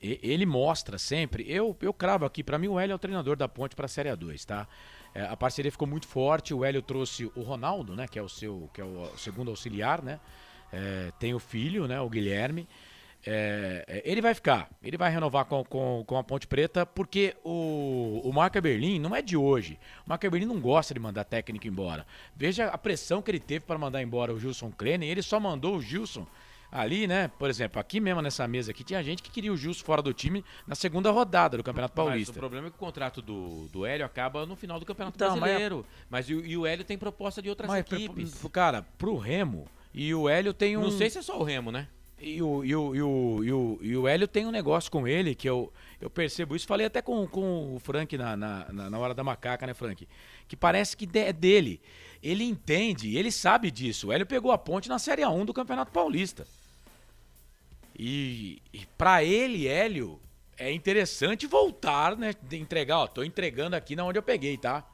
ele mostra sempre, eu cravo aqui, pra mim o Hélio é o treinador da Ponte pra Série A2, tá? A parceria ficou muito forte, o Hélio trouxe o Ronaldo, né, que é o segundo auxiliar, né? Tem o filho, né, o Guilherme. Ele vai ficar, ele vai renovar com a Ponte Preta, porque o Marco Eberlin não é de hoje. O Marco Eberlin não gosta de mandar técnico embora. Veja a pressão que ele teve para mandar embora o Gilson Krenner. Ele só mandou o Gilson ali, né? Por exemplo, aqui mesmo nessa mesa aqui, tinha gente que queria o Gilson fora do time na segunda rodada do Campeonato Paulista. Mas o problema é que o contrato do Hélio acaba no final do Campeonato Então, Brasileiro. Mas o Hélio tem proposta de outras equipes. Cara, pro Remo, e o Hélio tem um... Não sei se é só o Remo, né? E o Hélio tem um negócio com ele que eu percebo isso. Falei até com o Frank na hora da macaca, né, Frank? Que parece que é dele. Ele entende, ele sabe disso. O Hélio pegou a Ponte na Série A1 do Campeonato Paulista. E pra ele, Hélio, é interessante voltar, né? De entregar, ó, tô entregando aqui na onde eu peguei, tá?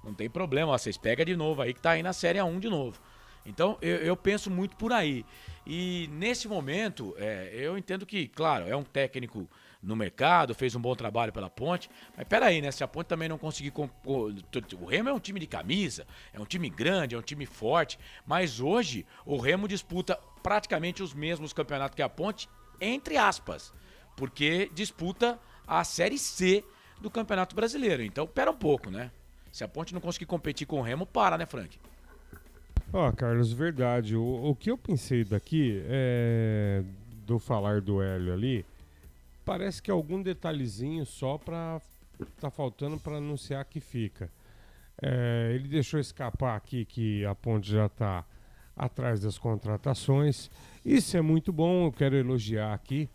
Não tem problema, ó, vocês pegam de novo aí que tá aí na Série A1 de novo. Então, eu penso muito por aí. E nesse momento, eu entendo que, claro, é um técnico no mercado, fez um bom trabalho pela Ponte, mas peraí, né? Se a Ponte também não conseguir... O Remo é um time de camisa, é um time grande, é um time forte, mas hoje o Remo disputa praticamente os mesmos campeonatos que a Ponte, entre aspas, porque disputa a Série C do Campeonato Brasileiro. Então, pera um pouco, né? Se a Ponte não conseguir competir com o Remo, para, né, Frank? Carlos, verdade. O que eu pensei daqui do falar do Hélio ali, parece que algum detalhezinho só tá faltando para anunciar que fica. Ele deixou escapar aqui que a Ponte já tá atrás das contratações. Isso é muito bom, eu quero elogiar aqui,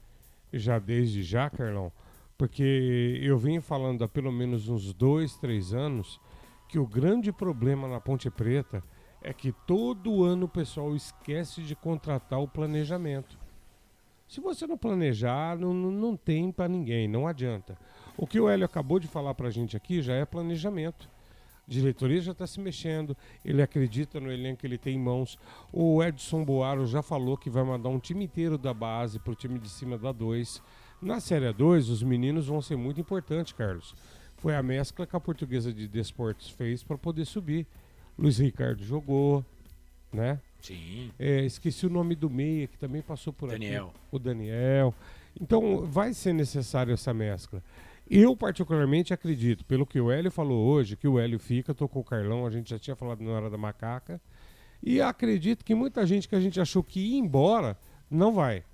já desde já, Carlão, porque eu venho falando há pelo menos uns 2, 3 anos que o grande problema na Ponte Preta é que todo ano o pessoal esquece de contratar o planejamento. Se você não planejar, não tem para ninguém, não adianta. O que o Hélio acabou de falar pra gente aqui já é planejamento. A diretoria já está se mexendo, ele acredita no elenco que ele tem em mãos. O Edson Boaro já falou que vai mandar um time inteiro da base pro time de cima da 2. Na Série 2, os meninos vão ser muito importantes, Carlos. Foi a mescla que a Portuguesa de Desportos fez para poder subir. Luiz Ricardo jogou, né? Sim. Esqueci o nome do meia, que também passou por Daniel. aqui. O Daniel. Então, vai ser necessário essa mescla. Eu, particularmente, acredito, pelo que o Hélio falou hoje, que o Hélio fica, tô com o Carlão, a gente já tinha falado na hora da macaca. E acredito que muita gente que a gente achou que ia embora, não vai.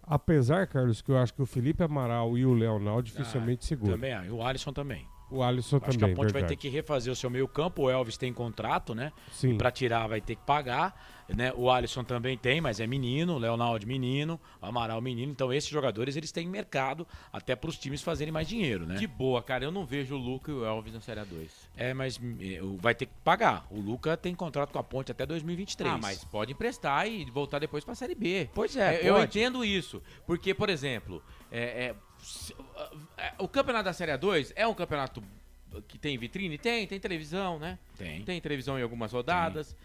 Apesar, Carlos, que eu acho que o Felipe Amaral e o Leonel dificilmente seguram. Também, e o Alisson também. O Alisson Acho também, que a Ponte verdade. vai ter que refazer o seu meio campo. O Elvis tem contrato, né? Sim. E pra tirar vai ter que pagar, né? O Alisson também tem, mas é menino. O Leonardo menino, o Amaral menino. Então esses jogadores, eles têm mercado até pros times fazerem mais dinheiro, né? De boa, cara. Eu não vejo o Luca e o Elvis na Série A2. Mas vai ter que pagar. O Luca tem contrato com a Ponte até 2023. Ah, mas pode emprestar e voltar depois pra Série B. Pois é, Eu pode. entendo isso. Porque, por exemplo, o campeonato da Série A2 é um campeonato que tem vitrine? Tem televisão, né? Tem televisão em algumas rodadas.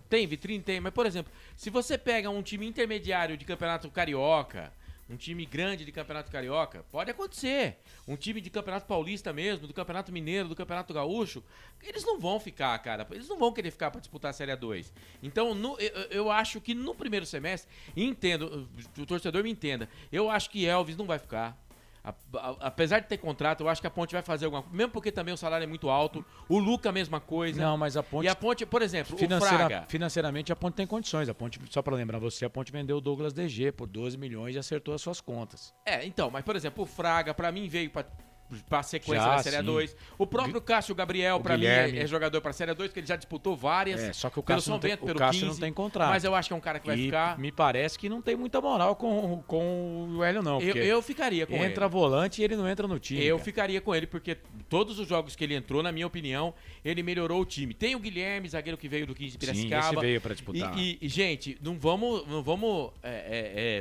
Tem vitrine? Tem. Mas, por exemplo, se você pega um time intermediário de campeonato carioca, um time grande de campeonato carioca, pode acontecer. Um time de campeonato paulista mesmo, do campeonato mineiro, do campeonato gaúcho, eles não vão ficar, cara. Eles não vão querer ficar para disputar a Série A2. Então, eu acho que no primeiro semestre, entendo, o torcedor me entenda, eu acho que Elvis não vai ficar. Apesar de ter contrato, eu acho que a Ponte vai fazer alguma coisa. Mesmo porque também o salário é muito alto. O Luca, a mesma coisa. Não, mas a Ponte... E a Ponte, por exemplo, o Fraga... Financeiramente, a Ponte tem condições. A Ponte, só pra lembrar você, a Ponte vendeu o Douglas DG por 12 milhões e acertou as suas contas. Então, mas por exemplo, o Fraga, pra mim, veio pra pra sequência Já, da Série sim. A2. O próprio Cássio Gabriel, pra mim, Guilherme. é jogador pra Série A2, porque ele já disputou várias. Só que o pelo Cássio, São não tem, Bento, o pelo Cássio 15, não tem contrato. Mas eu acho que é um cara que vai ficar. Me parece que não tem muita moral com o Hélio, não. Eu ficaria com ele. Entra volante e ele não entra no time. Eu cara. ficaria com ele, porque todos os jogos que ele entrou, na minha opinião, ele melhorou o time. Tem o Guilherme, zagueiro que veio do 15 de Piracicaba. Sim, esse veio pra disputar. E, gente, não vamos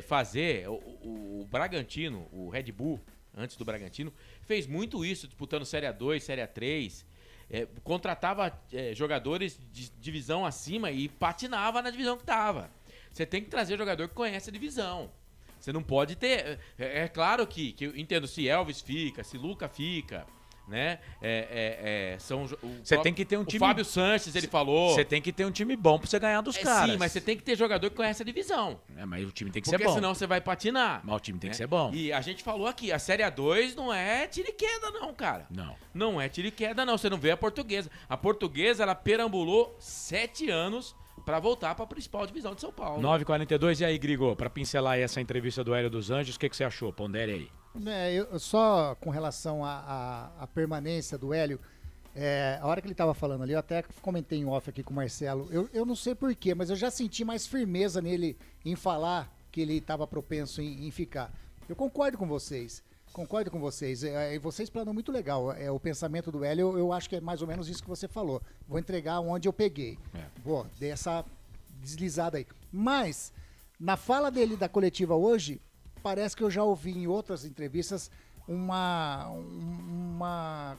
fazer... O Bragantino, o Red Bull, antes do Bragantino, fez muito isso, disputando Série A2, Série A3. Contratava jogadores de divisão acima e patinava na divisão que estava. Você tem que trazer jogador que conhece a divisão. Você não pode ter... É claro que eu entendo se Elvis fica, se Luca fica, né? Você tem que ter um time... O Fábio Sanches, ele falou... Você tem que ter um time bom pra você ganhar dos caras. Sim, mas você tem que ter jogador que conhece a divisão. Mas o time tem que ser bom. Porque senão você vai patinar. Mas o time tem que ser bom. E a gente falou aqui, a Série A2 não é tiro e queda não, cara. Não. Não é tiro e queda não, você não vê a Portuguesa. A Portuguesa, ela perambulou 7 anos pra voltar pra principal divisão de São Paulo. 9h42, e aí, Grigo, pra pincelar aí essa entrevista do Hélio dos Anjos, o que você achou? Pondere aí. Eu só com relação à permanência do Hélio, a hora que ele estava falando ali, eu até comentei em off aqui com o Marcelo, eu não sei porquê, mas eu já senti mais firmeza nele em falar que ele estava propenso em ficar. Eu concordo com vocês. E vocês planam muito legal. O pensamento do Hélio, eu acho que é mais ou menos isso que você falou. Vou entregar onde eu peguei. Dei essa deslizada aí. Mas, na fala dele da coletiva hoje, parece que eu já ouvi em outras entrevistas uma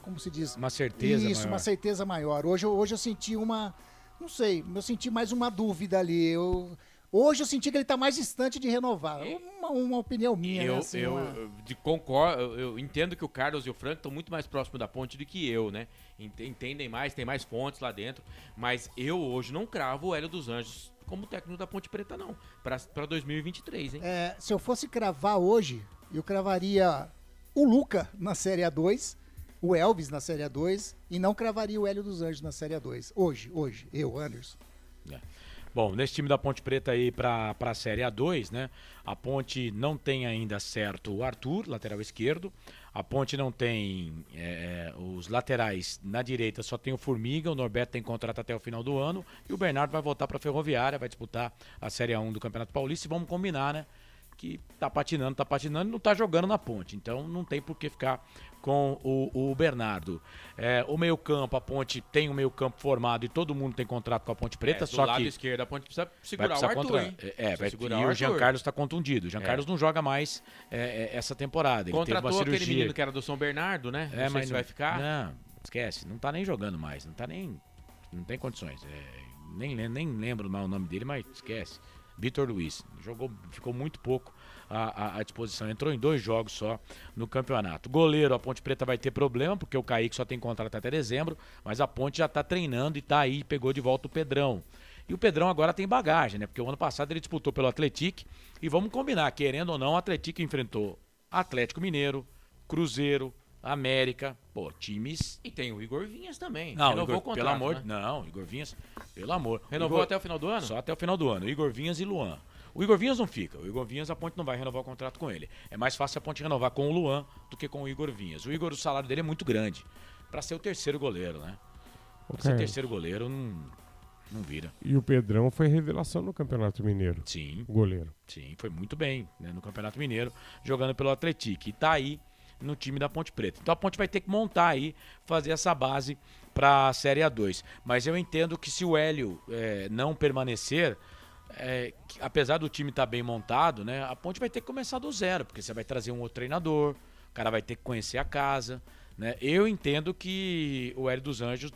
como se diz? Uma certeza Isso, maior. uma certeza maior. Hoje eu senti não sei, eu senti mais uma dúvida ali. Hoje eu senti que ele está mais distante de renovar. Uma opinião minha, né? Assim, Concordo, eu entendo que o Carlos e o Franco estão muito mais próximos da Ponte do que eu, né? Entendem mais, tem mais fontes lá dentro. Mas eu hoje não cravo o Hélio dos Anjos como técnico da Ponte Preta, não. Para 2023, hein? Se eu fosse cravar hoje, eu cravaria o Luca na Série A2, o Elvis na Série A2 e não cravaria o Hélio dos Anjos na Série A2. Hoje, eu, Anderson. Bom, nesse time da Ponte Preta aí pra Série A2, né? A Ponte não tem ainda certo o Arthur, lateral esquerdo. A Ponte não tem os laterais na direita, só tem o Formiga, o Norberto tem contrato até o final do ano. E o Bernardo vai voltar pra Ferroviária, vai disputar a Série A1 do Campeonato Paulista. E vamos combinar, né? Que tá patinando e não tá jogando na Ponte. Então não tem por que ficar com o Bernardo. O meio-campo, a Ponte tem um meio-campo formado e todo mundo tem contrato com a Ponte Preta, só do lado que esquerdo a Ponte precisa segurar o Arthur, hein? E o Jean Carlos está contundido. O Jean Carlos não joga mais essa temporada. Ele Contratou teve uma cirurgia. aquele menino que era do São Bernardo, né? Não sei mas se vai ficar. Não, esquece. Não tá nem jogando mais. Não tem condições. Nem lembro o nome dele, mas esquece. Vitor Luiz. Ficou muito pouco à disposição. Entrou em 2 jogos só no campeonato. Goleiro, a Ponte Preta vai ter problema, porque o Kaique só tem contrato até dezembro, mas a Ponte já tá treinando e tá aí, pegou de volta o Pedrão. E o Pedrão agora tem bagagem, né? Porque o ano passado ele disputou pelo Atlético e vamos combinar, querendo ou não, o Atlético enfrentou Atlético Mineiro, Cruzeiro, América, times... E tem o Igor Vinhas também. Não, renovou Igor, o contrato, pelo amor, né? não, Igor Vinhas, pelo amor. Renovou até o final do ano? Só até o final do ano. Igor Vinhas e Luan. O Igor Vinhas não fica. O Igor Vinhas, a Ponte não vai renovar o contrato com ele. É mais fácil a Ponte renovar com o Luan do que com o Igor Vinhas. O Igor, o salário dele é muito grande para ser o terceiro goleiro, né? Pra ser terceiro goleiro, não vira. E o Pedrão foi revelação no Campeonato Mineiro. Sim. O goleiro. Sim, foi muito bem, né, no Campeonato Mineiro, jogando pelo Atlético. E tá aí no time da Ponte Preta. Então a Ponte vai ter que montar aí, fazer essa base para a Série A2. Mas eu entendo que se o Hélio não permanecer, apesar do time estar bem montado, né, a Ponte vai ter que começar do zero, porque você vai trazer um outro treinador, o cara vai ter que conhecer a casa, né? Eu entendo que o Hélio dos Anjos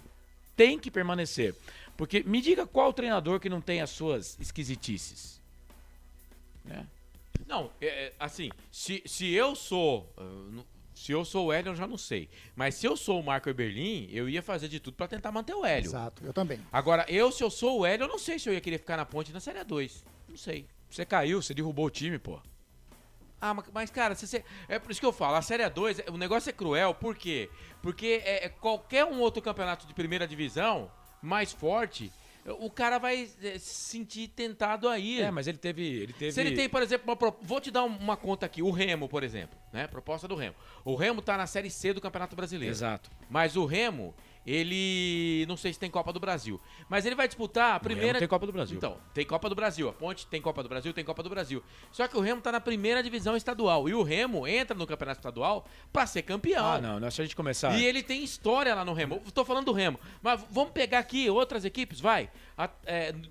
tem que permanecer. Porque me diga qual treinador que não tem as suas esquisitices, né? Não, assim, se eu sou o Hélio, eu já não sei. Mas se eu sou o Marco Eberlin, eu ia fazer de tudo pra tentar manter o Hélio. Exato, eu também. Agora, se eu sou o Hélio, eu não sei se eu ia querer ficar na Ponte na Série A2. Não sei. Você caiu, você derrubou o time, pô. Ah, mas cara, é por isso que eu falo, a Série A2, o negócio é cruel, por quê? Porque qualquer um outro campeonato de primeira divisão, mais forte, o cara vai se sentir tentado aí. Mas ele teve... Se ele tem, por exemplo, vou te dar uma conta aqui, o Remo, por exemplo, né? Proposta do Remo. O Remo tá na Série C do Campeonato Brasileiro. Exato. Mas o Remo, ele... não sei se tem Copa do Brasil, mas ele vai disputar a primeira... O Remo tem Copa do Brasil. Então, tem Copa do Brasil. A Ponte tem Copa do Brasil, tem Copa do Brasil. Só que o Remo tá na primeira divisão estadual. E o Remo entra no Campeonato Estadual pra ser campeão. Não, se a gente começar... E ele tem história lá no Remo. Tô falando do Remo. Mas vamos pegar aqui outras equipes, vai.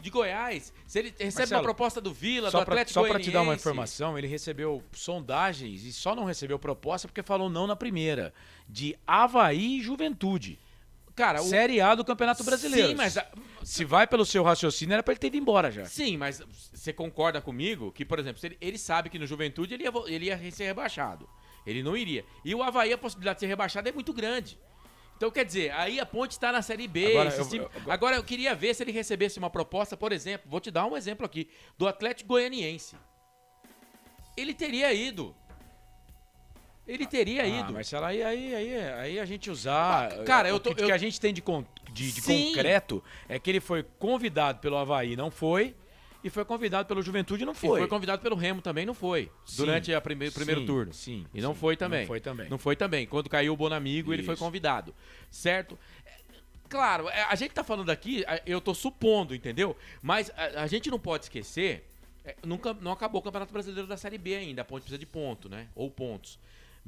De Goiás. Se ele recebe Marcelo, uma proposta do Vila, do Atlético Só pra Goianiense... te dar uma informação, ele recebeu sondagens e só não recebeu proposta porque falou não na primeira. De Avaí e Juventude. Cara, Série A do Campeonato Brasileiro. Sim, mas... Se vai pelo seu raciocínio, era pra ele ter ido embora já. Sim, mas você concorda comigo que, por exemplo, se ele sabe que no Juventude ele ia ser rebaixado. Ele não iria. E o Avaí, a possibilidade de ser rebaixado é muito grande. Então, quer dizer, aí a Ponte tá na Série B. Agora eu queria ver se ele recebesse uma proposta, por exemplo, vou te dar um exemplo aqui, do Atlético Goianiense. Ele teria ido. Marcelo, aí a gente usar... Cara, o que a gente tem de concreto é que ele foi convidado pelo Avaí, não foi, e foi convidado pelo Juventude, não foi. E foi convidado pelo Remo também, não foi. Durante o primeiro turno. E não foi também. Não foi também. Quando caiu o Bonamigo, ele foi convidado. Certo? Claro, a gente tá falando aqui, eu tô supondo, entendeu? Mas a gente não pode esquecer, não acabou o Campeonato Brasileiro da Série B ainda. A Ponte precisa de ponto, né? Ou pontos.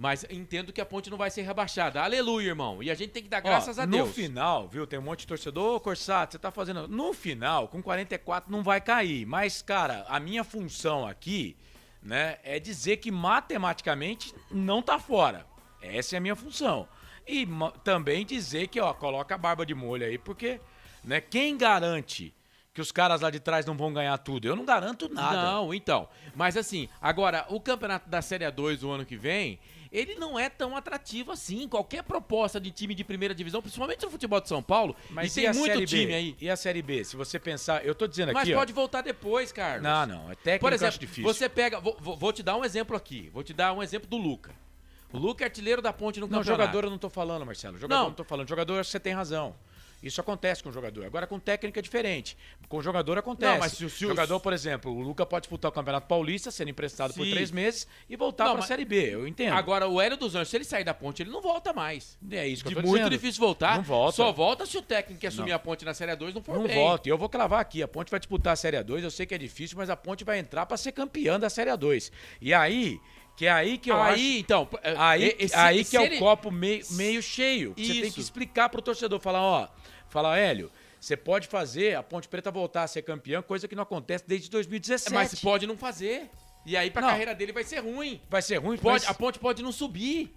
Mas entendo que a Ponte não vai ser rebaixada. Aleluia, irmão. E a gente tem que dar graças a Deus. No final, viu, tem um monte de torcedor. Ô, Corsato, você tá fazendo... No final, com 44 não vai cair. Mas, cara, a minha função aqui, né, é dizer que matematicamente não tá fora. Essa é a minha função. E também dizer que, coloca a barba de molho aí, porque, né, quem garante que os caras lá de trás não vão ganhar tudo? Eu não garanto nada. Não, então. Mas assim, agora, o campeonato da Série A2 do ano que vem, ele não é tão atrativo assim. Qualquer proposta de time de primeira divisão, principalmente no futebol de São Paulo, mas e tem muito time aí. E a Série B? Se você pensar, eu tô dizendo aqui, mas pode voltar depois, Carlos. Não, é técnico. Por exemplo, eu acho difícil. Você pega, vou te dar um exemplo aqui. Vou te dar um exemplo do Luca. O Luca é artilheiro da Ponte no campeonato. Jogador eu não tô falando, Marcelo. Não tô falando. Jogador, você tem razão. Isso acontece com o jogador. Agora, com técnica é diferente. Com o jogador acontece. Não, mas se o jogador, por exemplo, o Luca pode disputar o Campeonato Paulista, sendo emprestado por 3 meses e voltar para a Série B. Eu entendo. Agora, o Hélio dos Anjos, se ele sair da Ponte, ele não volta mais. É isso que eu tô dizendo. Muito dizendo. difícil voltar. Não volta. Só volta se o técnico que assumir a Ponte na Série A2 não for bem. Não volta. E eu vou cravar aqui. A Ponte vai disputar a Série A2. Eu sei que é difícil, mas a Ponte vai entrar para ser campeã da Série A2. E aí... Que é aí que eu acho... Então, aí que é o copo meio cheio. Você tem que explicar pro torcedor. Falar, Hélio, você pode fazer a Ponte Preta voltar a ser campeã, coisa que não acontece desde 2017. Mas pode não fazer. E aí pra carreira dele vai ser ruim. Vai ser ruim? A Ponte pode não subir.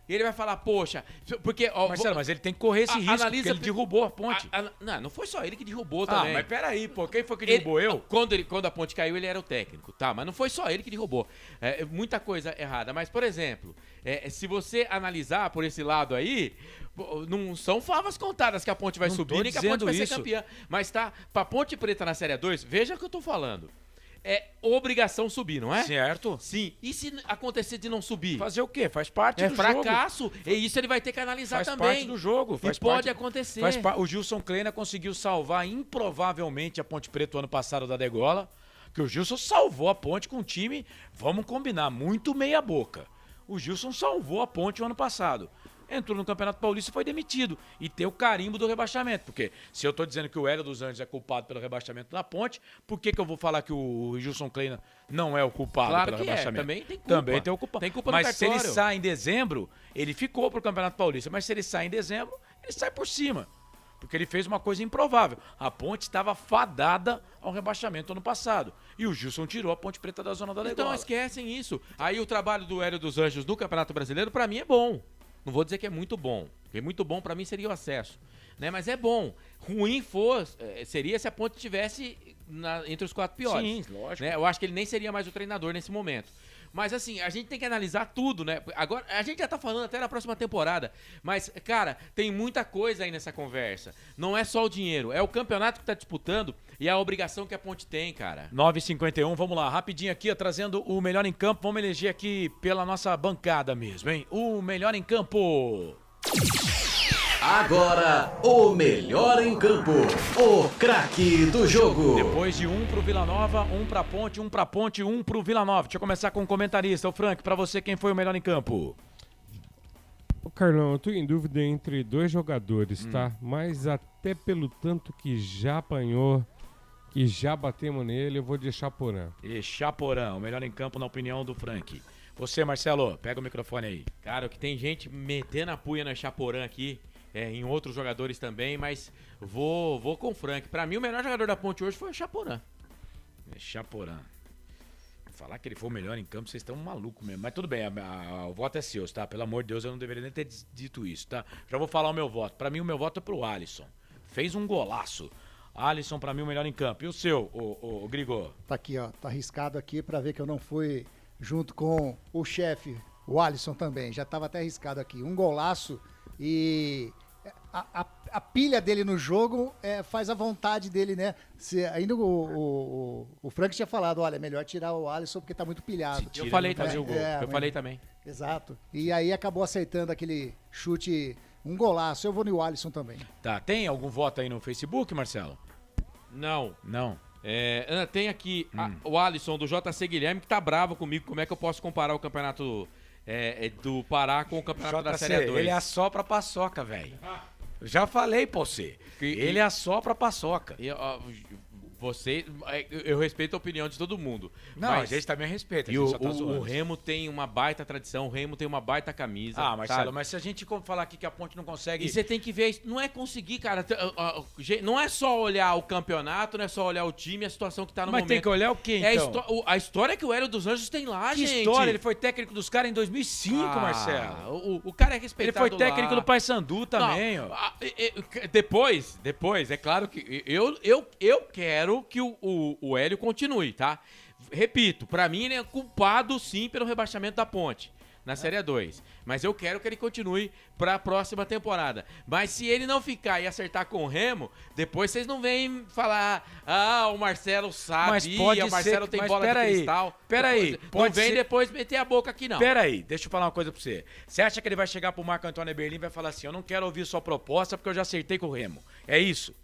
E ele vai falar, poxa, porque... Marcelo, mas ele tem que correr esse risco, porque ele derrubou a Ponte. Não foi só ele que derrubou também. Mas peraí, pô, quem foi que derrubou eu? Quando a Ponte caiu, ele era o técnico, tá? Mas não foi só ele que derrubou. Muita coisa errada. Mas, por exemplo, se você analisar por esse lado aí, não são favas contadas que a Ponte vai subir, nem que a Ponte vai ser campeã. Mas tá, pra Ponte Preta na Série A2, veja o que eu tô falando. É obrigação subir, não é? Certo. Sim. E se acontecer de não subir? Fazer o quê? Faz parte do jogo. É fracasso. E isso ele vai ter que analisar também. Faz parte do jogo. Pode acontecer. O Gilson Kleina conseguiu salvar improvavelmente a Ponte Preta o ano passado da degola. Que o Gilson salvou a Ponte com um time, vamos combinar, muito meia boca. O Gilson salvou a Ponte o ano passado. Entrou no Campeonato Paulista e foi demitido. E tem o carimbo do rebaixamento. Porque se eu tô dizendo que o Hélio dos Anjos é culpado pelo rebaixamento da Ponte, por que eu vou falar que o Gilson Kleina não é o culpado pelo rebaixamento? Também tem culpa. Também tem o culpado. Tem culpa mas no se ele sai em dezembro, ele ficou pro Campeonato Paulista. Mas se ele sai em dezembro, ele sai por cima. Porque ele fez uma coisa improvável. A Ponte estava fadada ao rebaixamento ano passado. E o Gilson tirou a Ponte Preta da zona da degola. Então esquecem isso. Aí o trabalho do Hélio dos Anjos no Campeonato Brasileiro, pra mim, é bom. Não vou dizer que é muito bom. Porque muito bom pra mim seria o acesso. Né? Mas é bom. Ruim seria se a Ponte estivesse entre os 4 piores. Sim, lógico. Né? Eu acho que ele nem seria mais o treinador nesse momento. Mas assim, a gente tem que analisar tudo, né? Agora, a gente já tá falando até na próxima temporada. Mas, cara, tem muita coisa aí nessa conversa. Não é só o dinheiro. É o campeonato que tá disputando e a obrigação que a Ponte tem, cara. 9h51, vamos lá. Rapidinho aqui, trazendo o melhor em campo. Vamos eleger aqui pela nossa bancada mesmo, hein? O melhor em campo. Agora, o melhor em campo. O craque do jogo. Depois de um pro Vila Nova, um pra Ponte, um pro Vila Nova. Deixa eu começar com o comentarista. O Frank, pra você, quem foi o melhor em campo? Ô Carlão, eu tô em dúvida entre dois jogadores, tá? Mas até pelo tanto que já apanhou, que já batemos nele, eu vou de Chaporã. E Chaporã, o melhor em campo na opinião do Frank. Você, Marcelo, pega o microfone aí. Cara, que tem gente metendo a puia na Chaporã aqui, em outros jogadores também, mas vou com o Frank. Pra mim, o melhor jogador da Ponte hoje foi o Chaporã. Chaporã. Falar que ele foi o melhor em campo, vocês estão malucos mesmo. Mas tudo bem, o voto é seu, tá? Pelo amor de Deus, eu não deveria nem ter dito isso, tá? Já vou falar o meu voto. Pra mim, o meu voto é pro Alisson. Fez um golaço. Alisson, pra mim, o melhor em campo. E o seu, o Grigor? Tá aqui, ó. Tá arriscado aqui pra ver que eu não fui junto com o chefe, o Alisson também. Já tava até arriscado aqui. Um golaço e a pilha dele no jogo faz a vontade dele, né? Ainda o Frank tinha falado, olha, é melhor tirar o Alisson porque tá muito pilhado. Eu falei também o gol. Eu falei também. Exato. E aí acabou acertando aquele chute, um golaço. Eu vou no Alisson também. Tá, tem algum voto aí no Facebook, Marcelo? Não. Não. Tem aqui o Alisson do JC Guilherme que tá bravo comigo. Como é que eu posso comparar o campeonato do Pará com o campeonato da Série 2? Ele assopra a paçoca, velho. Já falei pra você. Ele assopra a paçoca. Eu respeito a opinião de todo mundo. Não, mas a gente também respeita. E o Remo tem uma baita tradição, o Remo tem uma baita camisa. Ah, Marcelo, sabe? Mas se a gente falar aqui que a Ponte não consegue... E você tem que ver, não é conseguir, cara. Não é só olhar o campeonato, não é só olhar o time, a situação que tá no momento. Mas tem que olhar o quê, então? A história que o Hélio dos Anjos tem lá, que gente. História? Ele foi técnico dos caras em 2005, Marcelo. O cara é respeitado. Ele foi técnico do Paysandu também, ó. Depois, é claro que eu quero que o Hélio continue, tá? Repito, pra mim ele é culpado sim pelo rebaixamento da Ponte na Série 2, mas eu quero que ele continue pra próxima temporada. Mas se ele não ficar e acertar com o Remo, depois vocês não vêm falar, o Marcelo sabe, o Marcelo tem bola de cristal. Peraí, não vem depois meter a boca aqui não. Peraí, deixa eu falar uma coisa pra você. Você acha que ele vai chegar pro Marco Antônio Eberlin e vai falar assim, eu não quero ouvir sua proposta porque eu já acertei com o Remo. É isso?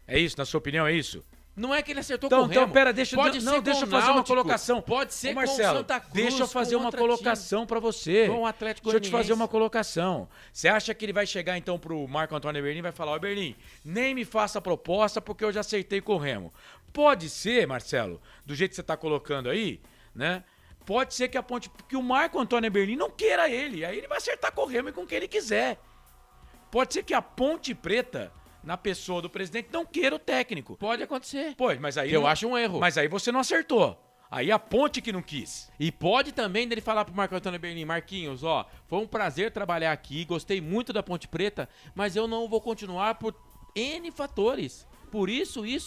É isso? Na sua opinião é isso? Não é que ele acertou com o Remo. Então, pera, deixa eu fazer uma colocação. Pode ser Marcelo, com o Santa Cruz. Deixa eu fazer uma colocação pra você. Com o Atlético Deixa eu te Goianiense. fazer uma colocação. Você acha que ele vai chegar então pro Marco Antônio Eberlin e vai falar, Eberlin, nem me faça a proposta porque eu já acertei com o Remo. Pode ser, Marcelo, do jeito que você tá colocando aí, né? Pode ser que que o Marco Antônio Eberlin não queira ele. Aí ele vai acertar com o Remo e com quem ele quiser. Pode ser que a Ponte Preta, na pessoa do presidente, não queira o técnico. Pode acontecer. Pois, mas aí... Eu acho um erro. Mas aí você não acertou. Aí a Ponte que não quis. E pode também dele falar pro Marco Antônio Eberlin, Marquinhos, foi um prazer trabalhar aqui, gostei muito da Ponte Preta, mas eu não vou continuar por N fatores. Por isso. E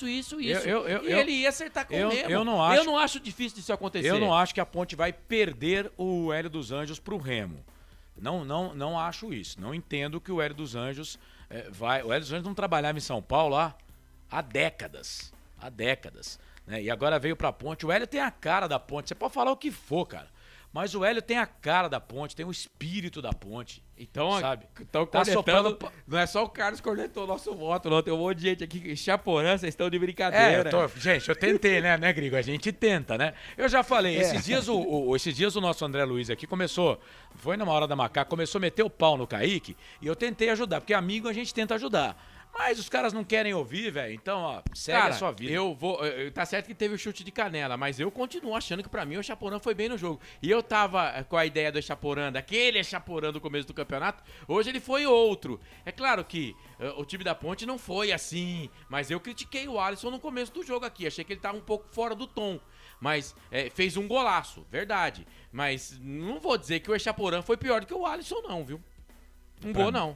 ele ia acertar com o Remo. Eu não acho difícil disso acontecer. Eu não acho que a Ponte vai perder o Hélio dos Anjos pro Remo. Não acho isso. Não entendo que o Hélio dos Anjos vai... O Hélio dos Anjos não trabalhava em São Paulo há décadas. Né? E agora veio pra Ponte. O Hélio tem a cara da Ponte. Você pode falar o que for, cara. Mas o Hélio tem a cara da Ponte, tem o espírito da Ponte. Então, sabe? Então, tá soprando... Não é só o Carlos que cornetou o nosso voto, não. Tem um monte de gente aqui que Chaporã, vocês estão de brincadeira. Gente, eu tentei, né, Grigo? A gente tenta, né? Eu já falei, esses dias o nosso André Luiz aqui foi numa hora da macaca, começou a meter o pau no Kaique e eu tentei ajudar, porque amigo a gente tenta ajudar. Mas os caras não querem ouvir, velho. Então, segue a sua vida. Tá certo que teve o chute de canela, mas eu continuo achando que pra mim o Chaporã foi bem no jogo. E eu tava com a ideia do Chaporã, daquele Chaporã do começo do campeonato. Hoje ele foi outro. É claro que o time da Ponte não foi assim, mas eu critiquei o Alisson no começo do jogo aqui. Achei que ele tava um pouco fora do tom. Mas fez um golaço, verdade. Mas não vou dizer que o Chaporã foi pior do que o Alisson, não, viu?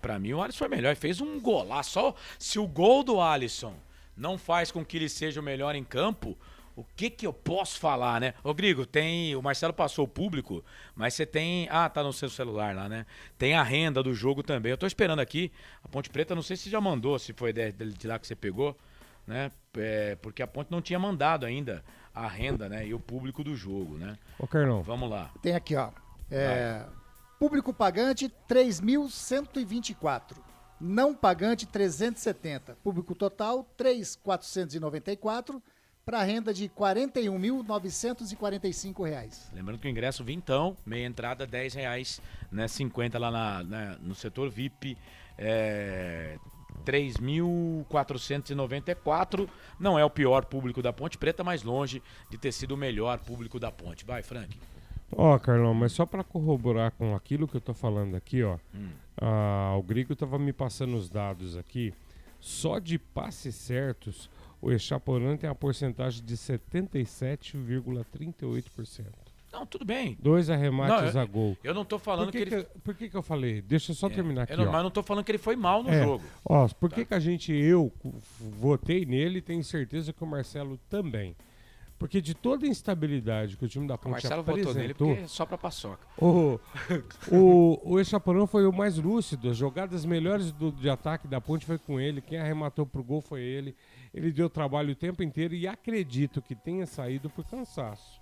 Pra mim o Alisson foi melhor. Ele fez um golaço. Só se o gol do Alisson não faz com que ele seja o melhor em campo, o que eu posso falar, né? Ô, Grigo, o Marcelo passou o público, mas você tem... tá no seu celular lá, né? Tem a renda do jogo também. Eu tô esperando aqui. A Ponte Preta, não sei se já mandou, se foi de lá que você pegou, né? Porque a Ponte não tinha mandado ainda a renda, né? E o público do jogo, né? Ô, Carlão. Vamos lá. Tem aqui, ó. Público pagante, 3.124. não pagante 370. Público total 3.494 para renda de R$ 41.945. Lembrando que o ingresso vintão, meia entrada R$10, né? 50 lá no setor VIP, 3.494. Não é o pior público da Ponte Preta, mas longe de ter sido o melhor público da Ponte. Vai, Frank. Ó, Carlão, mas só para corroborar com aquilo que eu tô falando aqui, ó. O Grigo tava me passando os dados aqui. Só de passes certos, o Echaporã tem a porcentagem de 77,38%. Não, tudo bem. 2 arremates a gol. Eu não tô falando que ele... Por que eu falei? Deixa eu só terminar aqui, Mas eu não tô falando que ele foi mal no jogo. Ó, por que eu votei nele e tenho certeza que o Marcelo também. Porque de toda a instabilidade que o time da Ponte Marcelo apresentou... votou nele porque é só pra paçoca. O Echaporã foi o mais lúcido. As jogadas melhores de ataque da Ponte foi com ele. Quem arrematou pro gol foi ele. Ele deu trabalho o tempo inteiro e acredito que tenha saído por cansaço.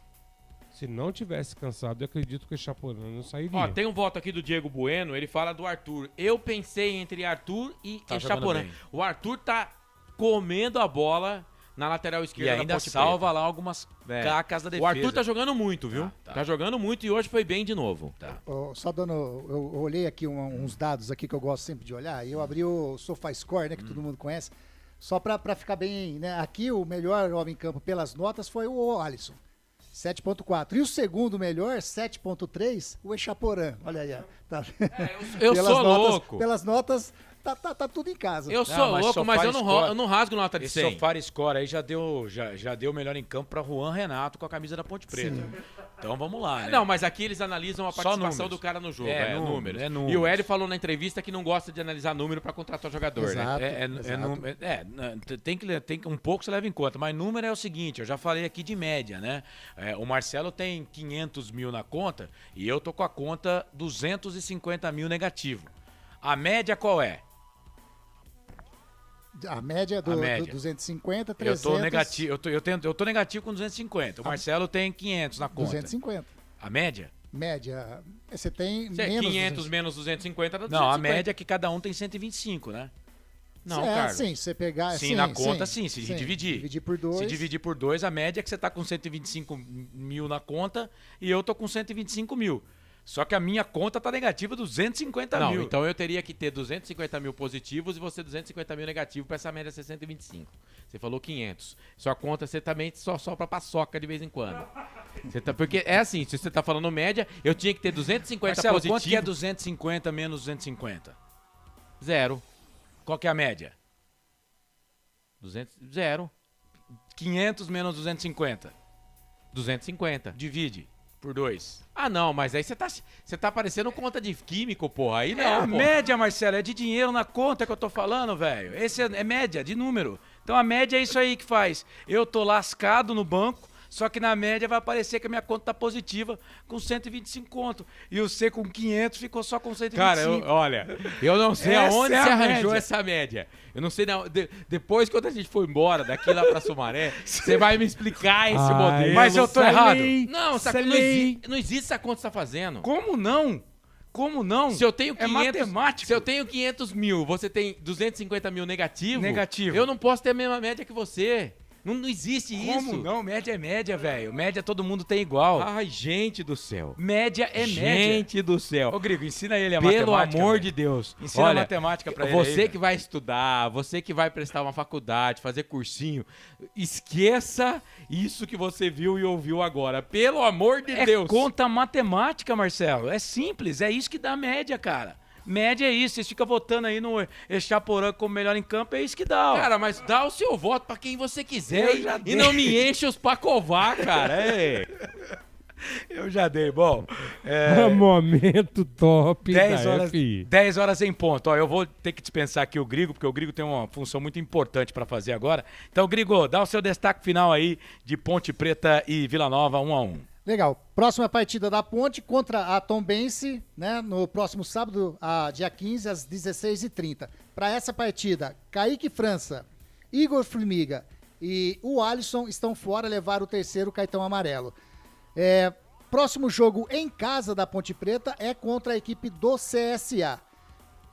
Se não tivesse cansado, eu acredito que o Echaporã não sairia. Ó, tem um voto aqui do Diego Bueno, ele fala do Arthur. Eu pensei entre Arthur e Echaporã. O Arthur tá comendo a bola na lateral esquerda e ainda da Ponte salva Preta. lá algumas cacas da defesa. O Arthur tá jogando muito, viu? Tá jogando muito e hoje foi bem de novo. Só dando, eu olhei aqui uns dados aqui que eu gosto sempre de olhar, e eu abri o SofaScore, né, que todo mundo conhece, só pra ficar bem, né, aqui o melhor homem em campo pelas notas foi o Alisson, 7.4, e o segundo melhor, 7.3, o Echaporã, olha aí, tá. Eu sou louco. Pelas notas... Tá tudo em casa. Eu sou louco, mas eu não rasgo nota de 100. Esse SofaScore aí já deu melhor em campo pra Juan Renato com a camisa da Ponte Preta. Sim. Então vamos lá, né? Não, mas aqui eles analisam a participação do cara no jogo. Números. E o Hélio falou na entrevista que não gosta de analisar número pra contratar jogador, exato, né? Tem que um pouco você leva em conta, mas número é o seguinte, eu já falei aqui de média, né? O Marcelo tem 500 mil na conta e eu tô com a conta 250 mil negativo. A média qual é? A média do 250, 300... Eu tô negativo, eu tô negativo com 250. O Marcelo tem 500 na conta. 250. A média? Média. Você tem menos 500 menos 250 dá 250. Não, a média é que cada um tem 125, né? Não, Carlos. Sim, você pegar... Sim, na conta sim, se dividir. Dividir por 2. Se dividir por 2, a média é que você tá com 125 mil na conta e eu tô com 125 mil. Só que a minha conta tá negativa 250 mil. Então eu teria que ter 250 mil positivos e você 250 mil negativo para essa média ser 125. Você falou 500. Sua conta você também só pra paçoca de vez em quando. Porque é assim, se você tá falando média, eu tinha que ter 250 Marcelo, positivos. Quanto que é 250 menos 250? 0. Qual que é a média? 0. 500 menos 250. 250. Divide por 2. Ah, não, mas aí você tá parecendo conta de químico, porra. Aí não, a média, Marcelo, é de dinheiro na conta que eu tô falando, velho. Esse é média, de número. Então a média é isso aí que faz. Eu tô lascado no banco, só que na média vai aparecer que a minha conta tá positiva com 125 conto. E o C com 500 ficou só com 125. Cara, eu não sei aonde você arranjou essa média. Eu não sei, depois quando a gente for embora daqui lá pra Sumaré, você vai me explicar esse modelo. Mas eu tô errado. Não, não existe essa conta que você tá fazendo. Como não? Como não? Se eu tenho 500, matemático. Se eu tenho 500 mil, você tem 250 mil negativo, negativo, eu não posso ter a mesma média que você. Não existe isso. Como não? Média é média, velho. Média todo mundo tem igual. Ai, gente do céu. Média é média. Gente do céu. Ô, Grigo, ensina ele a matemática. Pelo amor véio. de Deus. Ensina a matemática pra ele. Você que vai estudar, você que vai prestar uma faculdade, fazer cursinho, esqueça isso que você viu e ouviu agora. Pelo amor de Deus. É conta matemática, Marcelo. É simples. É isso que dá média, cara. Média é isso, vocês ficam votando aí no Echaporã como melhor em campo, é isso que dá, ó. Cara, mas dá o seu voto pra quem você quiser e não me enche os pacovar, cara. Eu já dei, bom. Momento top 10 horas em ponto. Ó, eu vou ter que dispensar aqui o Grigo, porque o Grigo tem uma função muito importante pra fazer agora. Então, Grigo, dá o seu destaque final aí de Ponte Preta e Vila Nova 1-1. Legal. Próxima partida da Ponte contra a Tombense, né? No próximo sábado, dia 15, às 16h30. Para essa partida, Kaique França, Igor Formiga e o Alisson estão fora, levaram o terceiro cartão amarelo. Próximo jogo em casa da Ponte Preta é contra a equipe do CSA.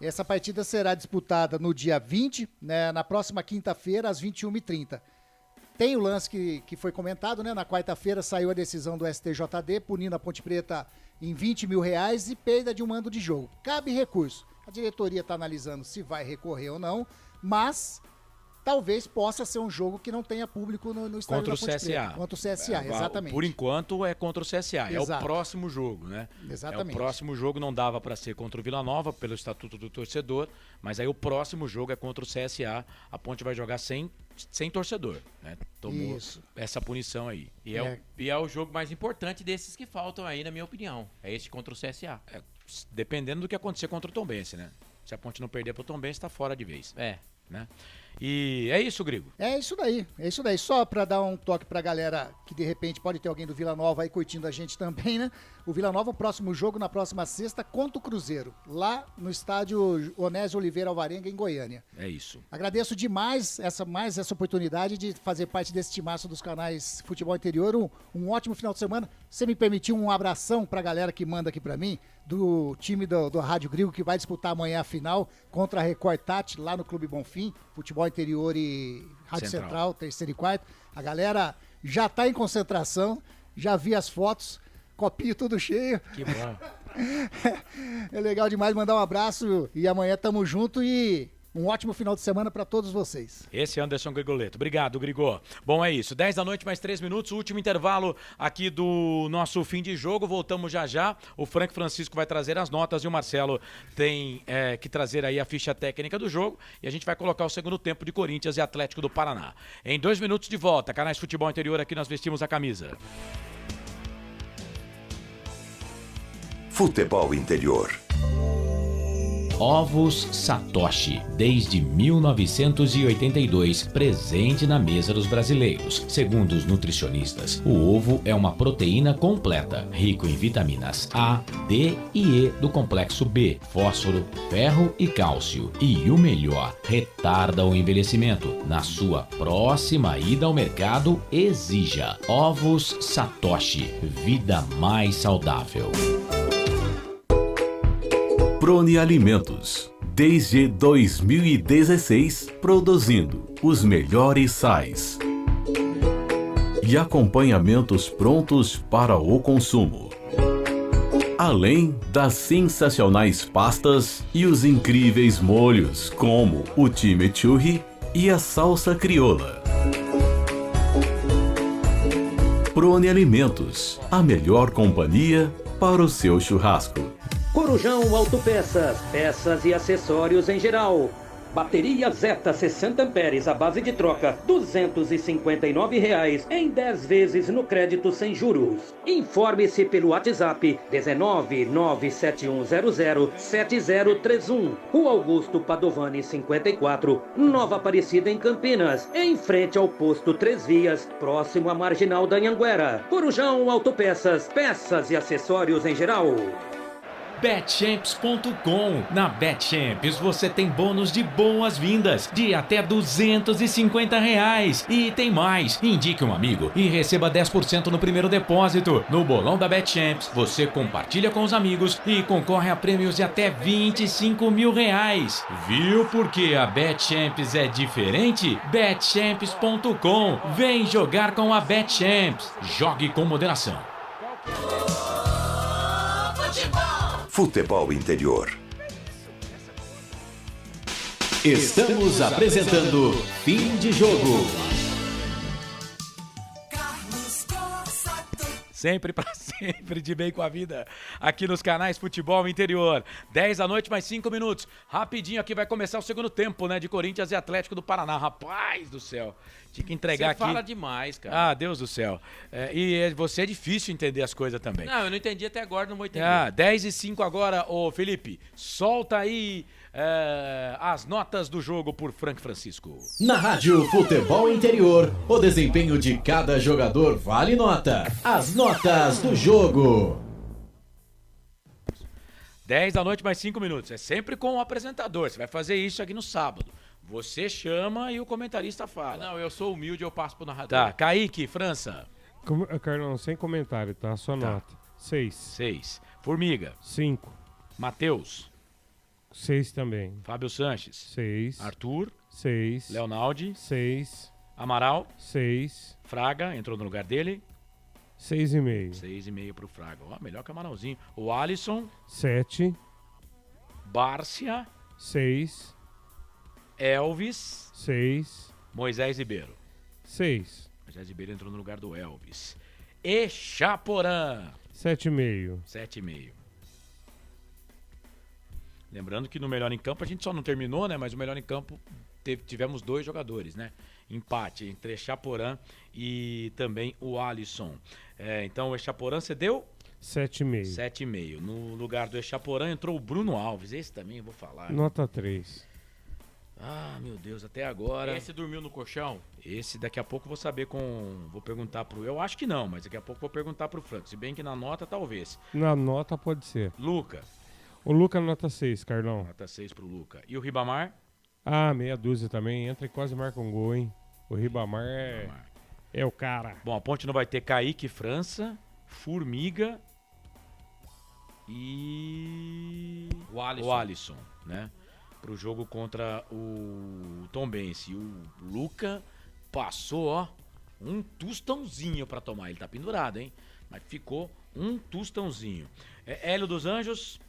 Essa partida será disputada no dia 20, né, na próxima quinta-feira, às 21h30. Tem o lance que foi comentado, né? Na quarta-feira saiu a decisão do STJD, punindo a Ponte Preta em R$20 mil e perda de um mando de jogo. Cabe recurso. A diretoria está analisando se vai recorrer ou não, mas talvez possa ser um jogo que não tenha público no estádio Contra da Ponte o CSA. Preta. Contra o CSA, exatamente. Por enquanto é contra o CSA. Exato. É o próximo jogo, né? Exatamente. É o próximo jogo, não dava para ser contra o Vila Nova, pelo Estatuto do Torcedor, mas aí o próximo jogo é contra o CSA. A Ponte vai jogar sem torcedor, né? Tomou essa punição aí. E é o jogo mais importante desses que faltam aí, na minha opinião. É esse contra o CSA. Dependendo do que acontecer contra o Tombense, né? Se a Ponte não perder pro Tombense, tá fora de vez. Né? E é isso, Grigo? É isso daí. Só pra dar um toque pra galera que de repente pode ter alguém do Vila Nova aí curtindo a gente também, né? O Vila Nova, o próximo jogo na próxima sexta contra o Cruzeiro, lá no estádio Onésio Oliveira Alvarenga, em Goiânia. É isso. Agradeço demais essa oportunidade de fazer parte desse timaço dos canais Futebol Interior. Um ótimo final de semana. Você me permitiu um abração pra galera que manda aqui pra mim, do time do Rádio Grigo, que vai disputar amanhã a final contra a Record Tati, lá no Clube Bonfim, Futebol Interior e Rádio Central, terceiro e quarto. A galera já tá em concentração, já vi as fotos, copinho tudo cheio. Que bom. É legal demais, mandar um abraço e amanhã tamo junto e um ótimo final de semana para todos vocês. Esse é Anderson Grigoleto. Obrigado, Grigô. Bom, é isso. 10 da noite, mais 3 minutos. Último intervalo aqui do nosso fim de jogo. Voltamos já. O Frank Francisco vai trazer as notas e o Marcelo tem que trazer aí a ficha técnica do jogo. E a gente vai colocar o segundo tempo de Corinthians e Atlético do Paraná. Em 2 minutos de volta. Canais Futebol Interior, aqui nós vestimos a camisa. Futebol Interior. Ovos Satoshi, desde 1982, presente na mesa dos brasileiros. Segundo os nutricionistas, o ovo é uma proteína completa, rico em vitaminas A, D e E do complexo B, fósforo, ferro e cálcio. E o melhor, retarda o envelhecimento. Na sua próxima ida ao mercado, exija Ovos Satoshi, vida mais saudável. Prone Alimentos, desde 2016, produzindo os melhores sais e acompanhamentos prontos para o consumo. Além das sensacionais pastas e os incríveis molhos, como o chimichurri e a salsa crioula. Prone Alimentos, a melhor companhia para o seu churrasco. Corujão Autopeças, peças e acessórios em geral. Bateria Zeta 60 amperes à base de troca, R$ 259 em 10 vezes no crédito sem juros. Informe-se pelo WhatsApp 19971007031. Rua Augusto Padovani 54, Nova Aparecida em Campinas, em frente ao posto 3 Vias, próximo à Marginal da Anhanguera. Corujão Autopeças, peças e acessórios em geral. Betchamps.com. Na Betchamps você tem bônus de boas-vindas de até R$250. E tem mais. Indique um amigo e receba 10% no primeiro depósito. No bolão da Betchamps, você compartilha com os amigos e concorre a prêmios de até R$25 mil. Viu por que a Betchamps é diferente? Betchamps.com. Vem jogar com a Betchamps. Jogue com moderação. Futebol Interior. Estamos apresentando Fim de Jogo. Sempre pra sempre, de bem com a vida, aqui nos canais Futebol Interior. 10 da noite, mais 5 minutos. Rapidinho aqui vai começar o segundo tempo, né? De Corinthians e Atlético do Paraná. Rapaz do céu. Tinha que entregar aqui. Você fala demais, cara. Ah, Deus do céu. Você é difícil entender as coisas também. Não, eu não entendi até agora, não vou entender. 10 e 5 agora, ô Felipe. Solta aí as notas do jogo por Frank Francisco. Na Rádio Futebol Interior, o desempenho de cada jogador vale nota. As notas do jogo. 10 da noite, mais 5 minutos. É sempre com o apresentador. Você vai fazer isso aqui no sábado. Você chama e o comentarista fala. Não, eu sou humilde, eu passo pro narrador. Tá, Kaique, França. Carlão, sem comentário, tá? Só nota. 6. 6. Formiga. 5. Matheus. 6 também. Fábio Sanches. 6. Arthur. 6. Leonaldi. 6. Amaral. 6. Fraga, entrou no lugar dele. 6,5. 6,5 pro Fraga. Ó, melhor que o Amaralzinho. O Alisson. 7. Bárcia. 6. Elvis. 6. Moisés Ribeiro. 6. Moisés Ribeiro entrou no lugar do Elvis. Echaporã. 7,5. 7,5. Lembrando que no melhor em campo a gente só não terminou, né? Mas o melhor em campo tivemos 2 jogadores, né? Empate entre Echaporã e também o Alisson. Então o Echaporã cedeu? 7,5. 7,5. No lugar do Echaporã entrou o Bruno Alves. Esse também eu vou falar. Nota 3. Ah, meu Deus, até agora. Esse dormiu no colchão? Esse daqui a pouco eu vou saber Vou perguntar pro... Eu acho que não, mas daqui a pouco eu vou perguntar pro Franco. Se bem que na nota, talvez. Na nota pode ser. Luca. O Luca nota 6, Carlão. Nota 6 pro Luca. E o Ribamar? Ah, meia dúzia também. Entra e quase marca um gol, hein? O Ribamar é o cara. Bom, a Ponte não vai ter Kaique França, Formiga e... O Alisson, né? Pro jogo contra o Tombense. O Luca passou, ó, um tostãozinho pra tomar. Ele tá pendurado, hein? Mas ficou um tostãozinho. Hélio dos Anjos...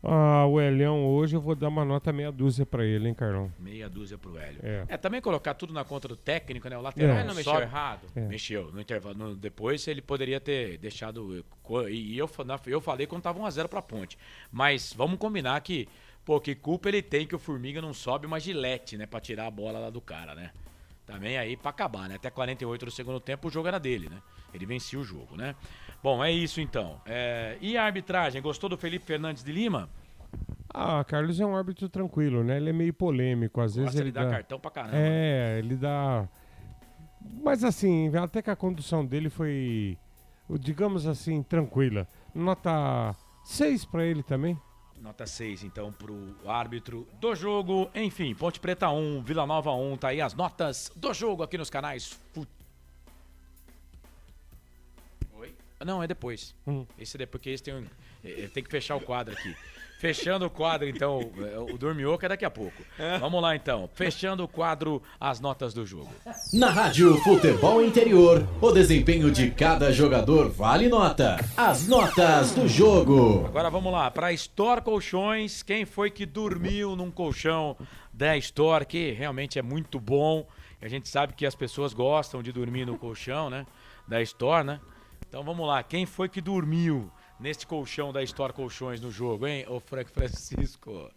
Ah, o Elião hoje eu vou dar uma nota meia dúzia pra ele, hein, Carlão? Meia dúzia pro Hélio. Também colocar tudo na conta do técnico, né? O lateral não mexeu errado? Mexeu. No intervalo. Depois ele poderia ter deixado... E eu falei quando tava 1-0 pra Ponte. Mas vamos combinar que... Pô, que culpa ele tem que o Formiga não sobe uma Gillette, né? Pra tirar a bola lá do cara, né? Também aí pra acabar, né? Até 48 do segundo tempo o jogo era dele, né? Ele vencia o jogo, né? Bom, é isso então. E a arbitragem? Gostou do Felipe Fernandes de Lima? Ah, Carlos é um árbitro tranquilo, né? Ele é meio polêmico, às vezes ele dá cartão pra caramba. Ele dá... Mas assim, até que a condução dele foi, digamos assim, tranquila. Nota 6 pra ele também. Nota 6, então, pro árbitro do jogo. Enfim, Ponte Preta 1, Vila Nova 1. Tá aí as notas do jogo aqui nos canais. Oi? Não, é depois. Esse é depois, porque esse tem que fechar o quadro aqui. Fechando o quadro, então, o Dormioca é daqui a pouco. Vamos lá, então. Fechando o quadro, as notas do jogo. Na Rádio Futebol Interior, o desempenho de cada jogador vale nota. As notas do jogo. Agora vamos lá, para Store Colchões, quem foi que dormiu num colchão da Store, que realmente é muito bom. A gente sabe que as pessoas gostam de dormir no colchão, né? Da Store, né? Então vamos lá, quem foi que dormiu neste colchão da Store Colchões no jogo, hein? O Frank Francisco.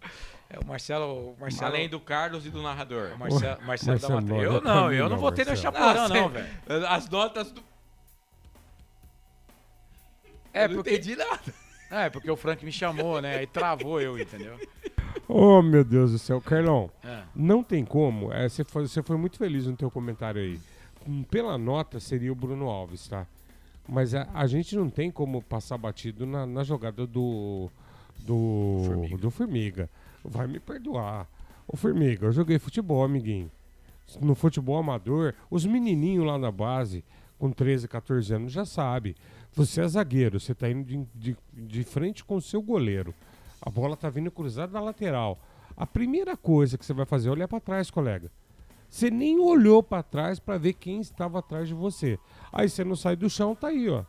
O Marcelo... Além do Carlos e do narrador. Marcelo da Matheus. Eu não votei no Echaporã, não, velho. As notas do... Eu não entendi nada. Porque o Frank me chamou, né? Aí travou eu, entendeu? Oh, meu Deus do céu. Carlão, não tem como. Você foi muito feliz no teu comentário aí. Pela nota, seria o Bruno Alves, tá? Mas a gente não tem como passar batido na jogada do Formiga. Vai me perdoar. Ô Formiga, eu joguei futebol, amiguinho. No futebol amador, os menininhos lá na base, com 13, 14 anos, já sabe. Você é zagueiro, você tá indo de frente com o seu goleiro. A bola tá vindo cruzada na lateral. A primeira coisa que você vai fazer é olhar para trás, colega. Você nem olhou para trás para ver quem estava atrás de você. Aí você não sai do chão, tá aí, ó.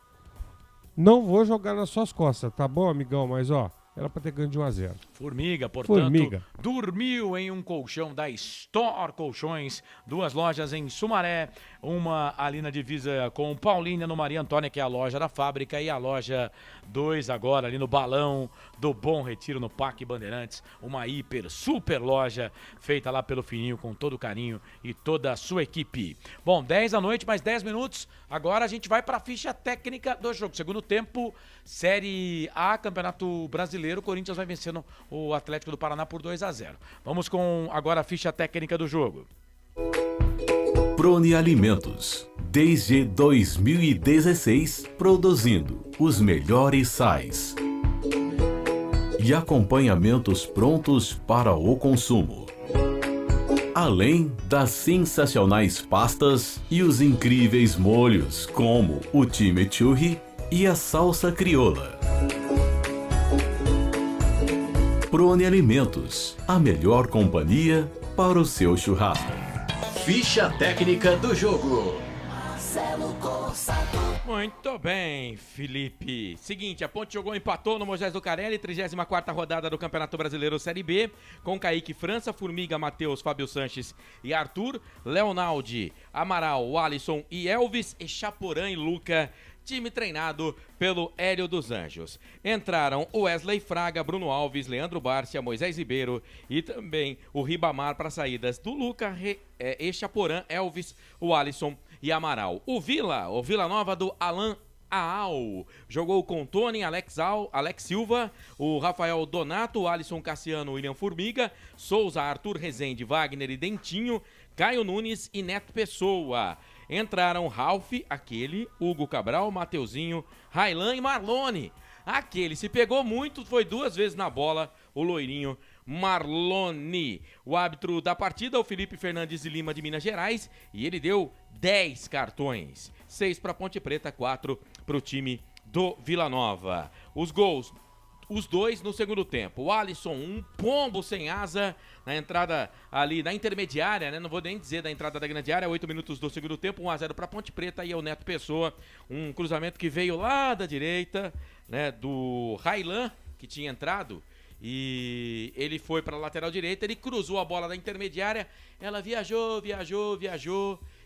Não vou jogar nas suas costas, tá bom, amigão? Mas, ó, era para ter ganho de 1-0. Formiga, portanto, dormiu em um colchão da Store Colchões. 2 lojas em Sumaré, uma ali na divisa com Paulínia, no Maria Antônia, que é a loja da fábrica, e a loja 2 agora ali no Balão do Bom Retiro, no Parque Bandeirantes. Uma hiper, super loja feita lá pelo Fininho com todo carinho e toda a sua equipe. Bom, 10 da noite, mais 10 minutos. Agora a gente vai para a ficha técnica do jogo. Segundo tempo, Série A, Campeonato Brasileiro. O Corinthians vai vencendo o Atlético do Paraná por 2-0. Vamos com agora a ficha técnica do jogo. Prone Alimentos. Desde 2016, produzindo os melhores sais e acompanhamentos prontos para o consumo. Além das sensacionais pastas e os incríveis molhos, como o chimichurri e a salsa crioula. Prone Alimentos, a melhor companhia para o seu churrasco. Ficha técnica do jogo. Marcelo Corsato. Muito bem, Felipe. Seguinte, a Ponte jogou, empatou no Moisés Lucarelli, 34ª rodada do Campeonato Brasileiro Série B, com Kaique França, Formiga, Matheus, Fábio Sanches e Arthur, Leonaldi, Amaral, Alisson e Elvis, e Chaporã e Luca, time treinado pelo Hélio dos Anjos. Entraram o Wesley Fraga, Bruno Alves, Leandro Bárcia, Moisés Ribeiro e também o Ribamar para saídas do Luca, Echaporã, Elvis, o Alisson e Amaral. O Vila Nova do Alan Aal jogou com Tony, Alex Silva, o Rafael Donato, o Alisson Cassiano, William Formiga, Souza, Arthur Rezende, Wagner e Dentinho, Caio Nunes e Neto Pessoa. Entraram Ralf, Hugo Cabral, Mateuzinho, Railan e Marlone. Aquele se pegou muito, foi 2 vezes na bola, o loirinho Marlone. O árbitro da partida, o Felipe Fernandes de Lima de Minas Gerais, e ele deu 10 cartões. 6 para Ponte Preta, 4 para o time do Vila Nova. Os gols, os 2 no segundo tempo. O Alisson, um pombo sem asa na entrada ali, na intermediária, né? Não vou nem dizer da entrada da grande área, 8 minutos do segundo tempo, 1-0 para Ponte Preta, e o Neto Pessoa, um cruzamento que veio lá da direita, né, do Railan, que tinha entrado, e ele foi para a lateral direita, ele cruzou a bola da intermediária, ela viajou,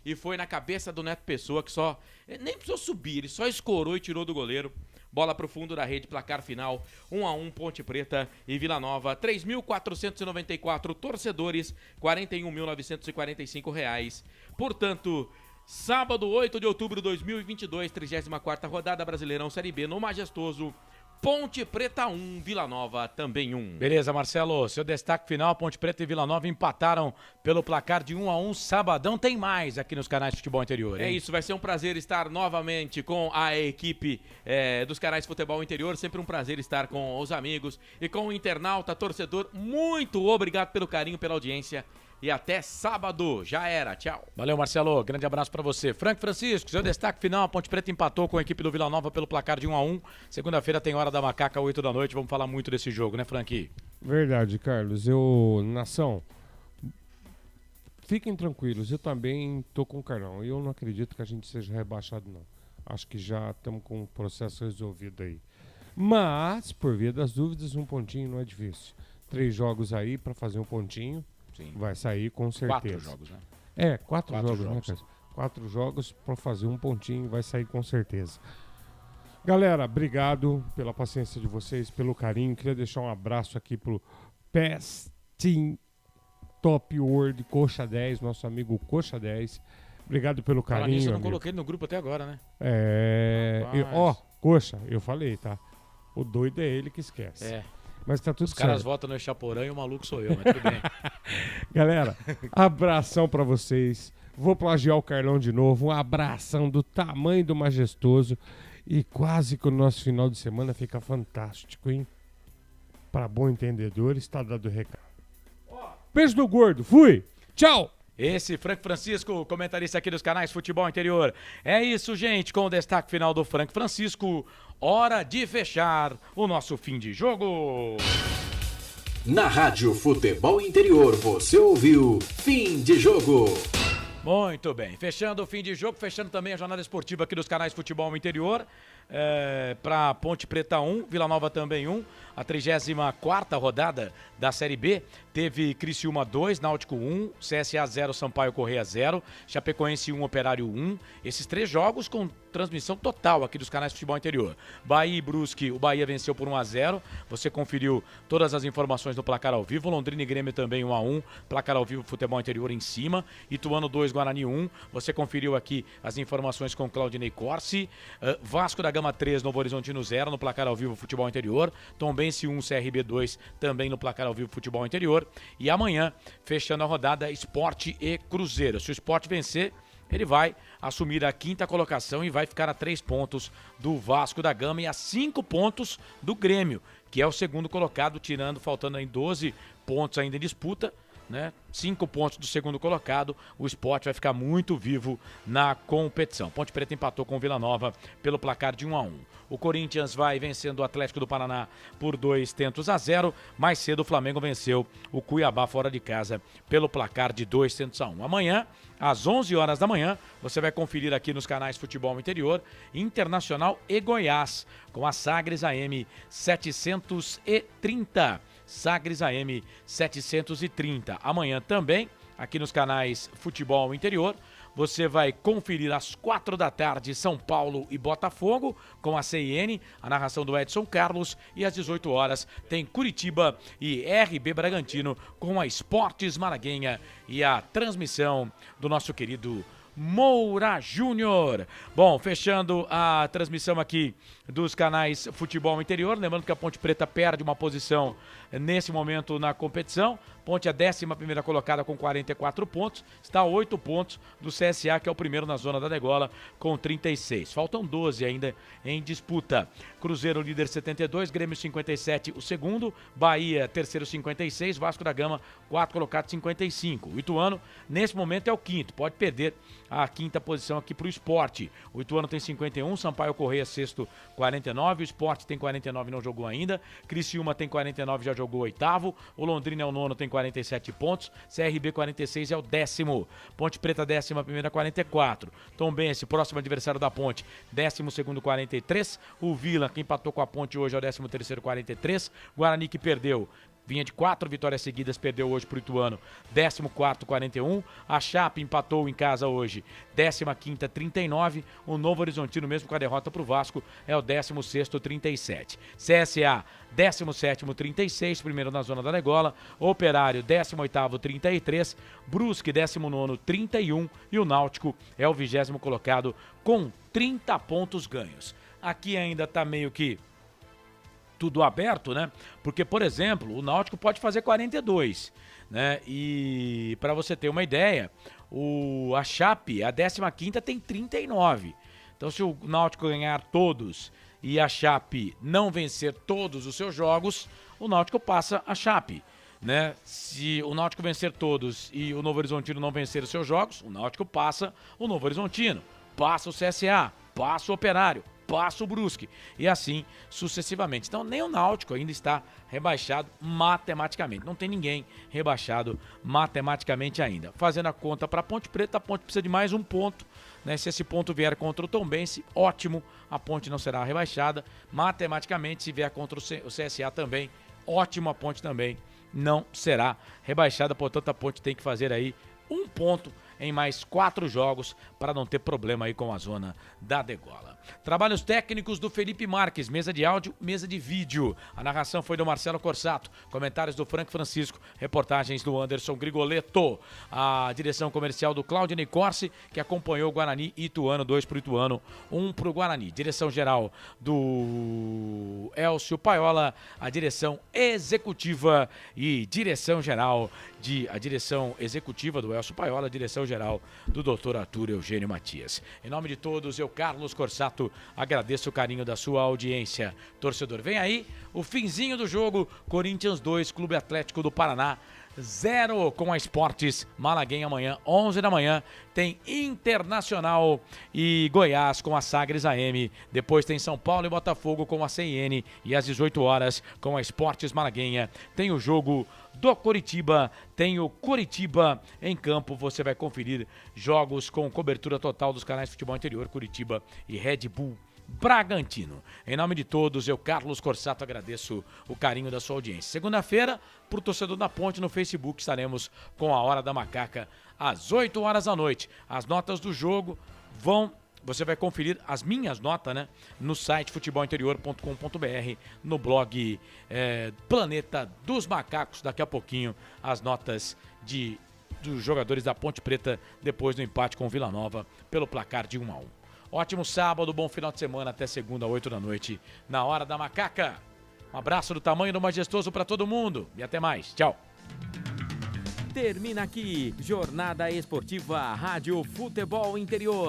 e foi na cabeça do Neto Pessoa, que só, nem precisou subir, ele só escorou e tirou do goleiro. Bola pro fundo da rede, placar final, 1-1 Ponte Preta e Vila Nova, 3.494 torcedores, R$ 41.945. Portanto, sábado, 8 de outubro de 2022, 34ª rodada Brasileirão Série B no Majestoso, Ponte Preta 1, Vila Nova também 1. Beleza, Marcelo, seu destaque final, Ponte Preta e Vila Nova empataram pelo placar de 1-1, sabadão tem mais aqui nos canais de futebol interior, hein? É isso, vai ser um prazer estar novamente com a equipe dos canais de futebol interior, sempre um prazer estar com os amigos e com o internauta, torcedor, muito obrigado pelo carinho, pela audiência. E até sábado, já era, tchau. Valeu, Marcelo, grande abraço pra você. Frank Francisco, seu destaque final, a Ponte Preta empatou com a equipe do Vila Nova pelo placar de 1-1. Segunda-feira tem Hora da Macaca, 8 da noite, vamos falar muito desse jogo, né, Frank? Verdade, Carlos. Nação, fiquem tranquilos, eu também tô com o Carlão. Eu não acredito que a gente seja rebaixado, não. Acho que já estamos com o processo resolvido aí. Mas, por via das dúvidas, um pontinho não é difícil. 3 jogos aí pra fazer um pontinho. Sim. Vai sair com certeza. 4 jogos, né? 4 jogos, né, Carlos? 4 jogos para fazer um pontinho, vai sair com certeza. Galera, obrigado pela paciência de vocês, pelo carinho. Queria deixar um abraço aqui pro PES Team Top World Coxa 10, nosso amigo Coxa 10. Obrigado pelo carinho. Nisso, eu não amigo. coloquei ele no grupo até agora, né? Coxa, eu falei, tá? O doido é ele que esquece. Mas tá tudo certo. Os caras votam no Echaporã e o maluco sou eu, mas tudo bem. Galera, abração pra vocês. Vou plagiar o Carlão de novo. Um abração do tamanho do Majestoso. E quase que o nosso final de semana fica fantástico, hein? Pra bom entendedor, está dado o recado. Beijo do gordo. Fui. Tchau. Esse Frank Francisco, comentarista aqui dos canais Futebol Interior. É isso, gente, com o destaque final do Frank Francisco. Hora de fechar o nosso fim de jogo. Na Rádio Futebol Interior, você ouviu Fim de Jogo. Muito bem, fechando o fim de jogo, fechando também a jornada esportiva aqui dos canais Futebol Interior. Para Ponte Preta 1, Vila Nova também 1. A 34ª rodada da Série B teve Criciúma 2, Náutico 1, CSA 0, Sampaio Corrêa 0, Chapecoense 1, Operário 1. Esses 3 jogos com transmissão total aqui dos canais Futebol Interior. Bahia e Brusque, o Bahia venceu por 1-0. Você conferiu todas as informações no placar ao vivo. Londrina e Grêmio também 1-1. Placar ao vivo Futebol Interior em cima. Ituano 2, Guarani 1. Você conferiu aqui as informações com Claudinei Corsi. Vasco da Gama 3, Novo Horizontino 0 no placar ao vivo Futebol Interior. Tombense 1, CRB 2 também no placar ao vivo Futebol Interior. E amanhã, fechando a rodada, Sport e Cruzeiro. Se o Sport vencer, ele vai assumir a 5ª colocação e vai ficar a 3 pontos do Vasco da Gama e a 5 pontos do Grêmio, que é o segundo colocado, faltando aí 12 pontos ainda em disputa. né? 5 pontos do segundo colocado, o Sport vai ficar muito vivo na competição. Ponte Preta empatou com o Vila Nova pelo placar de 1-1. O Corinthians vai vencendo o Atlético do Paraná por 2-0. Mais cedo o Flamengo venceu o Cuiabá fora de casa pelo placar de 2-1. Amanhã, às 11 horas da manhã, você vai conferir aqui nos canais Futebol Interior, Internacional e Goiás, com a Sagres AM 730. Sagres AM 730. Amanhã também, aqui nos canais Futebol Interior, você vai conferir às 4 da tarde São Paulo e Botafogo com a CIN, a narração do Edson Carlos, e às 18 horas tem Curitiba e RB Bragantino com a Esportes Malaguenha e a transmissão do nosso querido Moura Júnior. Bom, fechando a transmissão aqui dos canais Futebol Interior, lembrando que a Ponte Preta perde uma posição nesse momento na competição. Ponte é a 11ª colocada com 44 pontos, está a 8 pontos do CSA, que é o primeiro na zona da degola, com 36. Faltam 12 ainda em disputa. Cruzeiro líder 72, Grêmio 57, o segundo, Bahia terceiro 56, Vasco da Gama 4 colocado 55. O Ituano nesse momento é o quinto, pode perder a 5ª posição aqui para o Sport. O Ituano tem 51, Sampaio Correia sexto 49, o Sport tem 49 e não jogou ainda, Criciúma tem 49 já jogou o oitavo, o Londrina é o nono, tem 47 pontos, CRB 46 é o 10º, Ponte Preta 11ª 44, Tombense, próximo adversário da Ponte, 12º 43, o Vila, que empatou com a Ponte hoje, é o 13º 43, Guarani que perdeu, vinha de 4 vitórias seguidas, perdeu hoje pro Ituano, 14º 41, a Chape empatou em casa hoje, 15ª 39, o Novo Horizontino, mesmo com a derrota pro Vasco, é o 16º 37. CSA, 17º 36, primeiro na zona da degola, Operário, 18º 33, Brusque, 19º 31 e o Náutico é o 20º colocado com 30 pontos ganhos. Aqui ainda tá meio que tudo aberto, né? Porque, por exemplo, o Náutico pode fazer 42, né? E para você ter uma ideia, a Chape, a 15ª, tem 39. Então, se o Náutico ganhar todos e a Chape não vencer todos os seus jogos, o Náutico passa a Chape, né? Se o Náutico vencer todos e o Novo Horizontino não vencer os seus jogos, o Náutico passa o Novo Horizontino, passa o CSA, passa o Operário, passa o Brusque e assim sucessivamente. Então nem o Náutico ainda está rebaixado matematicamente. Não tem ninguém rebaixado matematicamente ainda. Fazendo a conta para a Ponte Preta, a Ponte precisa de mais um ponto, né? Se esse ponto vier contra o Tombense, ótimo, a Ponte não será rebaixada. Matematicamente, se vier contra o CSA também, ótimo, a Ponte também não será rebaixada. Portanto, a Ponte tem que fazer aí um ponto em mais 4 jogos para não ter problema aí com a zona da degola. Trabalhos técnicos do Felipe Marques, mesa de áudio, mesa de vídeo. A narração foi do Marcelo Corsato, comentários do Frank Francisco, reportagens do Anderson Grigoletto. A direção comercial do Claudinei Corsi, que acompanhou o Guarani e Ituano, 2 pro Ituano, 1 pro Guarani. Direção geral do Elcio Paiola, a direção executiva e direção geral a direção executiva do Elcio Paiola, a direção geral do Dr. Arthur Eugênio Matias. Em nome de todos, eu, Carlos Corsato, agradeço o carinho da sua audiência. Torcedor, vem aí o finzinho do jogo, Corinthians 2, Clube Atlético do Paraná 0 com a Esportes Malaguenha. Amanhã, 11 da manhã, tem Internacional e Goiás com a Sagres AM. Depois tem São Paulo e Botafogo com a CIN. E às 18 horas, com a Esportes Malaguenha, tem o jogo do Coritiba, tem o Coritiba em campo. Você vai conferir jogos com cobertura total dos canais Futebol Interior, Coritiba e Red Bull Bragantino. Em nome de todos, eu, Carlos Corsato, agradeço o carinho da sua audiência. Segunda-feira, pro torcedor da Ponte, no Facebook, estaremos com a Hora da Macaca às 8 horas da noite. As notas do jogo você vai conferir as minhas notas, né, no site futebolinterior.com.br, no blog Planeta dos Macacos. Daqui a pouquinho, as notas dos jogadores da Ponte Preta depois do empate com o Vila Nova pelo placar de 1-1. Ótimo sábado, bom final de semana, até segunda, 8 da noite, na Hora da Macaca. Um abraço do tamanho do majestoso para todo mundo e até mais. Tchau. Termina aqui, Jornada Esportiva Rádio Futebol Interior.